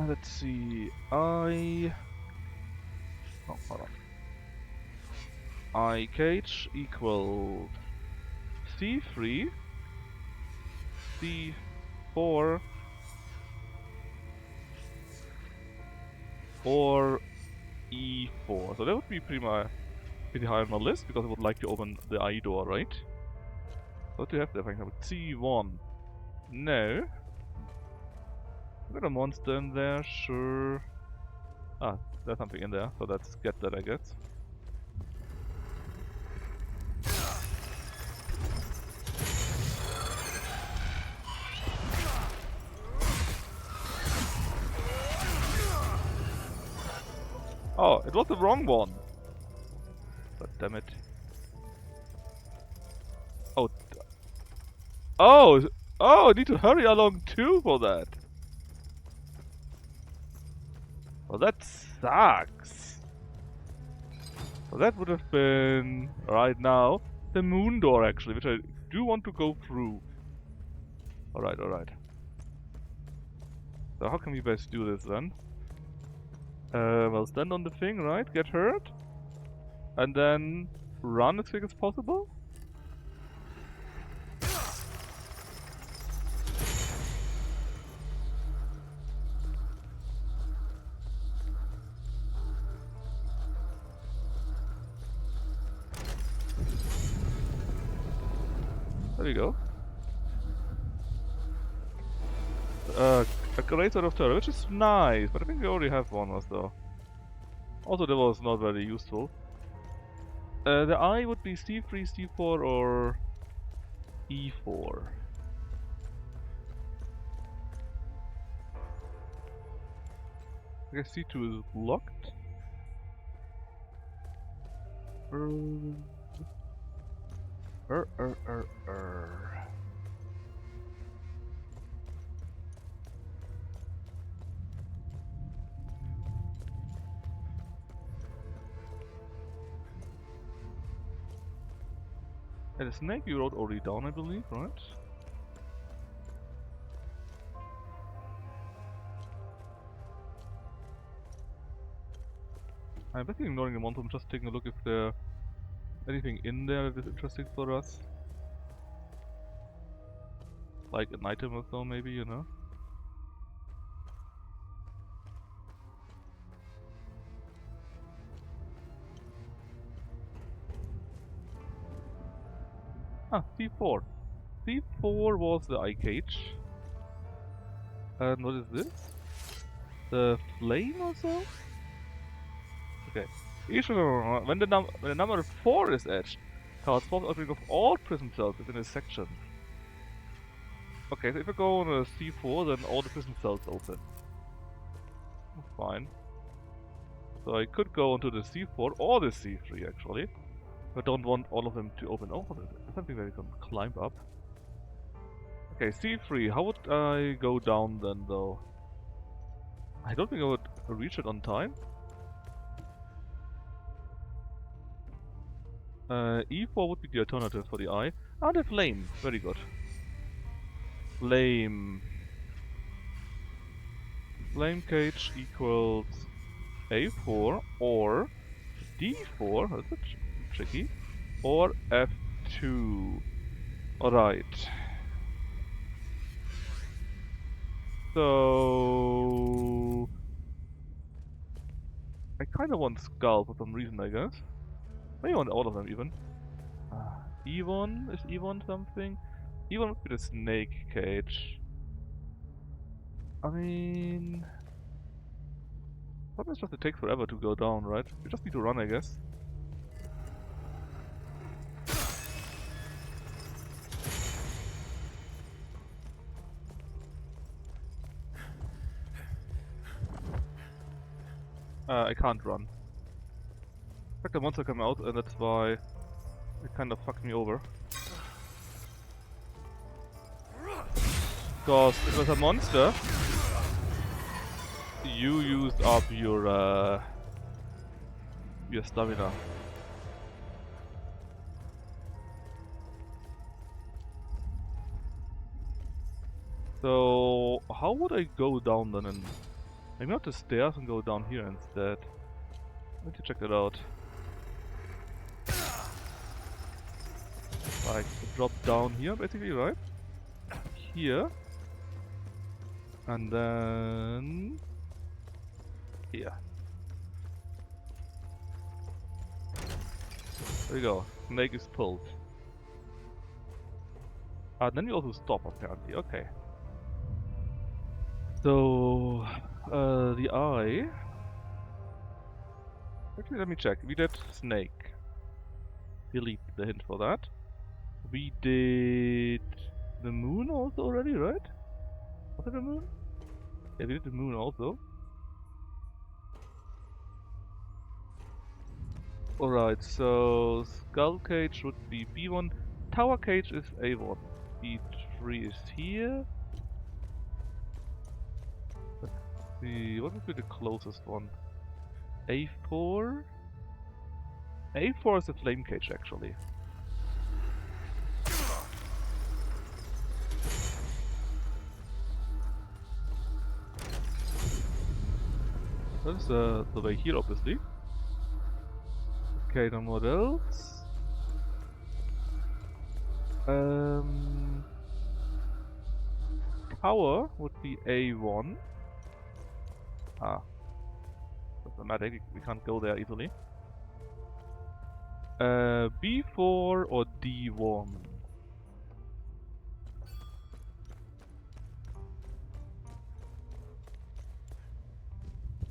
Let's see. Eye. Oh, hold on. I cage equals C3, C4, or E4. So that would be pretty high on my list because I would like to open the I door, right? What do you have there? For example, C1. No. Got a monster in there, sure. Ah, there's something in there, so let's get that, I guess. Oh, it was the wrong one. But damn it. Oh. Oh! Oh, I need to hurry along too for that. Well, that sucks. So that would have been, right now, the moon door actually, which I do want to go through. Alright, alright. So how can we best do this then? Well, stand on the thing, right? Get hurt. And then run as quick as possible? There we go. A great sort of turret, which is nice, but I think we already have one also. Also, that was not very useful. The eye would be C3, C4, or E4. I guess C2 is locked. And the snake you wrote already down, I believe, right? I'm basically ignoring the monster, I'm just taking a look if there's anything in there that is interesting for us. Like an item or so, maybe, you know? Ah, C4. C4 was the eye cage. And what is this? The flame or so? Okay. When the number 4 is etched, cards form opening of all prism cells within a section. Okay, so if I go on a C4, then all the prism cells open. Fine. So I could go onto the C4 or the C3 actually. I don't want all of them to open. Oh, there's something where we can climb up. Okay, C3. How would I go down then though? I don't think I would reach it on time. E4 would be the alternative for the eye. Ah, the flame. Very good. Flame. Flame cage equals A4 or D4. That's a bit tricky. Or F2. Alright. So I kinda want Skull for some reason, I guess. Maybe I want all of them even. E1? Is E1 something? E1 would be the snake cage. I mean... Problem is just it takes forever to go down, right? We just need to run, I guess. I can't run. In fact, the monster came out, and that's why it kind of fucked me over. Because it was a monster. You used up your stamina. So how would I go down then? And maybe not the stairs and go down here instead. I need to check that out. Like, drop down here, basically, right? Here. And then... here. There we go. Snake is pulled. Then we also stop, apparently. Okay. So... the eye... Actually, let me check. We did snake. Delete the hint for that. We did... the moon also already, right? Was it the moon? Yeah, we did the moon also. Alright, so skull cage would be B1. Tower cage is A1. B3 is here. Let's see, what would be the closest one? A4? A4 is a flame cage actually. That's the way here, obviously. Okay, then what else? Tower would be A1. Ah. Automatic, we can't go there easily. B4 or D1?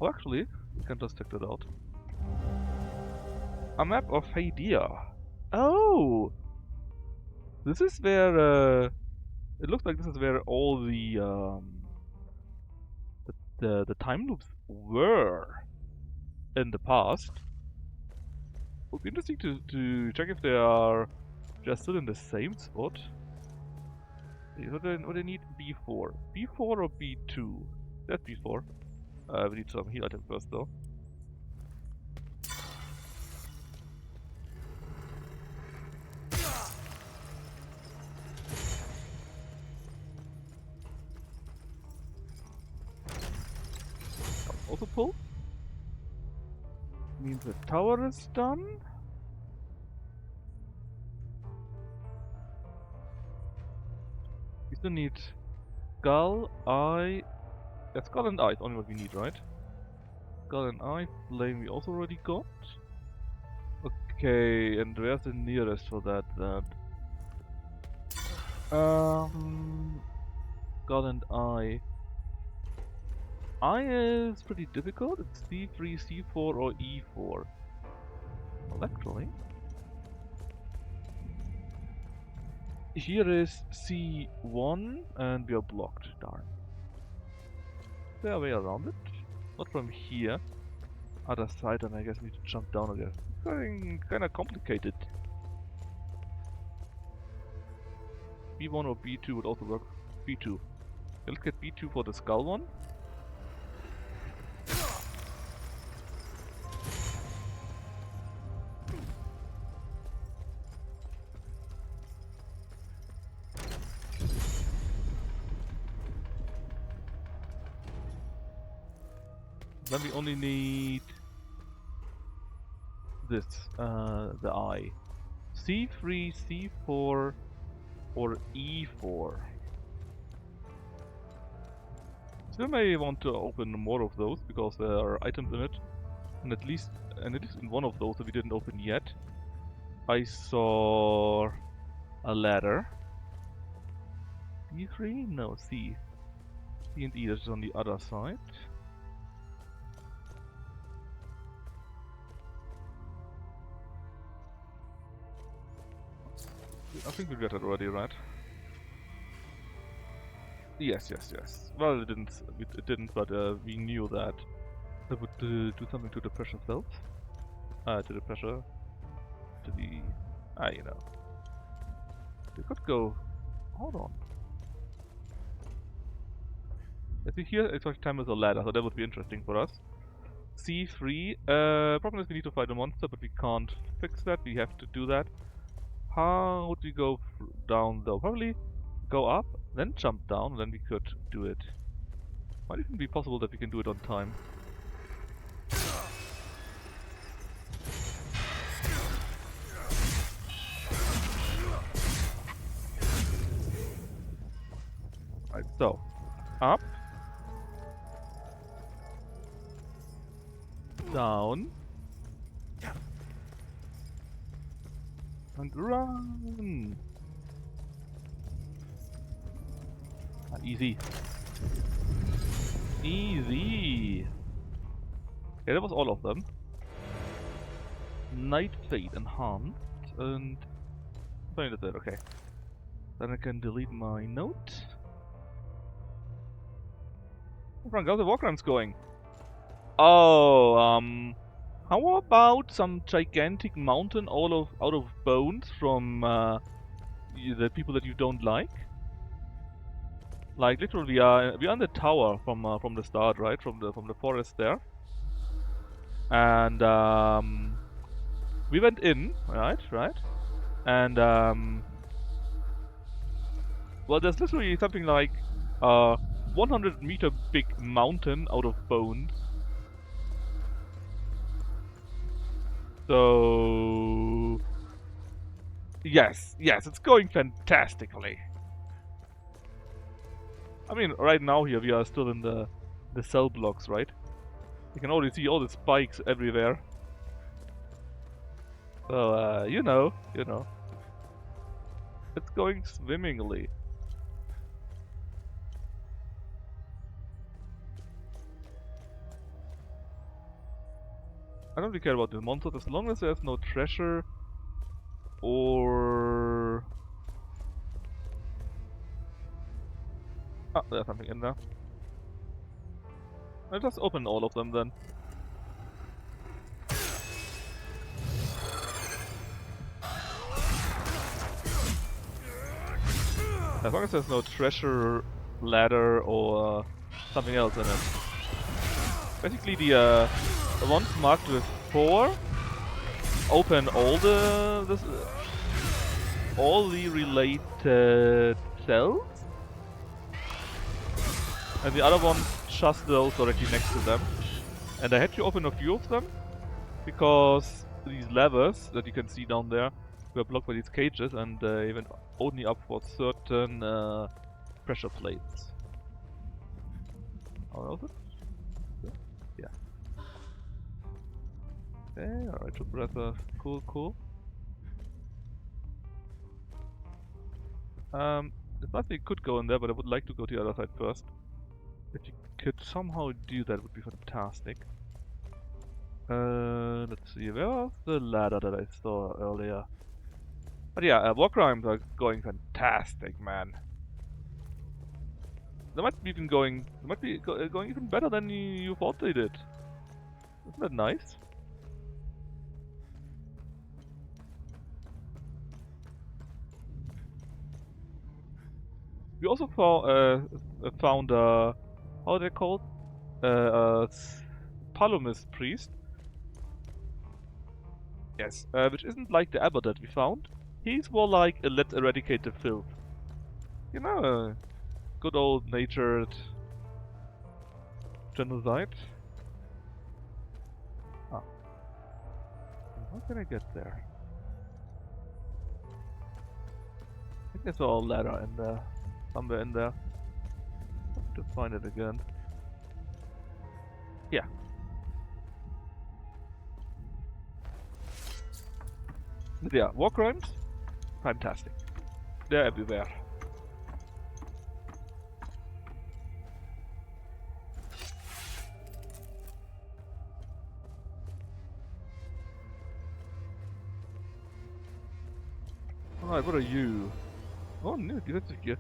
Oh, actually, we can just check that out. A map of Hadia. Oh! This is where, it looks like this is where all the time loops were in the past. Would be interesting to check if they are just still in the same spot. What do they need? B4. B4 or B2? That's B4. We need some heal item first though. Also pull. Means the tower is done. We still need skull, eye. Yeah, skull and eye is only what we need, right? Skull and eye, flame we also already got. Okay, and where's the nearest for that then? Skull and eye. Eye is pretty difficult. It's C3, C4 or E4. Well, actually, here is C1 and we are blocked. Darn. Is there a way around it? Not from here. Other side, and I guess we need to jump down again. It's kinda complicated. B1 or B2 would also work. B2. Let's get B2 for the skull one. Then we only need this, the eye. C3, C4, or E4. Still may want to open more of those because there are items in it, and at least in one of those that we didn't open yet, I saw a ladder. E3? No, C. C and E is on the other side. I think we got it already, right? Yes. Well, it didn't, but we knew that that would do something to the pressure cells. To the pressure, to the, you know. We could go. Hold on. I see here it's like time as a ladder, so that would be interesting for us. C3. Problem is we need to fight a monster, but we can't fix that. We have to do that. How would we go down though? Probably go up, then jump down, then we could do it. Might even be possible that we can do it on time. Right, so up, down, and run. Easy. Easy. Okay, that was all of them. Night Fade enhanced, and I did that. Okay. Then I can delete my note. Frank, how's the war crimes going? Oh, how about some gigantic mountain out of bones from the people that you don't like? Like literally, we are on the tower from the start, right? From the forest there, and we went in, right, and well, there's literally something like 100-meter big mountain out of bones. So yes, it's going fantastically. I mean, right now here we are still in the cell blocks, right? You can already see all the spikes everywhere. So you know, it's going swimmingly. I don't really care about the monsters as long as there's no treasure or... Ah, there's something in there. I'll just open all of them then. As long as there's no treasure ladder or something else in it. Basically the ones marked with 4 open all the related cells, and the other ones just those directly next to them. And I had to open a few of them because these levers that you can see down there were blocked by these cages, and they went only up for certain pressure plates. Oh, was it? Yeah. Okay, alright, took breath of cool. It might be could go in there, but I would like to go to the other side first. If you could somehow do that, would be fantastic. Let's see, where was the ladder that I saw earlier? But yeah, war crimes are going fantastic, man. They might be going even better than you thought they did. Isn't that nice? We also found how are they called? Palomist priest. Yes, which isn't like the abbot that we found. He's more like a let's eradicate the filth. You know, good old natured genocide. Ah. How can I get there? I think I saw a ladder in there. Somewhere in there. Have to find it again. Yeah. But yeah, war crimes? Fantastic. They're everywhere. Alright, what are you? Oh, new defensive gear.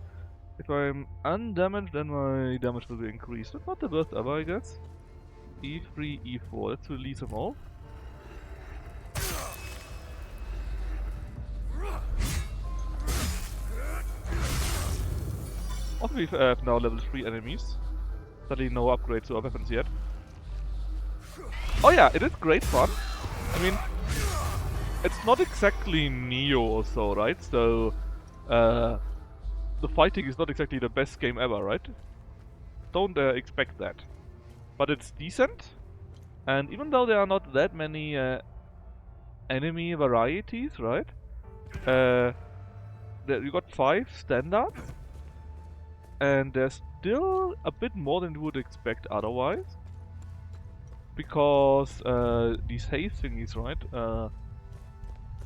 If I'm undamaged, then my damage will be increased. That's not the worst ever, I guess. E3, E4. Let's release them all. Also, we have now level 3 enemies. Sadly, no upgrades to our weapons yet. Oh yeah, it is great fun. I mean, it's not exactly Neo or so, right? So, the fighting is not exactly the best game ever, right? Don't expect that. But it's decent, and even though there are not that many enemy varieties, right? You got 5 standards, and there's still a bit more than you would expect otherwise. Because these haze thingies, right?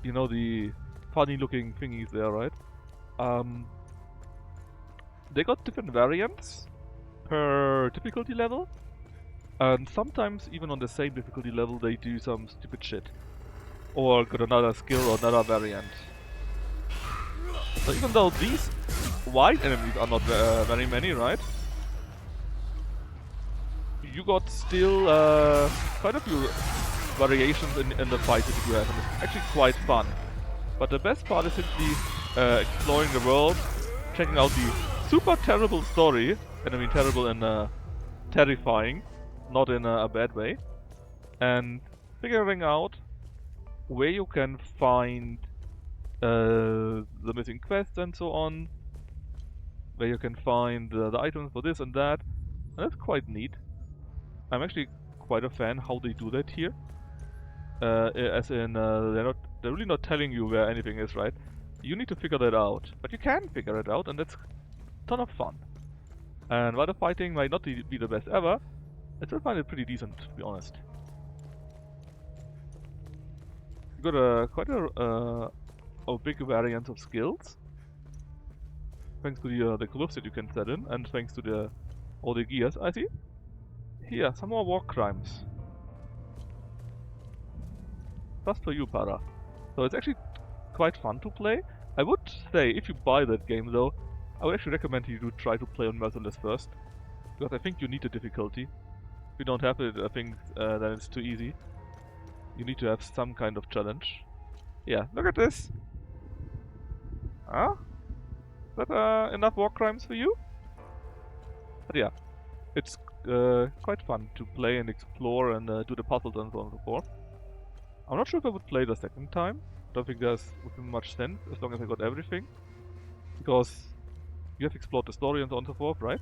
You know, the funny looking thingies there, right? They got different variants per difficulty level. And sometimes even on the same difficulty level they do some stupid shit. Or got another skill or another variant. So even though these white enemies are not very many, right? You got still quite a few variations in the fight that you have, and it's actually quite fun. But the best part is simply exploring the world, checking out the super terrible story, and I mean terrible and terrifying, not in a bad way, and figuring out where you can find the missing quests and so on, where you can find the items for this and that, and that's quite neat. I'm actually quite a fan how they do that here. As in, they're really not telling you where anything is, right? You need to figure that out, but you can figure it out, and that's a ton of fun. And while the fighting might not be the best ever, I still find it pretty decent, to be honest. You got quite a big variance of skills, thanks to the gloves that you can set in, and thanks to all the gears. I see. Here, some more war crimes. Just for you, Para. So it's actually quite fun to play. I would say, if you buy that game though, I would actually recommend you to try to play on Merciless first. Because I think you need the difficulty. If you don't have it, I think then it's too easy. You need to have some kind of challenge. Yeah, look at this! Huh? Is that enough war crimes for you? But yeah, it's quite fun to play and explore and do the puzzles and so on and so forth. I'm not sure if I would play the second time. Don't think there's much sense as long as I got everything. Because you have explored the story and so on and so forth, right?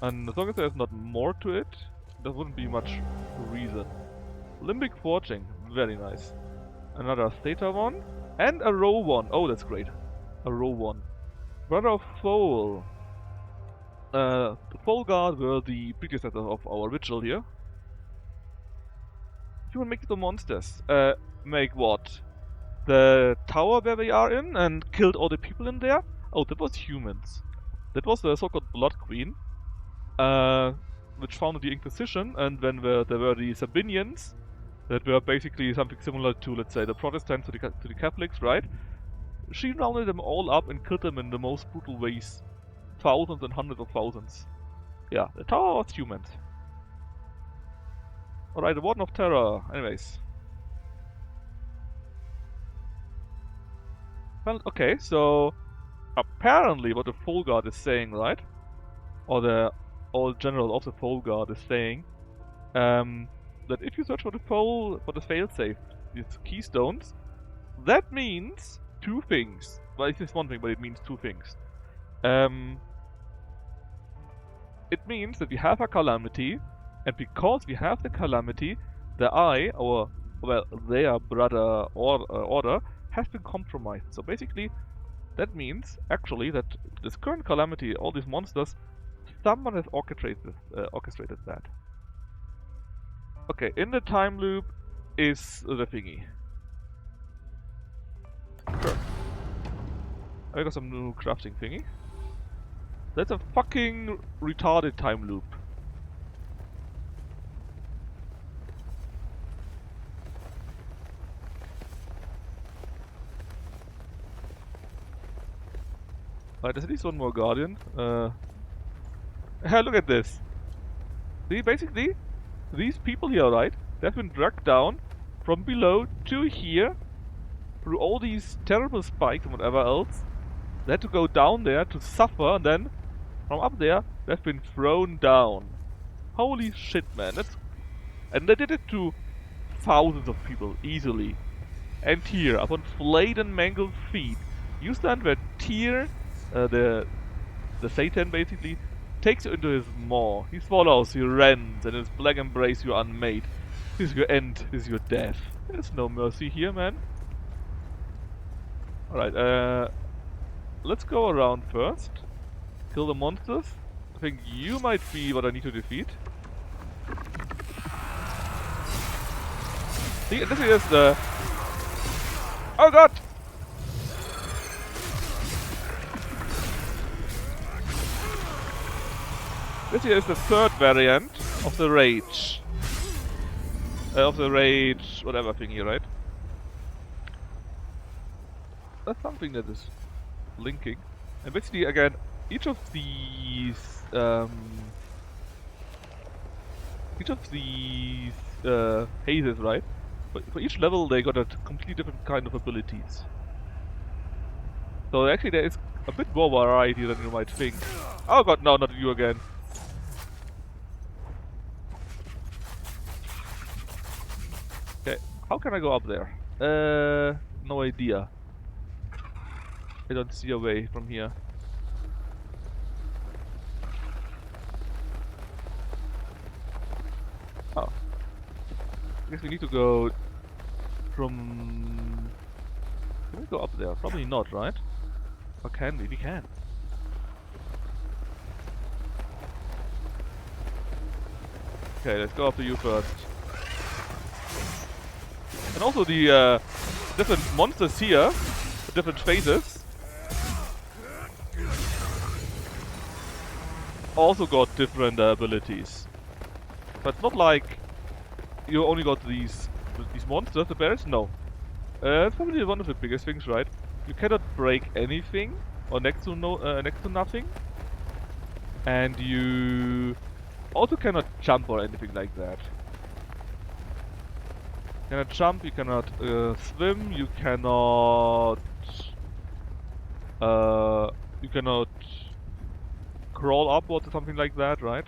And as long as there's not more to it, there wouldn't be much reason. Limbic Forging, very nice. Another Theta one, and a Row one. Oh, that's great. A Row one. Brother of Foal. The Foal Guard were the predecessors of our ritual here. If you want to make the monsters, make what? The tower where we are in and killed all the people in there? Oh, that was humans. That was the so-called Blood Queen, which founded the Inquisition, and then there were the Sabinians, that were basically something similar to, let's say, the Protestants to the Catholics, right? She rounded them all up and killed them in the most brutal ways. Thousands and hundreds of thousands. Yeah, the tower was humans. Alright, the Warden of Terror. Anyways. Well, okay, so apparently what the Foal Guard is saying, right? Or the old general of the Foal Guard is saying, that if you search for the failsafe, these keystones, that means two things. Well, it is one thing, but it means two things. It means that we have a calamity, and because we have the calamity, their brother order has been compromised. So basically, that means actually that this current calamity, all these monsters, someone has orchestrated that. Okay, in the time loop is the thingy. Sure. I got some new crafting thingy. That's a fucking retarded time loop. Right, there's at least one more Guardian. Look at this. See, basically, these people here, right? They've been dragged down from below to here through all these terrible spikes and whatever else. They had to go down there to suffer, and then from up there, they've been thrown down. Holy shit, man. And they did it to thousands of people, easily. And here, upon flayed and mangled feet, you stand where Tyr, the Satan basically, takes you into his maw. He swallows, he rends, and in his black embrace you are unmade. This is your end, this is your death. There's no mercy here, man. Alright, let's go around first. Kill the monsters. I think you might be what I need to defeat. See, and this is the... Oh god! This here is the third variant of the rage. Whatever thingy, right? That's something that is linking. And basically, again, each of these hazes, right? But for each level, they got a completely different kind of abilities. So actually, there is a bit more variety than you might think. Oh god, no, not you again. Okay, how can I go up there? No idea. I don't see a way from here. Oh. I guess we need to go from... Can we go up there? Probably not, right? Or can we? We can. Okay, let's go after you first. And also the different monsters here, the different phases, also got different abilities. But it's not like you only got these monsters, the bears. No, it's probably one of the biggest things, right? You cannot break anything, or next to nothing, and you also cannot jump or anything like that. You cannot jump, you cannot swim, you cannot crawl upwards or something like that, right?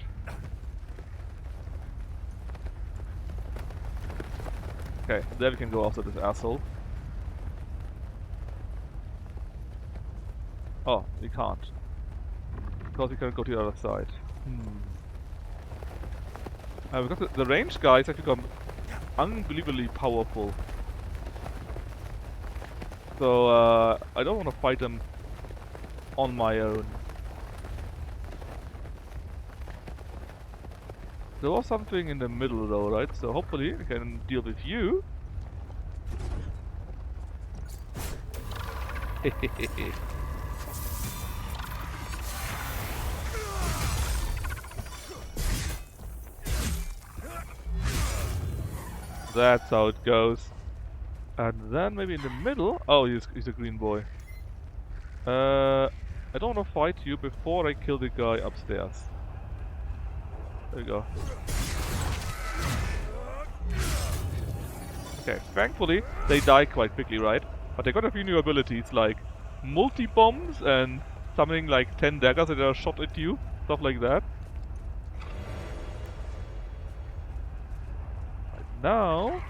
Okay, there we can go after this asshole. Oh, we can't. Because we can't go to the other side. Because the range guys have become unbelievably powerful. So, I don't want to fight them on my own. There was something in the middle though, right? So hopefully I can deal with you. That's how it goes. And then maybe in the middle... Oh, he's a green boy. I don't want to fight you before I kill the guy upstairs. There we go. Okay, thankfully they die quite quickly, right? But they got a few new abilities like multi-bombs and something like 10 daggers that are shot at you. Stuff like that. Right now,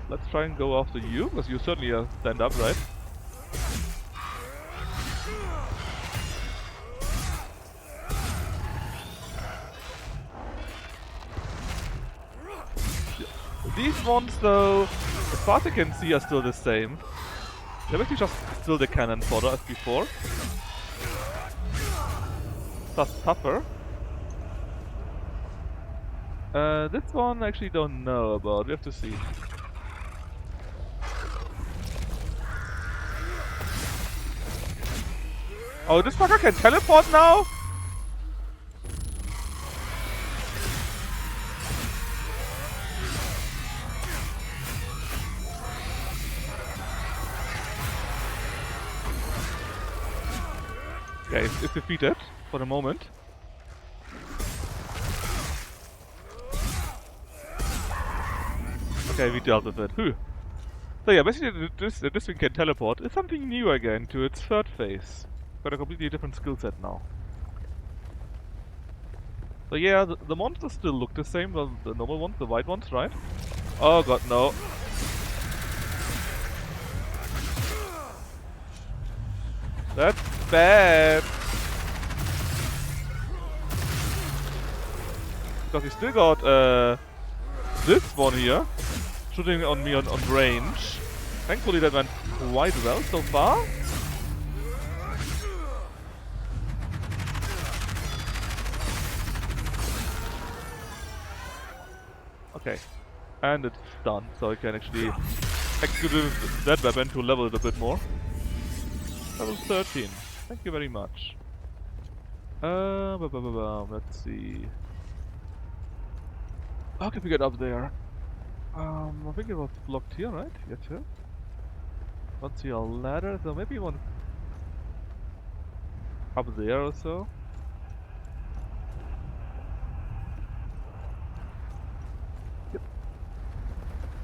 let's try and go after you, because you certainly stand up, right? These ones though, as far as I can see, are still the same. They're basically just still the cannon fodder as before. Just tougher. This one I actually don't know about, we have to see. Oh, this fucker can teleport now? Okay, it's defeated for the moment. Okay, we dealt with it. Whew. So yeah, basically this thing can teleport. It's something new again to its third phase. Got a completely different skill set now. So yeah, the monsters still look the same, well, the normal ones, the white ones, right? Oh god, no. That's bad. Because we still got this one here shooting on me on range. Thankfully that went quite well so far. Okay. And it's done, so I can actually execute that weapon to level it a bit more. Level 13. Thank you very much. Let's see. How can we get up there? I think it was blocked here, right? Yes, sir. Don't see a ladder, so maybe one up there or so. Yep.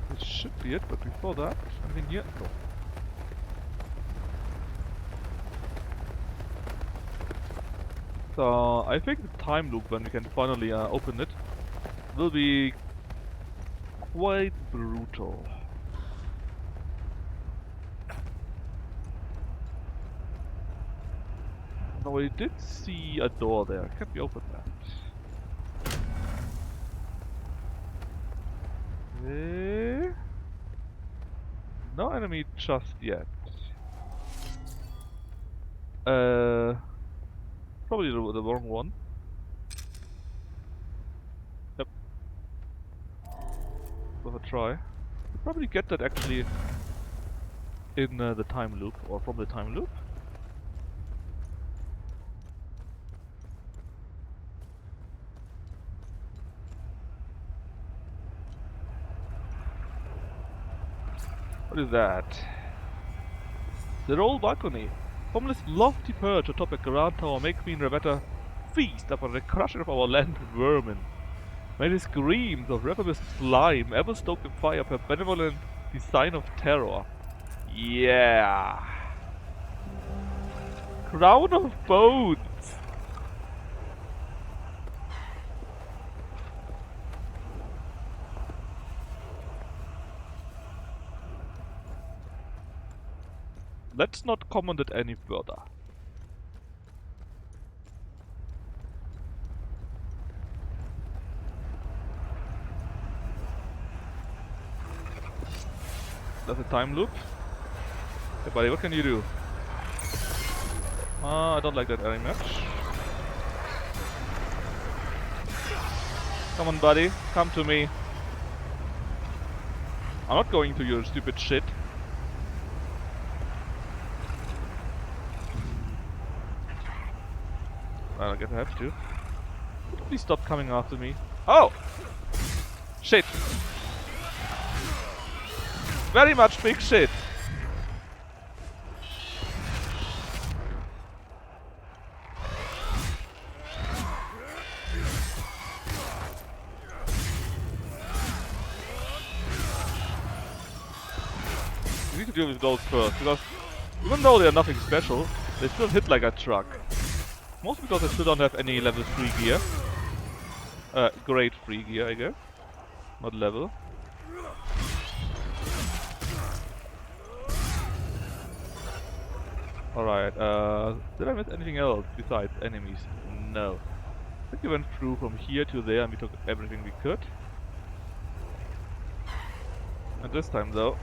This should be it, but before that, anything here? No. So I think the time loop, when we can finally open it, will be quite brutal. Now I did see a door there. Can we open that? No enemy just yet. Probably the wrong one. Yep. Have a try. We'll probably get that actually in the time loop, or from the time loop. What is that? The roll balcony. From this lofty perch atop a grand tower, may Queen Rebecca feast upon the crusher of our land vermin. May the screams of rebellious slime ever stoke the fire of her benevolent design of terror. Yeah. Crown of Bones. Let's not comment it any further. That's a time loop. Hey buddy, what can you do? I don't like that very much. Come on buddy, come to me. I'm not going to your stupid shit. I guess I have to. Please stop coming after me. Oh! Shit! Very much big shit! We need to deal with those first, because even though they're nothing special, they still hit like a truck. Mostly because I still don't have any level 3 gear. Grade 3 gear, I guess. Not level. Alright, did I miss anything else besides enemies? No. I think we went through from here to there and we took everything we could. And this time though,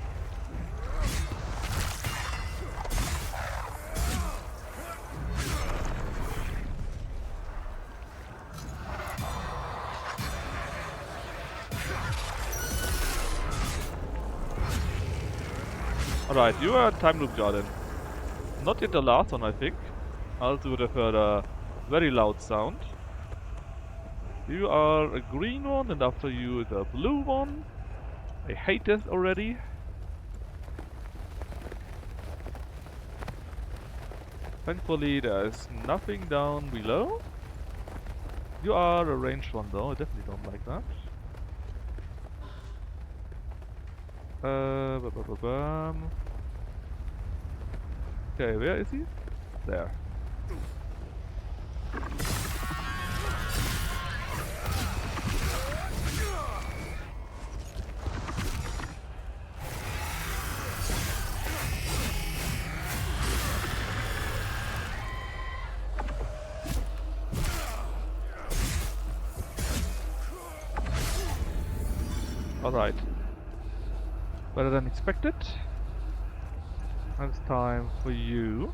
alright, you are Time Loop Garden. Not yet the last one, I think. Also would have heard a very loud sound. You are a green one, and after you is a blue one. I hate this already. Thankfully there's nothing down below. You are a ranged one though, I definitely don't like that. Okay, where is he? There. Alright. Better than expected. And it's time for you.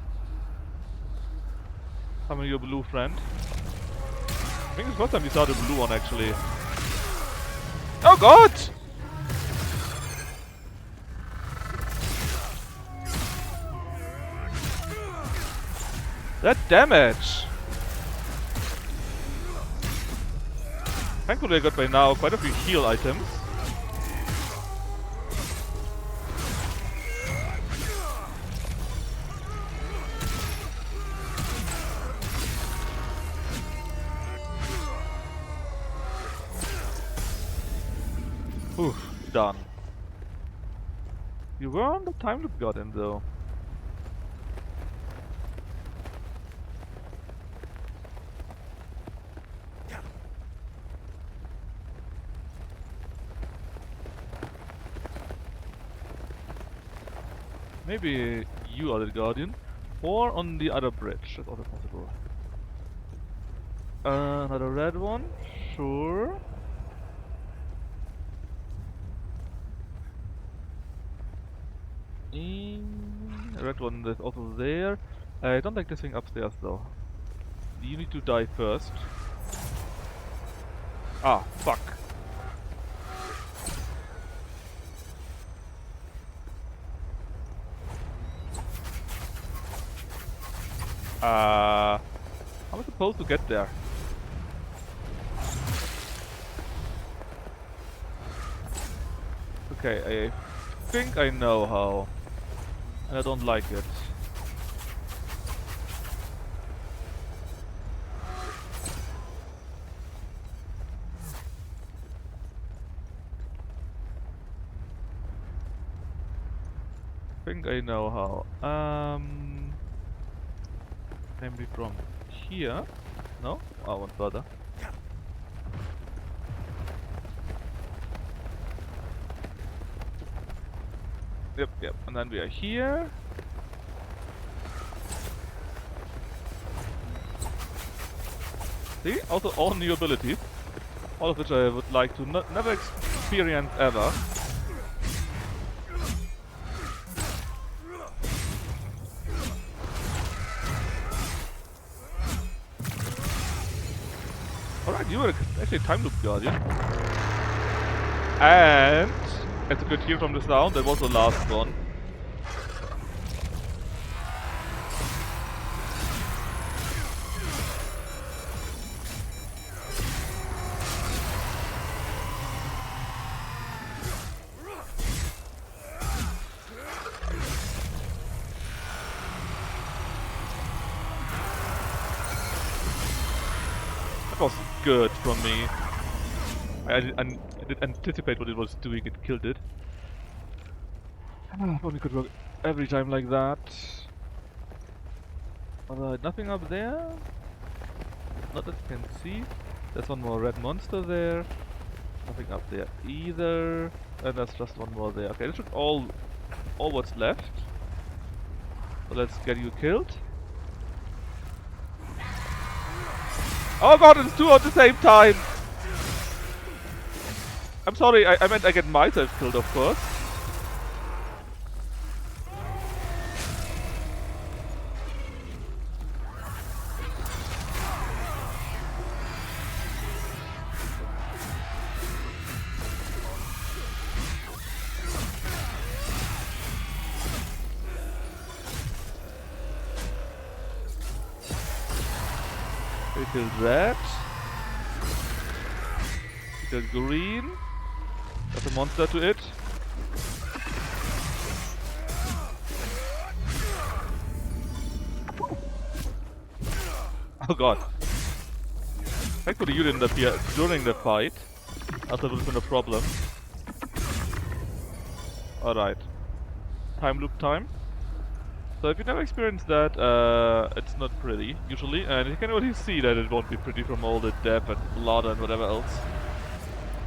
Summon your blue friend. I think it's the first time we saw the blue one actually. Oh god! That damage! Thankfully I got by now quite a few heal items. Oof, done. You were on the time loop garden though. Maybe you are the guardian, or on the other bridge. That's also possible. Another red one, sure. Red one is also there. I don't like this thing upstairs though. You need to die first. Ah, fuck. How am I supposed to get there? Okay, I think I know how. And I don't like it. I think I know how. Namely from here? No? Oh, one further. Yep, and then we are here. See? Also all new abilities. All of which I would like to never experience ever. Alright, you were actually a time loop guardian. And as you could hear from the sound, that was the last one. That was good from me. I did anticipate what it was doing, it killed it. If only could work every time like that. Alright, nothing up there. Not that you can see. There's one more red monster there. Nothing up there either. And there's just one more there. Okay, this should all what's left. So let's get you killed. Oh god, it's two at the same time! I'm sorry, I meant I get myself killed, of course. We killed red. We killed green. There's a monster to it. Oh god. Thankfully you didn't appear during the fight. Else that would have been a problem. Alright. Time loop time. So if you never experienced that, it's not pretty, usually. And you can already see that it won't be pretty from all the death and blood and whatever else.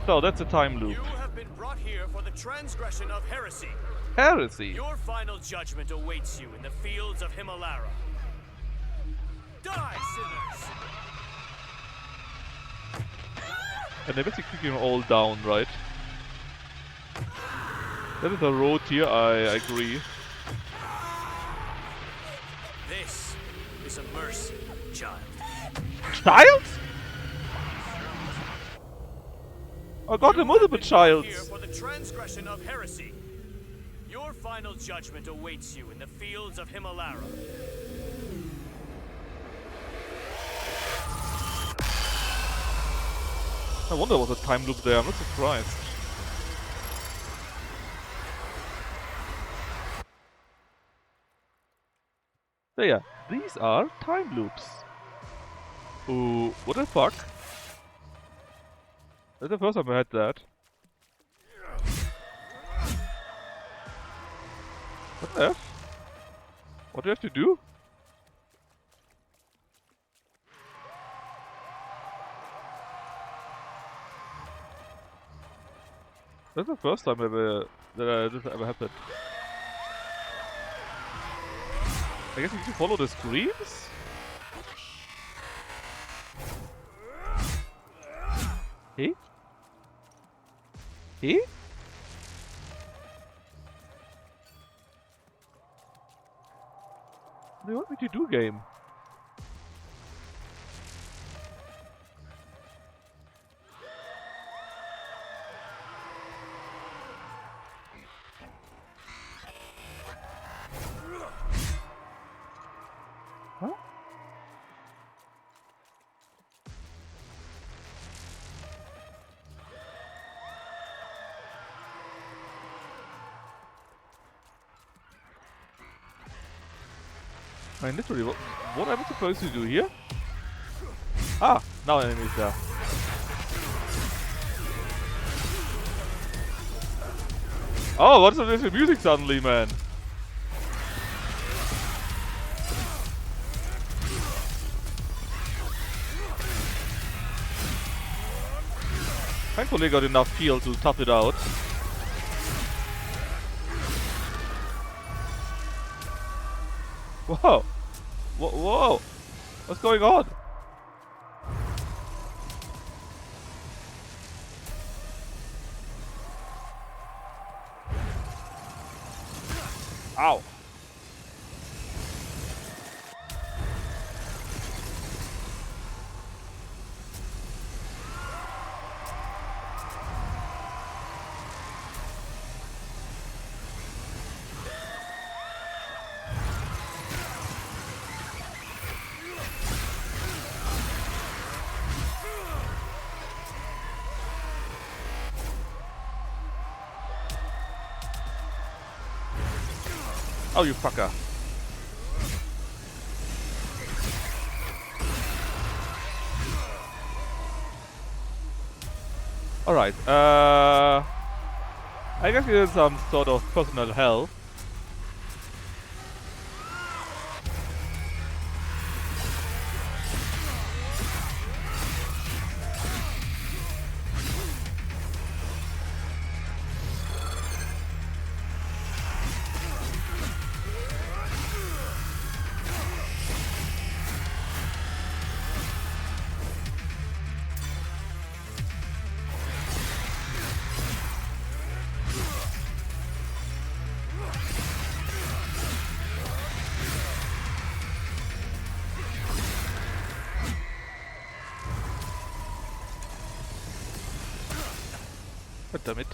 So that's a time loop. You have been brought here for the transgression of heresy. Heresy? Your final judgment awaits you in the fields of Himalara. Die, sinners! And they're basically kicking them all down, right? That is a road here, I agree. This is a mercy, child. Child? I got a multiple child. Here for the transgression of heresy. Your final judgment awaits you in the fields of Himalara. I wonder there was a time loop there, I'm not surprised. So yeah, these are time loops. Ooh, what the fuck? That's the first time I had that. What the F? What do you have to do? That's the first time that this ever happened. I guess you need to follow the screens? Hey? Hey? What do you want me to do, game? Huh? I mean, literally, what am I supposed to do here? Ah, now enemies there. Oh, what's with this music suddenly, man? Thankfully I got enough heal to tough it out. Whoa! Whoa! What's going on? Ow! Oh, you fucker. Alright, I guess he has some sort of personal hell. God damn it.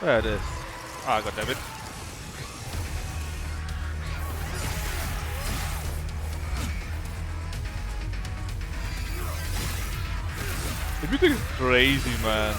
There it is. Ah, goddammit. The music is crazy, man.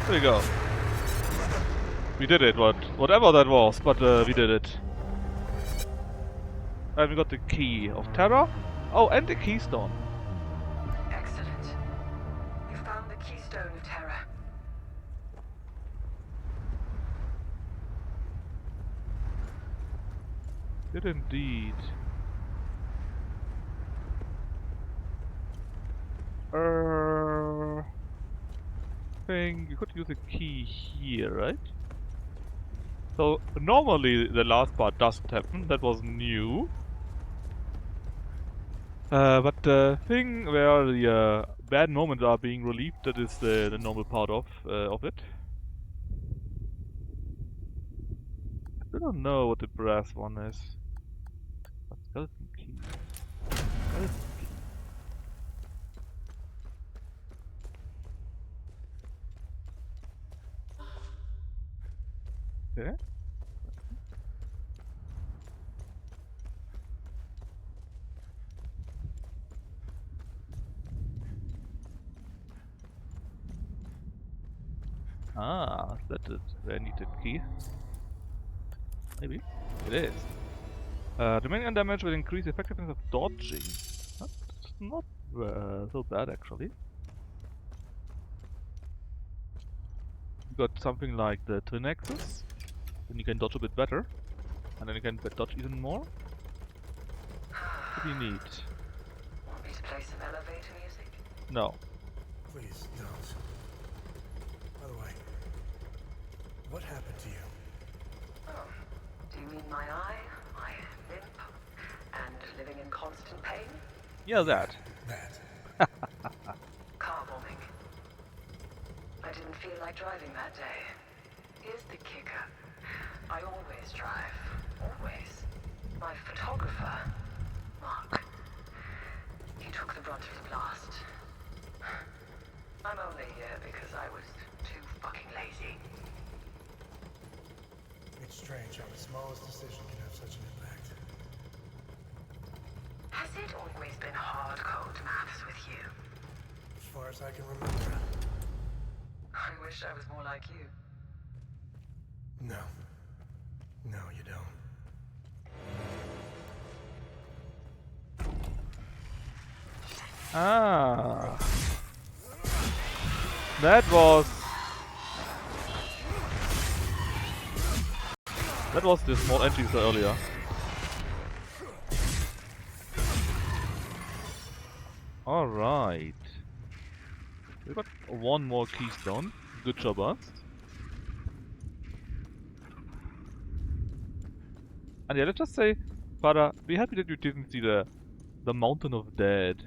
There we go. We did it, whatever that was, but we did it. And we got the key of Terra. Oh, and the Keystone. Excellent. You found the Keystone of Terra. Did indeed. Think you could use a key here, right? So normally the last part doesn't happen. That was new. But the thing where the bad moments are being relieved, that is the normal part of it. I still don't know what the brass one is. A skeleton key. Skeleton key. Okay. Ah, that is the needed key. Maybe. It is. Remaining damage will increase the effectiveness of dodging. That's not so bad, actually. You got something like the twin axes, then you can dodge a bit better, and then you can dodge even more. Pretty neat. Want me to play some elevator music? No. Please don't. By the way, what happened to you? Oh, do you mean my eye, my limp, and living in constant pain? Yeah, that. Car bombing. I didn't feel like driving that day. Here's the kicker. I always drive. Always. My photographer, Mark, he took the brunt of the blast. I'm only here because I was too fucking lazy. It's strange how the smallest decision can have such an impact. Has it always been hard-code maths with you? As far as I can remember. I wish I was more like you. No. No, you don't. Ah. That was the small entries earlier. Alright. We got one more keystone. Good job, us. And yeah, let's just say, Father, be happy that you didn't see the mountain of dead.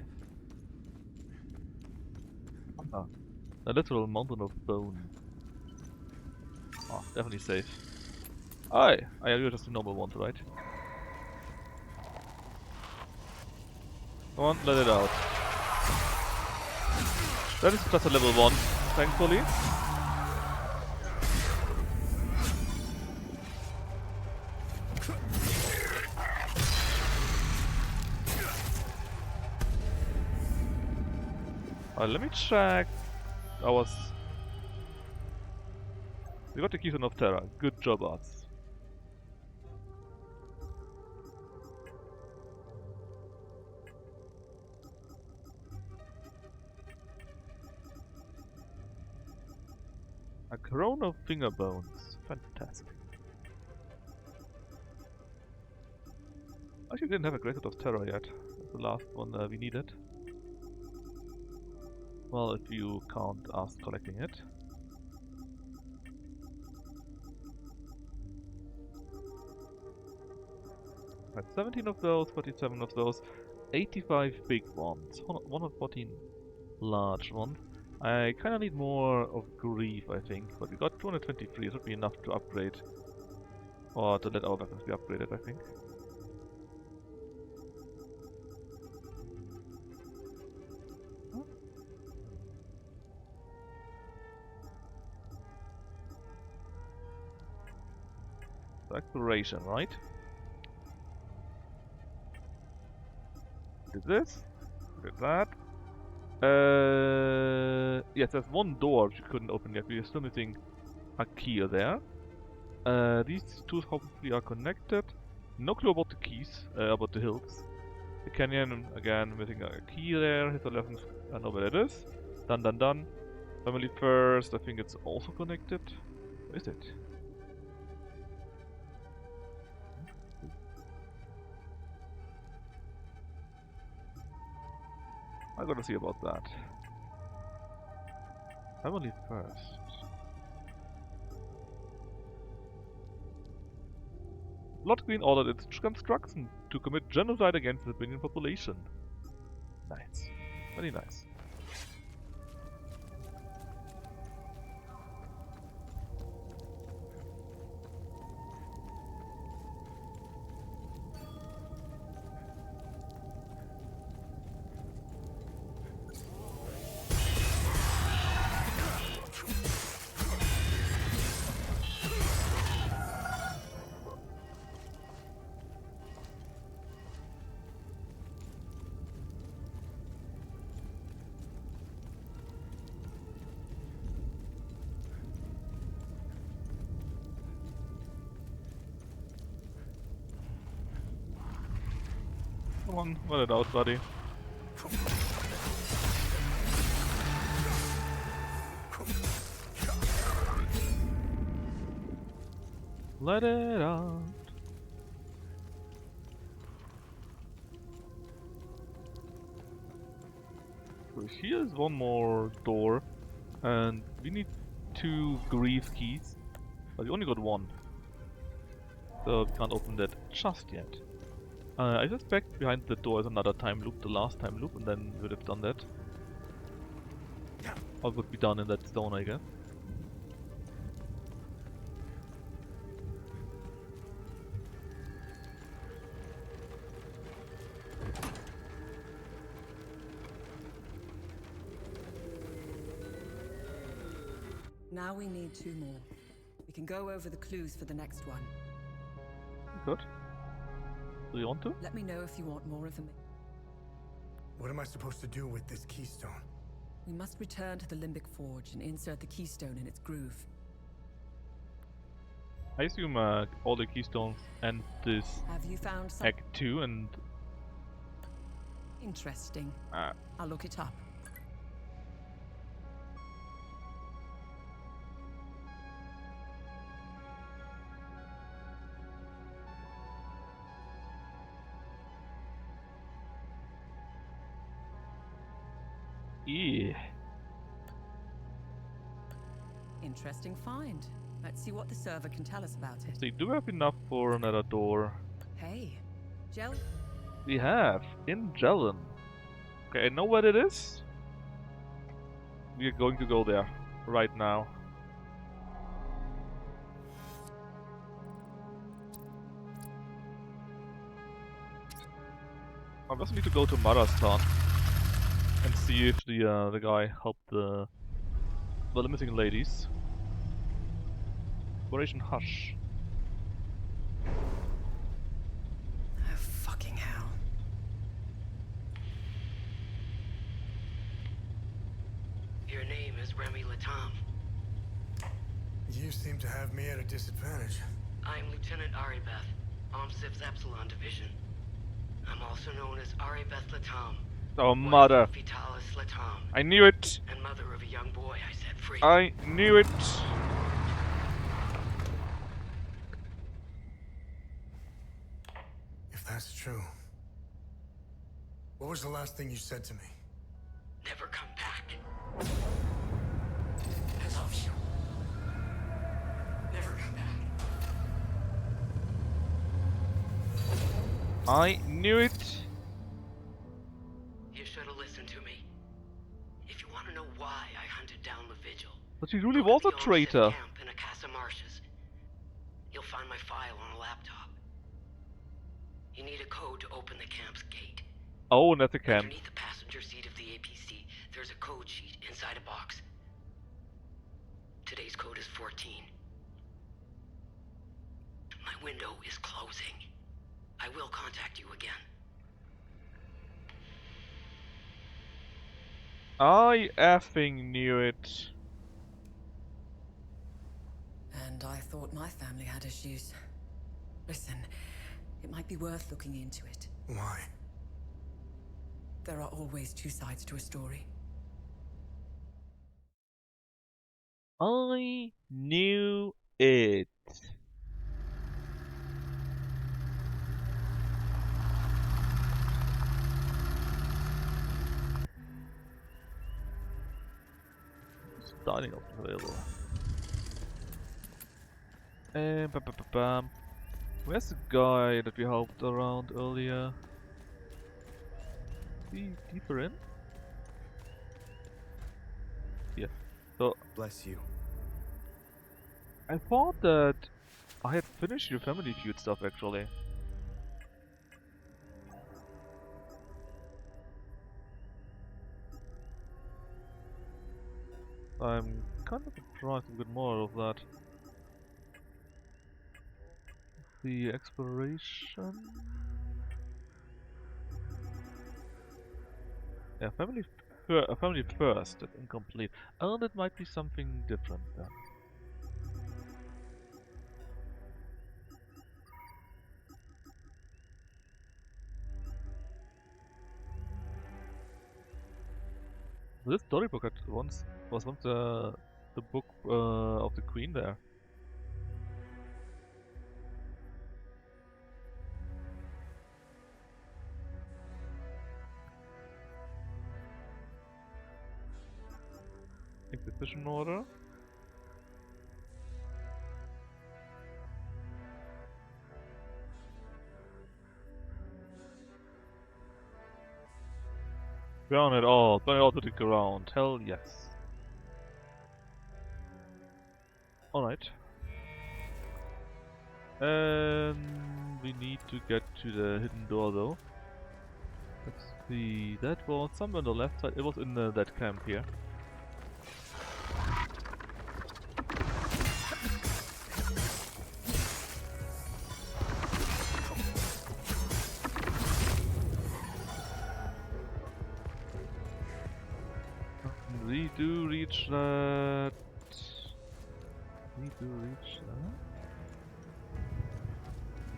Ah, a literal mountain of bone. Oh, definitely safe. Aye, you're just a normal one, right? Come on, let it out. That is just a level 1, thankfully. Let me check ours. We got the Keystone of Terra. Good job, us. A crown of finger bones. Fantastic. Actually, we didn't have a Great Sword of Terror yet. That's the last one we needed. Well, if you count us collecting it. Right, 17 of those, 47 of those, 85 big ones, 114 large ones. I kinda need more of grief, I think, but we got 223, it would be enough to upgrade. Or to let our weapons be upgraded, I think. So exploration, right? Did this, did that. Yes, there's one door which you couldn't open yet. We are still missing a key there. These two hopefully are connected. No clue about the keys, about the hills. The canyon, again, missing a key there. Hit 11, I know where it is. Done. Family first, I think it's also connected. Where is it? I gotta see about that. Family first. Blood Queen ordered its construction to commit genocide against the Binion population. Nice. Very nice. Come on, let it out, buddy. Let it out. So here's one more door, and we need 2 grief keys, but we only got 1. So we can't open that just yet. I suspect behind the door is another time loop, the last time loop, and then we would have done that. Or would be done in that zone, I guess. Now we need 2 more. We can go over the clues for the next one. Good. Do you want to? Let me know if you want more information. What am I supposed to do with this keystone? We must return to the Limbic Forge and insert the keystone in its groove. I assume all the keystones and this Have you found some? Act 2 and... Interesting. I'll look it up. Yeah. Interesting find. Let's see what the server can tell us about it. So do we have enough for another door? Hey, Gel. We have, in Jelen. Okay, I know where it is. We are going to go there, right now. I just need to go to Marastan and see if the guy helped the missing ladies. Operation Hush. Oh, fucking hell. Your name is Remy Latam. You seem to have me at a disadvantage. I'm Lieutenant Aribeth, OMSIF's Epsilon Division. I'm also known as Aribeth Latam. Oh, mother. Vitalis Latam. I knew it. And mother of a young boy I set free. I knew it. If that's true, what was the last thing you said to me? Never come back. I love you. Never come back. I knew it. You should have listened to me. If you want to know why I hunted down the Vigil, But she really was a traitor. camp in Acasa Marshes. You'll find my file on a laptop. You need a code to open the camp's gate. Oh, that's a camp. Underneath the passenger seat of the APC, there's a code sheet inside a box. Today's code is 14. My window is closing. I will contact you again. I effing knew it. And I thought my family had issues. Listen, it might be worth looking into it. Why? There are always two sides to a story. I knew it. Dining options available. And bam. Where's the guy that we helped around earlier? Is he deeper in? Yeah. So Bless you. I thought that I had finished your Family Feud stuff actually. I'm kind of surprised to get more of that. The exploration. Yeah, family first. That's incomplete. Oh, that might be something different then. This storybook had was once the book of the Queen there. Inquisition order. Burn it all to the ground. Hell yes. Alright. We need to get to the hidden door though. Let's see, that was somewhere on the left side. It was in that camp here. We do reach that. We do reach that.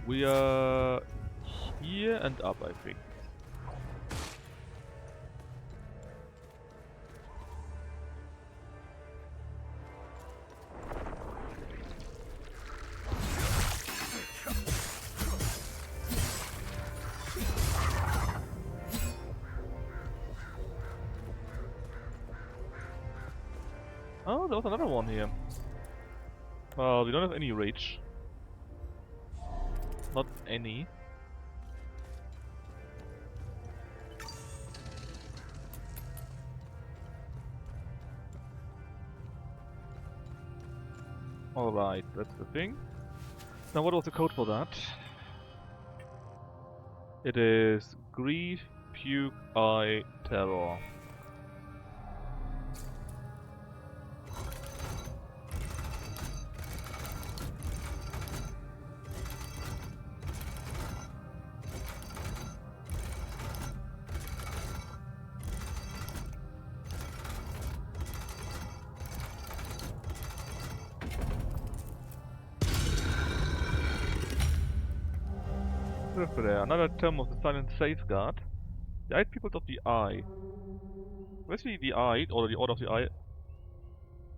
We are here and up, I think. Oh, there was another one here. Well, we don't have any rage. Not any. Alright, that's the thing. Now what was the code for that? It is grief, puke, eye, terror. There, another term of the silent safeguard. The Eyed Peoples of the Eye. Basically the Eyed, or the Order of the Eye,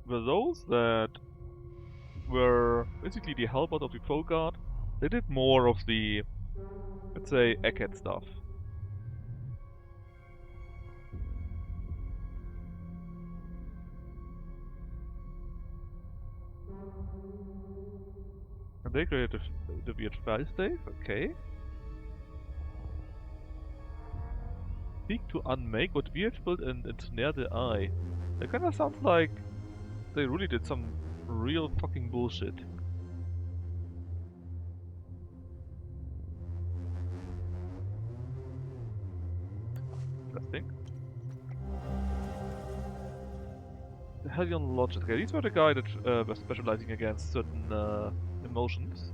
were those that were basically the helpers of the Folk Guard. They did more of the, let's say, Eckhead stuff. And they created the weird file save, okay. Seek to unmake what weird built and ensnare the eye. That kinda sounds like they really did some real fucking bullshit. Interesting. The Hellion Lodges. Okay, these were the guy that were specializing against certain emotions.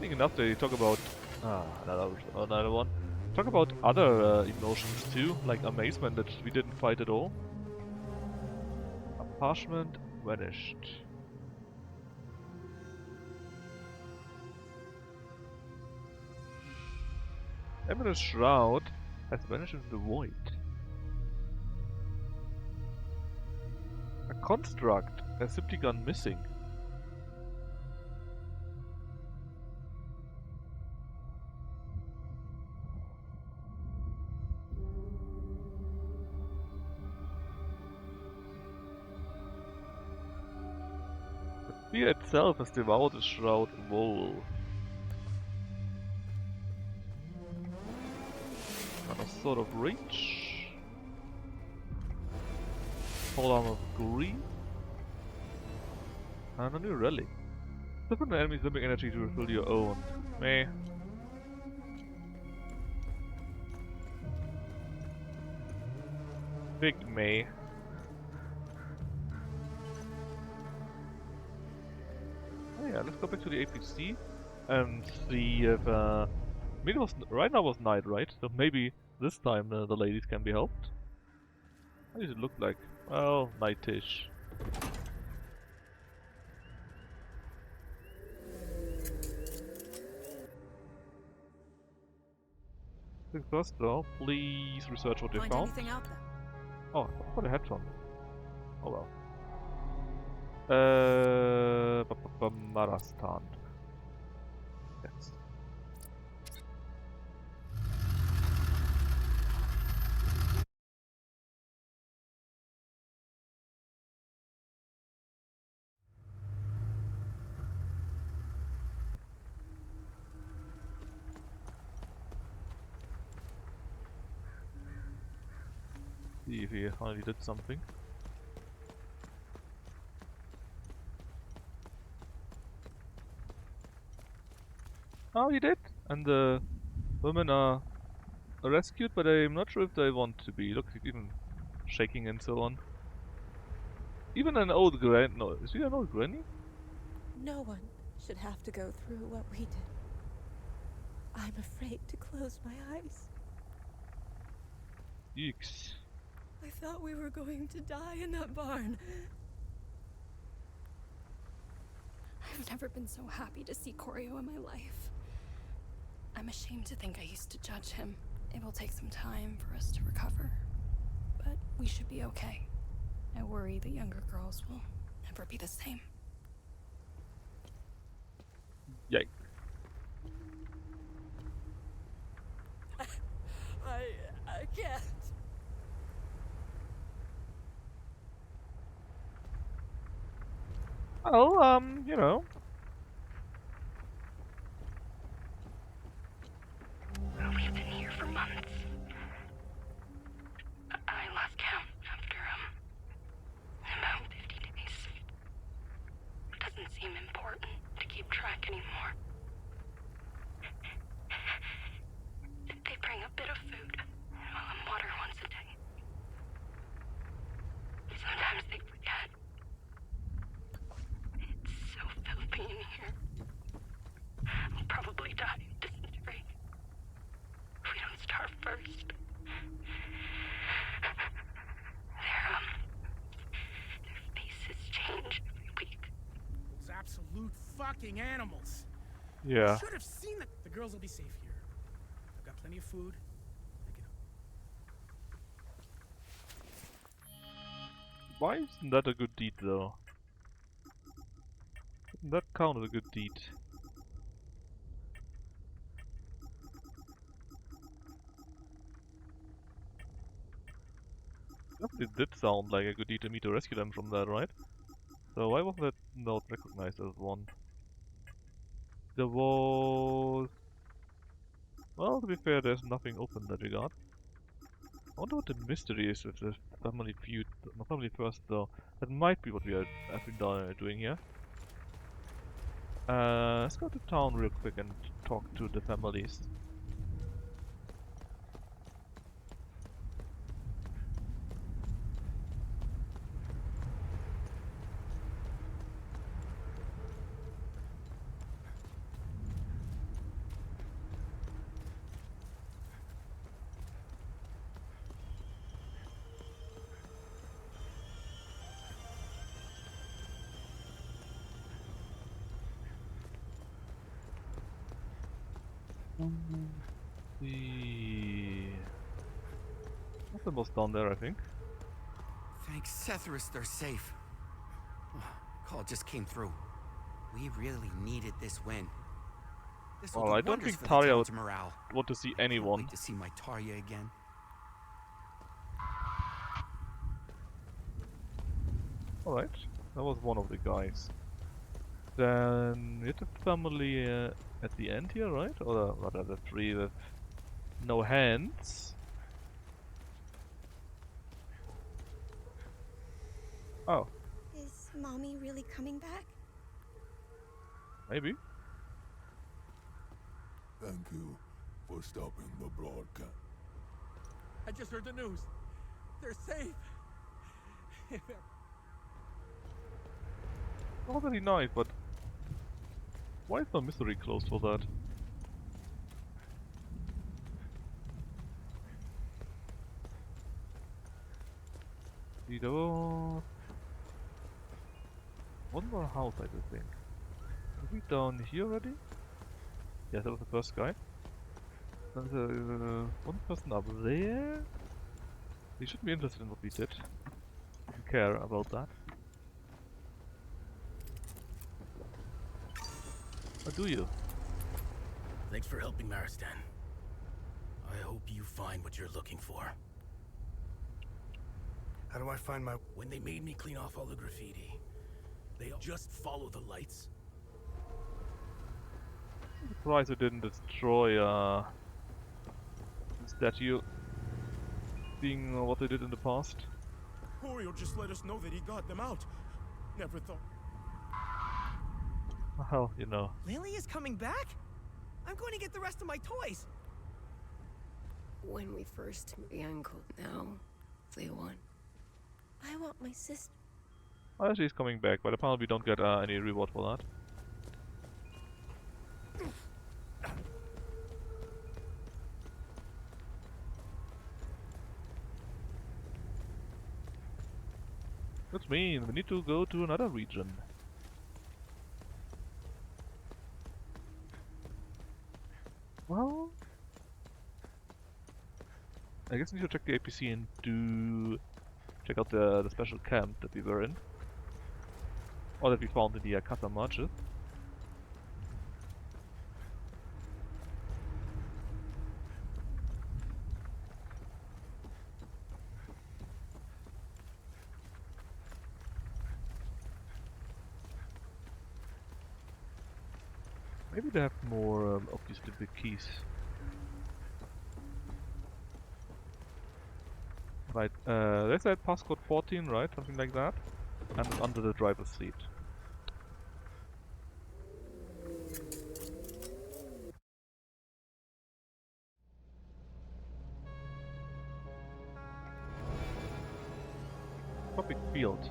interesting enough, they talk about another one. Talk about other emotions too, like amazement that we didn't fight at all. A parchment vanished. Emerald Shroud has vanished into the void. A construct has simply gone missing. The spear itself has devoured the shroud whole. On a sort of reach. Whole arm of green. And a new relic. Different enemies living energy to refill your own. Meh. Big meh. Oh yeah, let's go back to the APC and see if I mean, right now was night, right? So maybe this time the ladies can be helped. How does it look like? Well, nightish. Things first though, please research what you Find found. anything out there? Oh, I got a headphone. Oh well. Marastan. Yes. See if he finally did something. Oh, he did! And the women are rescued, but I'm not sure if they want to be. Look, even shaking and so on. Even an old no, is he an old granny? No one should have to go through what we did. I'm afraid to close my eyes. Yeeks. I thought we were going to die in that barn. I've never been so happy to see Koryo in my life. I'm ashamed to think I used to judge him. It will take some time for us to recover, but we should be okay. I worry the younger girls will never be the same. Yikes. I can't. Well, you know. We've been here for months. I lost count after, about 50 days. It doesn't seem important to keep track anymore. They bring a bit of food and water once a day. Sometimes they forget. It's so filthy in here. I'll probably die of dysentery if we don't starve first. Their faces change every week. Those absolute fucking animals. Yeah. You should have seen them. The girls will be safe here. I've got plenty of food. Why isn't that a good deed though? Doesn't that count as a good deed? Definitely did sound like a good deed to me to rescue them from that, right? So why wasn't that not recognized as one? There was... Well, to be fair, there's nothing open in that regard. I wonder what the mystery is with the family feud, not family first though. That might be what we have been doing here. Let's go to town real quick and talk to the families. The nothing was down there, I think. Thanks, Sethrus, they're safe. Call just came through. We really needed this win. This will Well, do I don't wonders think for the Tarja town's would morale. want to see Can't anyone. wait to see my Tarja again. Alright, that was one of the guys. Then we had the family at the end here, right? Or rather the three with no hands. Oh, Is Mommy really coming back? maybe. Thank you for stopping the broadcast. I just heard the news. They're safe. Not very nice, but why is the mystery closed for that? The door. One more house, I do think. Are we down here already? Yes, that was the first guy. There's one person up there. He should be interested in what we did. Doesn't care about that. Or do you? Thanks for helping, Maristan. I hope you find what you're looking for. How do I find my... When they made me clean off all the graffiti, they all just follow the lights. I'm surprised we didn't destroy the statue, being what they did in the past. Horio just let us know that he got them out. Never thought... Well, you know. Lily is coming back? I'm going to get the rest of my toys. When we first Uncle, now they won. I want my sister. Well, she's coming back, but apparently we don't get any reward for that. Which means we need to go to another region. Well, I guess we need to check the APC and do check out the special camp that we were in, or that we found in the Casa Marches. Maybe they have more of these big keys. Right, there's that passcode 14, right? Something like that. And it's under the driver's seat. Topic field.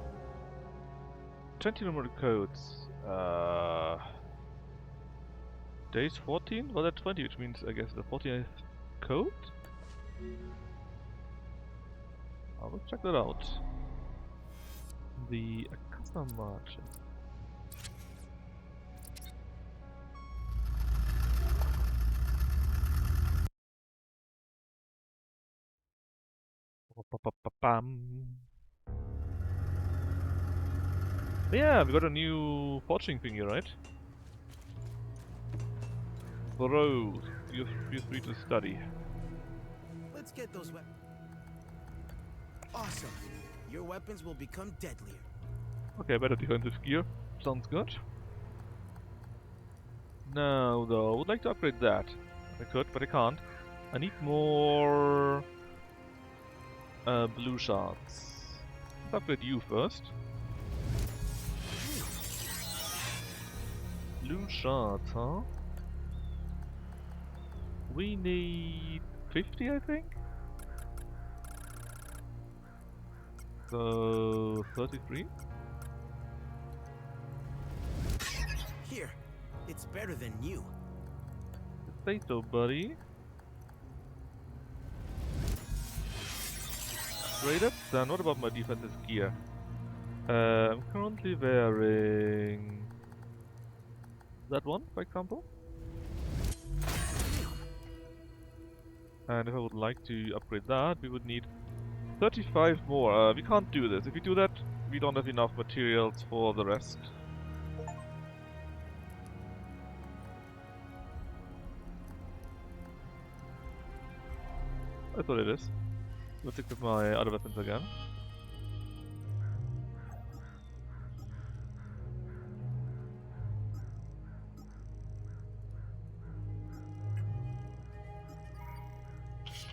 20 numeric codes. Days 14? Well, that's 20, which means I guess the 14th code? Let's check that out. The Casa Marches. Yeah, we got a new forging thingy, right? Bro, feel free to study. Let's get those weapons. Awesome. Your weapons will become deadlier. Okay, better defensive gear. Sounds good. Now, though, I would like to upgrade that. I could, but I can't. I need more blue shards. Let's upgrade you first. Blue shards, huh? We need 50, I think? So, 33? Here, it's better than you. Say so, buddy. Upgraded? Then what about my defensive gear? I'm currently wearing that one, for example. And if I would like to upgrade that, we would need 35 more. We can't do this. If we do that, we don't have enough materials for the rest. That's what it is. Let's equip my other weapons again.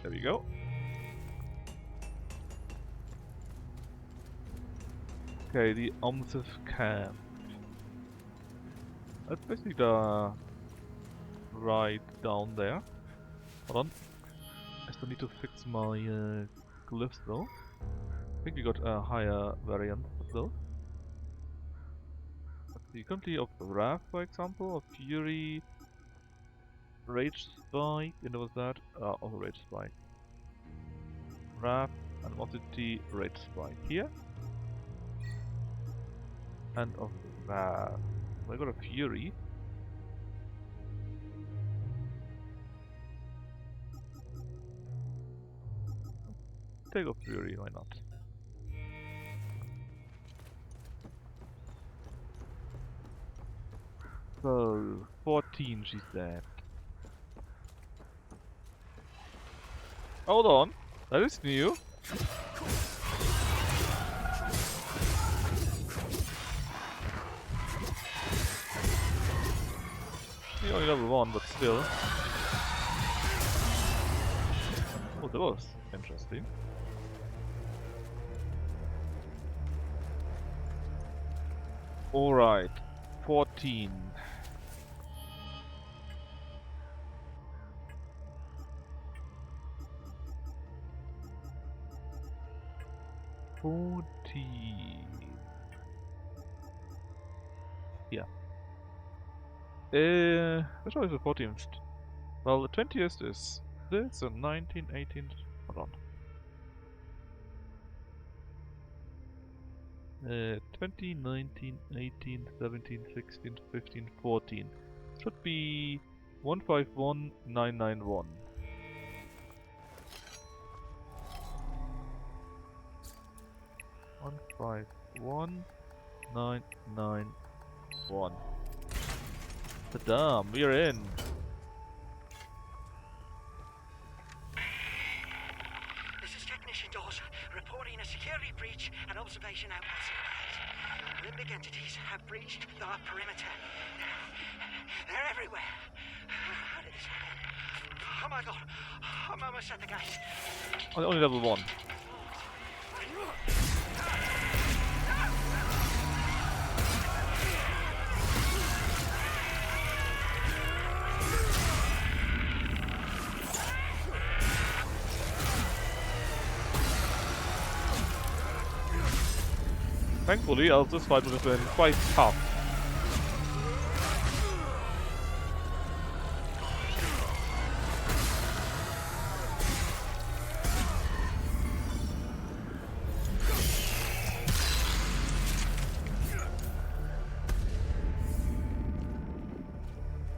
There we go. Okay, the Omsiv camp. That's basically the right down there. Hold on. I still need to fix my glyphs though. I think we got a higher variant of those. Let's see, currently of Wrath, for example, of Fury, Rage Spike, and what was that? Also Rage Spike. Wrath, Animosity, Rage Spike here. And of Wrath. I got a Fury. Take off Fury, why not? So, 14 she said. Hold on, that is new. You're only level 1, but still. Oh, that was interesting. Alright, 14. Yeah. Which one is the 14th? Well, the 20th is this, and 19, 18. Hold on. 20, 19, 18, 17, 16, 15, 14. Should be 151991. One five one 991. Ta-dam, we're in. This is Technician Dawes, reporting a security breach and observation outpost. Limbic entities have breached the perimeter. They're everywhere. How did this happen? Oh my god, I'm almost at the gate. Only level 1. Thankfully, else this fight would have been quite tough.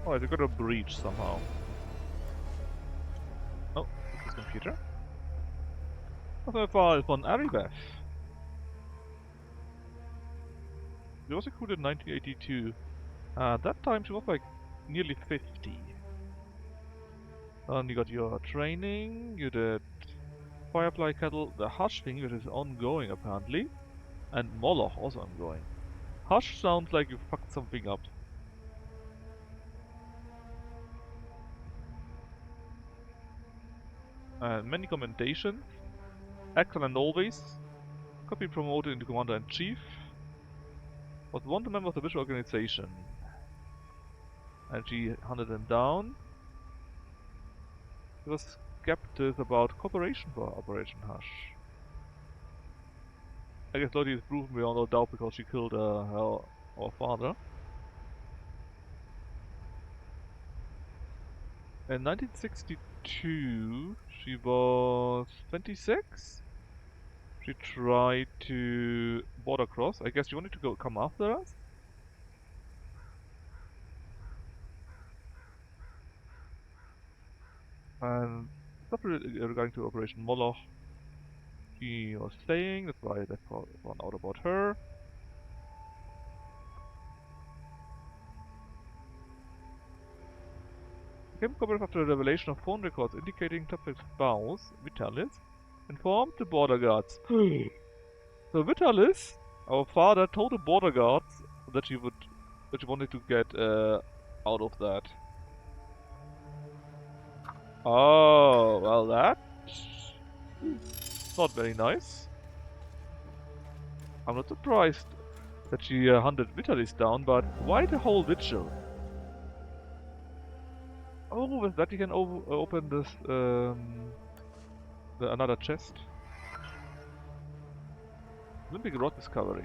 Oh, they got a breach somehow. Oh, this is computer. What's my file von Aribeth? She was recruited in 1982. That time she was like nearly 50. And you got your training, you did Firefly Kettle, the Hush thing, which is ongoing apparently, and Moloch also ongoing. Hush sounds like you fucked something up. Many commendations. Excellent always. Could be promoted into Commander-in-Chief. Was once a member of the Visual Organization. And she hunted him down. He was skeptic about cooperation for Operation Hush. I guess Lottie is proven beyond all doubt because she killed our father. In 1962, she was 26. She tried to border cross. I guess she wanted to come after us. And stuff regarding to Operation Moloch. She was staying, that's why I found out about her. Became covered after a revelation of phone records indicating Topic's spouse, Vitalis, informed the border guards. So Vitalis, our father, told the border guards that she wanted to get out of that. Oh, well that's not very nice. I'm not surprised that she hunted Vitalis down, but why the whole vigil? Oh, with that you can open this another chest. Olympic Rod discovery.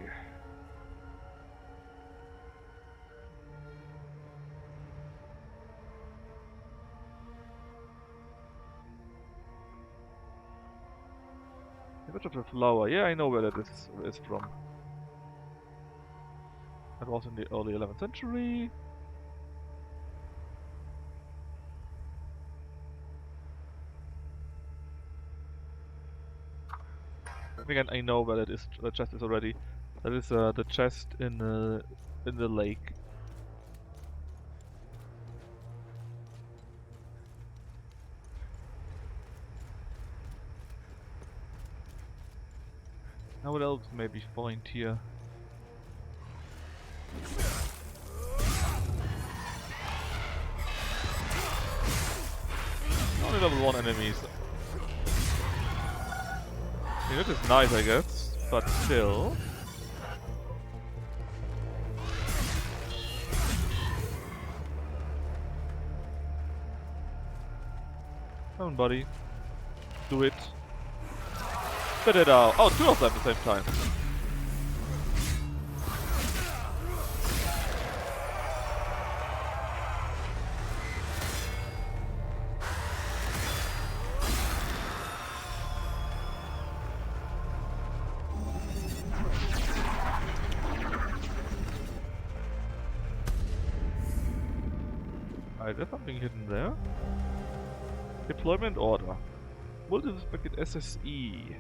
Image of a flower. Yeah, I know where that is from. That was in the early 11th century. Again, I know where that is. The chest is already. That is the chest in the lake. Now what else may be find here? Only level 1 enemies. I mean, that is nice, I guess, but still. Come on, buddy. Do it. Spit it out. Oh, two of them at the same time. Alright, there's something hidden there. Deployment order. Multi-suspected SSE.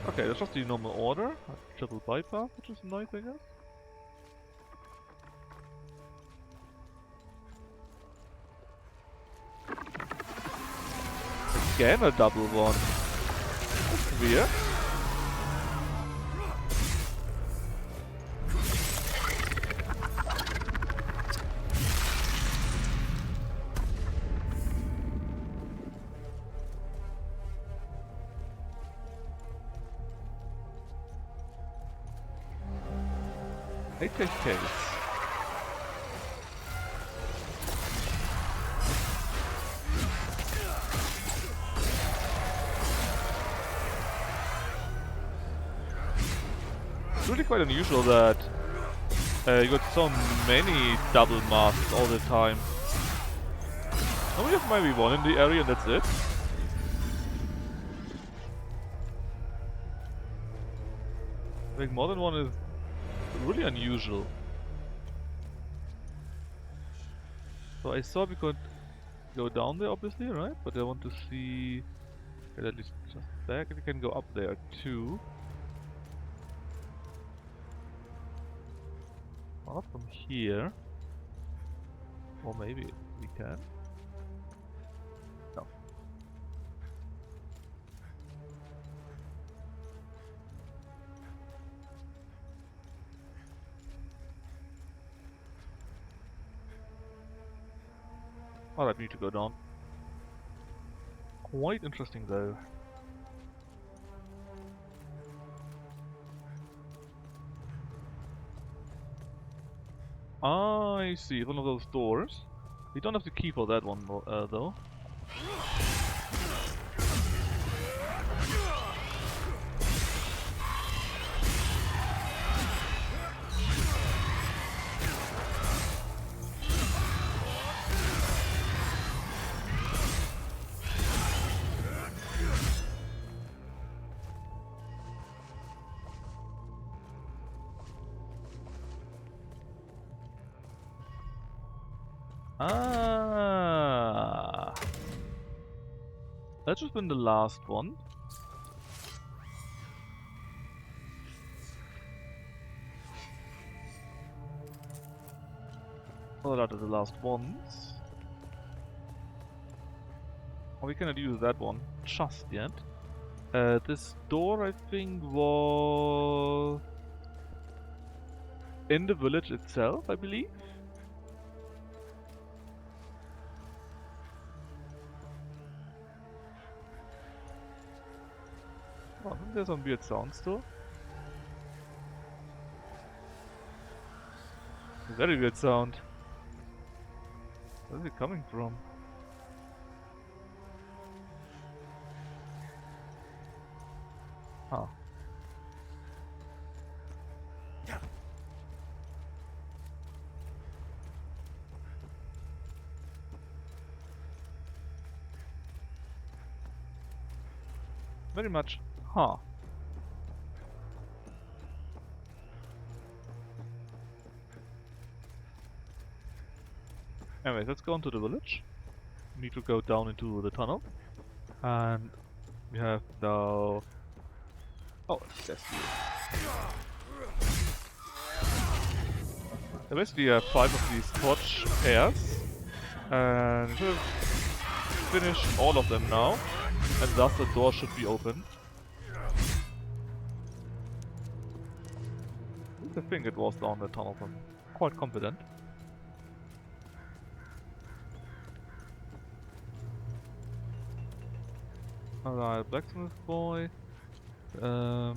Okay, that's just the normal order. A triple bypass, which is nice, I guess. Again a double one. That's weird. Case. It's really quite unusual that you got so many double masks all the time. Only have maybe one in the area and that's it. I think more than one is really unusual. So I saw we could go down there, obviously, right? But I want to see at least just back if we can go up there too. Not from here. Or maybe we can. No. Alright, we need to go down. Quite interesting though. I see, one of those doors. We don't have the key for that one though. That should have been the last one. Well, that are the last ones. Oh, we cannot use that one just yet. This door, I think, was in the village itself, I believe. Oh, I think there's some weird sounds too. A very weird sound. Where is it coming from? Huh. Very much. Huh. Anyways, let's go into the village. We need to go down into the tunnel. And we have now... Oh, that's so basically, you have 5 of these torch pairs. And we should finish all of them now. And thus the door should be open. I think it was down the tunnel. I'm quite confident. Alright, blacksmith boy. Maybe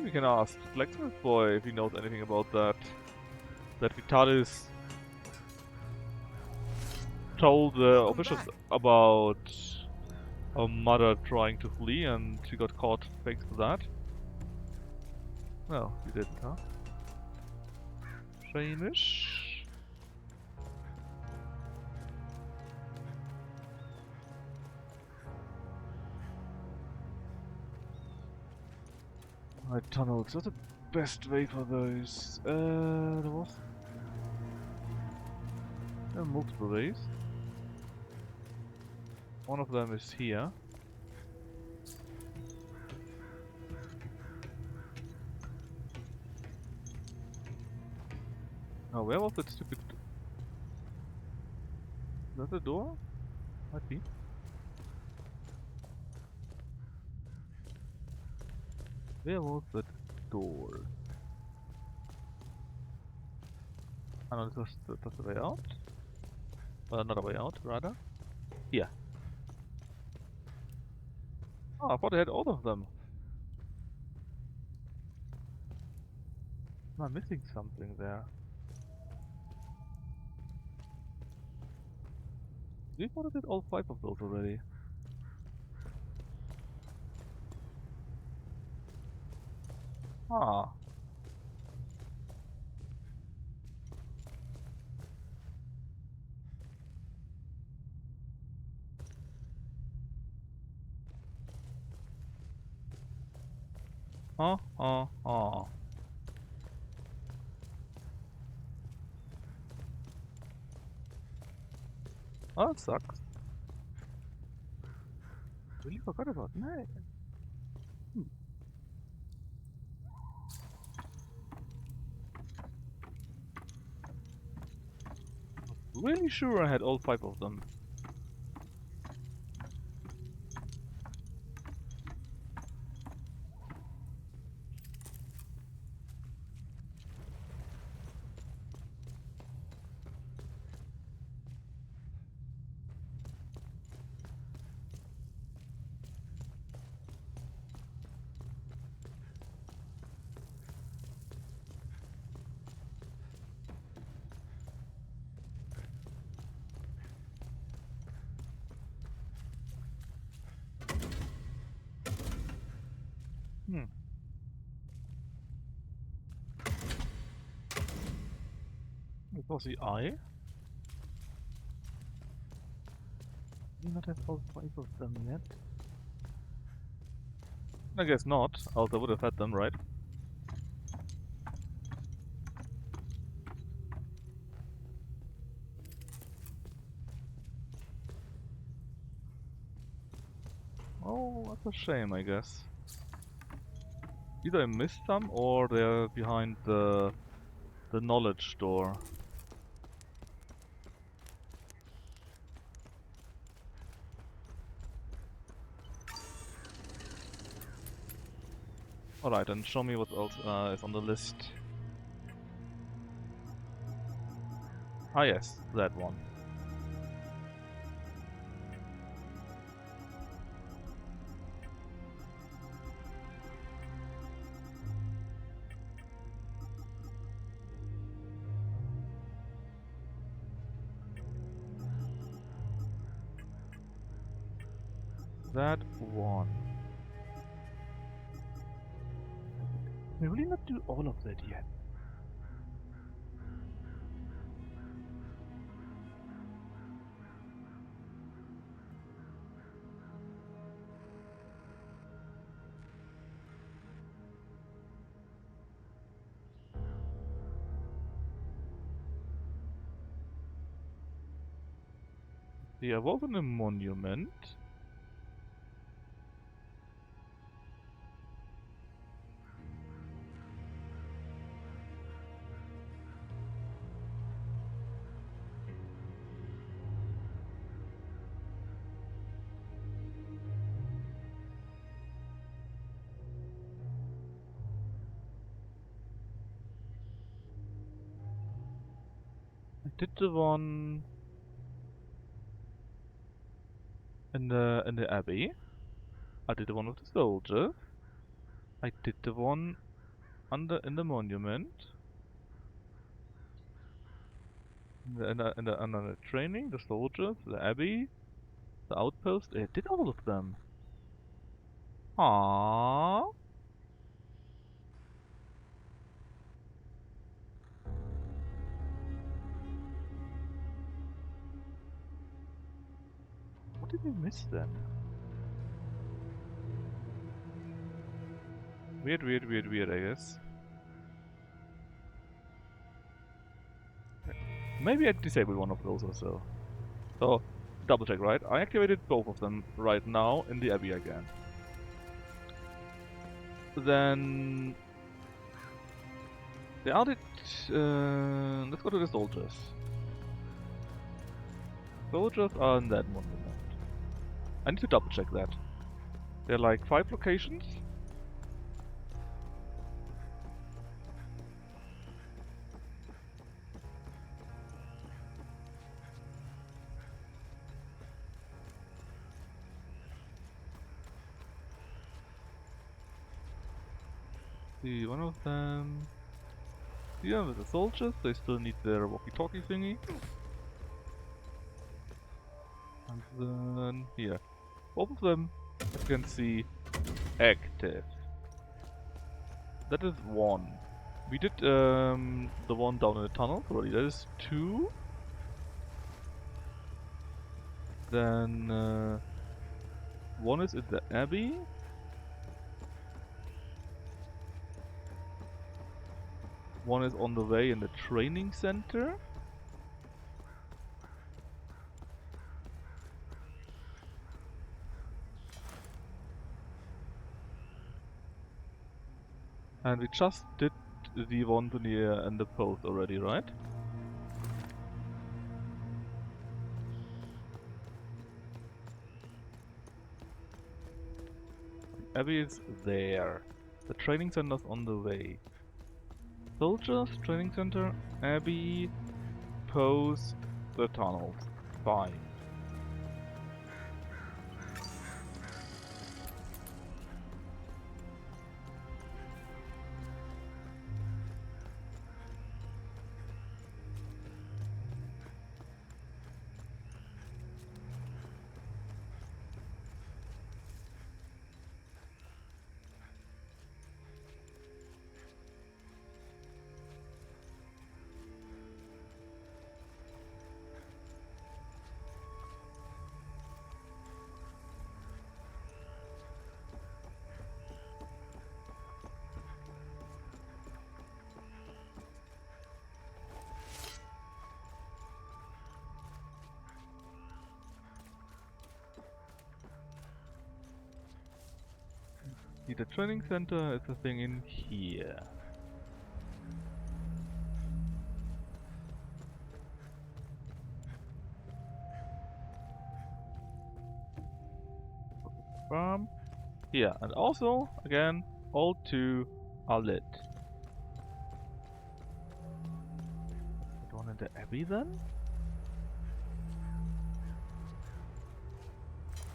we can ask blacksmith boy if he knows anything about that. That Vitalis told the officials about her mother trying to flee and she got caught thanks to that. No, you didn't, huh? Shamish. Right, tunnels. What's the best way for those? There are multiple ways. One of them is here. Oh, where was that stupid... Is that the door? Might be. Where was that door? I know that's the way out. Not a way out, rather. Here. Oh, I thought I had all of them. Am I missing something there? We thought I did all 5 of those already. Ah. Oh. Oh, that sucks. Really forgot about that. Really sure I had all 5 of them. It was the eye. Do not have all 5 of them yet. I guess not, else I would have had them, right? That's a shame, I guess. Either I missed some or they're behind the knowledge door. Alright, and show me what else is on the list. Ah yes, that one. That one. Can we really not do all of that yet? Yeah, what was in a monument? I did the one in the abbey. I did the one with the soldier. I did the one in the monument. In the training, the soldiers, the abbey, the outpost. I did all of them. Aww. What did I miss then? Weird, I guess. Maybe I disabled one of those or so. So, double check, right? I activated both of them right now in the abbey again. Then... the audit... let's go to the soldiers. Soldiers are in that monument. I need to double check that. There are like 5 locations. See, one of them... yeah, with the soldiers, they still need their walkie-talkie thingy. And then here. Both of them, as you can see, active. That is 1. We did the one down in the tunnel already. That is 2. Then 1 is in the abbey. One is on the way in the training center. And we just did the one to the in the post already, right? Abbey is there. The training center's on the way. Soldiers, training center, Abbey, post, the tunnels. Fine. See, the training center is the thing in here. Farm. Here, and also, again, all 2 are lit. The one in the Abbey then?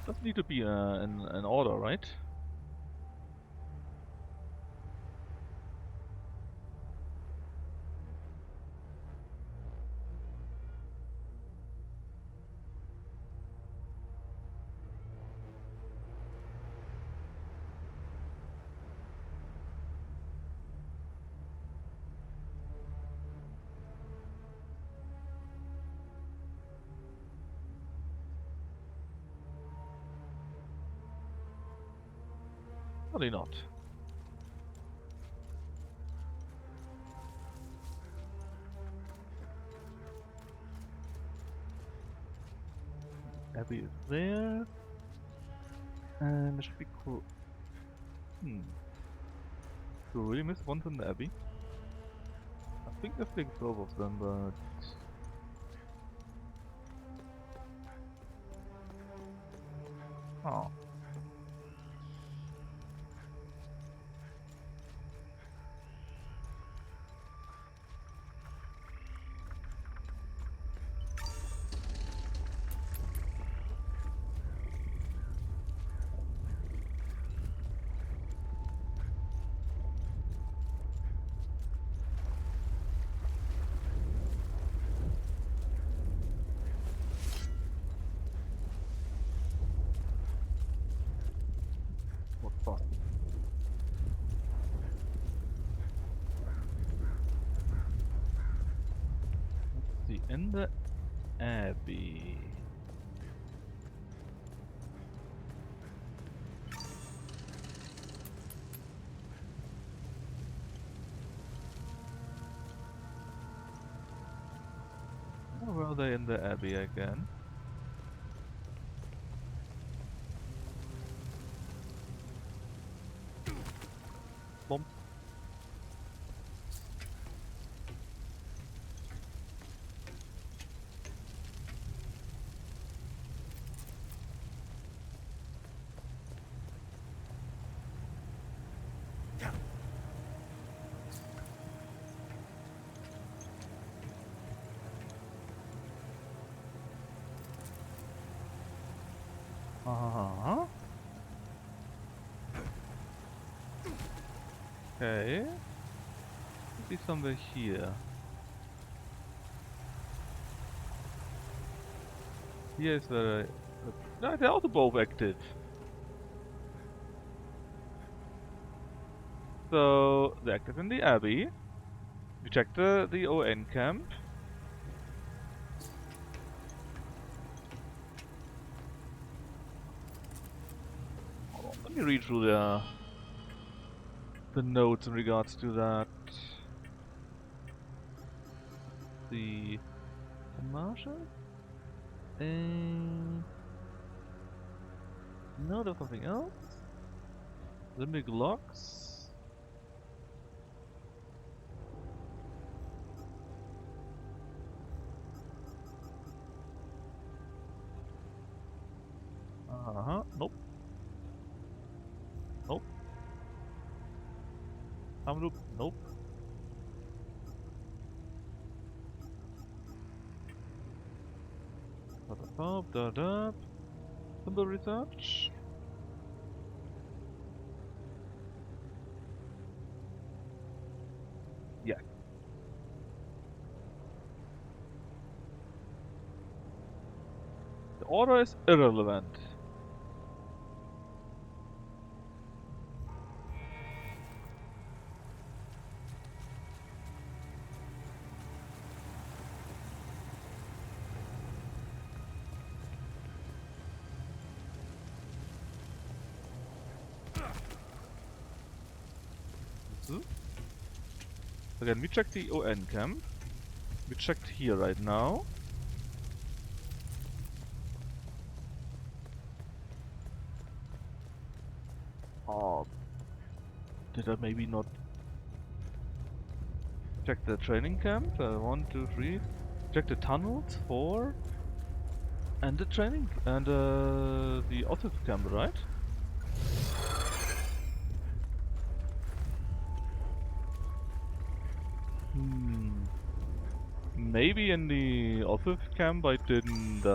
Doesn't need to be in an order, right? Probably not. Abbey is there. And it should be cool. Do we really miss ones in the Abbey? I think there's like 12 of them, but... Oh. What fun. Let's see, in the Abbey... Where were they in the Abbey again? Bump. Okay. Could be somewhere here. Here is where I... No, they're also both active. So, they're active in the Abbey. We checked the ON camp. Hold on, let me read through the notes in regards to that. The commercial? No, there's something else. Limbic locks. Nope. Nope. Time loop. Nope. Da-da-da. Symbol research. Yeah. The order is irrelevant. Again, we checked the ON camp. We checked here right now. Did I maybe not check the training camp? 1, 2, 3. Check the tunnels, 4. And the training and the office camp, right? Maybe in the office camp I didn't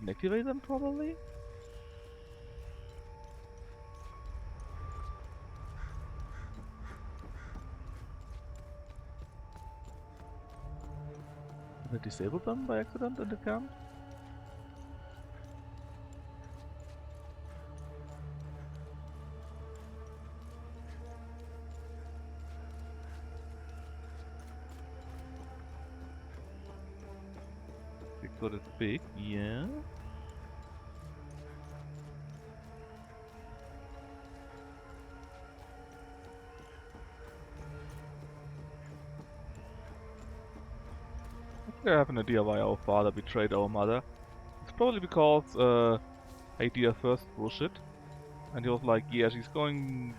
activate them probably? Did I disable them by accident in the camp? Bigfoot is big, yeah. I have an idea why our father betrayed our mother. It's probably because idea first bullshit. And he was like, yeah, she's going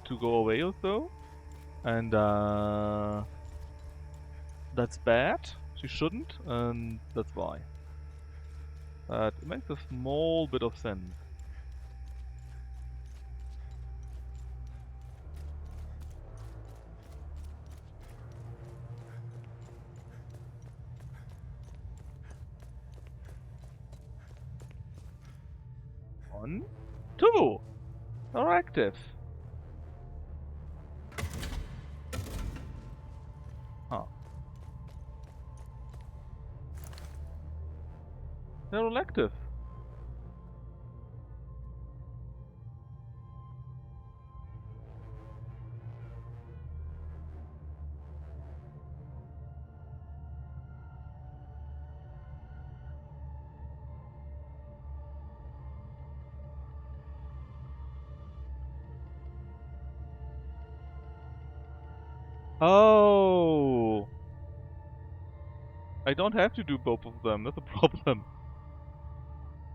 to go away or so. And that's bad. She shouldn't, and that's why. But it makes a small bit of sense. One, two, are active. Huh. They're all active. Oh! I don't have to do both of them, that's a problem.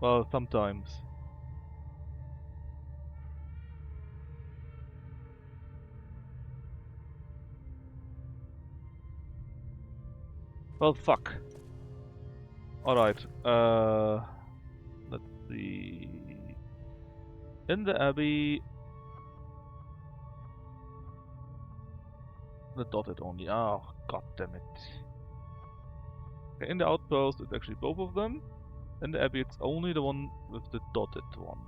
Well, sometimes. Well, fuck. Alright, let's see. In the Abbey... The dotted only. Oh, god damn it. Okay, in the Outpost, it's actually both of them. In the Abbey, it's only the one with the dotted one.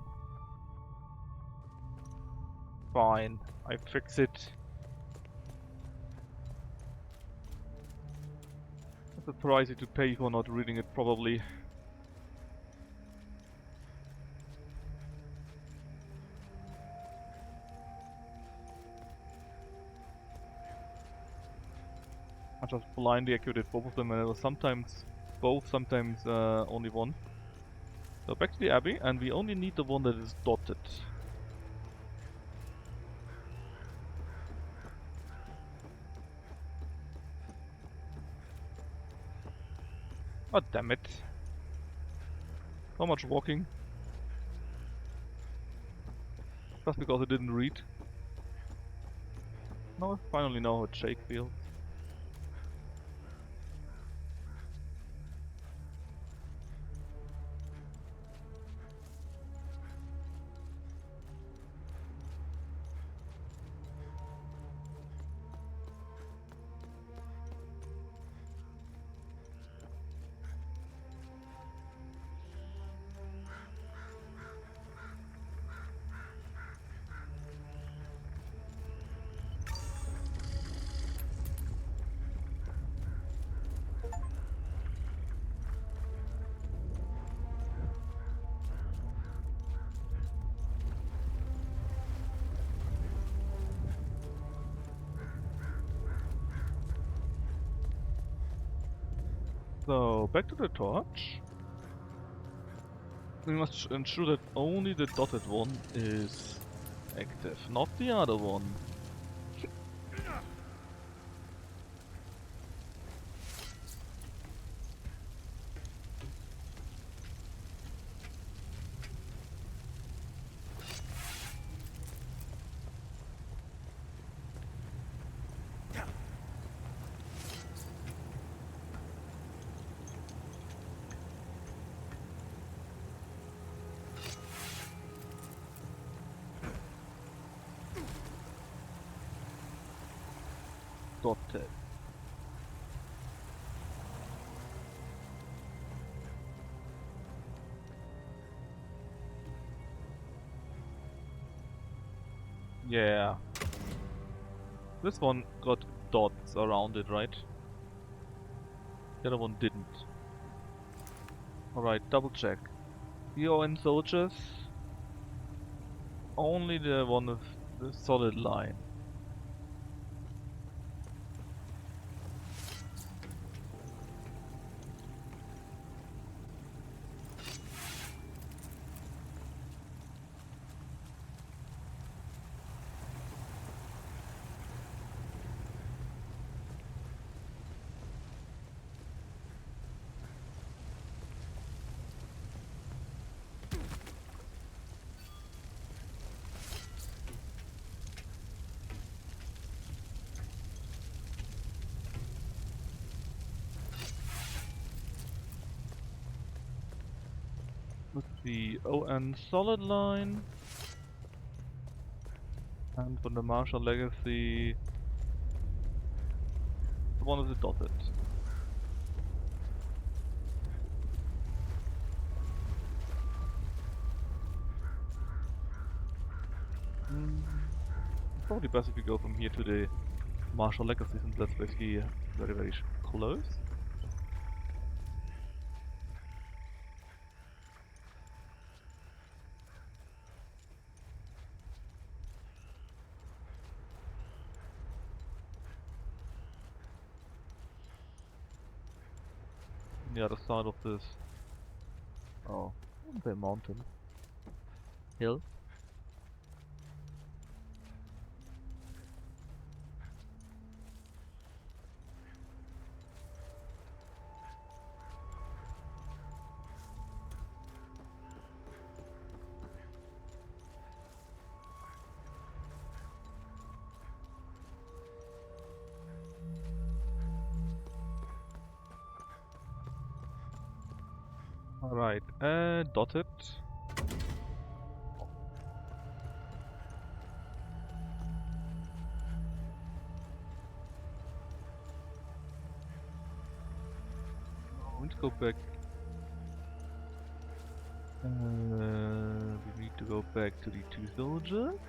Fine, I fix it. That's a price to pay for not reading it probably. I just blindly activated both of them and it was sometimes both, sometimes only one. So back to the Abbey, and we only need the one that is dotted. Oh damn it. So much walking. Just because I didn't read. Now I finally know how shake feels. So, back to the torch. We must ensure that only the dotted one is active, not the other one. dotted. Yeah. This one got dots around it, right? The other one didn't. Alright, double check. UN soldiers. Only the one with the solid line. With the ON solid line. And from the Marshall Legacy, the one with the dotted. Probably best if we go from here to the Marshall Legacy, since that's basically very, very close. On the other side of this, oh, the mountain hill. Alright, dotted. Let's go back. We need to go back to the two soldiers.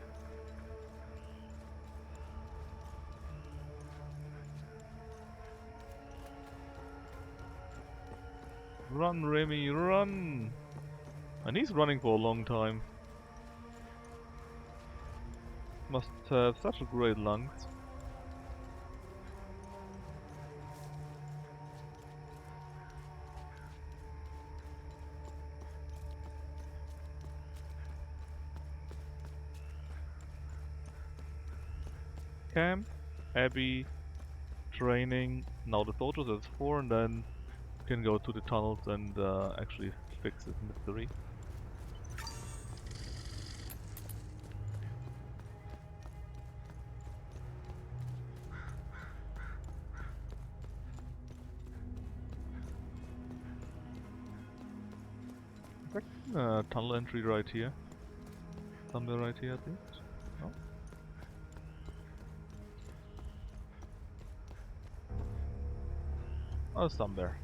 Run, Remy, run! And he's running for a long time. Must have such a great lungs. Camp, Abby, training. Now the soldiers, that's 4, and then can go to the tunnels and actually fix this mystery. Tunnel entry right here. Somewhere right here, I think. No? Oh, somewhere.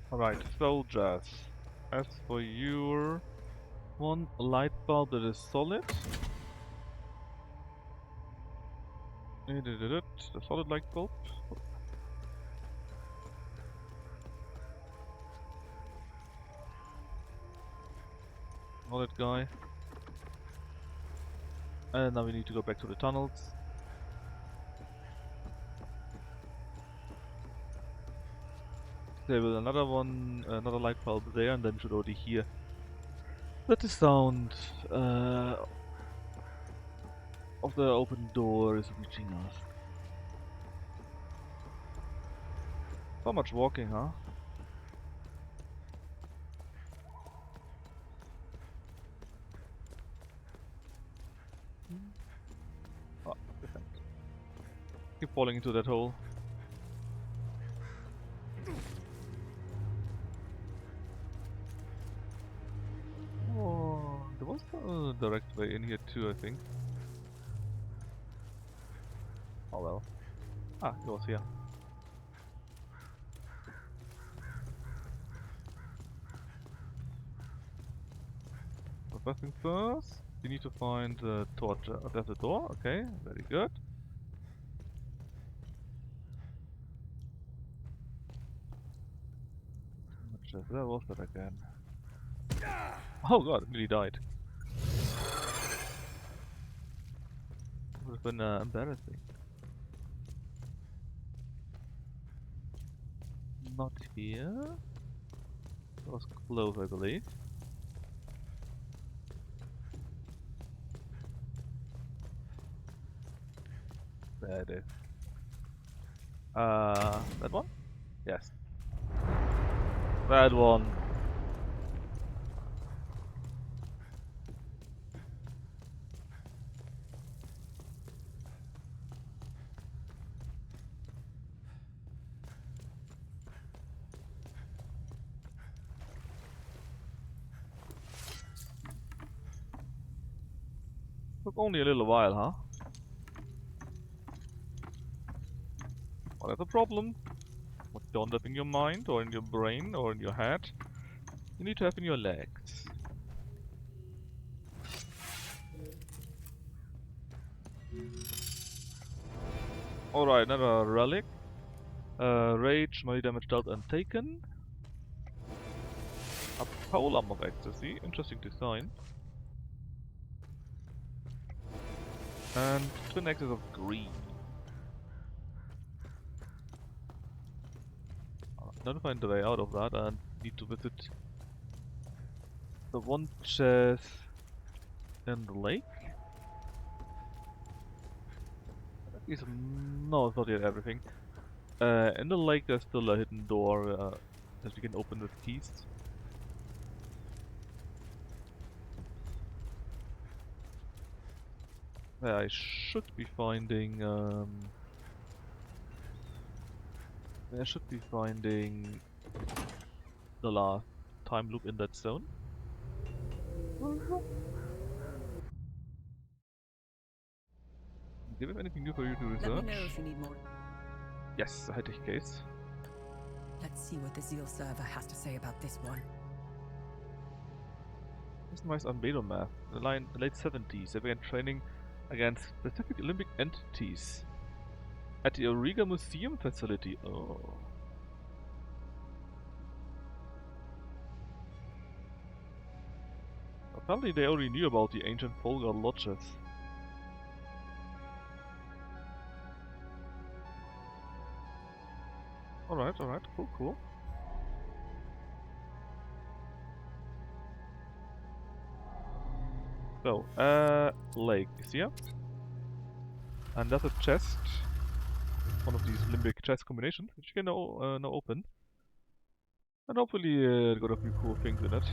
Alright, soldiers. As for your one light bulb that is solid. The solid light bulb. Solid guy. And now we need to go back to the tunnels. There will another one, another light bulb there, and then we should already hear that the sound of the open door is reaching us. So much walking, huh? Oh, defend. Keep falling into that hole. Oh, there was a direct way in here too, I think. Oh well. Ah, it was here. So first things first, we need to find the torch. There's a door, okay, very good. Where was that again? Oh god, it nearly died. Would have been embarrassing. Not here. That was close, I believe. There it is. That one? Yes. That one. Took only a little while, huh? Well, that's a problem. What you don't have in your mind, or in your brain, or in your head, you need to have in your legs. Alright, another relic. Rage, melee damage dealt and taken. A polearm of ecstasy, interesting design. And twin axes of green. I'll not find the way out of that and need to visit the one chest in the lake. Is no, it's not yet everything. In the lake there's still a hidden door that we can open with keys. Where I should be finding I should be finding the last time loop in that zone. Do we have anything new for you to research? Let me know if you need more. Yes, a high-tech case. Let's see what the Zeal server has to say about this one. Customized Albedo map. In the late 70s, they began training against specific Olympic entities at the Auriga Museum facility. Oh. Apparently they already knew about the ancient Volga lodges. Alright, cool. So, lake is here. And that's a chest. One of these limbic chest combinations, which you can now open. And hopefully got a few cool things in it.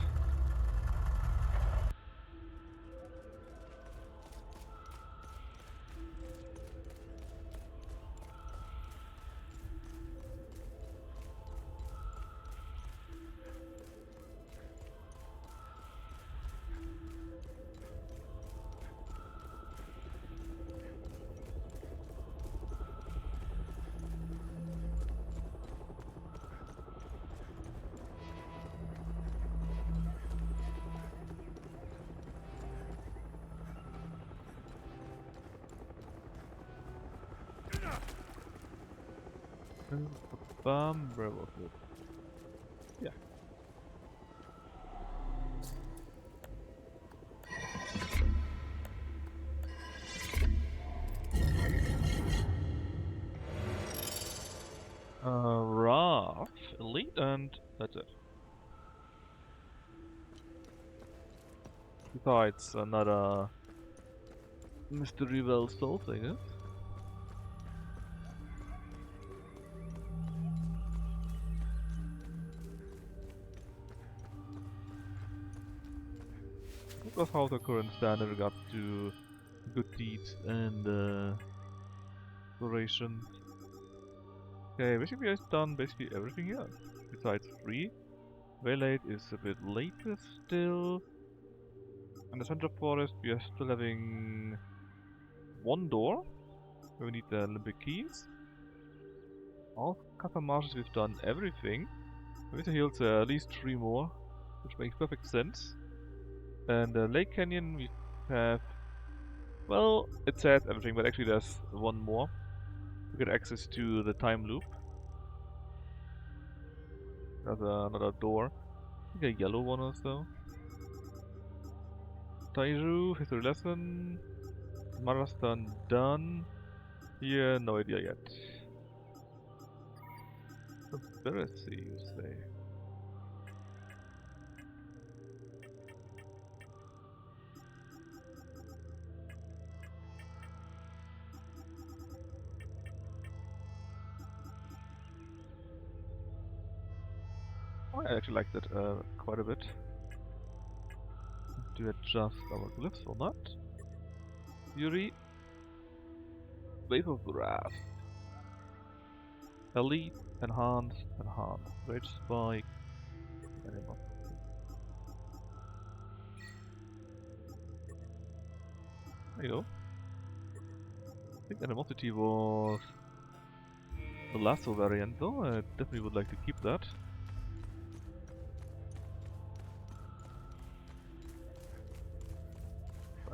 Where was it? Yeah. Raf, Elite, and that's it. Besides, another mystery well solved, I guess. That's how the current stand in regards to good deeds and exploration. Okay, basically I've done basically everything here. Besides 3. Waylate is a bit later still. In the Central Forest we are still having 1 door. Where we need the Olympic keys. All Kappa Marshes we've done everything. Winter Hills at least 3 more. Which makes perfect sense. And Lake Canyon we have... Well, it says everything, but actually there's 1 more. We get access to the time loop. There's another door. I think a yellow one also. Taiju, history lesson. Marastan done. Yeah, no idea yet. Conspiracy, you say? Oh, I actually like that quite a bit. To adjust our glyphs or not. Yuri. Wave of Wrath. Elite, Enhanced, Enhanced. Rage Spike. Animal. There you go. I think Animosity was the lasso variant though. I definitely would like to keep that.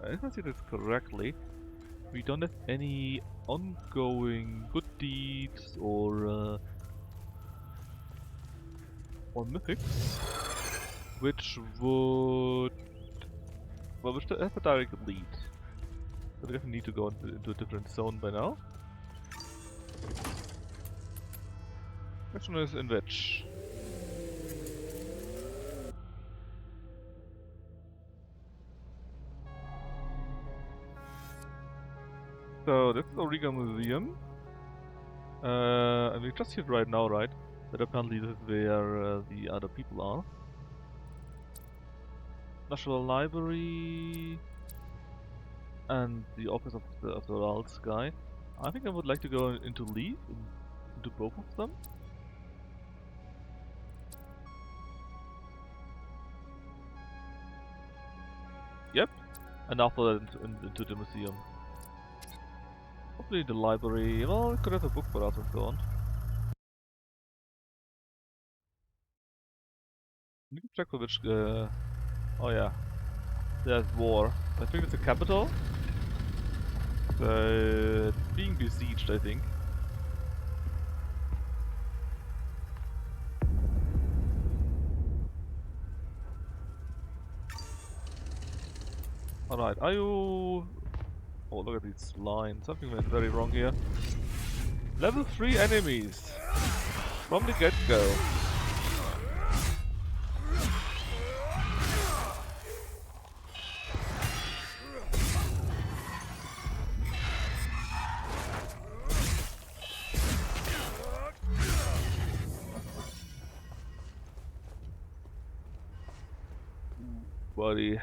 If I see this correctly, we don't have any ongoing good deeds or mythics, which would, well, which have a direct lead. So we definitely need to go into a different zone by now. Question is in which? So this is Origa Museum. And we just see it right now, right? That apparently this is where the other people are. National Library and the office of the Ral's guy. I think I would like to go into Leaf, into both of them. Yep, and after that into the museum. Hopefully the library, well, it could have a book for us and so on. You can check for which, oh yeah, there's war. I think it's the capital. It's being besieged, I think. Alright, are you... Oh, look at these lines. Something went very wrong here. Level 3 enemies. From the get-go. Buddy.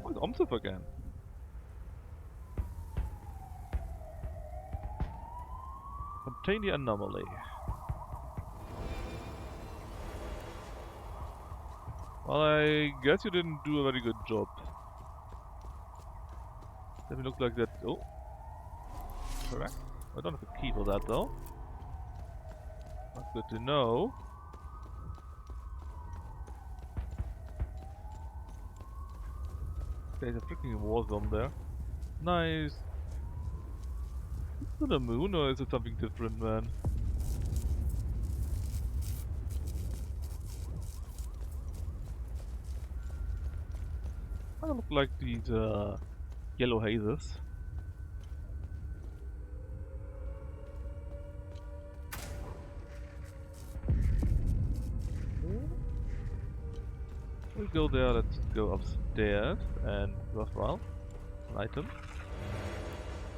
What's Omsif again? Contain the anomaly. Well, I guess you didn't do a very good job. Doesn't look like that. Oh. Correct. I don't have a key for that though. That's good to know. There's a freaking war zone there. Nice. Is it the moon or is it something different, man? I look like these yellow hazes. We go there, let's go upstairs and rough around. An item.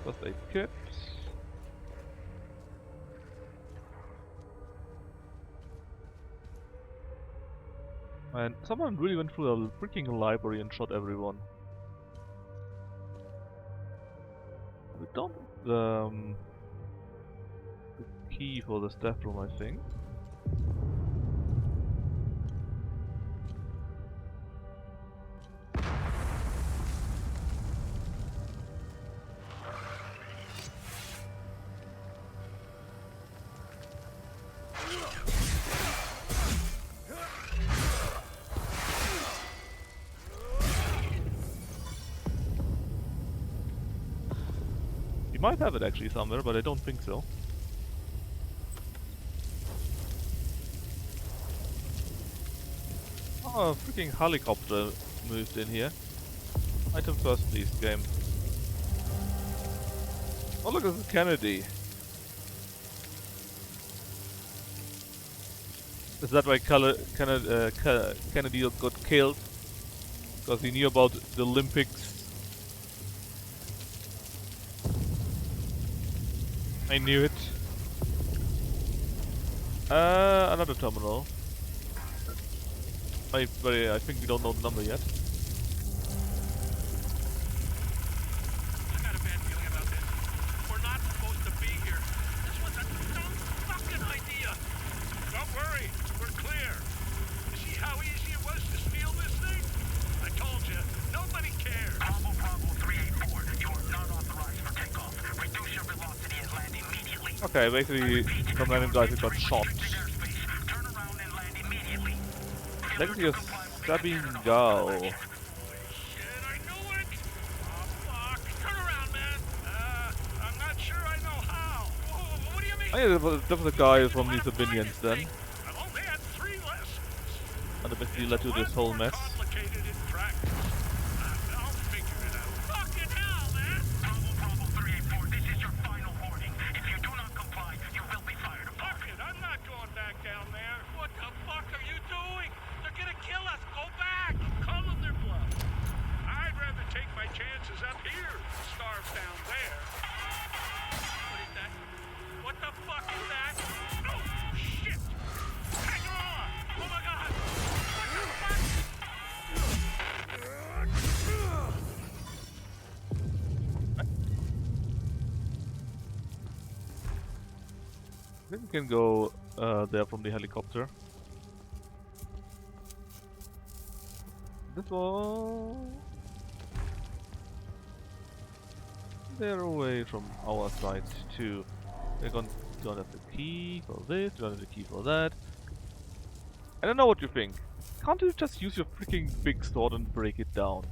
First aid kit. And someone really went through the freaking library and shot everyone. We don't the key for the staff room, I think. You might have it actually somewhere, but I don't think so. Oh, a freaking helicopter moved in here. Item first, please, game. Oh, look, this is Kennedy. Is that why Kennedy got killed? Because he knew about the Olympics. I knew it. Another terminal. I think we don't know the number yet. I got a bad feeling about this. We're not supposed to be here. This was a dumb fucking idea. Don't worry, we're clear. You see how easy it was to steal this thing? I told you, nobody cares. Bravo 384, you are not authorized for takeoff. Reduce your velocity and land immediately. Okay, basically, some random guys who got shot. Legacy of Sabine Go. Shit, I knew it! Oh, fuck. Turn around, man. I'm not sure I know how. Whoa, what do you mean? Oh yeah, that was a guy from these Opinions then. I've only had 3 lessons. And it basically led to this whole mess. Complicated in practice. I'll figure it out. Fucking hell, man! Bravo 384, this is your final warning. If you do not comply, you will be fired upon. Fuck it, I'm not going back down there. What the fuck are you doing? They're gonna kill us. Go back. I'm calling their bluff. I'd rather take my chances up here than starve down there. What is that? What the fuck is that? Oh, shit! Hang on! Oh my god! What the fuck? I think we can go there from the helicopter. This one. They're away from our side too. We're gonna have the key for this, we're gonna have the key for that. I don't know what you think. Can't you just use your freaking big sword and break it down?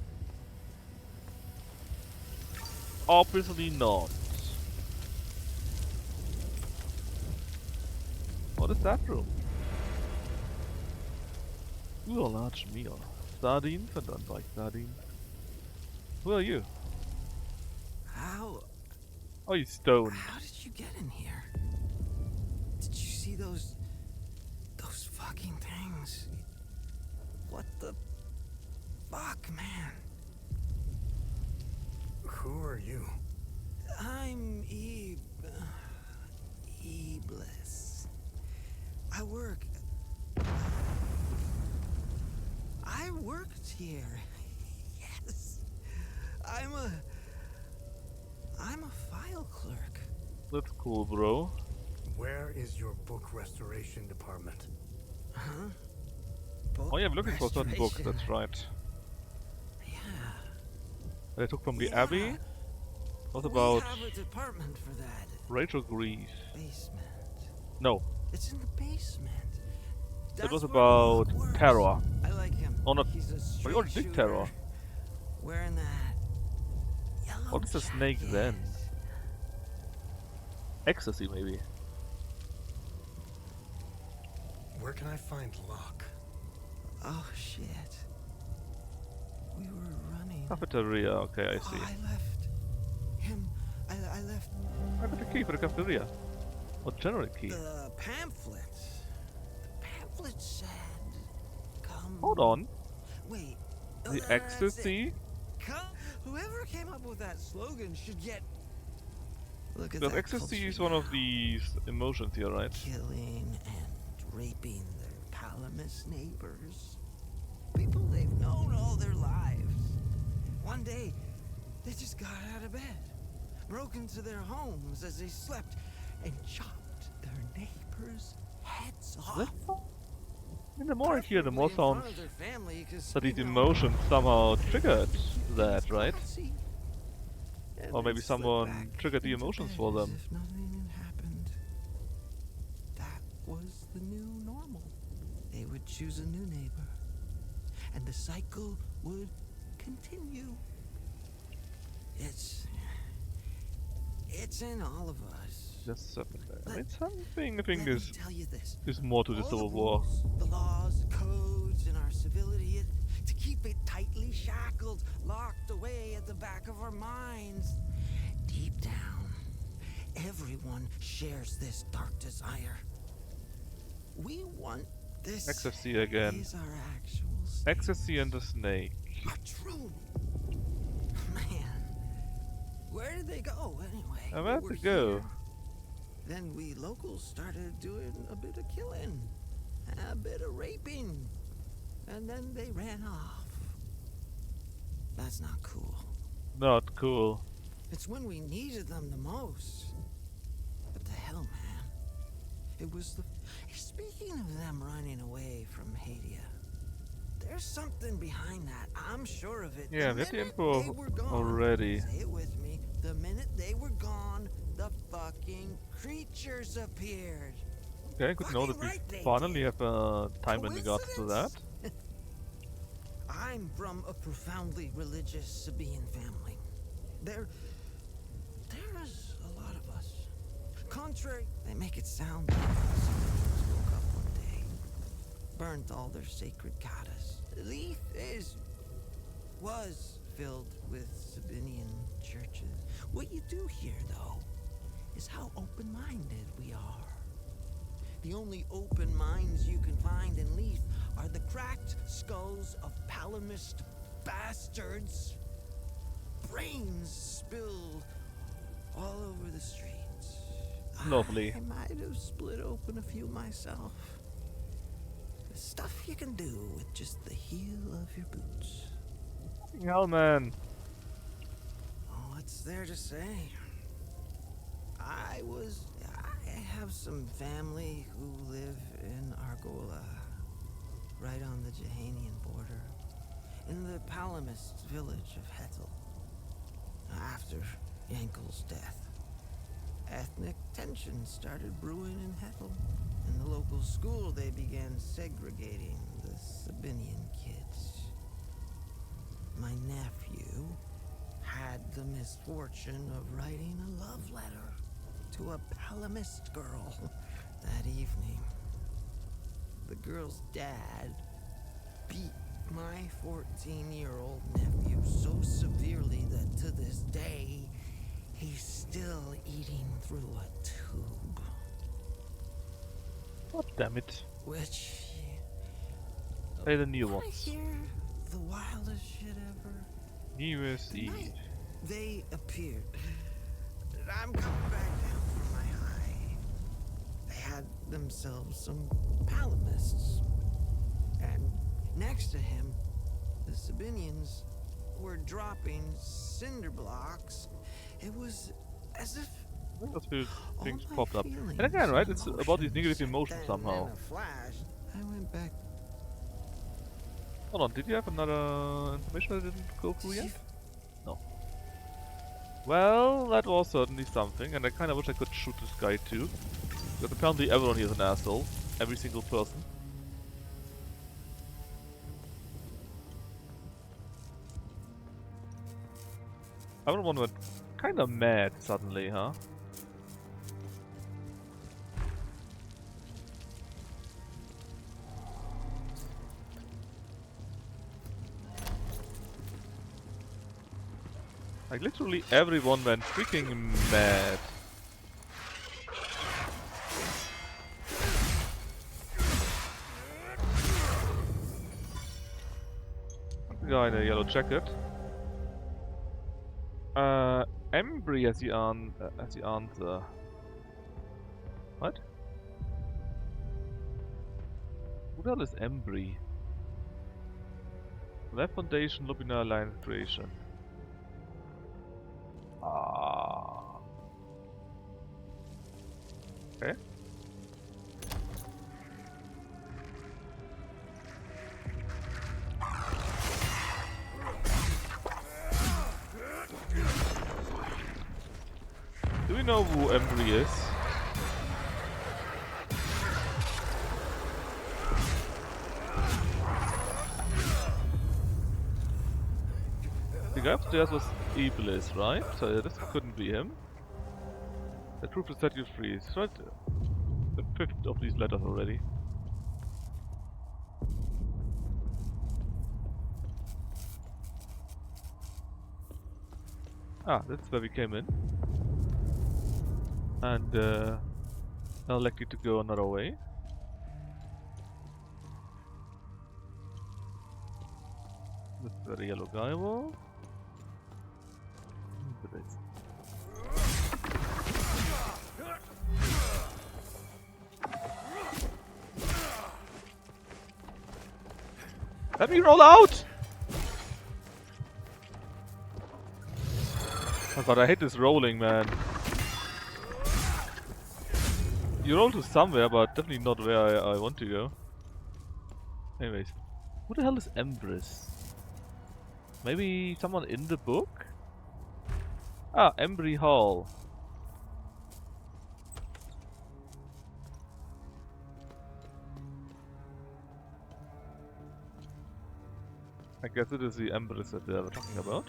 Obviously not. What is that room? Ooh, a large meal. Sardines? I don't like sardines. Who are you? How? Oh, you stoned. How did you get in here? Did you see those fucking things? What the fuck, man? Who are you? I'm Bliss. I worked here. Yes. I'm a file clerk. That's cool, bro. Where is your book restoration department? Huh? Oh yeah, I'm looking for certain books, that's right. Yeah. That I took from the Abbey. What about We have a department for that. Rachel Grief? Basement. No. It's in the basement. It was about terror. I like him. Oh, not. He's a We already did terror. Wearing that yellow What is the snake then? Ecstasy, maybe. Where can I find Locke? Oh shit. We were running. Cafeteria, okay, I see. I left him. I left. I got the key for the cafeteria. What general key? The pamphlet. The pamphlet said, "Come." Hold on. Wait. The that's ecstasy? it. Come. Whoever came up with that slogan should get. Look at Because that ecstasy culture is one of now. these emotions here, right? Killing and raping their Palamas neighbors. People they've known all their lives. One day, they just got out of bed, broke into their homes as they slept, and chopped their neighbors' heads off. And the more I hear, the more In front sounds of their family, 'cause, that these you know, emotions somehow triggered that, right? glossy. And Or they'd maybe slip someone back triggered the into emotions bed for as them. if nothing had happened. That was the new normal. They would choose a new neighbor, and the cycle would continue. It's in all of us. Just I mean, something I think Let me tell you this. is more to the All Civil the War. rules, the laws, codes, and our civility, to keep it tightly shackled, locked away at the back of our minds. Deep down, everyone shares this dark desire. We want this. Ecstasy again. Is our actual Ecstasy and the snake. our true. Man, where did they go anyway? And They where'd were they go? here. Then we locals started doing a bit of killing, a bit of raping, and then they ran off. That's not cool. Not cool. It's when we needed them the most. What the hell, man? It was the... Speaking of them running away from Hadia, there's something behind that. I'm sure of it. Yeah, we have the info They were gone. already. Say it with me. The minute they were gone, the fucking creatures appeared. Okay, good to know that we finally have a time in regards to that. I'm from a profoundly religious Sabaean family. There's a lot of us. Contrary, they make it sound like woke up one day, burnt all their sacred goddess. Leith was filled with Sabinian churches. What you do here, though, is how open-minded we are. The only open minds you can find in Leith are the cracked skulls of Palamist bastards. Brains spilled all over the streets. Lovely. I might have split open a few myself. The stuff you can do with just the heel of your boots. Hell, man. What's there to say? I have some family who live in Argola, right on the Jahanian border, in the Palamist village of Hetel. After Yankel's death, ethnic tension started brewing in Hetel. In the local school, they began segregating the Sabinian kids. My nephew had the misfortune of writing a love letter to a Palamist girl that evening. The girl's dad beat my 14-year-old nephew so severely that to this day, he's still eating through a tube. God damn it. Which... Play the new wanna ones. hear the wildest shit ever? New Year's The Eve. night they appeared. I'm coming back down from my high. They had themselves some Palamists. And next to him, the Sabinians were dropping cinder blocks. It was as if Those few things popped up. And again, right, it's about these negative emotions somehow. in a flash, I went back. Hold on, did you have another information that didn't go through yet? No. Well, that was certainly something, and I kinda wish I could shoot this guy too. Because apparently everyone here is an asshole. Every single person. Everyone went kinda mad suddenly, huh? Like literally everyone went freaking mad. The guy in a yellow jacket. Embry as the answer. What? Who the hell is Embry? Left foundation, Lubina line creation. Ah. Okay. Do we know who Embry is? The guy upstairs was Iblis, right? So this couldn't be him. The truth will set you free. It's right. The fifth of these letters already. Ah, that's where we came in. And I'll elect you to go another way. That's where the yellow guy was. Let me roll out! Oh god, I hate this rolling, man. You roll to somewhere, but definitely not where I want to go. Anyways, who the hell is Empress? Maybe someone in the book? Ah, Embry Hall. I guess it is the Empress that they were talking about.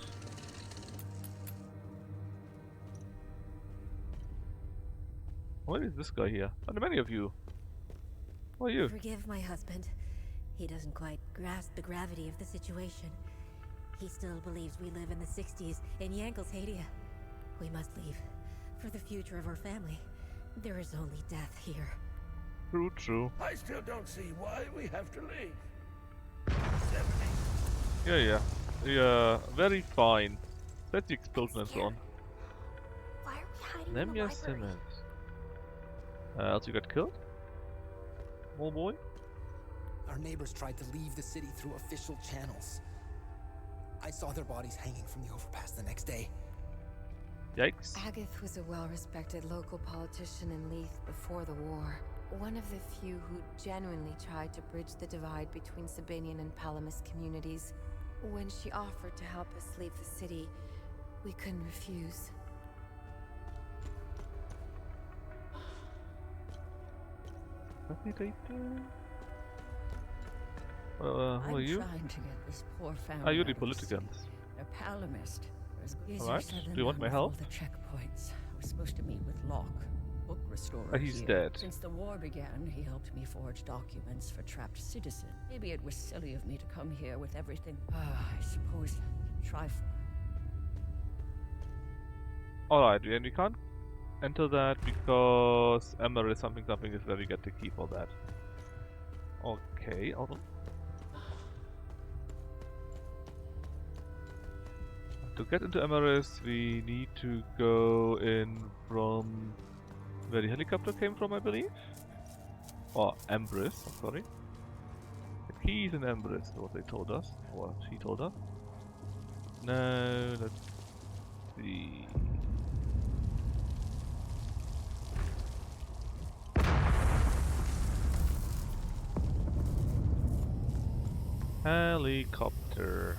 What is this guy here? Are there many of you? Who are you? Forgive my husband. He doesn't quite grasp the gravity of the situation. He still believes we live in the 60s in Yankel's-Hadia. We must leave. For the future of our family. There is only death here. True, true. I still don't see why we have to leave. Yeah, very fine. That's the explosion and so on. Why are we hiding Name in the your library? Simmons. Else you got killed? Small boy? Our neighbors tried to leave the city through official channels. I saw their bodies hanging from the overpass the next day. Yikes. Agath was a well-respected local politician in Leith before the war. One of the few who genuinely tried to bridge the divide between Sabinian and Palamis communities. When she offered to help us leave the city, we couldn't refuse. Who are you? I'm trying to get this poor family. Are you out the of politicians? They're Palamist. Alright, do you want my help? The checkpoints. I was supposed to meet with Locke, book restorer. He's here. dead. Since the war began, he helped me forge documents for trapped citizens. Maybe it was silly of me to come here with everything. I suppose try. Alright, and we can't enter that because Emmer is something is where we get to keep all that. Okay, hold on. To get into Emeris, we need to go in from where the helicopter came from, I believe? Or Empress, I'm sorry. The keys in Empress, what they told us, or she told us. No, let's see. Helicopter.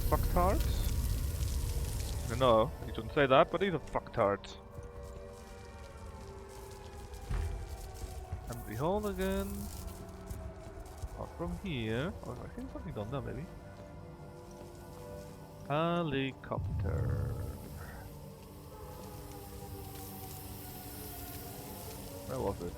Fucktard? No, you shouldn't say that, but he's a fucktard. Empty hole again. Not from here. Oh, I think something down there, maybe. Helicopter. Where was it?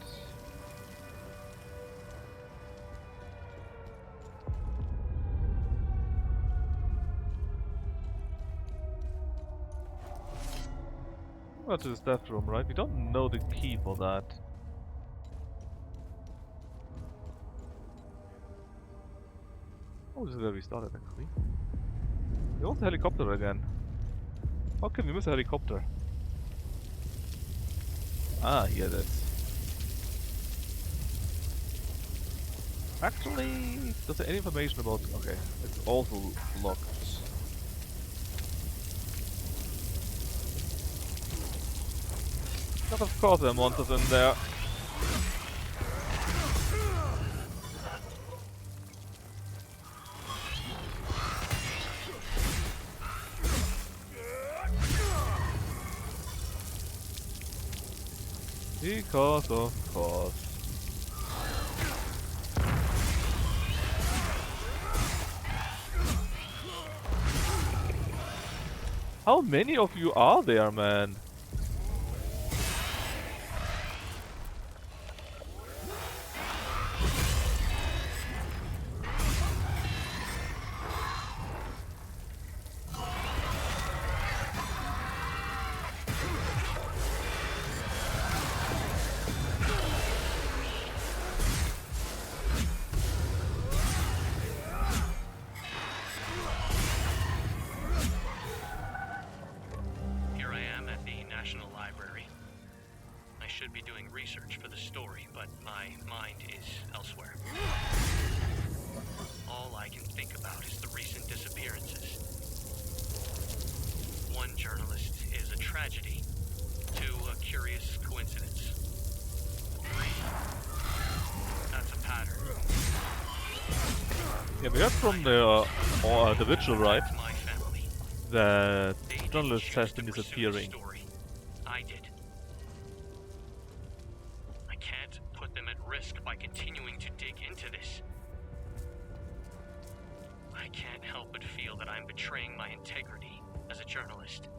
Well, to the staff room, right? We don't know the key for that. Oh, this is where we started, actually. We want the helicopter again. How can we miss a helicopter? Ah, here it is. Actually, does there any information about... Okay, it's also locked. But of course there are monsters in there. Because of course. How many of you are there, man? Here I am at the National Library. I should be doing research for the story, but my mind is elsewhere. All I can think about is the recent disappearances. One journalist is a tragedy. Two, a curious coincidence. Three, that's a pattern. Yeah, we heard from the vigil, right? That journalist has been disappearing. I did. I can't put them at risk by continuing to dig into this. I can't help but feel that I'm betraying my integrity as a journalist.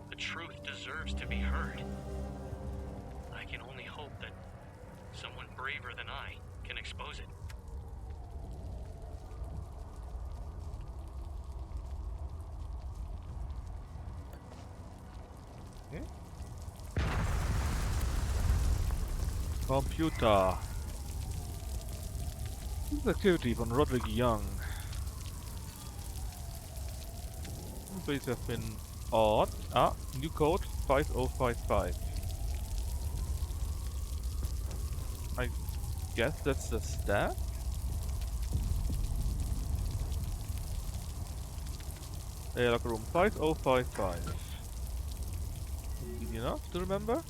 The truth deserves to be heard. I can only hope that someone braver than I can expose it. Computer. This is activity from Roderick Young. Base have been odd. Ah, new code 5055. I guess that's the staff? Yeah, locker room 5055. Easy enough to remember?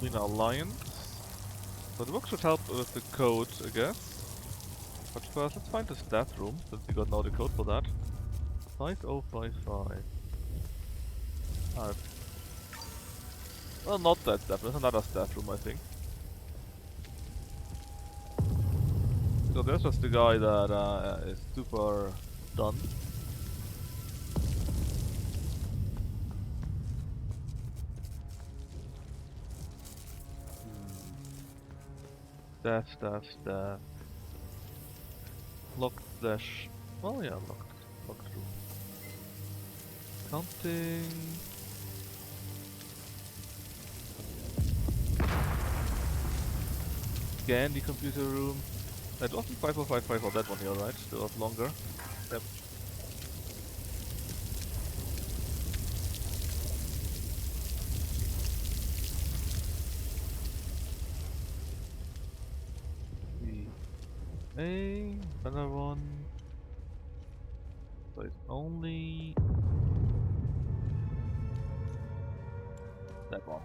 Lina Alliance. So the book should help with the code, I guess. But first, let's find the staff room, since we got now the code for that. 5055. Ah, well, not that staff, there's another staff room, I think. So there's just the guy that is super done. Staff. Locked dash. Oh yeah, locked room. Counting. Scan the computer room. That wasn't 5055 for that one here, right? That was longer. Yep. Another one. So it's only that one.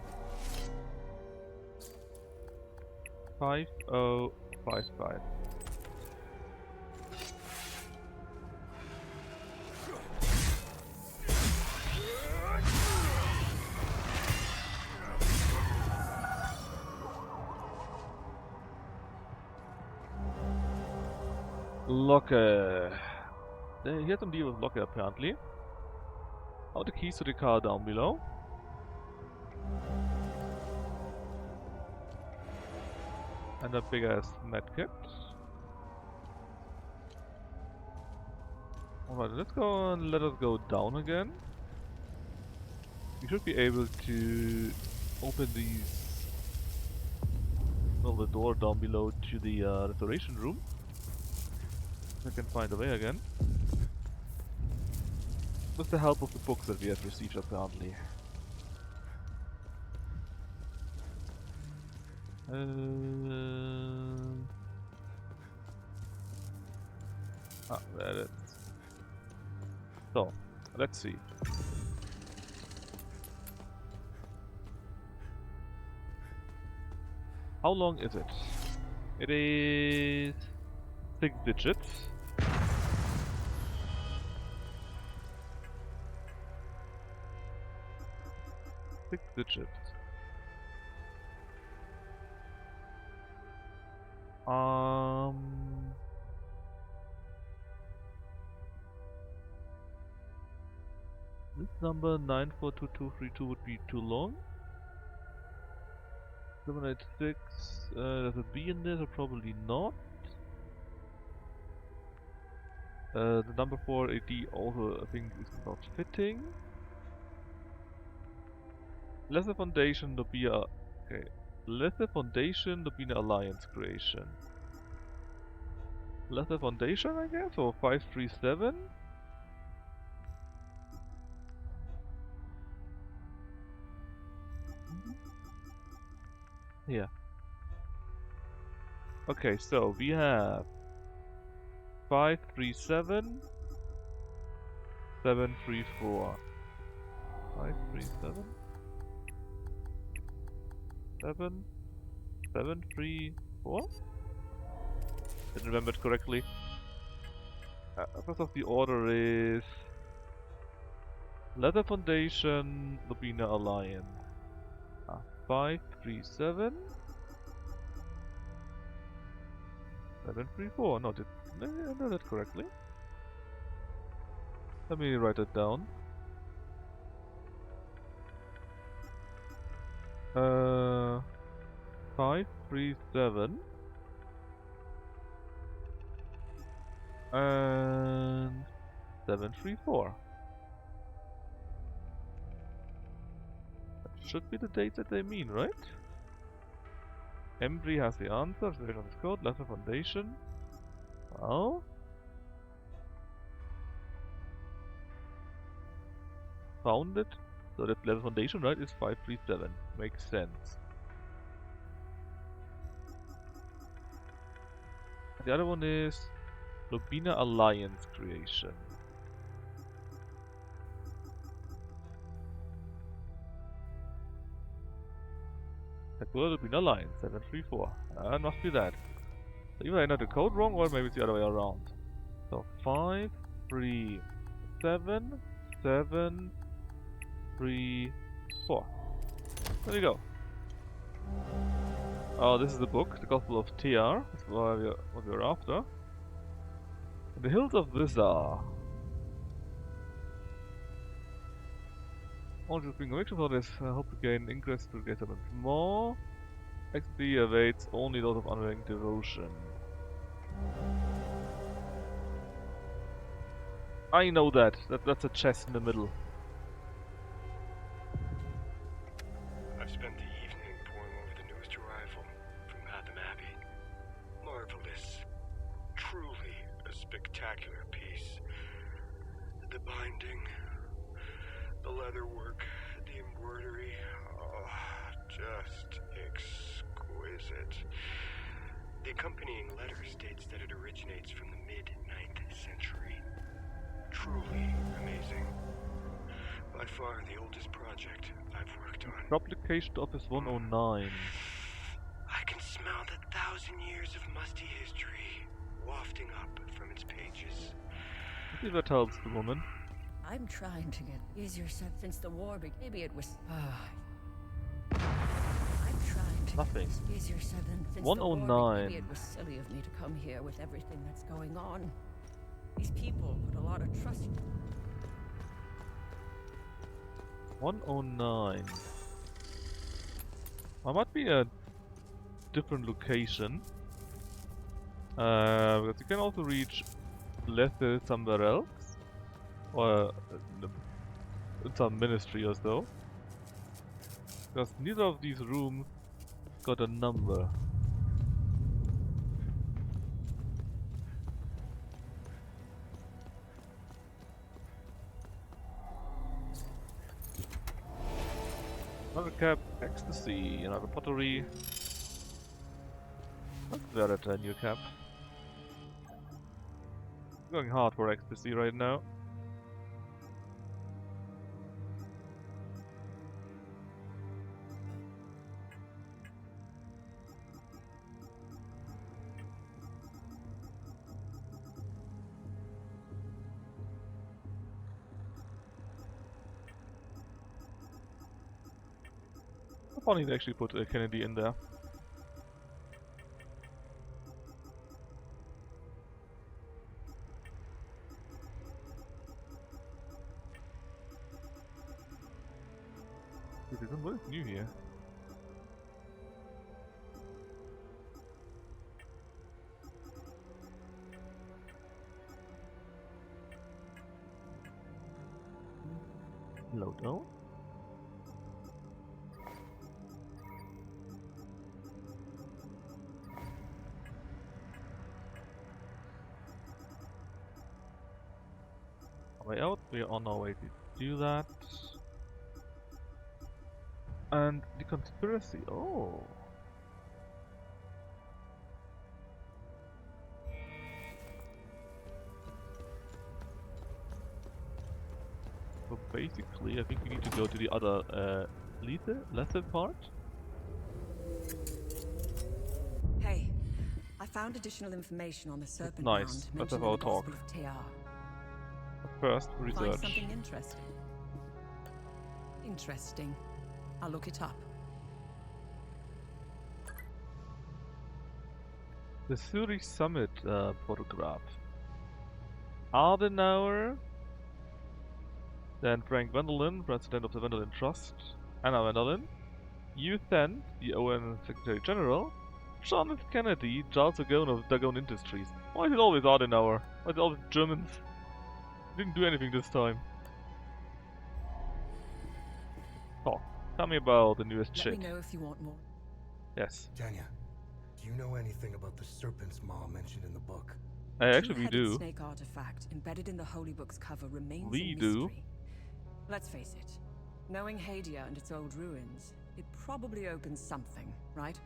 5055. Locker. He had some deal with Locker apparently. How the keys to the car down below. And a big ass medkit. Alright, let's go and let us go down again. We should be able to open these, well, the door down below to the restoration room. If I can find a way again. With the help of the books that we have received apparently. There it is. So, let's see. How long is it? It is 6 digits. Six digits. This number 942232 would be too long. 786, there's a B in there, so probably not. The number 4AD also I think is not fitting. Lesser Foundation, Nobina. Okay. Lesser Foundation, Nobina Alliance creation. Lesser Foundation, I guess, or 537? Yeah. Okay, so we have 537, 734. 537, 734? Didn't remember it correctly. First of the order is Leather Foundation, Nobina Alliance. 537, 734. No, did I know that correctly? Let me write it down. 537 and 734. That should be the date that they mean, right? Embry has the answer, version of this code, Leather Foundation. Well, found it. So that Leather Foundation, right, is 537. Makes sense. The other one is Nobina Alliance creation. Nobina Alliance 734. Must be that. So either I know the code wrong or maybe it's the other way around. So 537 734. There you go. Oh, this is the book, the Gospel of TR. That's what we're after. The Hills of Vizar. Only just being conviction for this, hope to gain ingress to get them more. XP awaits only those of unwavering devotion. I know that. That's a chest in the middle. I've spent the evening poring over the newest arrival from Hatham Abbey. Marvelous. Truly a spectacular piece. The binding, the leatherwork, the embroidery, oh, just exquisite. The accompanying letter states that it originates from the mid-9th century. Truly amazing. By far the oldest project I've worked on. Publication Office 109. I can smell the 1,000 years of musty history wafting up from its pages. Let's see if that helps the woman. I'm trying to get easier since the war began. Maybe it was. I'm trying to Nothing. get easier since 109. the war began. Maybe it was silly of me to come here with everything that's going on. These people put a lot of trust. 109. That might be a different location. Because you can also reach Lethe somewhere else. Or in some ministry or so. Because neither of these rooms got a number. Another cap, ecstasy, another pottery. Let's wear that a new cap. Going hard for ecstasy right now. Funny they actually put Kennedy in there. What is new here? Loadout. Way out, we are on our way to do that. And the conspiracy, oh. So basically, I think we need to go to the other, lesser part. Hey, I found additional information on the serpent Nice. mound Let's have mentioned in our the talk. Gospel of Tear. First, Find research. something interesting. Interesting. I'll look it up. The Zurich Summit photograph. Adenauer, then Frank Wendelin, president of the Wendelin Trust, Anna Wendelin, Hugh Thant, the UN Secretary General, John F. Kennedy, Charles Dagon of Dagon Industries. Why is it always Adenauer? Why is it always Germans? Didn't do anything this time. Oh, tell me about the newest Let chick. me know if you want more. Yes. Tanya, do you know anything about the serpent's maw mentioned in the book? Actually, we Two-headed do. snake artifact embedded in the Holy Book's cover remains We a do. mystery. Let's face it, knowing Hadia and its old ruins, it probably opens something, right?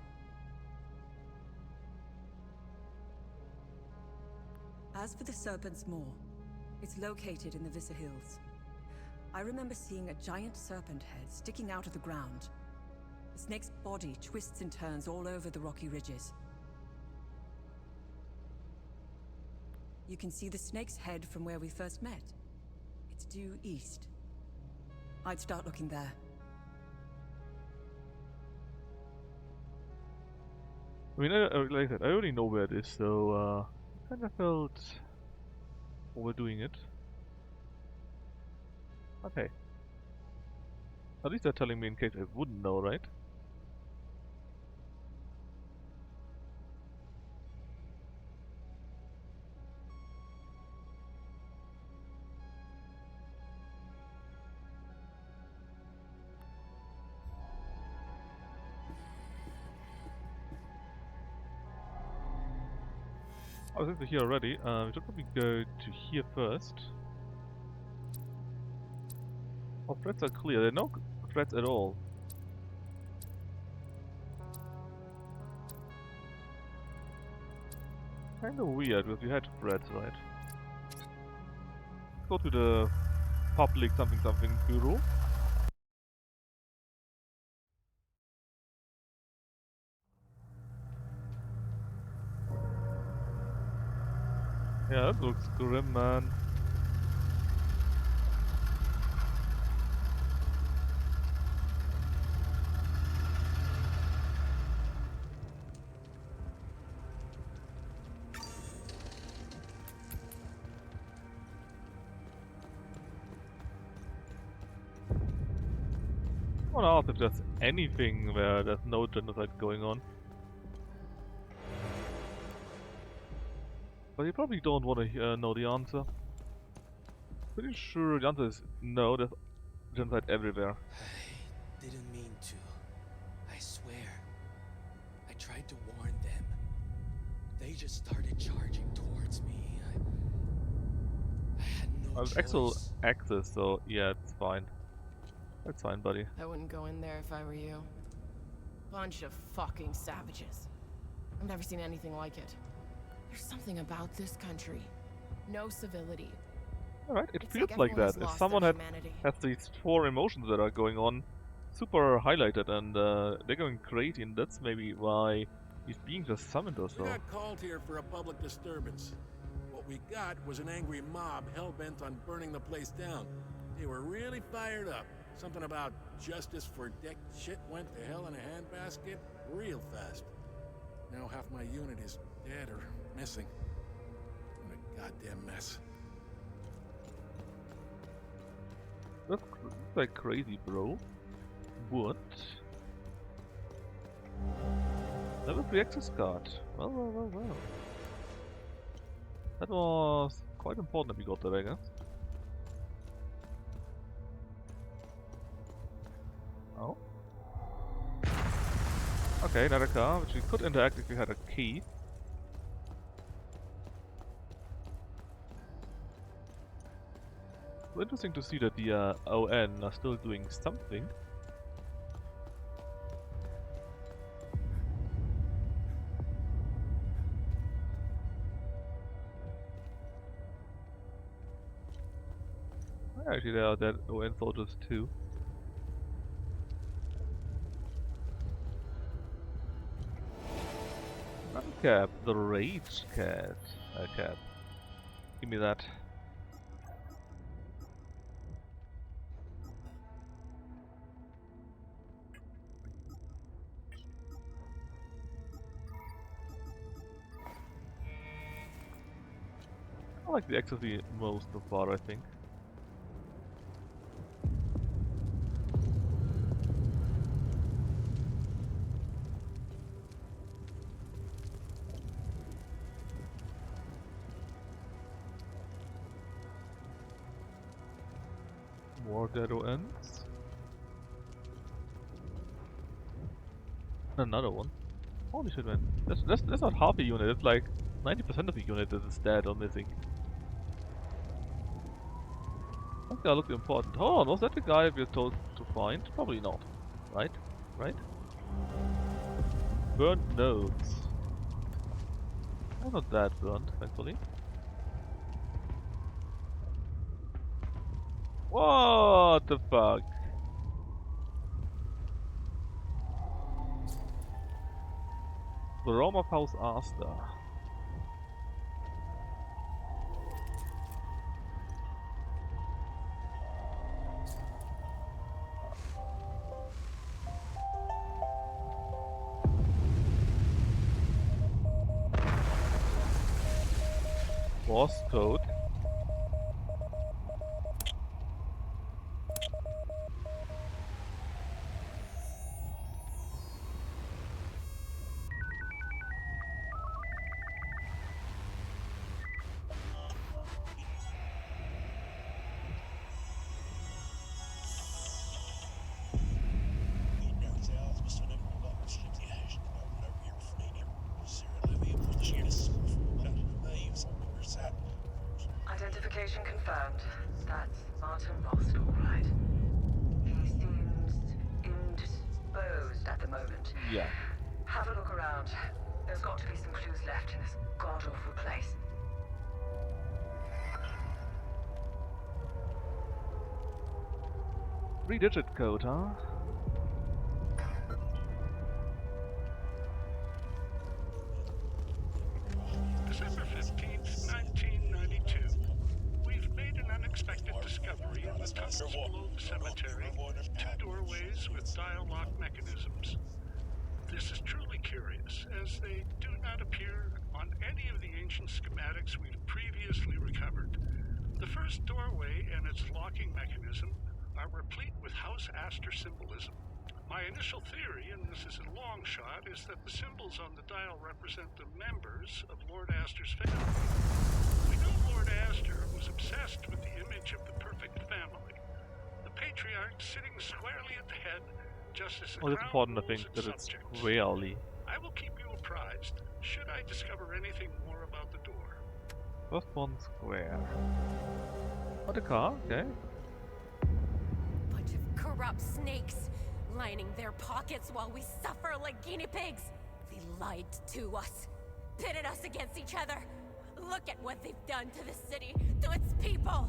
As for the Serpent's Maw, it's located in the Vissa Hills. I remember seeing a giant serpent head sticking out of the ground. The snake's body twists and turns all over the rocky ridges. You can see the snake's head from where we first met. It's due east. I'd start looking there. I mean, like I said, I already know where it is, so I kind of felt overdoing it. Okay. At least they're telling me in case I wouldn't know, right? I was into here already. We should probably go to here first. Our threats are clear. There are no threats at all. Kinda weird because we had threats, right? Let's go to the public something something bureau. Yeah, that looks grim, man. I wanna ask if there's anything where there's no genocide going on. But you probably don't want to know the answer. Pretty sure the answer is no, there's genocide everywhere. I didn't mean to. just started charging towards me. I had no I have actual choice. access, so yeah, it's fine. That's fine, buddy. I wouldn't go in there if I were you. Bunch of fucking savages. I've never seen anything like it. There's something about this country. No civility. Alright, it It's feels like like everyone that. has If lost someone their has humanity. these 4 emotions that are going on, super highlighted, and they're going crazy, and that's maybe why he's being just summoned or so. We got called here for a public disturbance. What we got was an angry mob hell-bent on burning the place down. They were really fired up. Something about justice for Dick. Shit went to hell in a handbasket real fast. Now half my unit is dead or missing. What a goddamn mess. That's like crazy, bro. What? Level 3 access card. Well, well, well, well. That was quite important that we got that, I guess. Oh. Okay, another car, which we could interact if we had a key. So interesting to see that the ON are still doing something. Actually, there are dead ON soldiers too. Uncap, the Rage Cat. Cap. Give me that. I like the access the most so far, I think. More dead ONs. Another one. Holy shit, man. That's not half a unit, it's like 90% of the unit that is dead or missing. That guy looked important. Hold on, was that the guy we were told to find? Probably not. Right? Right? Burnt notes. I'm not that burnt, thankfully. What the fuck? The Rome of House Asta. Boss code. Identification confirmed. That's Martin Lost, all right. He seems indisposed at the moment. Yeah. Have a look around. There's got to be some clues left in this god-awful place. Three-digit code, huh? December 15th, 1992. We've made an unexpected discovery in the tunnels below the cemetery. 2 doorways with dial lock mechanisms. This is truly curious, as they do not appear on any of the ancient schematics we've previously recovered. The first doorway and its locking mechanism are replete with House Astor symbolism. My initial theory, and this is a long shot, is that the symbols on the dial represent the members of Lord Astor's family. We know Lord Astor was obsessed with the image of the perfect family. The patriarch sitting squarely at the head, just as the Well, it's crown important, I rules think, its that it's subjects. rarely. I will keep you surprised should I discover anything more about the door. First one square. Oh, the car, okay. Bunch of corrupt snakes, lining their pockets while we suffer like guinea pigs. They lied to us, pitted us against each other. Look at what they've done to the city, to its people.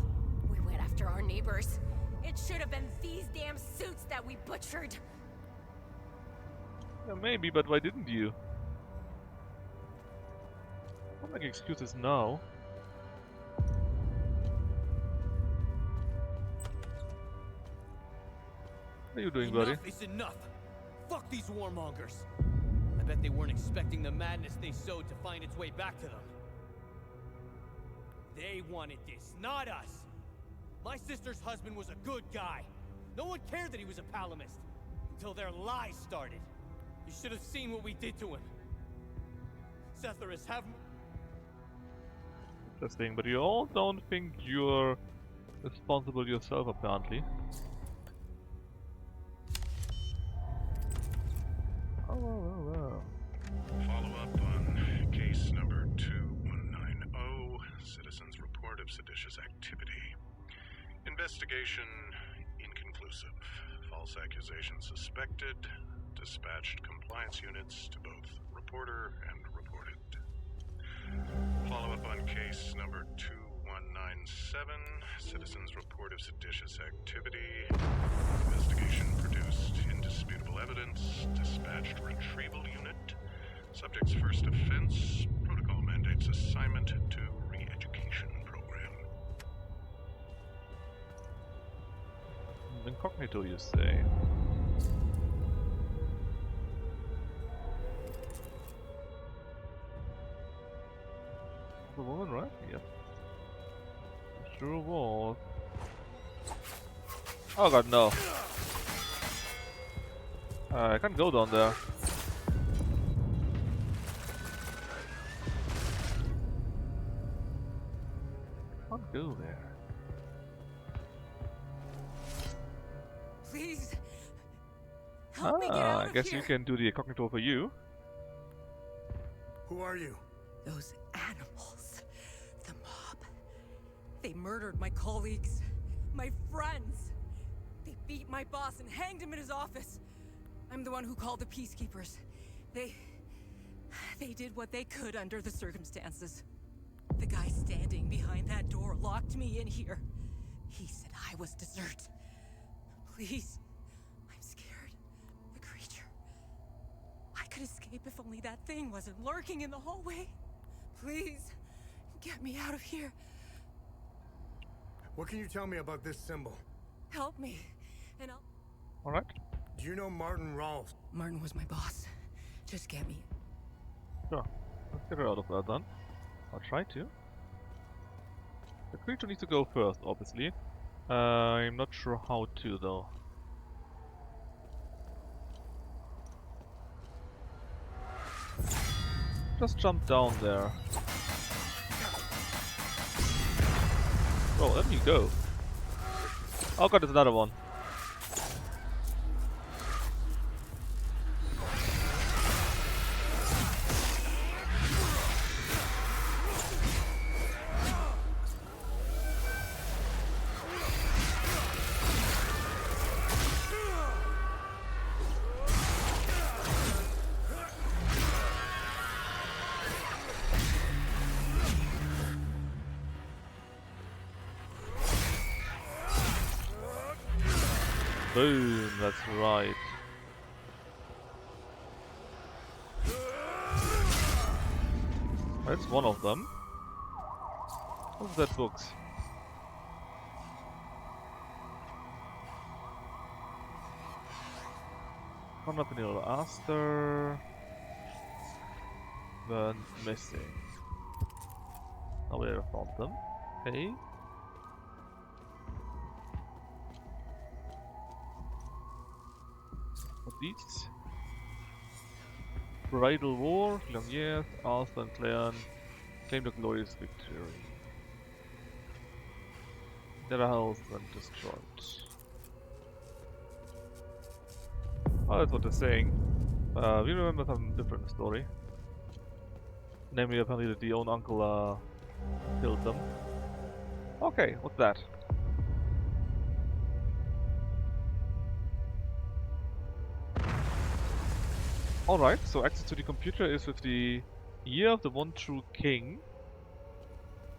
We went after our neighbors. It should have been these damn suits that we butchered. Yeah, maybe, but why didn't you? Don't make excuses now. What are you doing, buddy? Enough is enough. Fuck these warmongers. I bet they weren't expecting the madness they sowed to find its way back to them. They wanted this, not us. My sister's husband was a good guy. No one cared that he was a Palamist. Until their lies started. You should have seen what we did to him. Setharus, have... Interesting, but you all don't think you're responsible yourself, apparently. Oh. Follow up on case number 2190, Citizen's Report of Seditious Activity. Investigation inconclusive. False accusation suspected. Dispatched compliance units to both reporter and reported. Follow up on case number 2197, Citizen's Report of Seditious Activity. Investigation produced indisputable evidence. Dispatched retrieval unit. Subject's first offense. Protocol mandates assignment to re-education program. Incognito, you say? The woman, right? Yep. Sure was. Oh god, no. I can't go down there. Can't go there. Please, help me get out of I guess here. you can do the incognito for you. Who are you? Those animals. The mob. They murdered my colleagues. My friends. They beat my boss and hanged him in his office. I'm the one who called the peacekeepers. They did what they could under the circumstances. The guy standing behind that door locked me in here. He said I was dessert. Please. I'm scared. The creature. I could escape if only that thing wasn't lurking in the hallway. Please. Get me out of here. What can you tell me about this symbol? Help me. And I'll... Alright. Do you know Martin Rolfe? Martin was my boss. Just get me. Sure. Let's get her out of there then. I'll try to. The creature needs to go first, obviously. I'm not sure how to, though. Just jump down there. Oh, let me go. Oh god, there's another one. Boom, that's right. That's one of them. What's that books? Conrad Vanilla Aster went missing. Now we have found them. Okay. These Bridal War, long years, Arthur and Clan claimed a glorious victory. Their house went destroyed. Oh, that's what they're saying. We remember some different story. Namely, apparently that the own uncle killed them. Okay, what's that? Alright, so access to the computer is with the year of the one true king.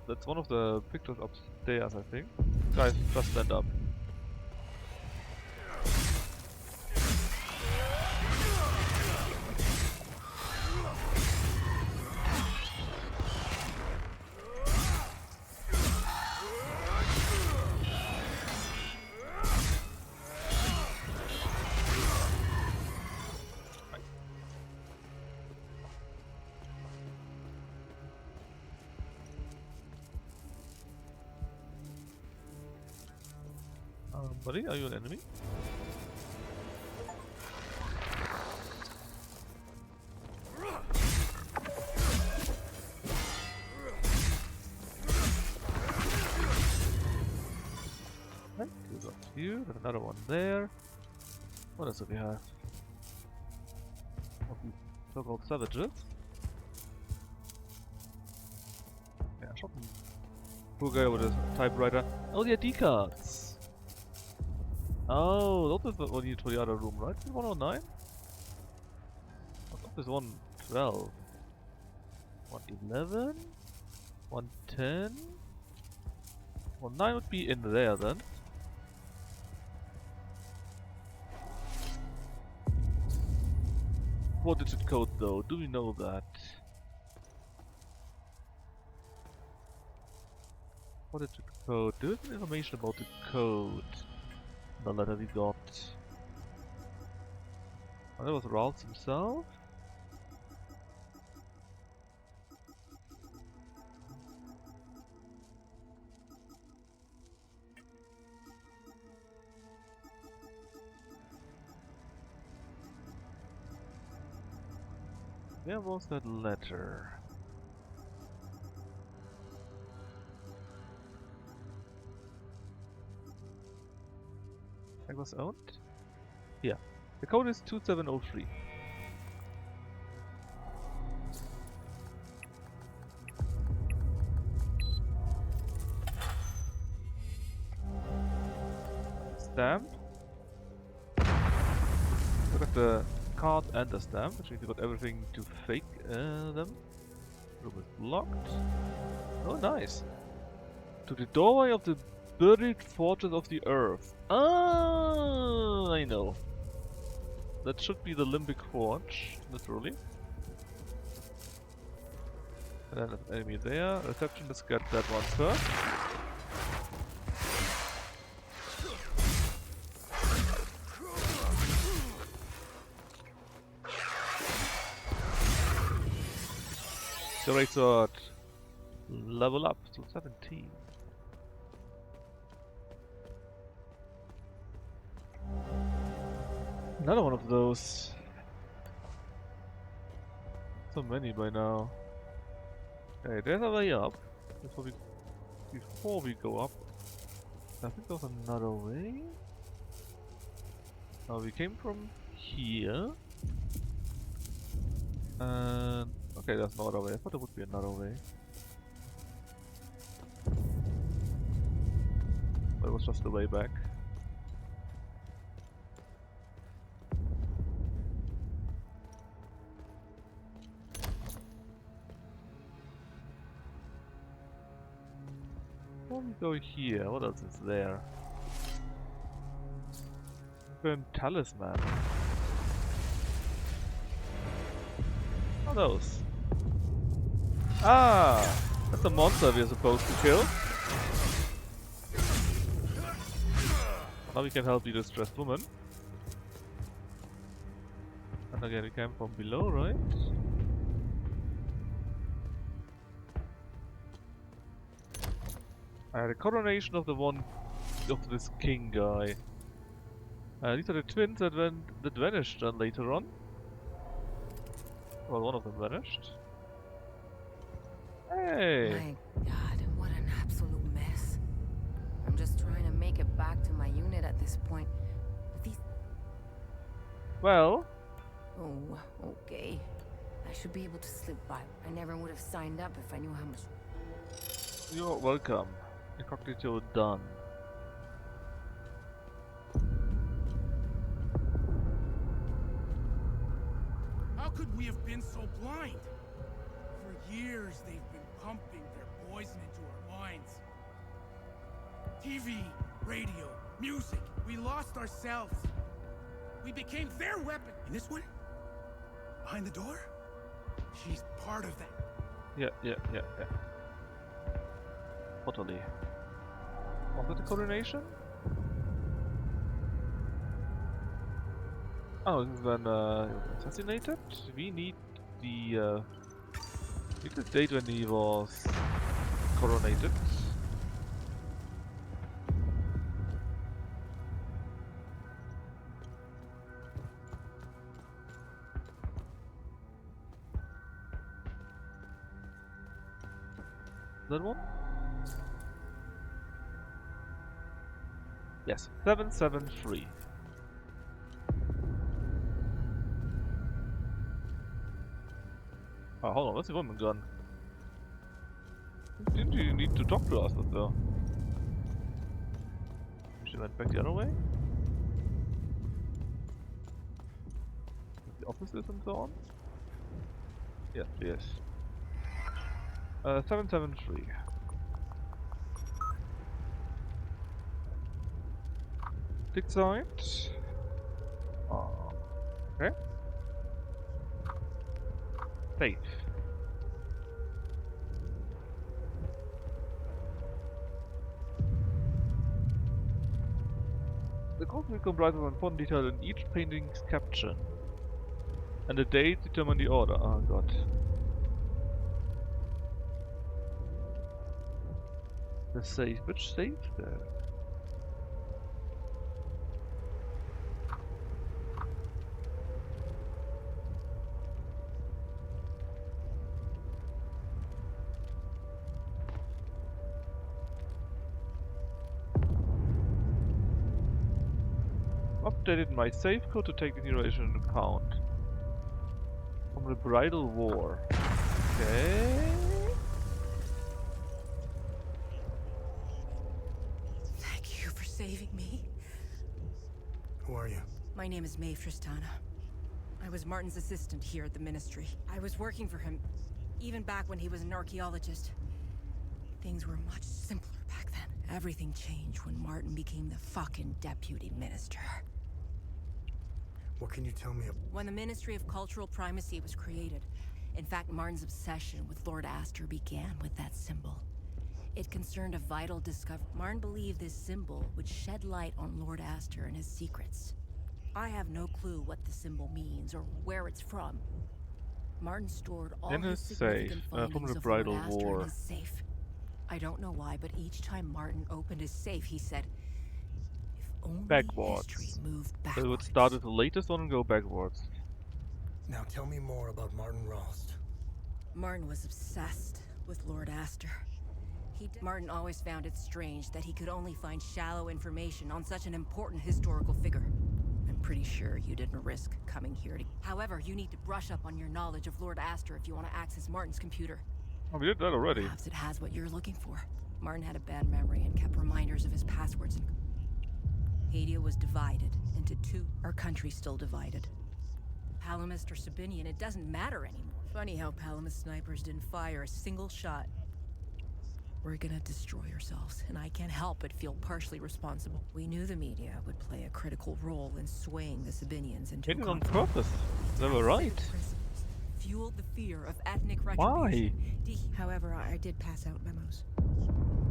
That's one of the pictures upstairs, I think. Guys, just stand up. Buddy, are you an enemy? Right, two got you, there's another one there. What else do we have? Of these so-called savages. Yeah, shot him. Poor guy with his typewriter. Oh, the ID cards! Oh, that is what you need for the other room, right? 109? I thought there's 112. 111? 110? 19 would be in there then. What digit code though? Do we know that? What digit code? There is information about the code. The letter we got. Oh, that was Ralph himself. Where was that letter? It was owned? Yeah. The code is 2703. Stamp. Look at the card and the stamp, which means we got everything to fake them. Room is blocked. Oh, nice. To the doorway of the buried fortress of the earth. Ah, I know. That should be the Limbic Forge, literally. And then an enemy there. Reception, let's get that one first. Great sword. Level up to 17. Another one of those. So many by now. Okay, there's a way up. Before we go up, I think there's another way. Now we came from here. And okay, there's no other way. I thought there would be another way. But it was just the way back. Before we go here, what else is there? Burn talisman. What are those? Ah! That's the monster we're supposed to kill. Now we can help the distressed woman. And again, we came from below, right? The coronation of the one of this king guy. These are the twins that vanished later on. Well, one of them vanished. Hey! My God, what an absolute mess. I'm just trying to make it back to my unit at this point. But these... Well... Oh, okay. I should be able to slip by. I never would have signed up if I knew how much. You're welcome. Incognito done. How could we have been so blind? For years, they've been pumping their poison into our minds. TV, radio, music. We lost ourselves. We became their weapon. And this one? Behind the door? She's part of that. Yeah. Totally. Was that a coronation? Oh, this is when he was assassinated? We need the date when he was coronated. That one? Yes, 773. Oh, hold on, what's the woman gun? Didn't you need to talk to us though? She went back the other way? The offices and so on? Yes, yes. 773. Dig site. Okay. Safe. The costume comprises an important detail in each painting's caption. And the dates determine the order. Oh god. The safe. Which safe there? Updated my safe code to take the duration into account. From the bridal war. Okay. Thank you for saving me. Who are you? My name is Mae Tristana. I was Martin's assistant here at the Ministry. I was working for him, even back when he was an archaeologist. Things were much simpler back then. Everything changed when Martin became the fucking deputy minister. What can you tell me about? When the Ministry of Cultural Primacy was created, in fact, Martin's obsession with Lord Astor began with that symbol. It concerned a vital discovery. Martin believed this symbol would shed light on Lord Astor and his secrets. I have no clue what the symbol means or where it's from. Martin stored all In his his significant safe, findings from the of bridal Lord Astor war. in his safe. I don't know why, but each time Martin opened his safe, he said, "If only history Backwards. moved So backwards." it would start at the latest one and go backwards. Now tell me more about Martin Rost. Martin was obsessed with Lord Astor. Martin always found it strange that he could only find shallow information on such an important historical figure. I'm pretty sure you didn't risk coming here to... However, you need to brush up on your knowledge of Lord Astor if you want to access Martin's computer. Oh, we did that already. Perhaps it has what you're looking for. Martin had a bad memory and kept reminders of his passwords and... Hadia was divided into two. Our country's still divided. Palamist or Sabinian, it doesn't matter anymore. Funny how Palamist snipers didn't fire a single shot. We're gonna destroy ourselves, and I can't help but feel partially responsible. We knew the media would play a critical role in swaying the Sabinians into Did a it on conflict. purpose. They were right. Fueled the fear of ethnic retribution. However, I did pass out memos.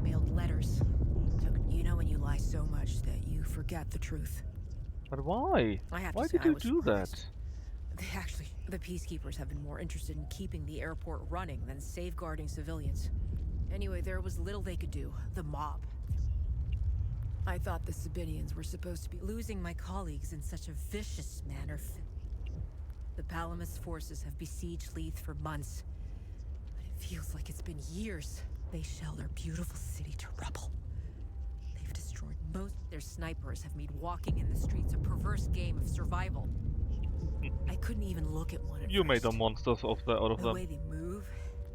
Mailed letters. You know when you lie so much that you forget the truth. But why? I have to Why say, did I you was do surprised. that? The peacekeepers have been more interested in keeping the airport running than safeguarding civilians. Anyway, there was little they could do. The mob. I thought the Sabinians were supposed to be losing my colleagues in such a vicious manner. The Palamist forces have besieged Leith for months. But it feels like it's been years. They shelled our beautiful city to rubble. They've destroyed most. Their snipers have made walking in the streets a perverse game of survival. I couldn't even look at one at You first. made the monsters of the out of The them. way they move,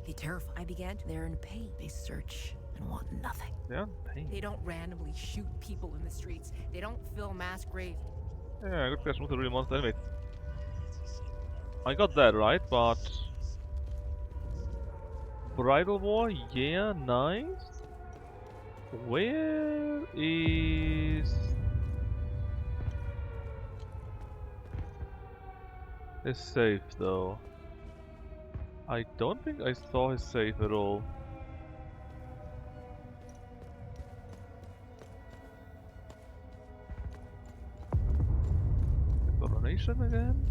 they terrify. I began to. They're in pain. They search and want nothing. Yeah, pain. They don't randomly shoot people in the streets. They don't fill mass graves. Yeah, good question. What's the real monster anyway? I got that right, but Bridal War, yeah, nice. Where is his safe though? I don't think I saw his safe at all. Coronation again?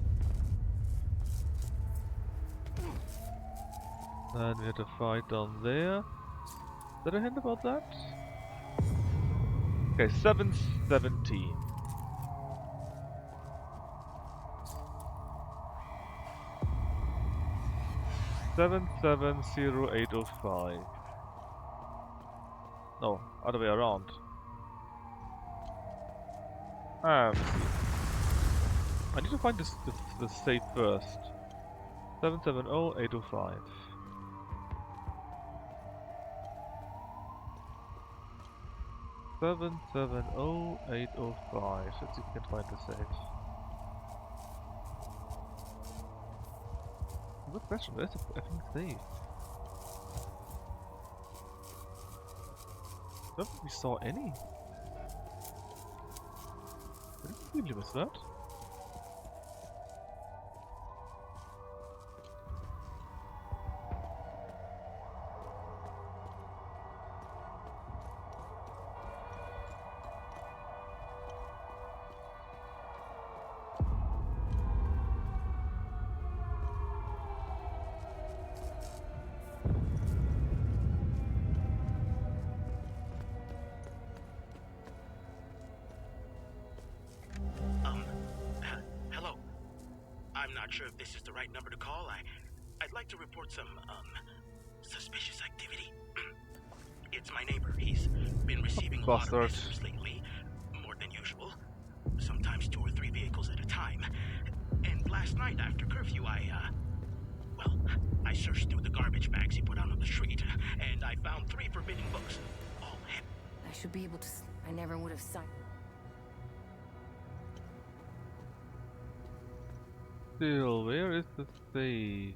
And we had a fight down there. Did I hint about that? Okay, 717. Seven 70805. No, other way around. Let me see. I need to find the safe first. 770805. Seven 70805. Let's see if we can find the safe. Good question. Where's the effing safe? I don't think we saw any. Did I completely miss that? Hello. I'm not sure if this is the right number to call. I'd like to report some, suspicious activity. It's my neighbor. He's been receiving a lot of visitors lately, more than usual. Sometimes 2 or 3 vehicles at a time. And last night after curfew, I searched through the garbage bags he put out on the street, and I found 3 forbidden books. All him. I should be able to. I never would have signed. Still, where is the safe?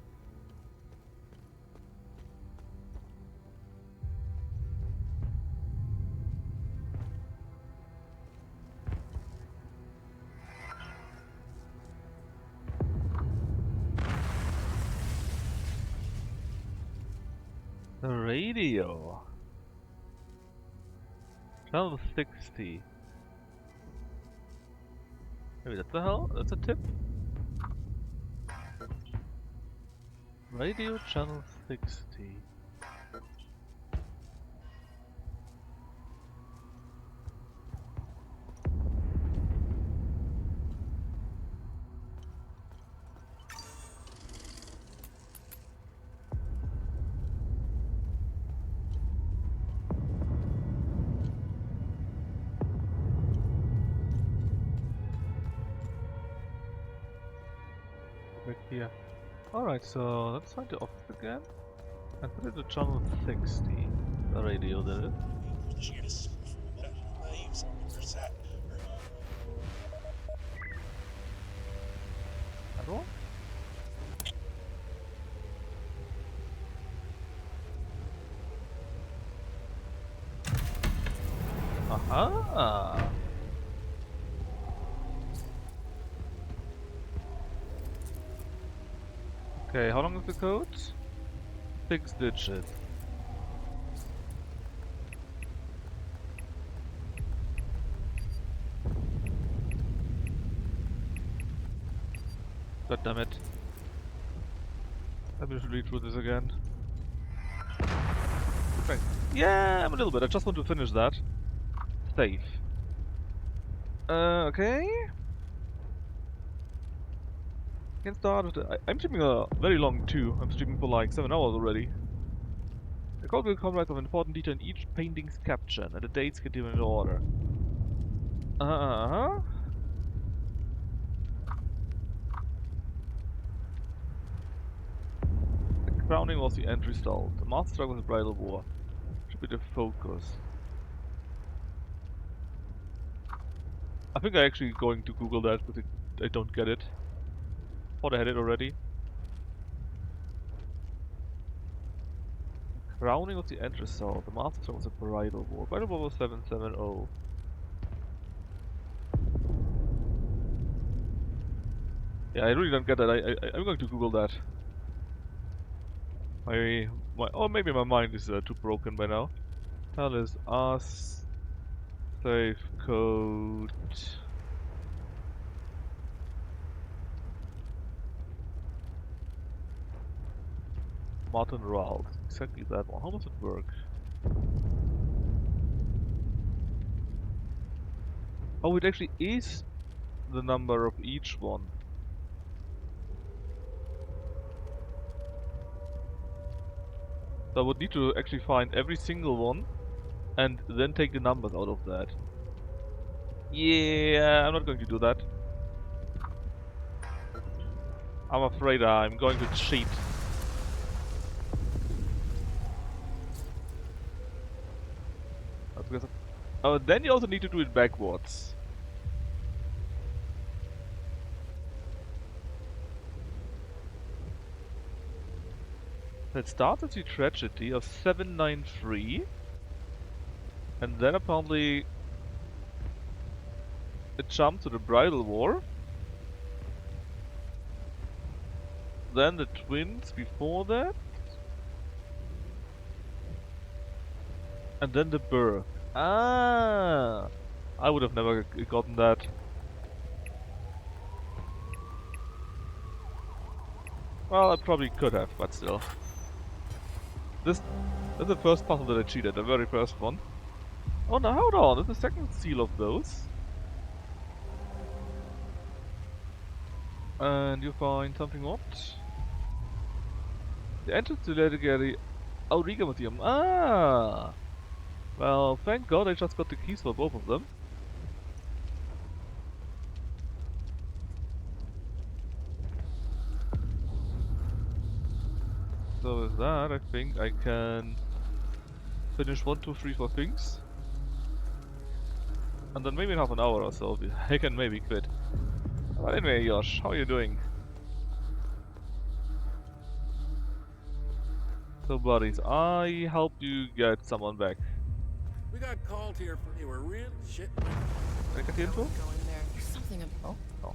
The radio. Channel 60. Maybe that's a hell? That's a tip? Radio channel 60. Back here. Alright, so let's find the office again and put it to channel 60. The radio, that is. That one? Aha! Okay, how long is the code? 6 digits. God damn it. Let me read through this again. Okay. Yeah, I'm a little bit. I just want to finish that. Save. Okay. Can start with the. I'm streaming very long too. I'm streaming for like 7 hours already. The code will comprise of important detail in each painting's caption, and the dates get given in order. Crowning was the end result. The master strike was a bridal war. Should be the focus. I think I'm actually going to Google that, but I don't get it. Thought I had it already. Crowning was the end result. The master strike was a bridal war. Bridal war was 770. Yeah, I really don't get that. I'm going to Google that. Oh, maybe my mind is too broken by now. Tell us us save code. Martin Ralph. Exactly that one. How does it work? Oh, it actually is the number of each one. So I would need to actually find every single one and then take the numbers out of that. Yeah, I'm not going to do that. I'm afraid I'm going to cheat. That's because oh, then you also need to do it backwards. It starts as the tragedy of 793, and then apparently it jumps to the bridal war. Then the twins before that, and then the birth. Ah, I would have never gotten that. Well, I probably could have, but still. This is the first puzzle that I cheated, the very first one. Oh no, hold on, there's a second seal of those. And you find something what? The entrance to the legendary Auriga Museum. Ah! Well, thank God I just got the keys for both of them. So with that, I think I can finish 1, 2, 3, 4 things. And then maybe in half an hour or so, I can maybe quit. But anyway, Josh, how are you doing? So buddies, I helped you get someone back. We got called here for you were real shit. Can I get the info? Go in there. There's something about. Oh.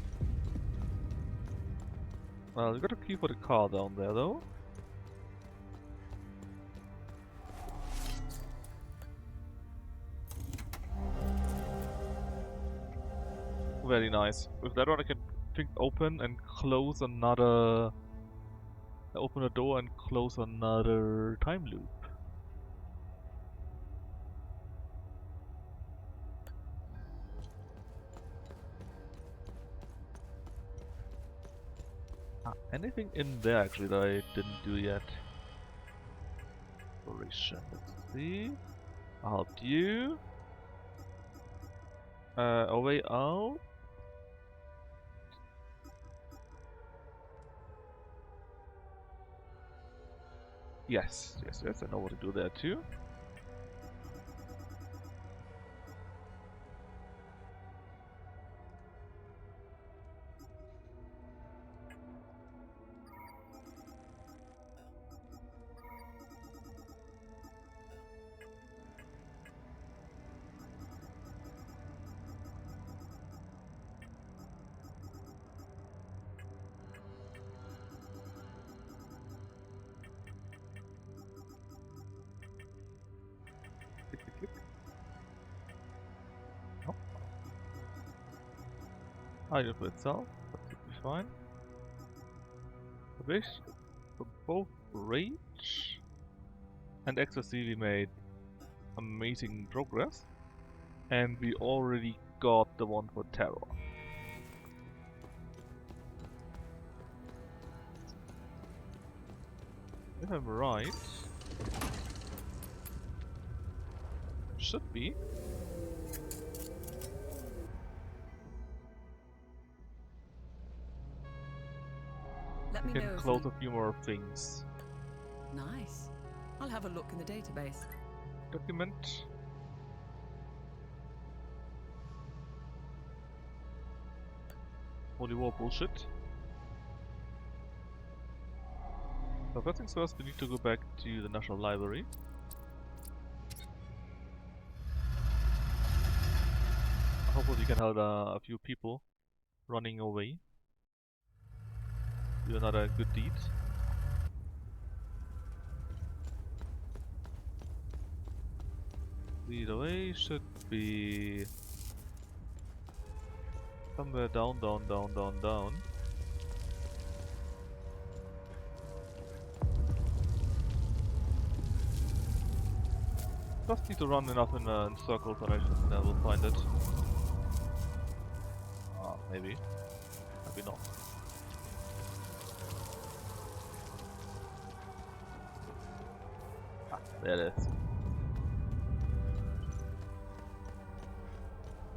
Well, you got a key for the car down there though. Very nice. With that one I can think open and close another... open a door and close another time loop. Anything in there actually that I didn't do yet? Exploration. Let's see. I helped you. A way out. Yes, yes, yes, I know what to do there too. Click, click, click. Oh. Item for itself, that should be fine. For both Rage and Ecstasy we made amazing progress. And we already got the one for Terror. If I'm right, should be. Let We me can know if close you... a few more things. Nice. I'll have a look in the database. Document. Holy war bullshit. So first things first, we need to go back to the National Library. Hopefully we can help a few people running away. Do another good deed. Lead away should be somewhere down. Just need to run enough in circles and I will find it. Ah, maybe. Maybe not. Ah, there it is.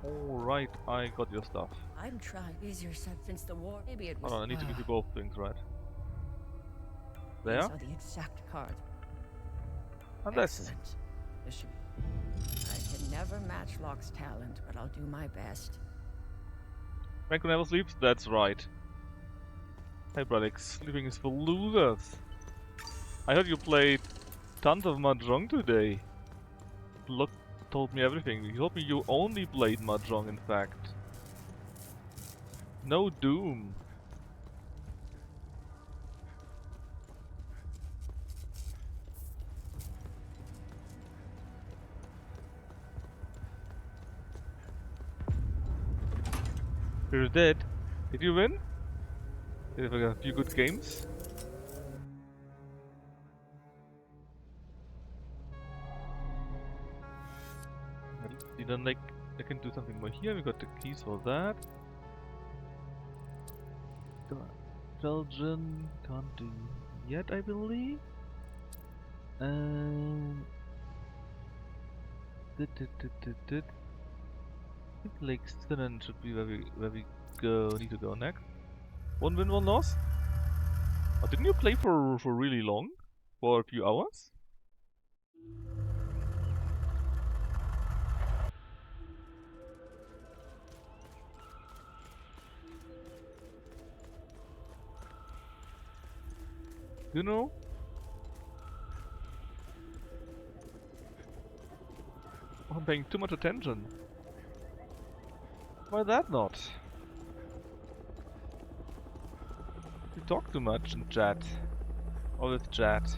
Alright, I got your stuff. I'm trying easier since the war. Maybe it was. Hold on, I need to give you both things, right? There? These are the exact cards. And this. Excellent. This should. I can never match Locke's talent, but I'll do my best. Franco never sleeps? That's right. Hey Braddock, sleeping is for losers. I heard you played tons of Mahjong today. Look told me everything. He told me you only played Mahjong, in fact. No Doom. You're dead. Did you win? Did you have a few good games? Then like I can do something more here. We got the keys for that. Belgian can't do yet, I believe. I think Lake Sinan should be where we need to go next. One win, one loss. Oh, didn't you play for really long? For a few hours? You know? I'm paying too much attention. Why that not? You talk too much in chat. Or with chat.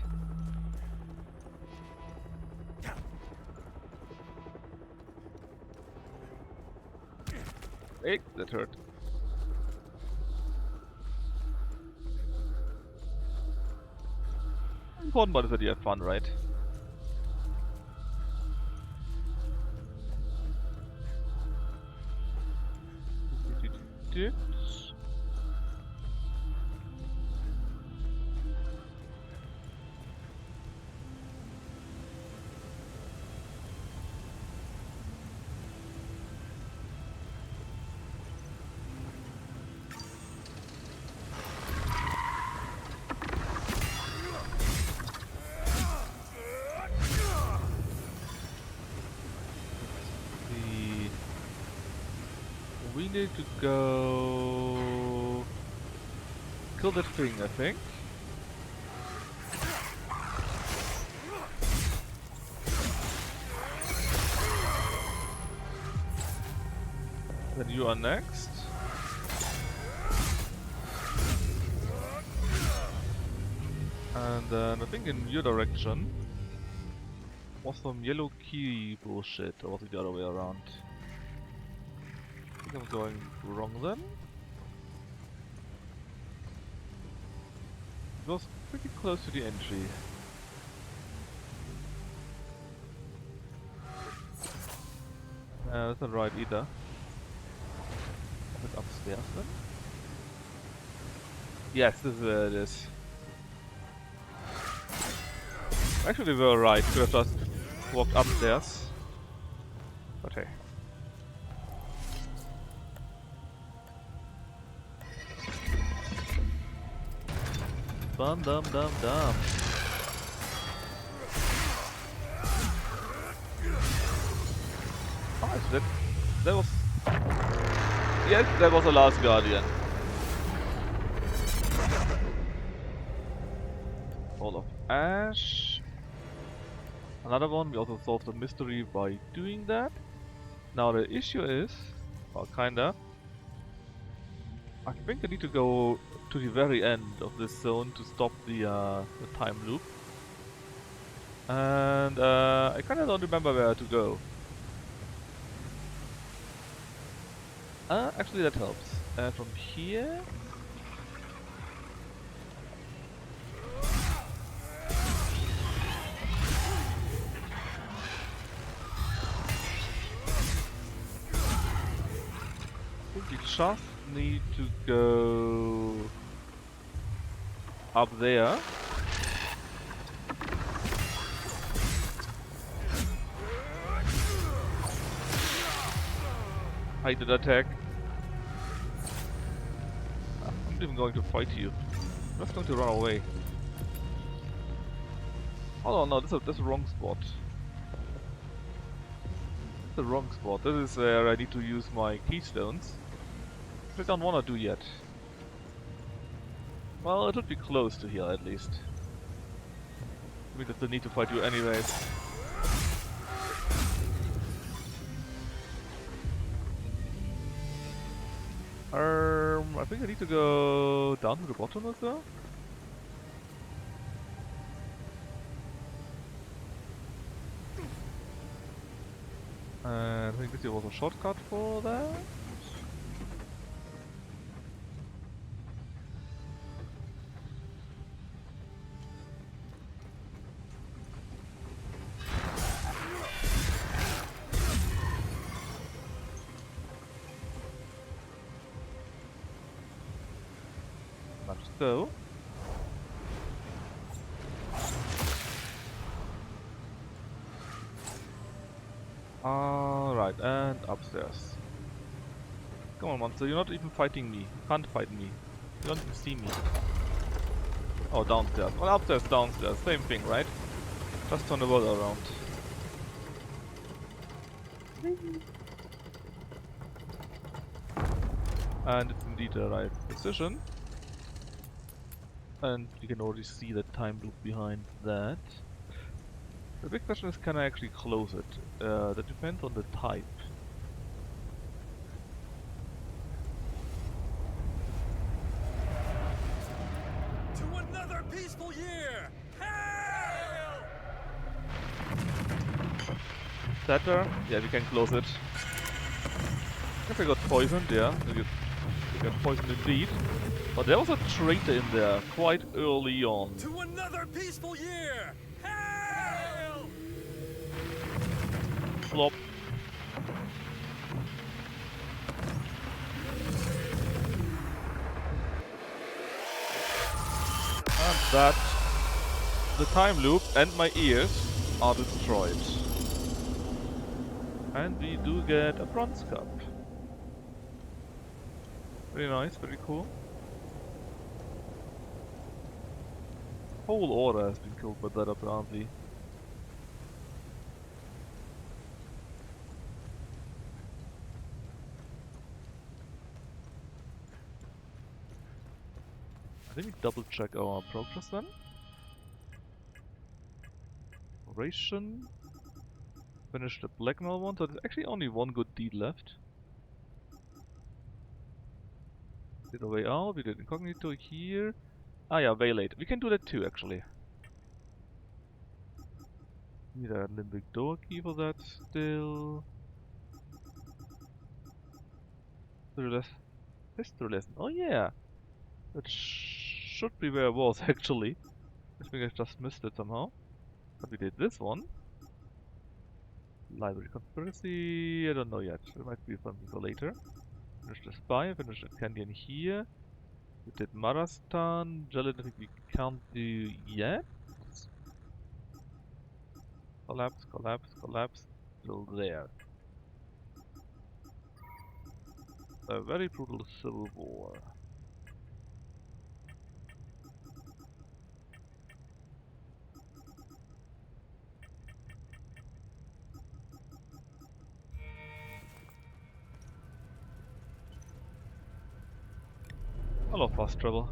Hey, that hurt. Important part is that you have fun, right? We need to go kill that thing, I think. Then you are next. And then I think in your direction was some yellow key bullshit, or was it the other way around? I think I'm going wrong then. It was pretty close to the entry. That's not right either. Is it upstairs then? Yes, this is where it is. Actually, we were right. Could have just walked upstairs. But hey. Bum dum dum dum. That was... Yes, that was the last Guardian. All of Ash. Another one, we also solved the mystery by doing that. Now the issue is, well kinda, I think I need to go to the very end of this zone to stop the time loop. And I kinda don't remember where to go. Actually that helps. From here... I think we just need to go up there. I did attack. I'm not even going to fight you. I'm just going to run away. Oh no, this is the wrong spot. The wrong spot. This is where I need to use my keystones. Which I don't want to do yet. Well, it would be close to here at least. I mean, I still need to fight you anyways. I think I need to go down to the bottom or so. And I think this was a shortcut for that. Let's go. Alright, and upstairs. Come on, monster, you're not even fighting me. You can't fight me. You don't even see me. Oh, downstairs. Well, upstairs, downstairs. Same thing, right? Just turn the world around. And it's indeed the right position. And you can already see the time loop behind that. The big question is, can I actually close it? That depends on the type. To another peaceful year! Hail! Better? Yeah, we can close it. If I got poisoned, yeah. We got poisoned indeed. But there was a traitor in there quite early on. To another peaceful year! Hail! Flop. And that, the time loop and my ears are destroyed. And we do get a bronze cup. Very nice, very cool. Whole order has been killed by that apparently. Let me double check our progress then. Operation. Finish the blackmail one, so there's actually only one good deed left. Did a way out, we did incognito here. Ah yeah, Waylate. We can do that too actually. Need a limbic door key for that still. History lesson. Oh yeah! That should be where I was actually. I think I just missed it somehow. But we did this one. Library conspiracy, I don't know yet. It might be something for later. Finish the spy, finish the candy in here. We did Marastan, Gelatin I think we can't do yet. Collapse, collapse, collapse. Still there. A very brutal civil war. I love fast travel.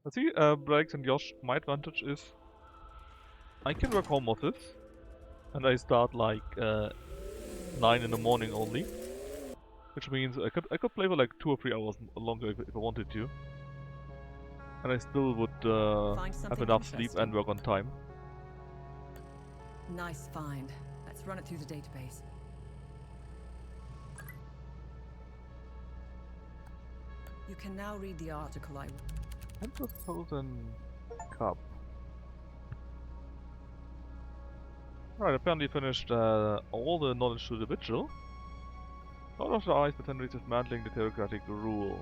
I see, Breaks and Josh, my advantage is I can work home office, and I start like 9 in the morning only, which means I could play for like 2 or 3 hours longer if I wanted to, and I still would have enough sleep and work on time. Nice find. Let's run it through the database. You can now read the article I... $10,000 cup. Right, apparently finished all the knowledge to the vigil. Out of the eyes, the Tenerife dismantling the theocratic rule.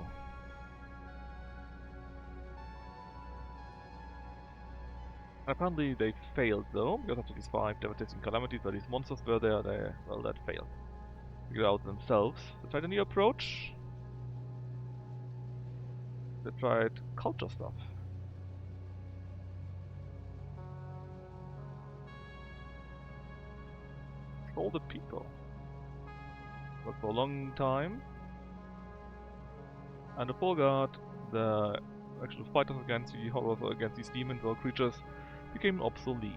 Apparently they failed though, because after these 5 devastating calamities where these monsters were there, well, that failed. Figured out themselves. They tried a new approach. They tried culture stuff. Control the people. Worked for a long time. And the full guard, the actual fighters against the horrors, against these demons or creatures, became obsolete.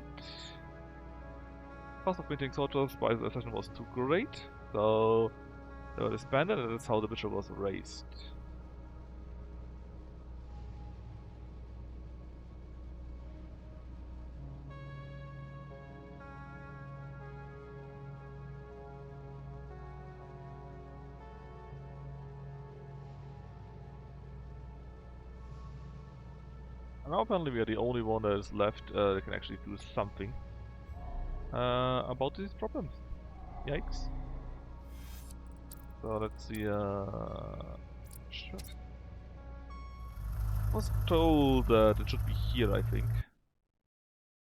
Cost of maintaining soldiers by the session was too great, so they were disbanded, and that's how the bishop was raised. And now apparently we are the only one that is left that can actually do something about these problems. Yikes. So let's see, sure. I was told that it should be here, I think.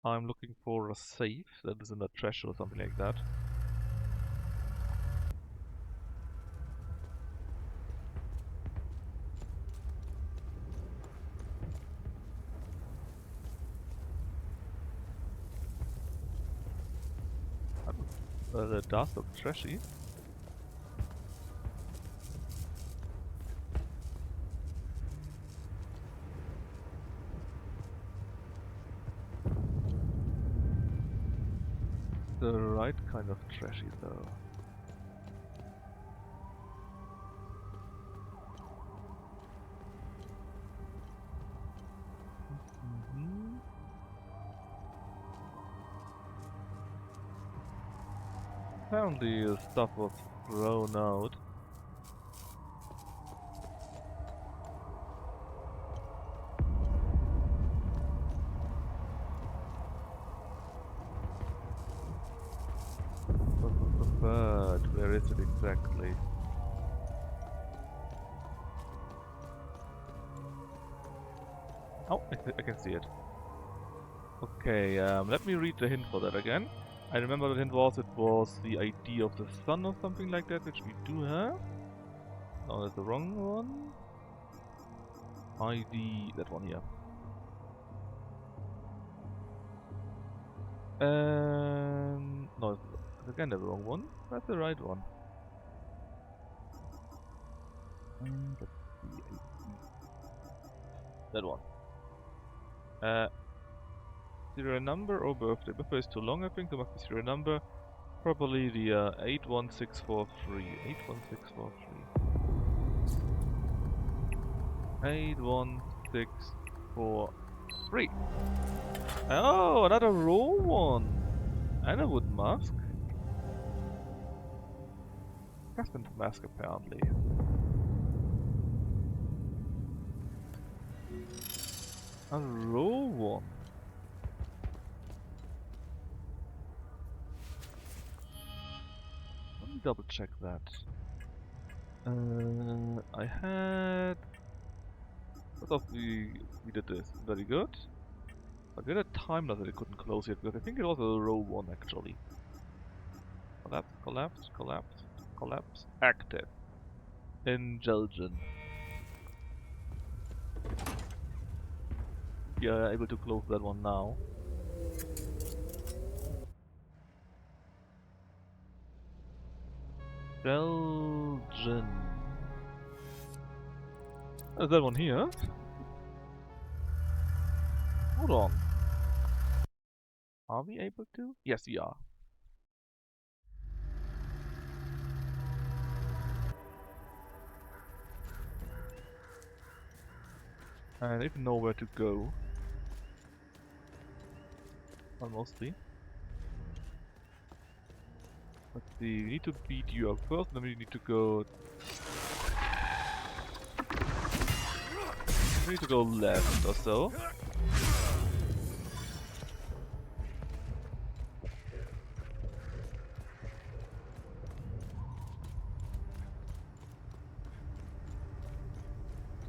I'm looking for a safe that is in the trash or something like that. The does look trashy. The right kind of trashy though. Apparently the stuff was thrown out. But where is it exactly? Oh, I can see it. Okay, let me read the hint for that again. I remember the hint was it was the ID of the sun or something like that, which we do have. No, that's the wrong one. ID, that one here. No, it's again the wrong one. That's the right one. Let's see, that one. Serial number or birthday? Birthday is too long, I think. There must be serial number. Probably the 81643. 81643. 81643. Oh, another raw one. And a wooden mask. Custom mask, apparently. A raw one. Let me double check that. I had... First off, we did this very good. But we had a time that I couldn't close it, because I think it was a row one actually. Collapse, collapse, collapse, collapse. Active. Indulgent. Yeah, able to close that one now. Belgian. There's that one here. Hold on. Are we able to? Yes, we are. And even know where to go. Well, mostly. Let's see, we need to beat you up first, then we need to go... We need to go left or so.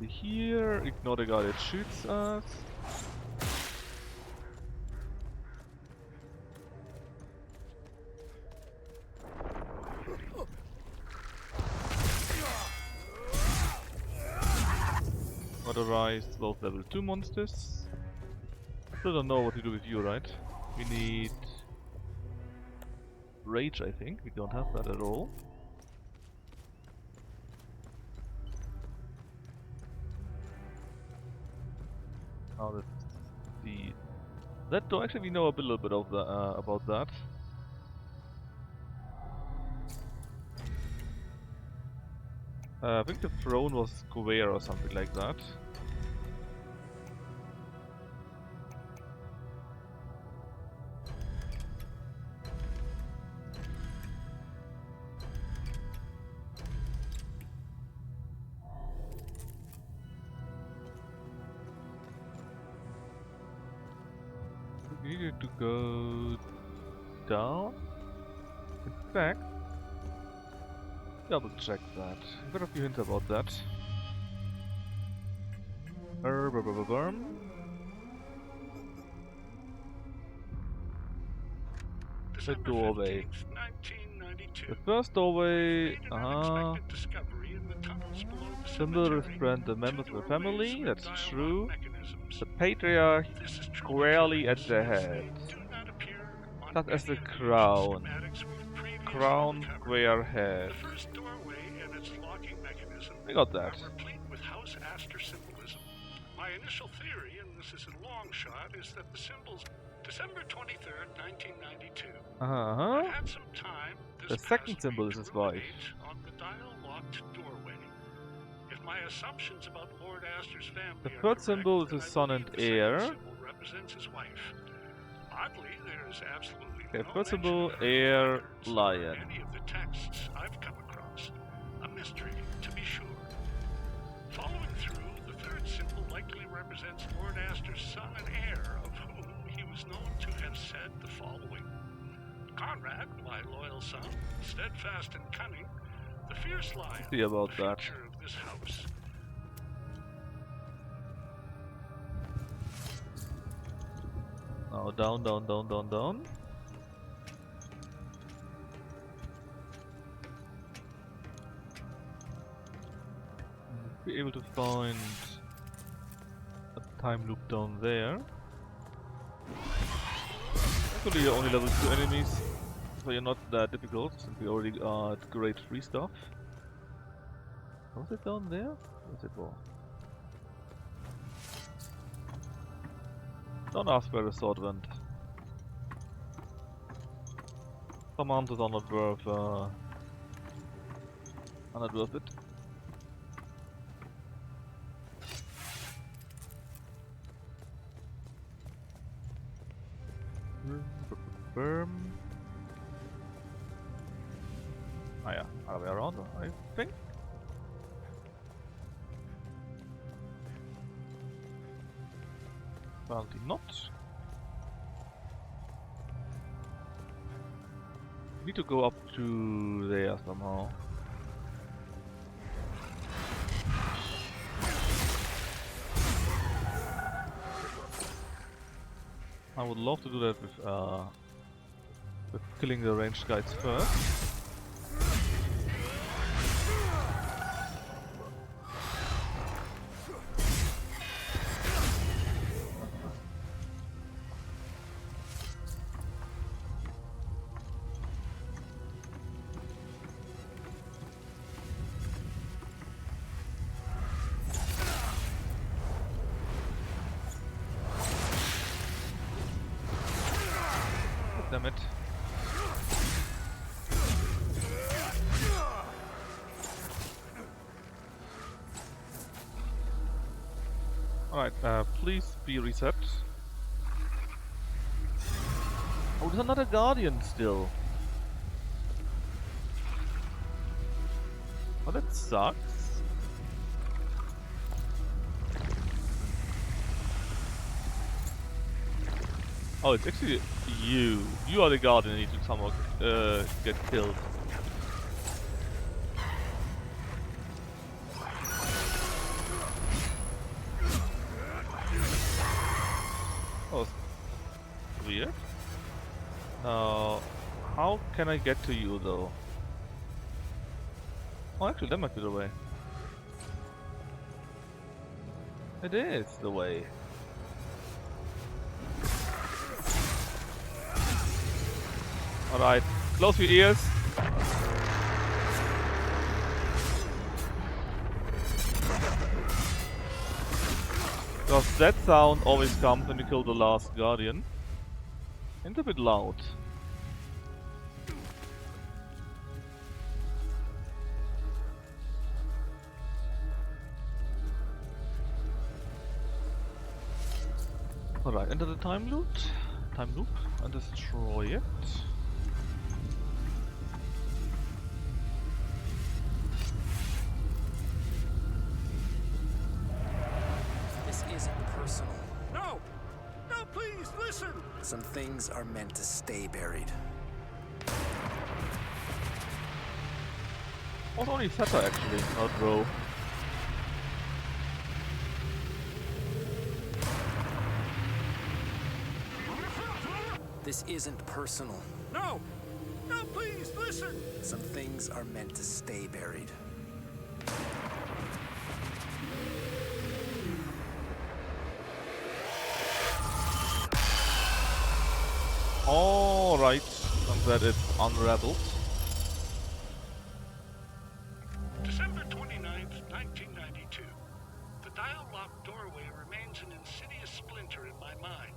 See here, ignore the guy that shoots us. Otherwise, those level 2 monsters. Still don't know what to do with you, right? We need... Rage, I think. We don't have that at all. Now let's see. That door, actually we know a little bit of the, about that. I think the throne was square or something like that. We needed to go down. In fact, double check that. I've got a few hints about that. The doorway. The first doorway, symbol represent the members of the family, that's true. The patriarch squarely at the head. Such as the crown. Crown, square head. We got that. My initial theory, and this is a long shot, is that the symbol's December 23rd, 1992. I've had some time The second symbol is his wife. on the dial-locked doorway. If my assumptions about Lord Astor's family The third symbol is his son and heir. symbol represents his wife. Oddly, there is absolutely Okay, no third mention symbol, of her heir, records or lion. any of the texts I've come across. A mystery, to be sure. Following through, the third symbol likely represents Lord Astor's son and heir, of whom he was known to have said the following. Conrad, my loyal son, steadfast and cunning, the fierce lion, See about the that. future of this house. Now down, down, down, down, down. Be able to find a time loop down there. Actually, you're only level 2 enemies, so you're not that difficult since we already got grade 3 stuff. Was it down there? What's it for? Don't ask where the sword went. Some answers are not worth it. Ah yeah, other way around, I think. Apparently not. Need to go up to there somehow. I would love to do that with killing the ranged guys first. Alright, please be reset. Oh, there's another Guardian still. Oh, that sucks. Oh, it's actually you. You are the Guardian that needs to somehow get killed. Oh, weird. Now, how can I get to you though? Oh, actually, that might be the way. It is the way. Alright, close your ears. Because that sound always comes when you kill the last Guardian. And a bit loud. Alright, enter the time loop and destroy it. This isn't personal. No! No, please, listen! Some things are meant to stay buried. Was only Theta actually, not Row. This isn't personal. No! No, please, listen! Some things are meant to stay buried. Alright, I'm glad it unraveled. December 29th, 1992. The dial-locked doorway remains an insidious splinter in my mind.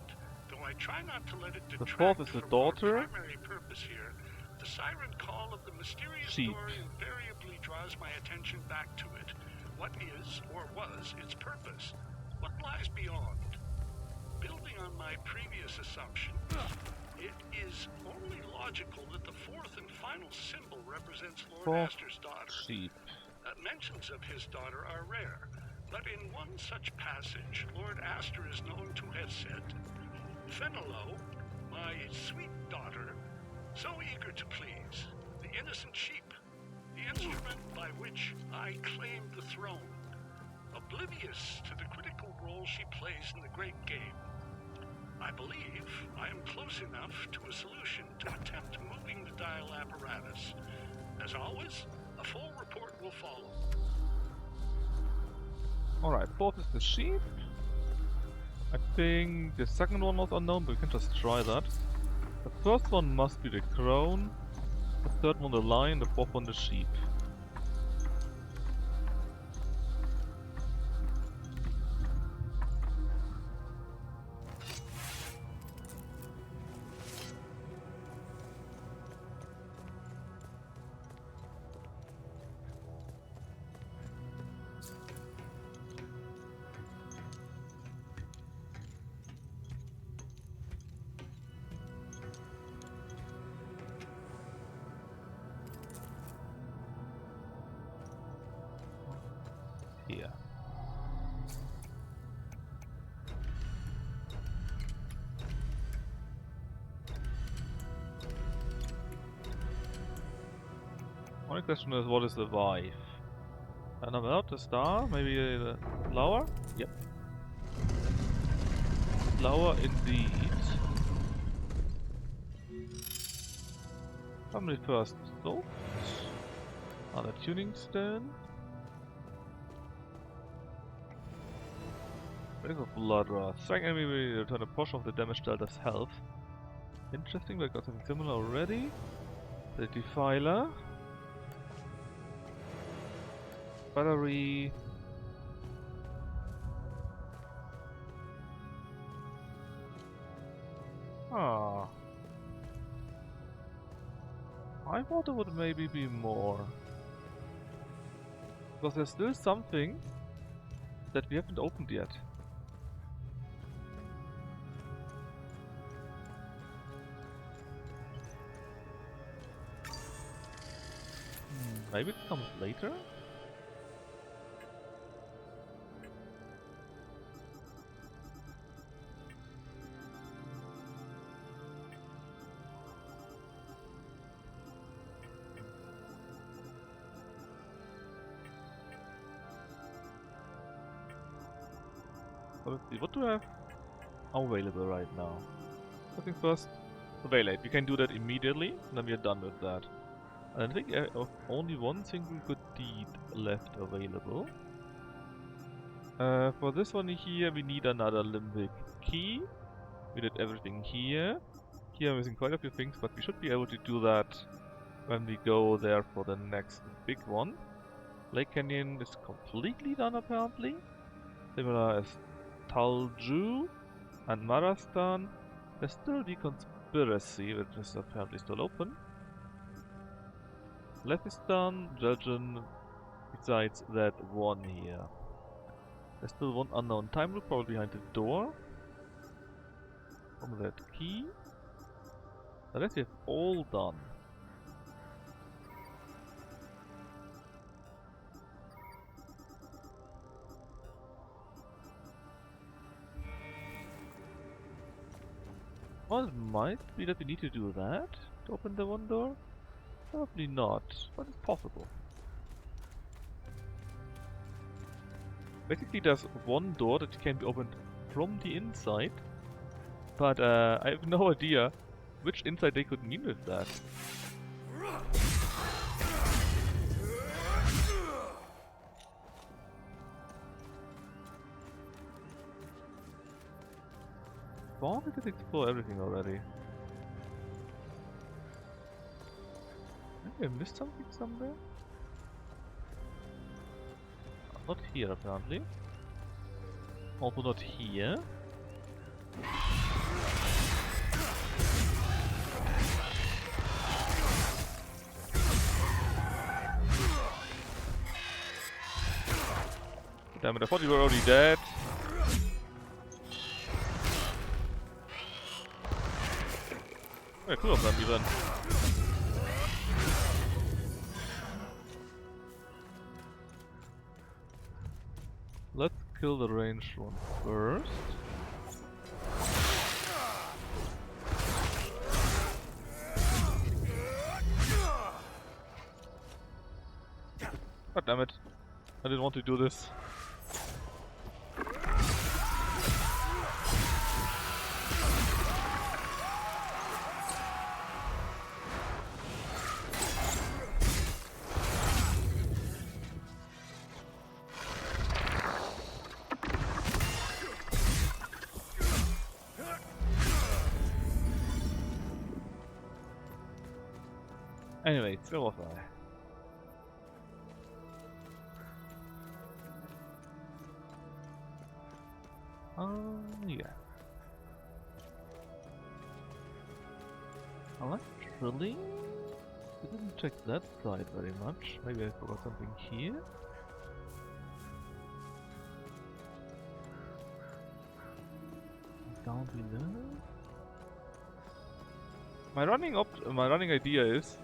Though I try not to let it The detract fourth is the from daughter. our primary purpose here, the siren call of the mysterious Sheep. door invariably draws my attention back to it. What is, or was, its purpose? What lies beyond? Building on my previous assumption, it is only logical that the fourth and final symbol represents Lord Fourth Astor's daughter. sheep. Mentions of his daughter are rare, but in one such passage, Lord Astor is known to have said, "Fenello, my sweet daughter, so eager to please, the innocent sheep, the instrument by which I claimed the throne, oblivious to the critical role she plays in the great game. I believe I am close enough to a solution to attempt moving the dial apparatus. As always, a full report will follow." Alright, fourth is the sheep. I think the second one was unknown, but we can just try that. The first one must be the crone, the third one the lion, the fourth one the sheep. Here. Only question is, what is the wife? And about the star? Maybe the flower? Yep. Flower indeed. Family first. So, another tuning stone. Ring of Blood Wrath. Strike enemy will return a portion of the damage dealt as health. Interesting, we got something similar already. The Defiler. Battery. Ah. I thought there would maybe be more. Because there's still something that we haven't opened yet. Maybe it comes later? Let's see, what do I have available right now? I think first, Availate. We can do that immediately, and then we are done with that. And I think I have only one single good deed left available. For this one here, we need another limbic key. We did everything here. Here I'm missing quite a few things, but we should be able to do that when we go there for the next big one. Lake Canyon is completely done apparently. Similar as Talju and Marastan. There's still the Conspiracy, which is apparently still open. Lethistan, Judgeon, besides that one here. There's still one unknown time loop probably behind the door. From that key. Now that's it, all done. Well, it might be that we need to do that to open the one door. Probably not, but it's possible. Basically there's one door that can be opened from the inside, but I have no idea which inside they could mean with that. Why did it explore everything already? Maybe I missed something somewhere? Not here apparently. Also not here. Damn it, I thought you were already dead. Yeah, cool of them even. Let's kill the ranged one first. God damn it. I didn't want to do this. Anyway, still was I. Yeah. Actually, I didn't check that side very much. Maybe I forgot something here. Down below. My running idea is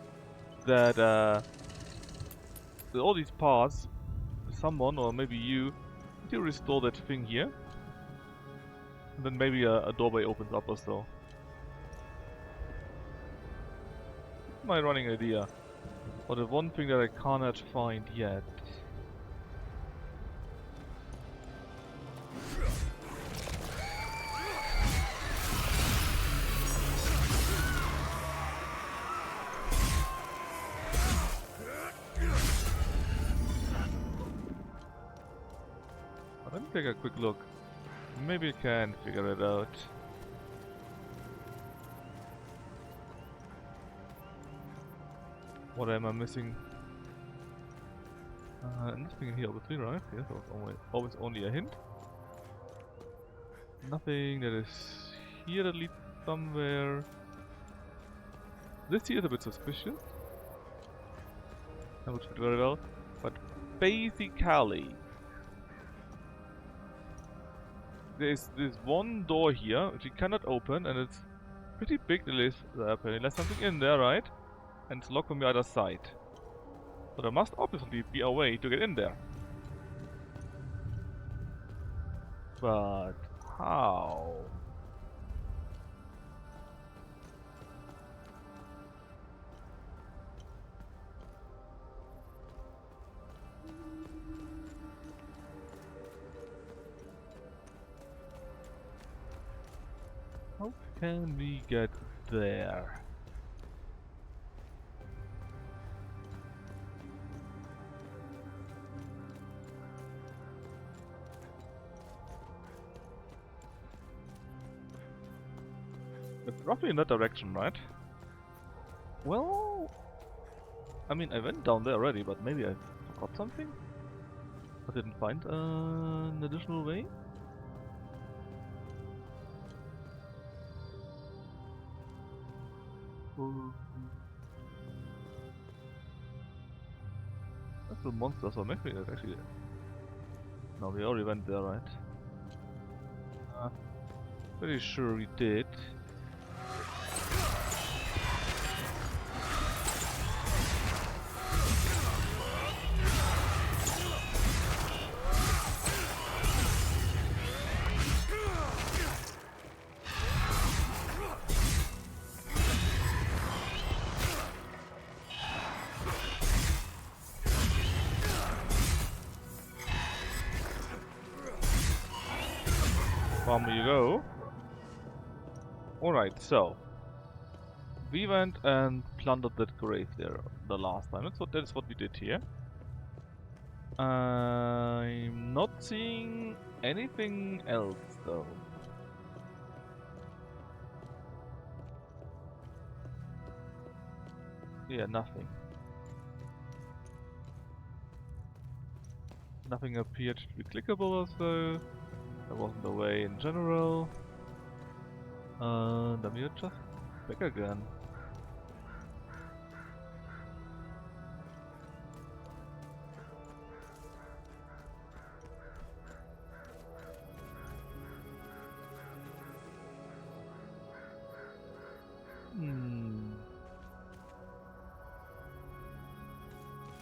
that with all these paths, someone or maybe you need to restore that thing here. And then maybe a doorway opens up or so. My running idea. But the one thing that I cannot find yet. Let me take a quick look. Maybe I can figure it out. What am I missing? Nothing in here, obviously, right? Yes, that was always only a hint. Nothing that is here that leads somewhere. This here is a bit suspicious. That would fit very well. But basically, there's one door here which you cannot open, and it's pretty big. Apparently there's something in there, right? And it's locked from the other side. So there must obviously be a way to get in there. But how? How can we get there? It's roughly in that direction, right? Well, I mean, I went down there already, but maybe I forgot something? I didn't find an additional way? That's the monster, so maybe that actually... No, we already went there, right? Pretty sure we did. Bomb you go. Alright, so we went and plundered that grave there the last time. That's what we did here. I'm not seeing anything else though. Yeah, nothing. Nothing appeared to be clickable or so. There wasn't a way in general. Then we're just back again.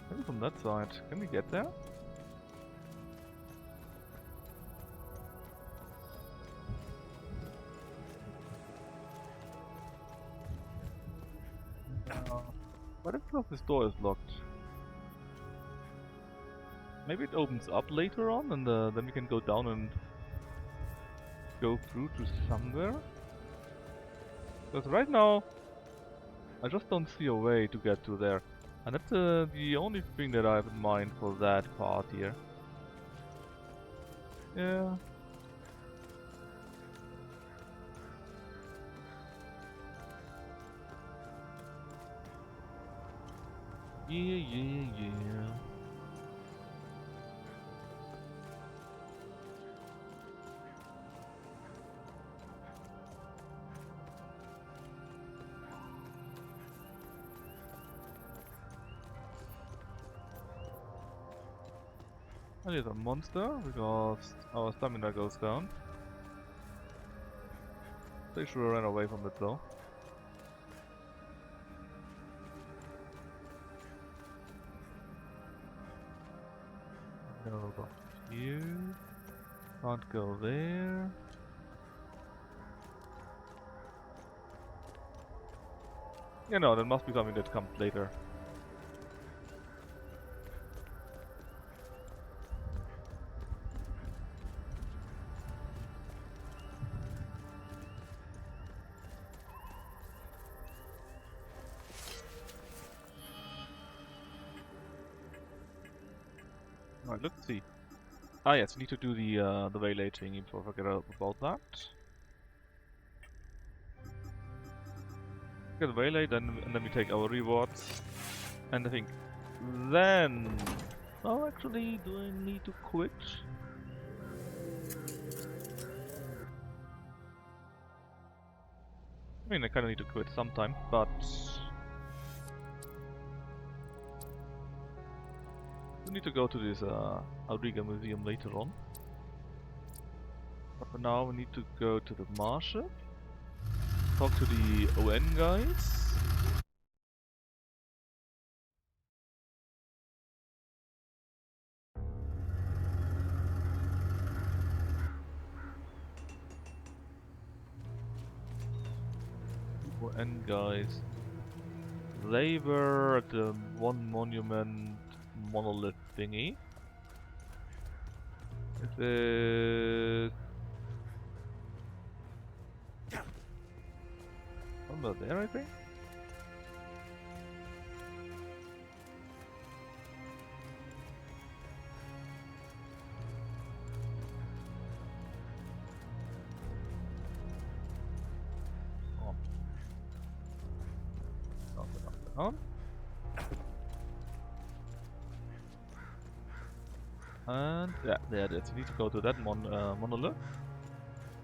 Maybe from that side. Can we get there? What if this door is locked? Maybe it opens up later on and then we can go down and go through to somewhere? Because right now I just don't see a way to get to there. And that's the only thing that I have in mind for that part here. Yeah. Yeah. That is a monster because our stamina goes down. They should have ran away from it though. Go here. Can't go there. Yeah, no, there must be something that comes later. Alright, let's see. Ah yes, we need to do the waylay thingy before I forget about that. Get the waylay, and then we take our rewards. And I think then... Oh, actually, do I need to quit? I mean, I kinda need to quit sometime, but... we need to go to this Auriga museum later on. But for now, we need to go to the marshal. Talk to the ON guys. UN guys. They were at the one monument monolith thingy. Is it... Over there, I think? On. And yeah, there it is. We need to go to that monolith.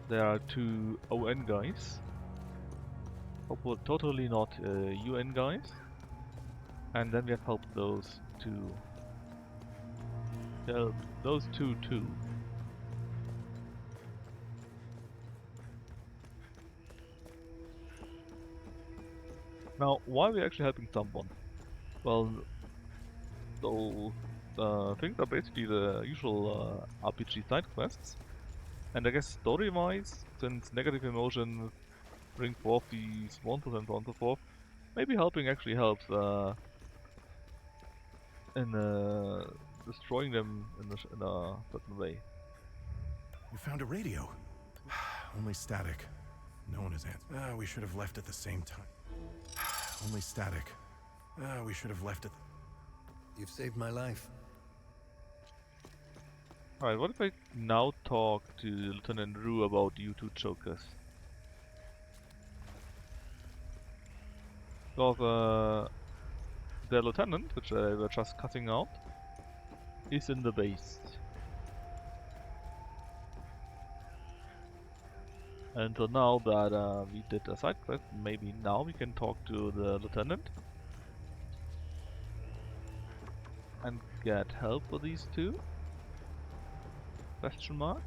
There are 2 ON guys. Hopefully totally not UN guys. And then we have helped those 2. Help those 2 too. Now, why are we actually helping someone? Well, those things are basically the usual RPG side quests. And I guess story-wise, since negative emotions bring forth these monsters and so on and so forth, maybe helping actually helps in destroying them in a certain way. You found a radio. Only static. No one has answered. We should have left at the same time. Only static. We should have left at... You've saved my life. Alright, what if I now talk to Lieutenant Rue about you 2 chokers? Because the lieutenant, which I were just cutting out, is in the base. And so now that we did a side quest, maybe now we can talk to the lieutenant and get help for these 2? Question mark?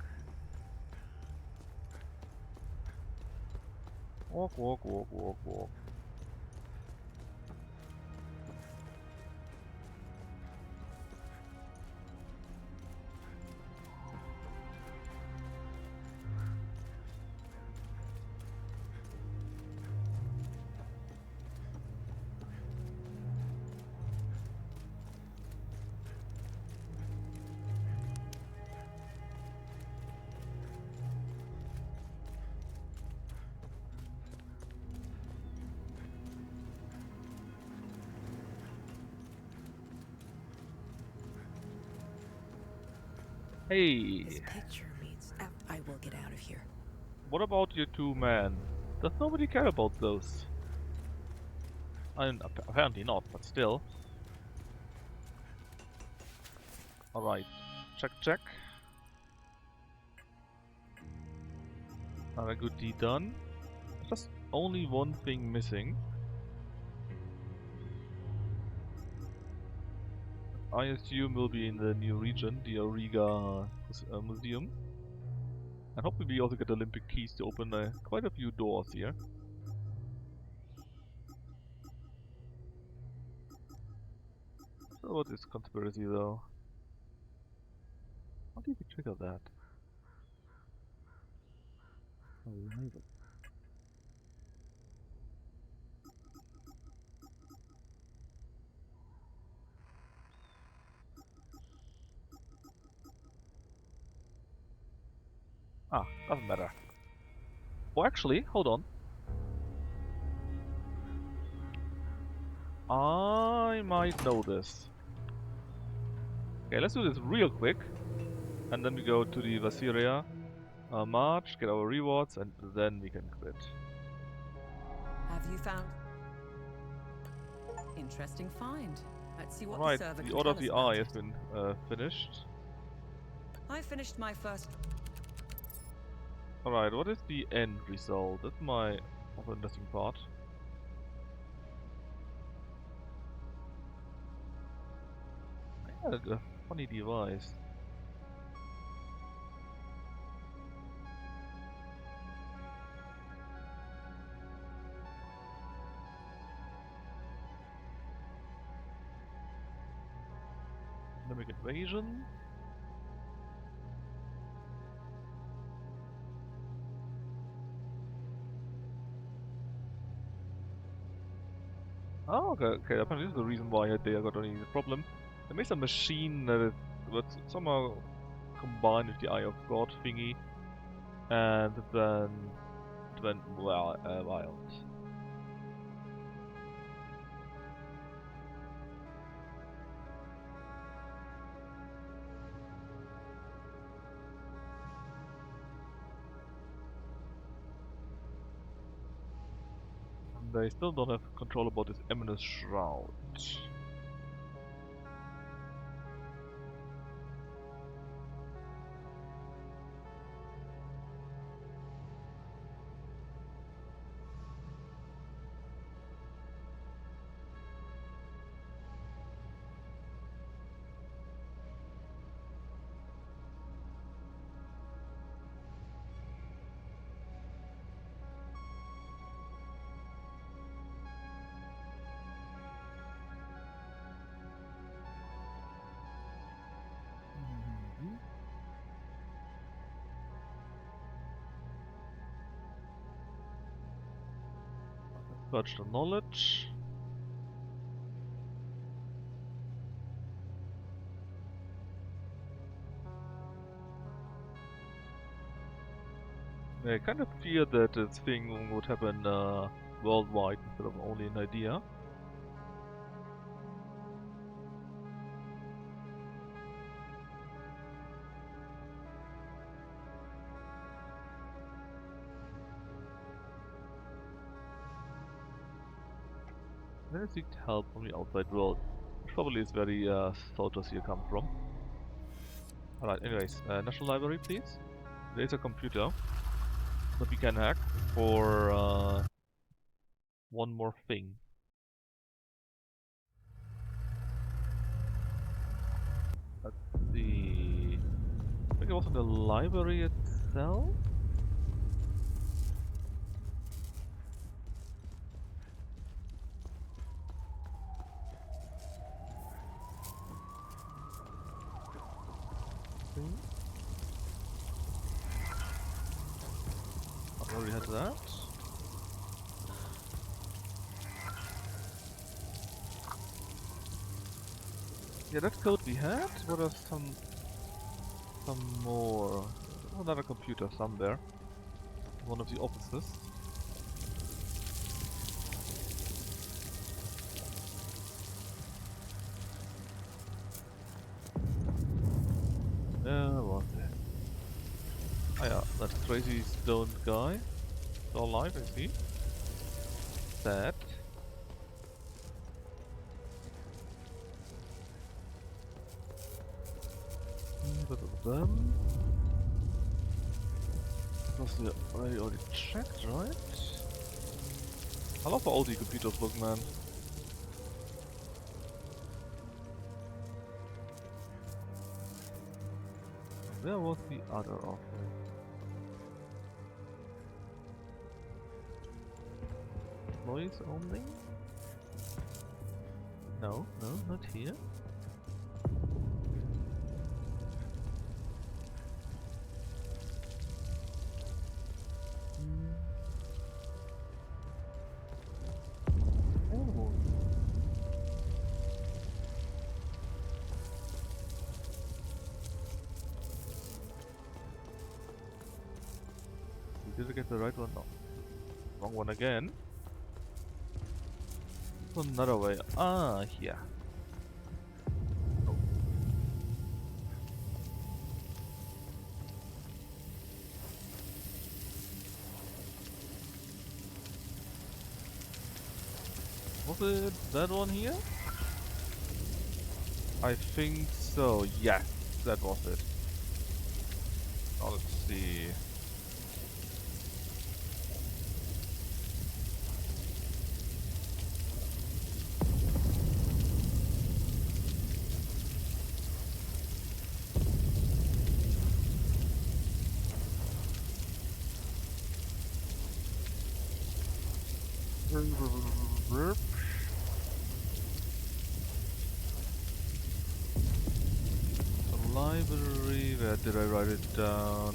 Walk, walk, walk, walk, walk. Hey! This picture means I will get out of here. What about your 2 men? Does nobody care about those? I mean, apparently not, but still. Alright, check, check. Another good deed done. Just only one thing missing. I assume will be in the new region, the Auriga Museum. And hopefully we also get Olympic keys to open quite a few doors here. So what is conspiracy though? How did we trigger that? Arrival. Ah, doesn't matter. Oh, actually, hold on. I might know this. Okay, let's do this real quick. And then we go to the Vasiria March, get our rewards, and then we can quit. Have you found interesting find? Let's see what Right, the server the can Order tell of the us about Eye has it. been finished. I finished my first. Alright, what is the end result? That's my also interesting part. I had a funny device. Mimic invasion. Oh, okay, okay. Apparently, this is the reason why they got any problem. They made some machine that would somehow combine with the Eye of God thingy, and then it went wild. They still don't have control about this Eminence Shroud. Search the knowledge. I kind of feared that this thing would happen worldwide instead of only an idea. Then I seek help from the outside world, which probably is where the soldiers here come from. Alright, anyways, National Library, please. There's a computer that we can hack for one more thing. Let's see. I think it was in the library itself. I already had that. Yeah, that code we had. What are some more? Another computer somewhere. One of the offices. What's it? Ah yeah, that crazy stoned guy. Still alive, I see. Sad. Them. Because we already checked, right? I love how all the computers look, man. Where was the other office? Employees only? No, no, not here. Oh. Did I get the right one? No. Wrong one again. Another way. Ah, here. Oh. Was it that one here? I think so. Yes, that was it. Now let's see. The library, where did I write it down?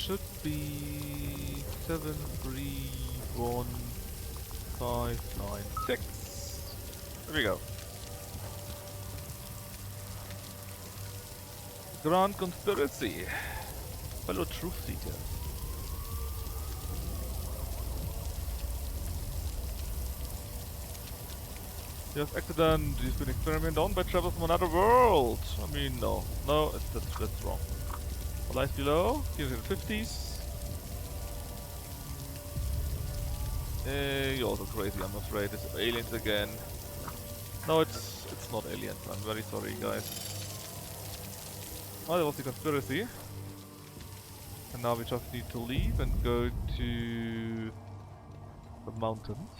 should be 73156. There we go. Grand Conspiracy. Fellow Truth Seeker. Just accident. He's been experimented on by travel from another world. I mean, no. No, that's wrong. What lies below? Here's in the 50s. You're also crazy, I'm afraid. It's aliens again. No, it's not aliens. I'm very sorry, guys. Oh, that was the conspiracy. And now we just need to leave and go to the mountains.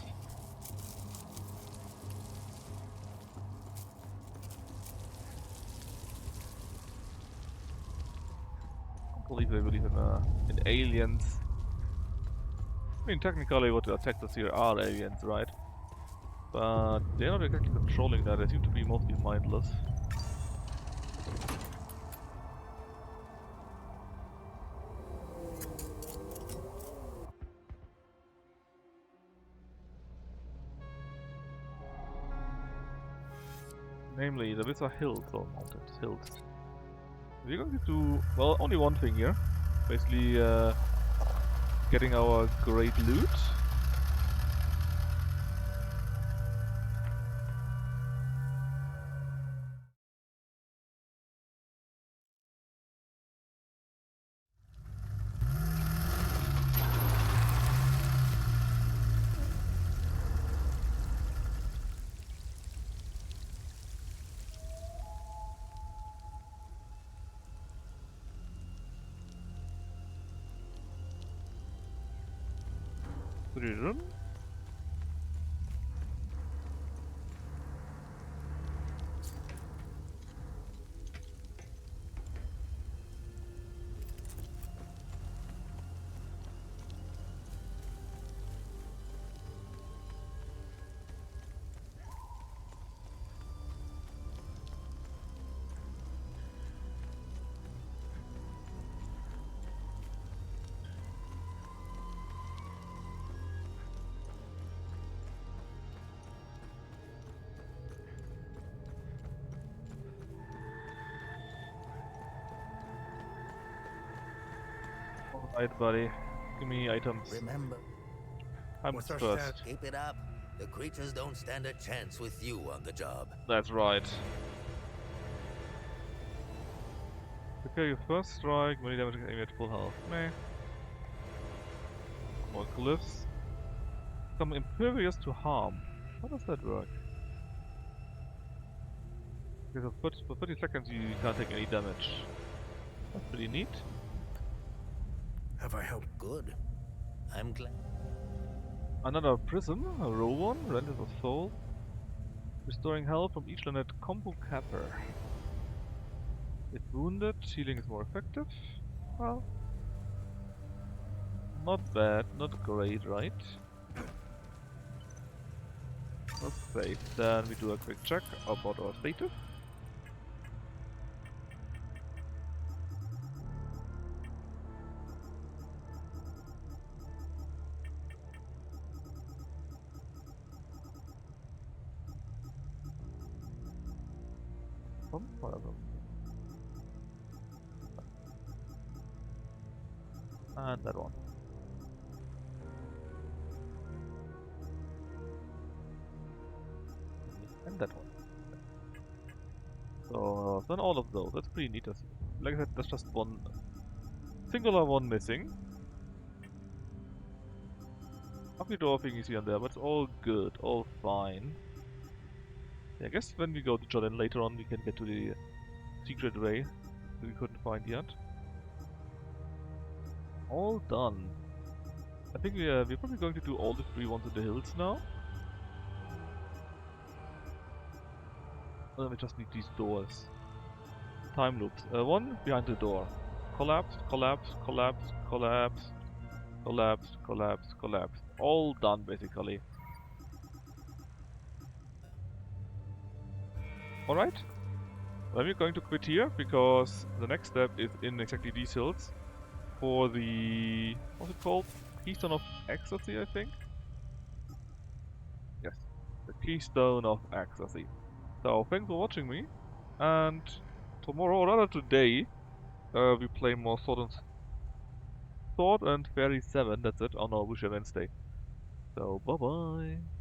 I believe they believe in aliens. I mean, technically what attacked us here are aliens, right? But they're not exactly controlling that. They seem to be mostly mindless. Namely, these are hills or mountains, hills. We're going to do, well, only one thing here. Basically, getting our great loot. Run. Alright, buddy. Give me items. Remember, I'm what's our first. status? Keep it up. The creatures don't stand a chance with you on the job. That's right. Prepare your first strike, melee damage aim at full health. Meh. More glyphs. Become impervious to harm. How does that work? Because for 30 seconds you can't take any damage. That's pretty neat. Have I helped? Good. I'm glad. Another prism, a raw one, rented of soul. Restoring health from each landed combo capper. If wounded, healing is more effective. Well, not bad, not great, right? Let's save. Then we do a quick check about our status. Whatever. And that one. And that one. So then all of those. That's pretty neat. Like I said, there's just one singular one missing. Ugly door thing you see on there, but it's all good, all fine. Yeah, I guess when we go to Jordan later on, we can get to the secret way that we couldn't find yet. All done. I think we're probably going to do all the 3 ones in the hills now. And then we just need these doors. Time loops. One behind the door. Collapse, collapse, collapse, collapse, collapse, collapse, collapse. All done basically. Alright. Then we're going to quit here because the next step is in exactly these hills. for the, what's it called? Keystone of Ecstasy, I think? Yes, the Keystone of Ecstasy. So thanks for watching me, and tomorrow, or rather today, we play more Sword and Fairy 7, that's it, on our Wisher Wednesday. So bye bye!